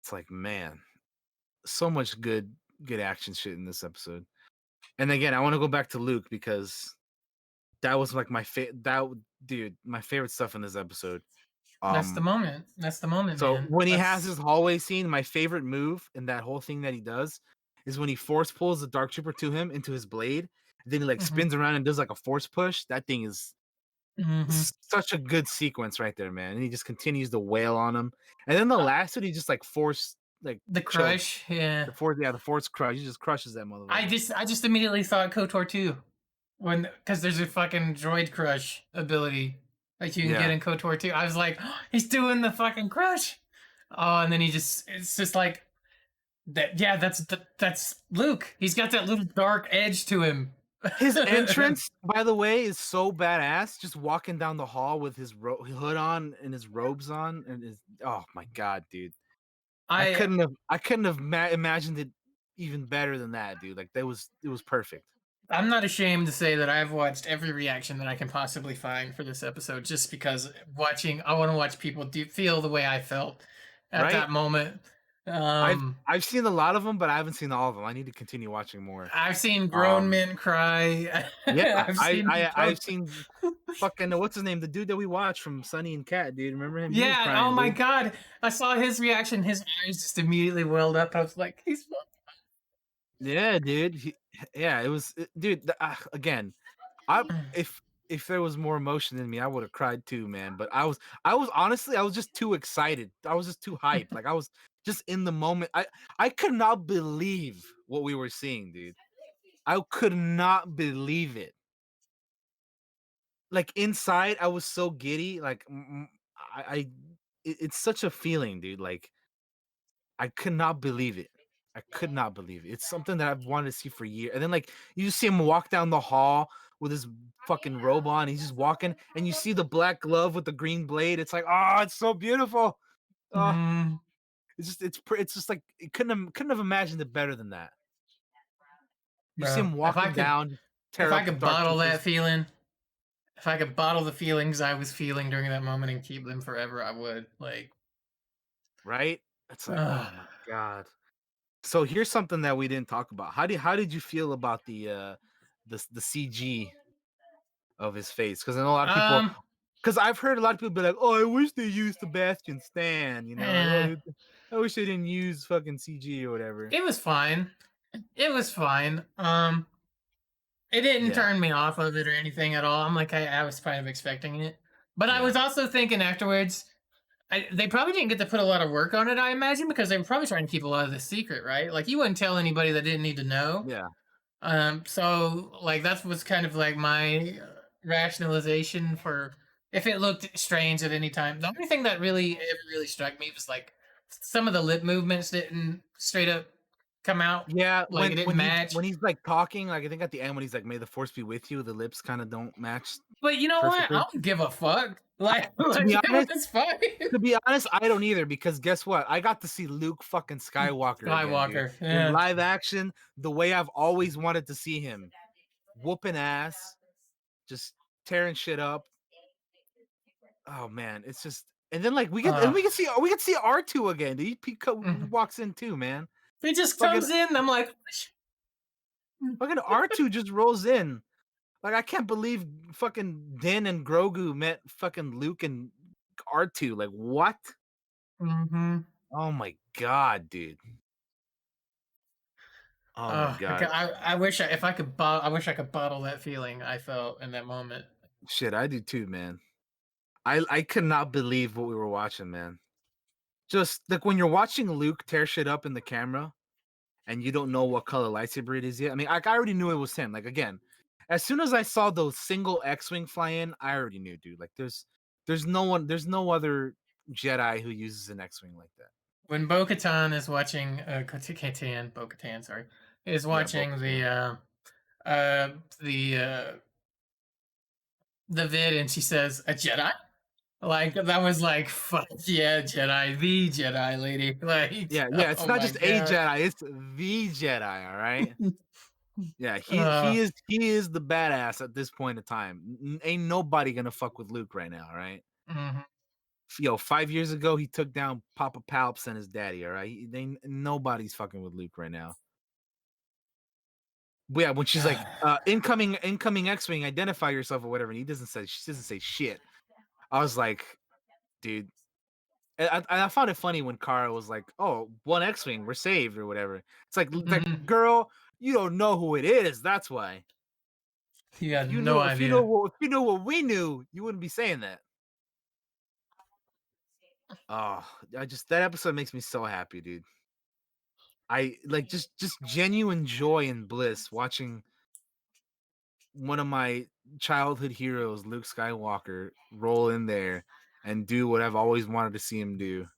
Speaker 2: It's like, man, so much good action shit in this episode. And again, I want to go back to Luke because that was like my favorite stuff in this episode.
Speaker 1: That's the
Speaker 2: Um
Speaker 1: moment. That's the moment,
Speaker 2: so
Speaker 1: man.
Speaker 2: when he has
Speaker 1: That's
Speaker 2: his hallway scene, my favorite move in that whole thing that he does is when he force pulls the dark trooper to him into his blade, then he like
Speaker 1: mhm.
Speaker 2: spins around and does like a force push. That thing is
Speaker 1: Mhm.
Speaker 2: Such a good sequence right there, man. And he just continues to wail on him. And then the
Speaker 1: Uh,
Speaker 2: last one, he just like force like
Speaker 1: the
Speaker 2: chokes.
Speaker 1: crush, yeah.
Speaker 2: The force crush. He just crushes that motherfucker.
Speaker 1: I just immediately thought KOTOR 2 when because there's a fucking droid crush ability that you can get
Speaker 2: Yeah.
Speaker 1: in KOTOR 2. I was like, he's doing the fucking crush. Oh, and then it's just like that. Yeah, that's Luke. He's got that little dark edge to him.
Speaker 2: His entrance, by the way, is so badass. Just walking down the hall with his hood on and his robes on, and his oh my god, dude!
Speaker 1: I
Speaker 2: I couldn't have imagined it even better than that, dude. Like that was it was perfect,
Speaker 1: I'm not ashamed to say that I've watched every reaction that I can possibly find for this episode, just because I want to watch people feel the way I felt at
Speaker 2: right?
Speaker 1: that moment. Um,
Speaker 2: I've seen a lot of them, but I haven't seen all of them. I need to continue watching more.
Speaker 1: I've seen grown
Speaker 2: Um,
Speaker 1: men cry.
Speaker 2: yeah,
Speaker 1: I've seen
Speaker 2: I've
Speaker 1: people.
Speaker 2: seen fucking what's his name, the dude that we watched from Sonny and Cat, dude. Remember him? He was
Speaker 1: Yeah. Oh
Speaker 2: crying,
Speaker 1: my
Speaker 2: dude.
Speaker 1: god! I saw his reaction. His eyes just immediately welled up. I was like, he's.
Speaker 2: Yeah, dude. Yeah, it was, dude. Again, I if there was more emotion in me, I would have cried too, man. But I was honestly, I was just too excited. I was just too hyped. Like I was just in the moment. I could not believe what we were seeing, dude. I could not believe it. Like inside, I was so giddy. Like I it's such a feeling, dude. Like I could not believe it. I could not believe it. It's something that I've wanted to see for years. And then like you just see him walk down the hall with his fucking robe on. He's just walking, and you see the black glove with the green blade. It's like, oh, it's so beautiful. Oh,
Speaker 1: Mm,
Speaker 2: it's just like it couldn't have imagined it better than that. You see
Speaker 1: bro,
Speaker 2: him walking down,
Speaker 1: if
Speaker 2: tear
Speaker 1: I
Speaker 2: up the
Speaker 1: could
Speaker 2: dark
Speaker 1: bottle that
Speaker 2: troopers,
Speaker 1: feeling, if I could bottle the feelings I was feeling during that moment and keep them forever, I would. Like,
Speaker 2: right? It's like,
Speaker 1: uh,
Speaker 2: oh my god. So here's something that we didn't talk about. How did you feel about the CG of his face? Because I know a lot of people.
Speaker 1: um,
Speaker 2: Because I've heard a lot of people be like, "Oh, I wish they used Sebastian Stan," you know, like, "Oh,
Speaker 1: eh,
Speaker 2: I wish they didn't use fucking CG or whatever."
Speaker 1: it was fine. It was fine. It didn't
Speaker 2: Yeah,
Speaker 1: turn me off of it or anything at all. I'm like, I was kind of expecting it, but I
Speaker 2: yeah,
Speaker 1: was also thinking afterwards, they probably didn't get to put a lot of work on it. I imagine because they were probably trying to keep a lot of the secret, right? Like you wouldn't tell anybody that didn't need to know.
Speaker 2: yeah,
Speaker 1: So like that was kind of like my rationalization for if it looked strange at any time. The only thing that really ever really struck me was like some of the lip movements didn't straight up come out.
Speaker 2: yeah.
Speaker 1: Like it didn't match.
Speaker 2: When he's like talking, like I think at the end when he's like, "May the force be with you," the lips kind of don't match
Speaker 1: But you know what? I
Speaker 2: perfectly.
Speaker 1: don't give a fuck. Like,
Speaker 2: To
Speaker 1: like
Speaker 2: be
Speaker 1: it
Speaker 2: honest,
Speaker 1: was fine.
Speaker 2: I don't either because guess what? I got to see Luke fucking Skywalker again, dude,
Speaker 1: Skywalker,
Speaker 2: in
Speaker 1: yeah.
Speaker 2: live action, the way I've always wanted to see him, whooping ass, just tearing shit up. Oh man, it's just and then like
Speaker 1: Uh,
Speaker 2: we can see R2 again. He
Speaker 1: mhm.
Speaker 2: walks in too, man.
Speaker 1: He just
Speaker 2: Fucking
Speaker 1: comes in. I'm like,
Speaker 2: fucking R2 just rolls in. Like I can't believe fucking Din and Grogu met fucking Luke and R2. Like what?
Speaker 1: mm-hmm.
Speaker 2: Oh my god, dude. Oh my god.
Speaker 1: I wish if I could I wish I could bottle that feeling I felt in that moment.
Speaker 2: Shit, I do too, man. I could not believe what we were watching, man. Just like when you're watching Luke tear shit up in the camera and you don't know what color lightsaber it is yet. I mean, like I already knew it was him. Like again, as soon as I saw those single X-wing fly in, I already knew, dude. Like there's no other Jedi who uses an X-wing like that.
Speaker 1: When Bo Katan is watching, Bo Katan, sorry, is
Speaker 2: Yeah,
Speaker 1: watching
Speaker 2: Bo-Katan.
Speaker 1: uh, the, uh, the vid and she says, a Jedi? Like, that was like, fuck yeah, Jedi, the Jedi lady. Like,
Speaker 2: Yeah, yeah. It's
Speaker 1: oh
Speaker 2: not
Speaker 1: my
Speaker 2: just a
Speaker 1: god.
Speaker 2: Jedi; it's the Jedi. All right. Yeah,
Speaker 1: uh,
Speaker 2: he is the badass at this point in time. Ain't nobody gonna fuck with Luke right now. All right.
Speaker 1: mhm.
Speaker 2: Yo, 5 years ago he took down Papa Palps and his daddy. All right. Nobody's fucking with Luke right now. But yeah, when she's like, incoming X-wing, identify yourself or whatever, and she doesn't say shit. I was like, dude, I found it funny when Kara was like, "Oh, one X-wing, we're saved" or whatever. It's like,
Speaker 1: Mhm.
Speaker 2: girl, you don't know who it is. That's why.
Speaker 1: You had
Speaker 2: If you
Speaker 1: no
Speaker 2: know,
Speaker 1: idea.
Speaker 2: if you know what we knew, you wouldn't be saying that. Oh, I just that episode makes me so happy, dude. I like just genuine joy and bliss watching one of my childhood heroes, Luke Skywalker, roll in there and do what I've always wanted to see him do.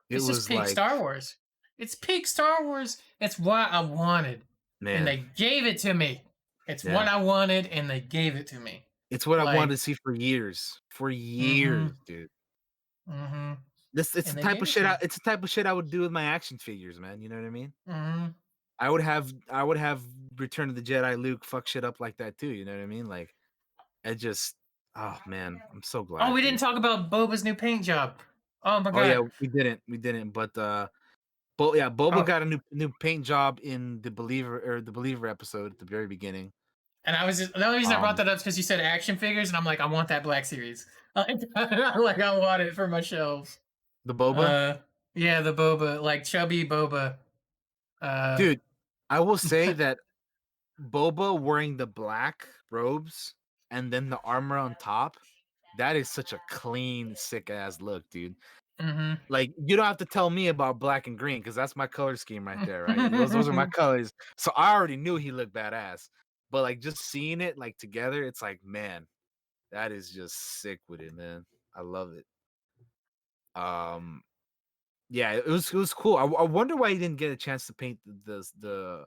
Speaker 2: It
Speaker 1: It's just
Speaker 2: was
Speaker 1: peak
Speaker 2: like,
Speaker 1: Star Wars. It's peak Star Wars. It's what I wanted, and
Speaker 2: man,
Speaker 1: they gave it to me. It's what
Speaker 2: yeah.
Speaker 1: I wanted, and they gave it to me.
Speaker 2: It's what I wanted
Speaker 1: Like,
Speaker 2: to see for years. For
Speaker 1: mm-hmm,
Speaker 2: years, dude.
Speaker 1: mm-hmm,
Speaker 2: This it's
Speaker 1: and
Speaker 2: the
Speaker 1: they
Speaker 2: type
Speaker 1: gave
Speaker 2: of
Speaker 1: it to
Speaker 2: shit
Speaker 1: me.
Speaker 2: it's the type of shit I would do with my action figures, man. You know what I mean?
Speaker 1: Mm-hmm.
Speaker 2: I would have Return of the Jedi Luke fuck shit up like that too, you know what I mean? Like it just oh man, I'm so
Speaker 1: Oh,
Speaker 2: glad,
Speaker 1: we didn't
Speaker 2: dude.
Speaker 1: talk about Boba's new paint job. Oh my
Speaker 2: Oh yeah,
Speaker 1: god.
Speaker 2: we didn't, but yeah, Boba
Speaker 1: Oh,
Speaker 2: got a new paint job in the Believer episode at the very beginning.
Speaker 1: and I was just the only reason I brought
Speaker 2: Um
Speaker 1: that up is because you said action figures, and I'm like, I want that Black Series. Like, I want it for my shelves.
Speaker 2: the Boba.
Speaker 1: Uh, yeah, the Boba, like chubby Boba. Uh,
Speaker 2: Dude, I will say that Boba wearing the black robes and then the armor on top, that is such a clean, sick ass look, dude.
Speaker 1: mm-hmm.
Speaker 2: Like you don't have to tell me about black and green because that's my color scheme right there, right? Those are my colors. So I already knew he looked badass. But like just seeing it like together, it's like, man, that is just sick with it, man. I love it. Um, yeah, it was cool. I wonder why he didn't get a chance to paint the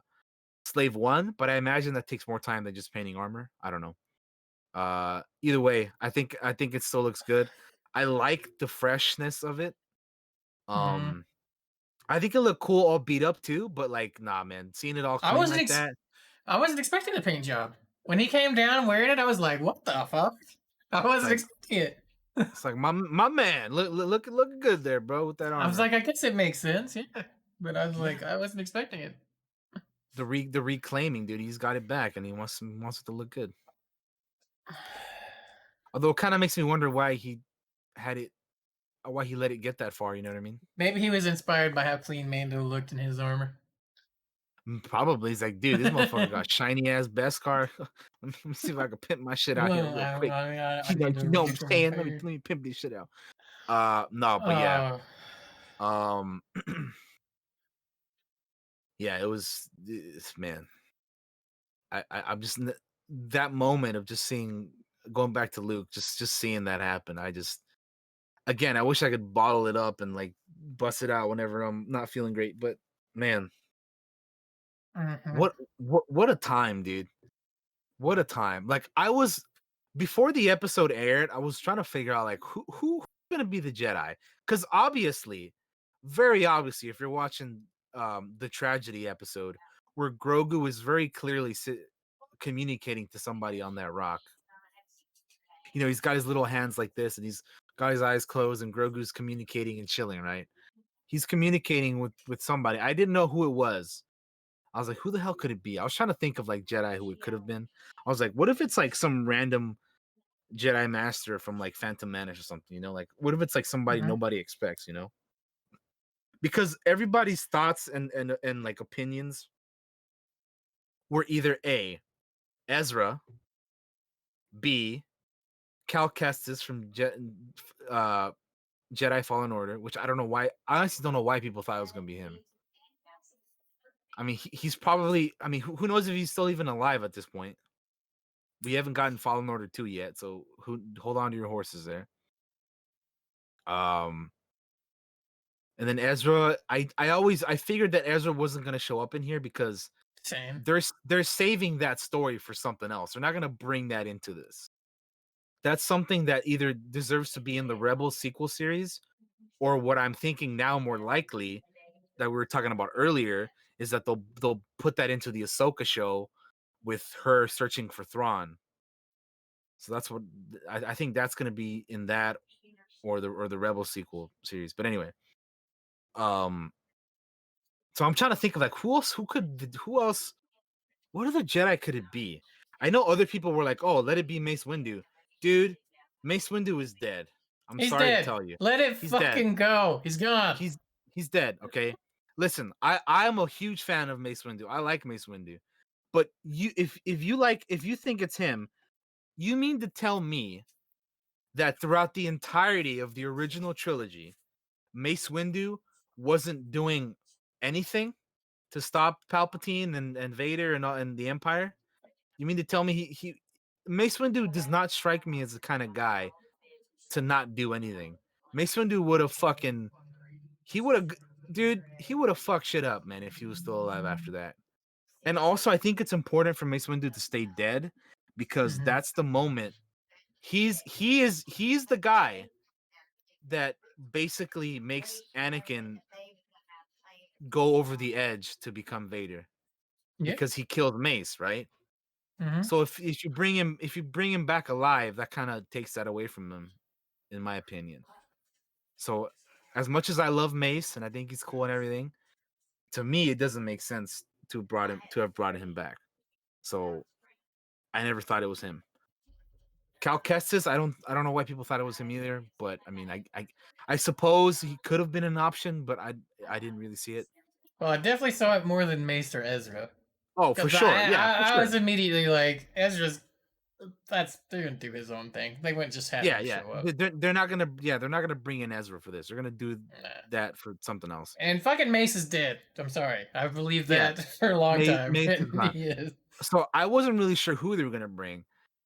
Speaker 2: Slave One, but I imagine that takes more time than just painting armor. I don't know. Either way, I think it still looks good. I like the freshness of it.
Speaker 1: mm-hmm.
Speaker 2: Um, I think it looked cool all beat up too, but like, nah, man, seeing it all
Speaker 1: I
Speaker 2: clean
Speaker 1: wasn't
Speaker 2: like
Speaker 1: ex-
Speaker 2: that,
Speaker 1: I wasn't expecting a paint job. When he came down wearing it, I was like, "What the fuck?" I
Speaker 2: it's
Speaker 1: wasn't
Speaker 2: like
Speaker 1: expecting it.
Speaker 2: my man, look good there, bro, with that
Speaker 1: I was
Speaker 2: armor.
Speaker 1: like, I guess it makes sense, yeah. But I was
Speaker 2: Yeah,
Speaker 1: like, I wasn't expecting it.
Speaker 2: the reclaiming, dude, he's got it back, and he wants it to look good. Although it kind of makes me wonder why he had it, why he let it get that far. You know what I mean?
Speaker 1: Maybe he was inspired by how clean Mando looked in his armor.
Speaker 2: Probably. He's like, dude, this motherfucker got shiny ass Beskar. Let me see if I can pimp my shit out here
Speaker 1: Well,
Speaker 2: real quick.
Speaker 1: I need
Speaker 2: You
Speaker 1: to
Speaker 2: know what I'm
Speaker 1: reach over
Speaker 2: saying?
Speaker 1: here.
Speaker 2: Let me pimp this shit out. No, but yeah.
Speaker 1: Oh,
Speaker 2: Um, yeah, it was man. I'm just that moment of just seeing going back to Luke, just seeing that happen. I just again, I wish I could bottle it up and like bust it out whenever I'm not feeling great. But man,
Speaker 1: mhm.
Speaker 2: what a time, dude. What a time. Like I was before the episode aired, I was trying to figure out like who's gonna be the Jedi. Because obviously, very obviously, if you're watching the tragedy episode where Grogu is very clearly communicating to somebody on that rock. You know, he's got his little hands like this and he's got his eyes closed and Grogu's communicating and chilling, right? He's communicating with somebody. I didn't know who it was. I was like, who the hell could it be? I was trying to think of like Jedi who it could have been. I was like, what if it's like some random Jedi master from like Phantom Menace or something, you know? Like, what if it's like somebody
Speaker 1: Mhm.
Speaker 2: nobody expects, you know? Because everybody's thoughts and like opinions were either A, Ezra, B, Cal Kestis from uh, Jedi Fallen Order, which I don't know why. I honestly don't know why people thought it was gonna be him. I mean, he's probably. I mean, who knows if he's still even alive at this point? We haven't gotten Fallen Order 2 yet, so who hold on to your horses there. Um and then Ezra, I figured that Ezra wasn't gonna show up in here because
Speaker 1: Same.
Speaker 2: they're saving that story for something else. They're not gonna bring that into this. That's something that either deserves to be in the Rebel sequel series, or what I'm thinking now more likely that we were talking about earlier is that they'll put that into the Ahsoka show with her searching for Thrawn. So that's what I think that's going to be in that or the Rebel sequel series. But anyway, um, so I'm trying to think of like who else what other Jedi could it be? I know other people were like, oh, let it be Mace Windu, dude. Mace Windu is dead. I'm
Speaker 1: He's
Speaker 2: sorry to
Speaker 1: dead.
Speaker 2: tell you,
Speaker 1: Let it
Speaker 2: he's dead.
Speaker 1: fucking go. He's gone.
Speaker 2: He's dead. Okay, listen, I'm a huge fan of Mace Windu. I like Mace Windu. But if you think it's him, you mean to tell me that throughout the entirety of the original trilogy, Mace Windu wasn't doing anything to stop Palpatine and Vader and the Empire? You mean to tell me he Mace Windu does not strike me as the kind of guy to not do anything. Mace Windu would have fucking he would have dude, he would have fucked shit up, man, if he was still alive after that. And also I think it's important for Mace Windu to stay dead because
Speaker 1: Mhm.
Speaker 2: that's the moment he's the guy that basically makes Anakin go over the edge to become Vader
Speaker 1: Yeah.
Speaker 2: because he killed Mace, right?
Speaker 1: Mhm.
Speaker 2: So if you bring him back alive, that kind of takes that away from him, in my opinion. So as much as I love Mace and I think he's cool and everything, to me it doesn't make sense to have brought him back. So I never thought it was him. Cal Kestis, I don't know why people thought it was him either, but I mean I suppose he could have been an option, but I didn't really see it.
Speaker 1: Well, I definitely saw it more than Maester Ezra.
Speaker 2: Oh, for
Speaker 1: Because
Speaker 2: sure. Yeah, for
Speaker 1: I was
Speaker 2: sure.
Speaker 1: immediately like, Ezra's, they're gonna do his own thing. They wouldn't just have
Speaker 2: Yeah,
Speaker 1: him
Speaker 2: yeah.
Speaker 1: show up.
Speaker 2: They're not gonna they're not gonna bring in Ezra for this. They're gonna do
Speaker 1: Nah.
Speaker 2: that for something else.
Speaker 1: And fucking Mace is dead. I'm sorry. I've believed
Speaker 2: Yeah,
Speaker 1: that for a long time.
Speaker 2: Mace is
Speaker 1: And
Speaker 2: not.
Speaker 1: he is.
Speaker 2: So I wasn't really sure who they were gonna bring,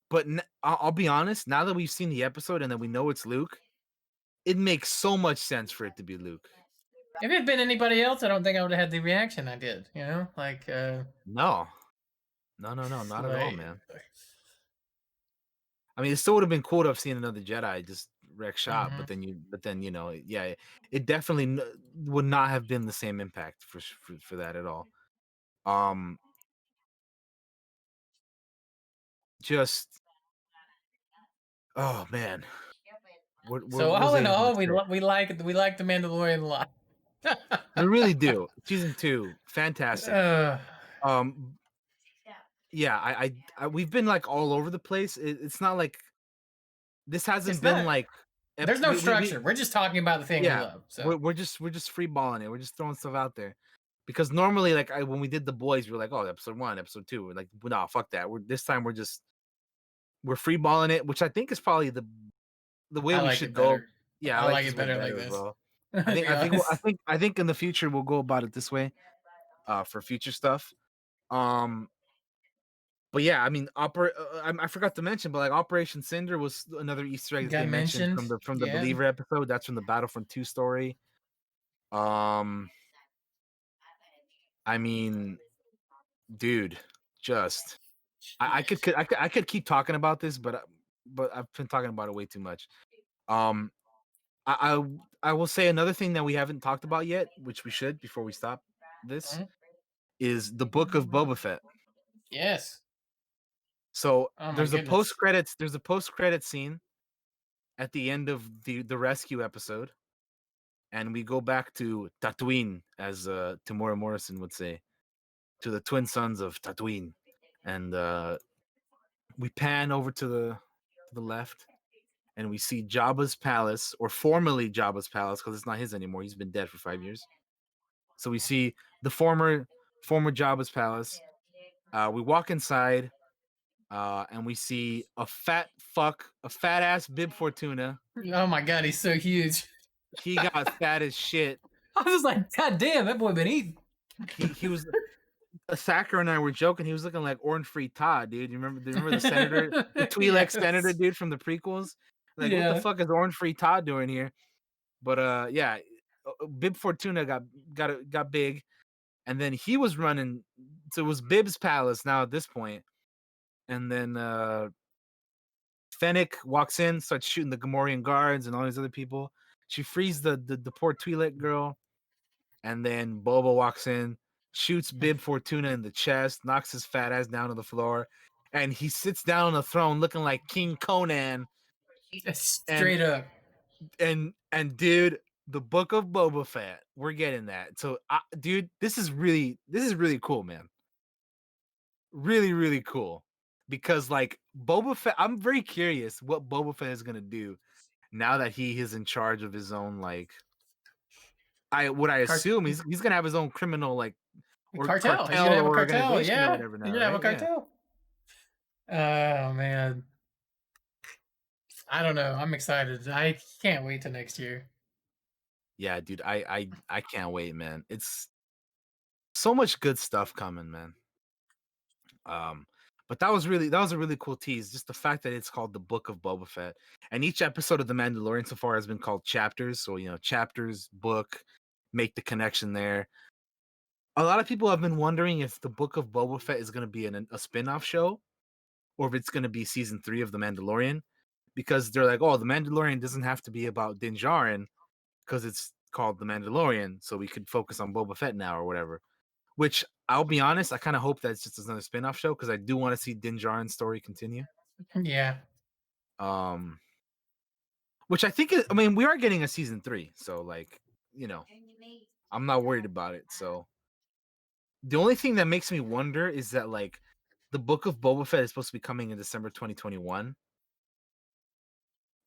Speaker 2: but I'll be honest. Now that we've seen the episode and that we know it's Luke, it makes so much sense for it to be Luke.
Speaker 1: If it had been anybody else, I don't think I would have had the reaction I did. You know, like,
Speaker 2: No, no, not at all,
Speaker 1: like,
Speaker 2: man. I mean, it still would have been cool to have seen another Jedi just wreck shop,
Speaker 1: mhm.
Speaker 2: but then yeah, it definitely would not have been the same impact for that at all. Um, just oh man,
Speaker 1: So
Speaker 2: what was
Speaker 1: all
Speaker 2: I
Speaker 1: in
Speaker 2: even gonna
Speaker 1: all,
Speaker 2: say?
Speaker 1: we like the Mandalorian a lot.
Speaker 2: We really do. Season 2, fantastic.
Speaker 1: uh,
Speaker 2: Um, yeah, we've been like all over the place. It's not like this hasn't
Speaker 1: it's
Speaker 2: been
Speaker 1: not.
Speaker 2: like
Speaker 1: There's no structure. We're just talking about the thing we
Speaker 2: yeah,
Speaker 1: love. So
Speaker 2: we're just free balling it. We're just throwing stuff out there. Because normally, like when we did the boys, we were like, oh, episode 1, episode 2. We're like, no, fuck that. This time we're free balling it, which I think is probably the way
Speaker 1: I
Speaker 2: we
Speaker 1: like
Speaker 2: should
Speaker 1: it
Speaker 2: go.
Speaker 1: better.
Speaker 2: Yeah, I
Speaker 1: I
Speaker 2: like
Speaker 1: like
Speaker 2: this
Speaker 1: it
Speaker 2: way
Speaker 1: better like
Speaker 2: better as
Speaker 1: this.
Speaker 2: well.
Speaker 1: To be honest.
Speaker 2: I think in the future we'll go about it this way, for future stuff. Um, but yeah, I mean, I forgot to mention, but like Operation Cinder was another Easter egg that they
Speaker 1: Got
Speaker 2: mentioned
Speaker 1: mentioned.
Speaker 2: from the
Speaker 1: Yeah.
Speaker 2: Believer episode. That's from the Battlefront 2 story. Um, I mean, dude, just I could keep talking about this, but I've been talking about it way too much. Um, I will say another thing that we haven't talked about yet, which we should before we stop this,
Speaker 1: Mhm.
Speaker 2: is the book of Boba Fett.
Speaker 1: Yes.
Speaker 2: So
Speaker 1: Oh my goodness.
Speaker 2: there's a post credit scene at the end of the rescue episode, and we go back to Tatooine, as Tamora Morrison would say, to the twin sons of Tatooine, and we pan over to the left, and we see Jabba's palace, or formerly Jabba's palace, because it's not his anymore. He's been dead for 5 years. So we see the former Jabba's palace. We walk inside, and we see a fat ass Bib Fortuna.
Speaker 1: Oh my god, he's so huge.
Speaker 2: He got fat as shit.
Speaker 1: I was like, God damn, that boy been eating.
Speaker 2: He was Thacker and I were joking. He was looking like Orange Free Todd, dude. Do you remember the senator, the Twi'lek senator,
Speaker 1: Yes.
Speaker 2: dude from the prequels? Like, what the
Speaker 1: Yeah.
Speaker 2: fuck is Orange Free Todd doing here? But yeah, Bib Fortuna got big, and then he was running. So it was Bib's palace now at this point, and then Fennec walks in, starts shooting the Gamorrean guards and all these other people. She frees the poor Twi'lek girl, and then Boba walks in, shoots Bib Fortuna in the chest, knocks his fat ass down to the floor, and he sits down on the throne looking like King Conan. And
Speaker 1: Straight up.
Speaker 2: and dude, the Book of Boba Fett, we're getting that. So, dude, this is really cool, man. Really, really cool. Because like Boba Fett, I'm very curious what Boba Fett is gonna do now that he is in charge of his own, like, I
Speaker 1: Cart-
Speaker 2: assume he's gonna have his own criminal, like, or
Speaker 1: Cartel. He's gonna
Speaker 2: cartel
Speaker 1: have a
Speaker 2: or
Speaker 1: cartel.
Speaker 2: organization or
Speaker 1: Yeah,
Speaker 2: whatever
Speaker 1: he's
Speaker 2: now,
Speaker 1: gonna have a
Speaker 2: right? Yeah.
Speaker 1: cartel. Oh man, I don't know. I'm excited. I can't wait till next year.
Speaker 2: Yeah, dude, I can't wait, man. It's so much good stuff coming, man. Um, but that was a really cool tease. Just the fact that it's called the Book of Boba Fett, and each episode of the Mandalorian so far has been called chapters. So chapters, book, make the connection there. A lot of people have been wondering if the Book of Boba Fett is going to be a spin-off show or if it's going to be season 3 of the Mandalorian, because they're like, oh, the Mandalorian doesn't have to be about Din Djarin because it's called the Mandalorian, so we could focus on Boba Fett now or whatever. Which I'll be honest, I kind of hope that it's just another spin-off show because I do want to see Din Djarin's story continue.
Speaker 1: Yeah,
Speaker 2: Um, which I think I mean we are getting a season 3, so like you know I'm not worried about it. So the only thing that makes me wonder is that like the Book of Boba Fett is supposed to be coming in December 2021,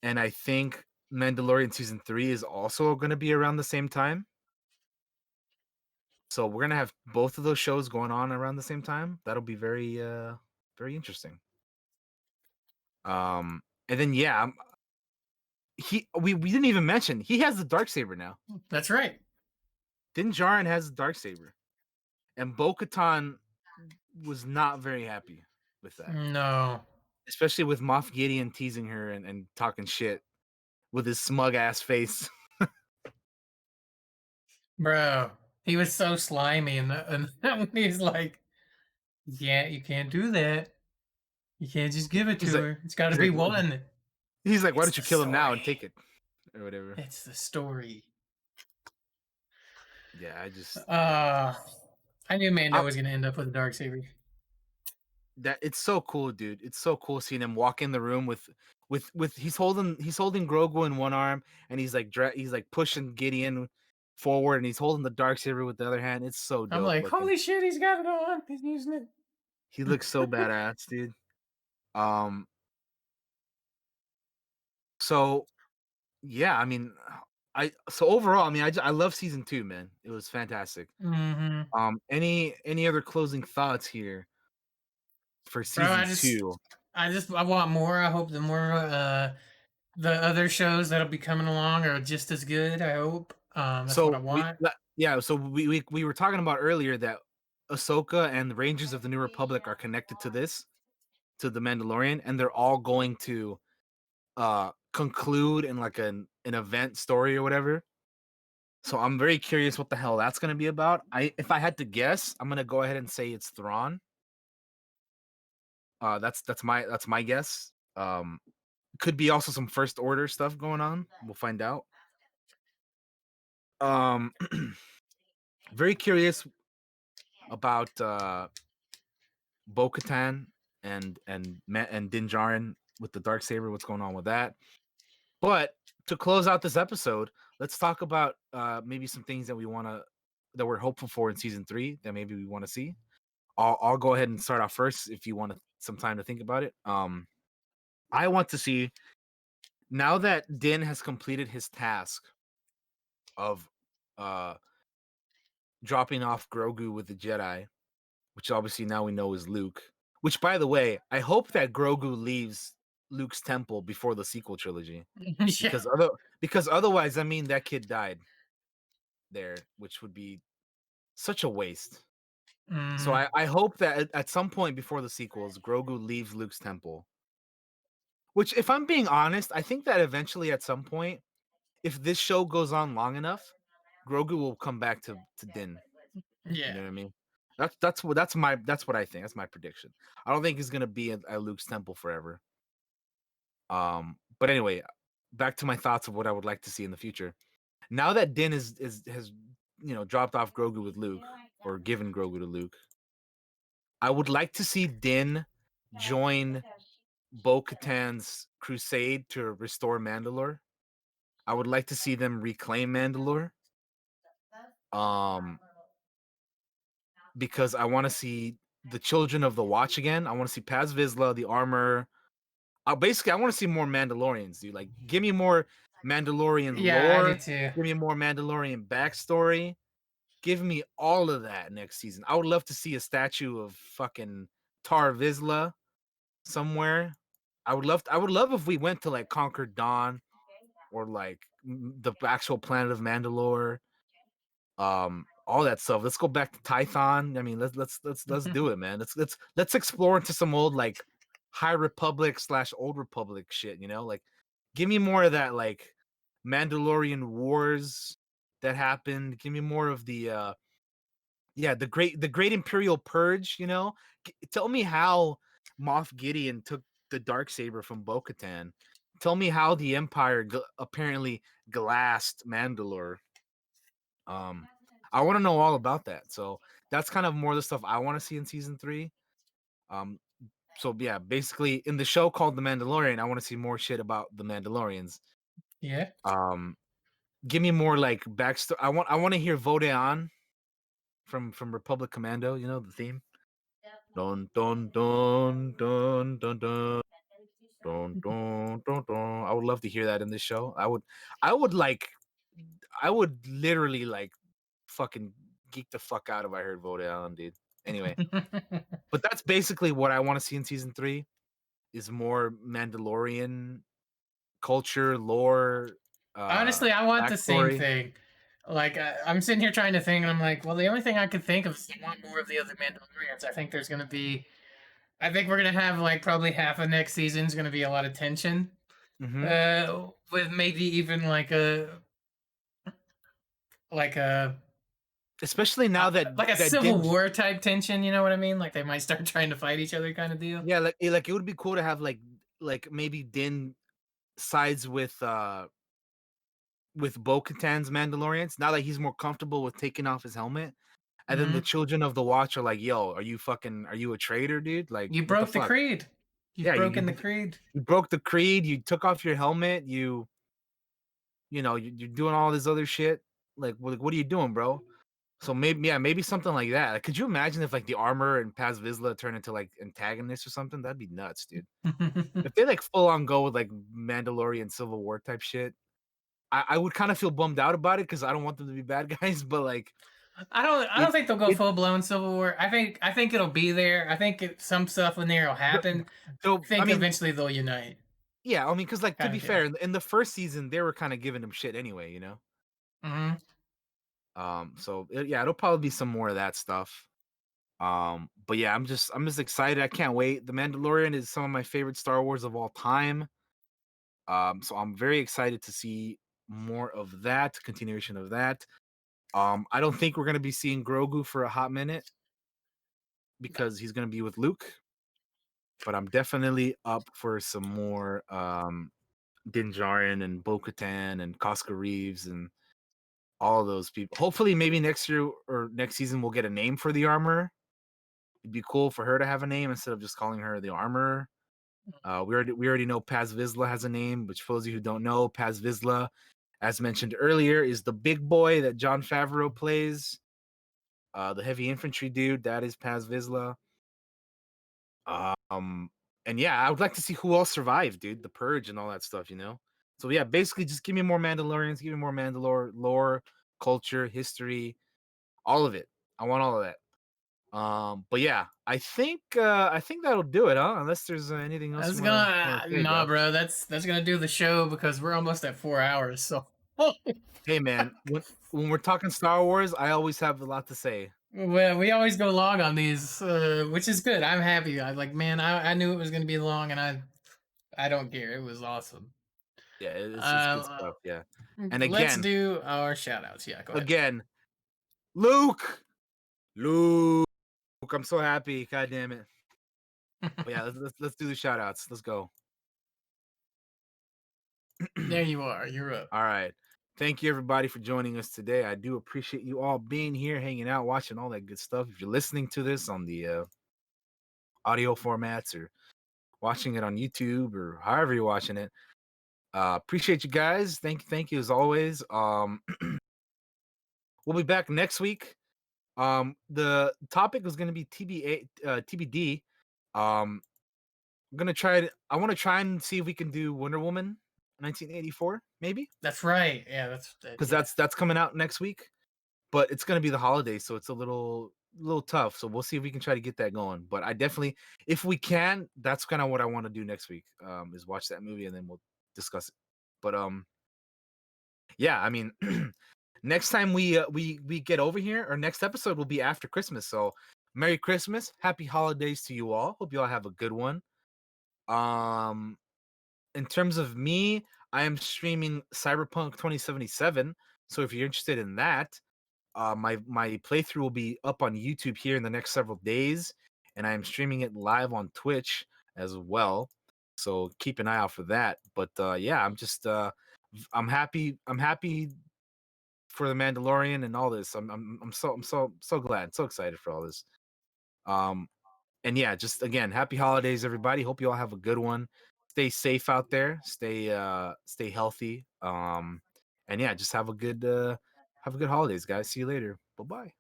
Speaker 2: and I think Mandalorian season 3 is also going to be around the same time. So we're gonna have both of those shows going on around the same time. That'll be very interesting. And then yeah, we didn't even mention he has the dark saber now.
Speaker 1: that's right.
Speaker 2: Din Djarin has the dark saber, and Bo-Katan was not very happy with that,
Speaker 1: No,
Speaker 2: especially with Moff Gideon teasing her and talking shit with his smug ass face.
Speaker 1: bro, he was so slimy, and he's like, "Yeah, you can't do that. You can't just give it
Speaker 2: he's
Speaker 1: to
Speaker 2: like
Speaker 1: her. It's got to
Speaker 2: he's
Speaker 1: be
Speaker 2: like
Speaker 1: one.
Speaker 2: he's like, why
Speaker 1: It's
Speaker 2: don't you
Speaker 1: the
Speaker 2: kill him now and
Speaker 1: story.
Speaker 2: take it or whatever.
Speaker 1: It's the story."
Speaker 2: Yeah, I just
Speaker 1: Uh, I knew Mando
Speaker 2: I,
Speaker 1: was gonna end up with a dark saber.
Speaker 2: that it's so cool, dude. It's so cool seeing him walk in the room with he's holding Grogu in one arm and he's like pushing Gideon forward and he's holding the dark saber with the other hand. It's so
Speaker 1: I'm
Speaker 2: dope
Speaker 1: like,
Speaker 2: looking.
Speaker 1: holy shit, he's got it on. He's using it.
Speaker 2: He looks so badass, dude. Um so yeah, I mean I so overall, I mean I love season 2, man. It was fantastic.
Speaker 1: Mm-hmm.
Speaker 2: Any other closing thoughts here for
Speaker 1: Bro,
Speaker 2: season 2?
Speaker 1: I want more. I hope the other shows that'll be coming along are just as good. I hope. That's what I
Speaker 2: So
Speaker 1: want.
Speaker 2: yeah, so we were talking about earlier that Ahsoka and the Rangers of the New Republic are connected to this, to the Mandalorian, and they're all going to conclude in like an event story or whatever. So I'm very curious what the hell that's gonna be about. If I had to guess, I'm gonna go ahead and say it's Thrawn. That's my guess. Could be also some First Order stuff going on. We'll find out. Um, very curious about Bo-Katan and Din Djarin with the dark saber. What's going on with that? But to close out this episode, let's talk about maybe some things that we're hopeful for in season 3 that maybe we want to see. I'll go ahead and start off first if you want some time to think about it. I want to see, now that Din has completed his task of uh dropping off Grogu with the Jedi, which obviously now we know is Luke. Which, by the way, I hope that Grogu leaves Luke's temple before the sequel trilogy,
Speaker 1: Yeah.
Speaker 2: because otherwise, I mean, that kid died there, which would be such a waste. So
Speaker 1: Mm-hmm.
Speaker 2: I hope that at some point before the sequels, Grogu leaves Luke's temple. Which, if I'm being honest, I think that eventually, at some point, if this show goes on long enough, Grogu will come back to Din. You
Speaker 1: Yeah.
Speaker 2: know what I mean? That's what I think. That's my prediction. I don't think he's gonna be at Luke's temple forever. But anyway, back to my thoughts of what I would like to see in the future. Now that Din has dropped off Grogu with Luke or given Grogu to Luke, I would like to see Din join Bo-Katan's crusade to restore Mandalore. I would like to see them reclaim Mandalore. Um, because I want to see the Children of the Watch again. I want to see Paz Vizsla, the armor. Basically, I want to see more Mandalorians, dude. Like, give me more Mandalorian
Speaker 1: Yeah, I do
Speaker 2: lore.
Speaker 1: too.
Speaker 2: Give me more Mandalorian backstory. Give me all of that next season. I would love to see a statue of fucking Tar Vizsla somewhere. I would love if we went to like Conquer Dawn or like the actual planet of Mandalore. All that stuff. Let's go back to Tython. I mean, let's do it, man. Let's explore into some old like High Republic / Old Republic shit. You know, like give me more of that like Mandalorian wars that happened. Give me more of the yeah, the great Imperial Purge. You know, tell me how Moff Gideon took the dark saber from Bo-Katan. Tell me how the Empire apparently glassed Mandalore. Um, I want to know all about that. So that's kind of more the stuff I want to see in season 3. Um, so yeah, basically in the show called The Mandalorian, I want to see more shit about the Mandalorians.
Speaker 1: Yeah.
Speaker 2: Um, give me more like backstory. I want to hear Vodeon from Republic Commando. You know the theme. Dun dun dun dun dun dun. Dun, dun, dun, dun. I would love to hear that in this show. I would like, I would literally like fucking geek the fuck out if I heard Vote Allen, dude. Anyway, but that's basically what I want to see in season 3 is more Mandalorian culture, lore,
Speaker 1: Honestly, I want the same
Speaker 2: backstory.
Speaker 1: thing. Like I'm sitting here trying to think, and I'm like, well, the only thing I could think of is I want more of the other Mandalorians. I think there's gonna be. I think we're gonna have like probably half of next season's gonna be a lot of tension.
Speaker 2: Hmm.
Speaker 1: With maybe even like a
Speaker 2: Especially now that
Speaker 1: like a
Speaker 2: that
Speaker 1: civil
Speaker 2: Din,
Speaker 1: war type tension. You know what I mean? Like they might start trying to fight each other, kind of deal.
Speaker 2: yeah, like it would be cool to have like maybe Din sides with Bo-Katan's Mandalorians now that he's more comfortable with taking off his helmet. And then the
Speaker 1: Hmm.
Speaker 2: children of the watch are like, "Yo, are you a traitor, dude? Like,
Speaker 1: You
Speaker 2: what the
Speaker 1: broke the
Speaker 2: fuck?
Speaker 1: creed. You've
Speaker 2: Yeah,
Speaker 1: broken the creed.
Speaker 2: you broke the creed. You took off your helmet. You know, you're doing all this other shit. Like, what are you doing, bro? So maybe, yeah, maybe something like that. Like, could you imagine if like the armor and Paz Vizsla turn into like antagonists or something? That'd be nuts, dude. If they like full on go with like Mandalorian Civil War type shit, I would kind of feel bummed out about it because I don't want them to be bad guys. But like,
Speaker 1: I
Speaker 2: it
Speaker 1: don't think they'll go
Speaker 2: it
Speaker 1: full blown civil war. I think it'll be there. I think some stuff in there will happen. I
Speaker 2: so I
Speaker 1: think
Speaker 2: mean,
Speaker 1: eventually they'll unite,
Speaker 2: yeah, I mean, because like to
Speaker 1: kind
Speaker 2: be
Speaker 1: of deal.
Speaker 2: fair, in the first season they were kind of giving him shit anyway, you know.
Speaker 1: Hmm.
Speaker 2: So yeah, it'll probably be some more of that stuff. But yeah, I'm just excited. I can't wait. The Mandalorian is some of my favorite Star Wars of all time. So I'm very excited to see more of that, continuation of that. I don't think we're gonna be seeing Grogu for a hot minute because he's gonna be with Luke. But I'm definitely up for some more Din Djarin and Bo-Katan and Cosca Reeves and all of those people. Hopefully, maybe next year or next season we'll get a name for the armor. It'd be cool for her to have a name instead of just calling her the armor. We already know Paz Vizsla has a name, which for those of you who don't know, Paz Vizsla, as mentioned earlier, is the big boy that John Favreau plays. The heavy infantry dude, that is Paz Vizsla. Um, and yeah, I would like to see who else survived, dude. The Purge and all that stuff, you know. So yeah, basically, just give me more Mandalorians, give me more Mandalore lore, culture, history, all of it. I want all of that. But yeah, I think that'll do it, huh? Unless there's anything else
Speaker 1: That's
Speaker 2: you wanna
Speaker 1: gonna
Speaker 2: say,
Speaker 1: nah,
Speaker 2: bro.
Speaker 1: bro. That's gonna do the show because we're almost at 4 hours. So,
Speaker 2: Hey man, when we're talking Star Wars, I always have a lot to say.
Speaker 1: well, we always go long on these, which is good. I'm happy. I like, man. I knew it was gonna be long, and I don't care. It was awesome.
Speaker 2: Yeah, it's good
Speaker 1: Uh,
Speaker 2: stuff. Yeah, and
Speaker 1: let's do our shout outs. Yeah, go ahead.
Speaker 2: again, Luke, Luke. I'm so happy. God damn it. But yeah, let's do the shout outs. Let's go.
Speaker 1: There you are. You're up.
Speaker 2: All right. Thank you everybody for joining us today. I do appreciate you all being here, hanging out, watching all that good stuff. If you're listening to this on the audio formats or watching it on YouTube or however you're watching it, appreciate you guys. Thank you as always. We'll be back next week. The topic is going to be TBD. I'm gonna try it. I want to try and see if we can do Wonder Woman 1984, maybe,
Speaker 1: That's right. Yeah,
Speaker 2: because
Speaker 1: yeah.
Speaker 2: that's coming out next week. but it's gonna be the holidays, so it's a little tough. So we'll see if we can try to get that going. But I definitely, if we can, that's kind of what I want to do next week. Is watch that movie and then we'll discuss it. But yeah, I mean, next time we get over here, our next episode will be after Christmas. So Merry Christmas, Happy Holidays to you all. Hope you all have a good one. Um, in terms of me, I am streaming Cyberpunk 2077. So if you're interested in that, my playthrough will be up on YouTube here in the next several days, and I am streaming it live on Twitch as well. So keep an eye out for that. But yeah, I'm happy. I'm happy for the Mandalorian and all this. I'm so glad, so excited for all this. Um, and yeah, just again, happy holidays, everybody. Hope you all have a good one. Stay safe out there. Stay healthy. And yeah, just have a good holidays, guys. See you later. Bye bye.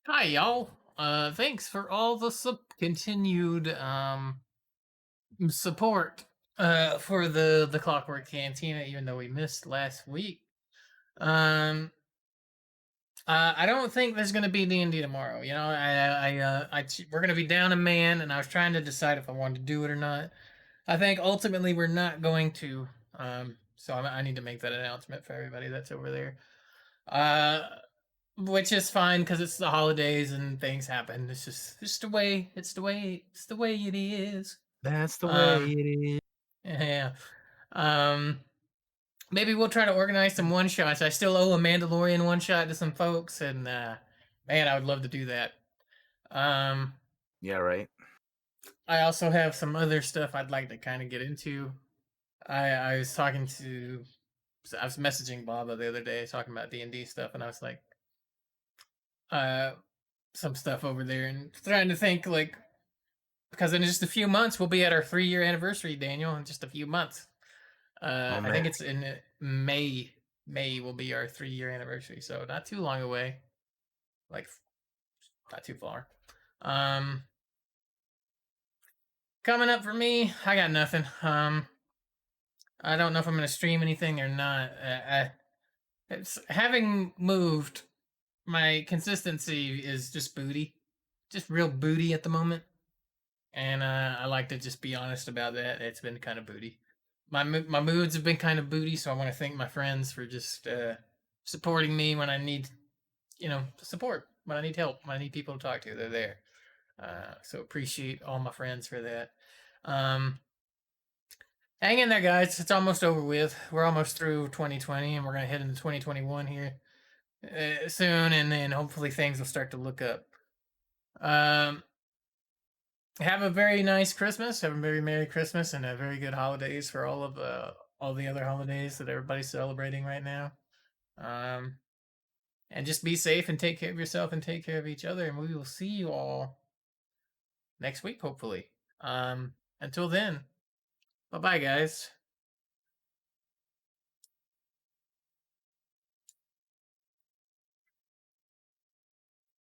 Speaker 1: Hi, y'all. Thanks for all the continued support for the Clockwork Cantina, even though we missed last week. Um, I don't think there's gonna be D&D tomorrow. You know, we're gonna be down a man, and I was trying to decide if I wanted to do it or not. I think ultimately we're not going to. So I need to make that announcement for everybody that's over there. Uh, which is fine because it's the holidays and things happen. It's the way. It's the way it is.
Speaker 2: That's the way
Speaker 1: Um,
Speaker 2: it is.
Speaker 1: yeah. Um, maybe we'll try to organize some one shots. I still owe a Mandalorian one shot to some folks, and man, I would love to do that. Um,
Speaker 2: Yeah, right.
Speaker 1: I also have some other stuff I'd like to kind of get into. I was talking to, I was messaging Baba the other day talking about D&D stuff, and I was like, uh, some stuff over there, and trying to think like, because in just a few months we'll be at our 3-year anniversary, Daniel. In just a few months,
Speaker 2: Oh
Speaker 1: I think
Speaker 2: man.
Speaker 1: it's in May. May will be our 3-year anniversary, so not too long away. Like not too far. Um, coming up for me, I got nothing. I don't know if I'm gonna stream anything or not. It's having moved. My consistency is just booty, just real booty at the moment, and I like to just be honest about that. It's been kind of booty. My moods have been kind of booty, so I want to thank my friends for just supporting me when I need, support, when I need help, when I need people to talk to. They're there. So appreciate all my friends for that. Um, hang in there, guys. It's almost over with. We're almost through 2020, and we're gonna head into 2021 here soon, and then hopefully things will start to look up. Um, have a very nice Christmas. Have a very Merry Christmas and a very good holidays for all the other holidays that everybody's celebrating right now. Um, and just be safe and take care of yourself and take care of each other. And we will see you all next week, hopefully. Until then, bye bye, guys.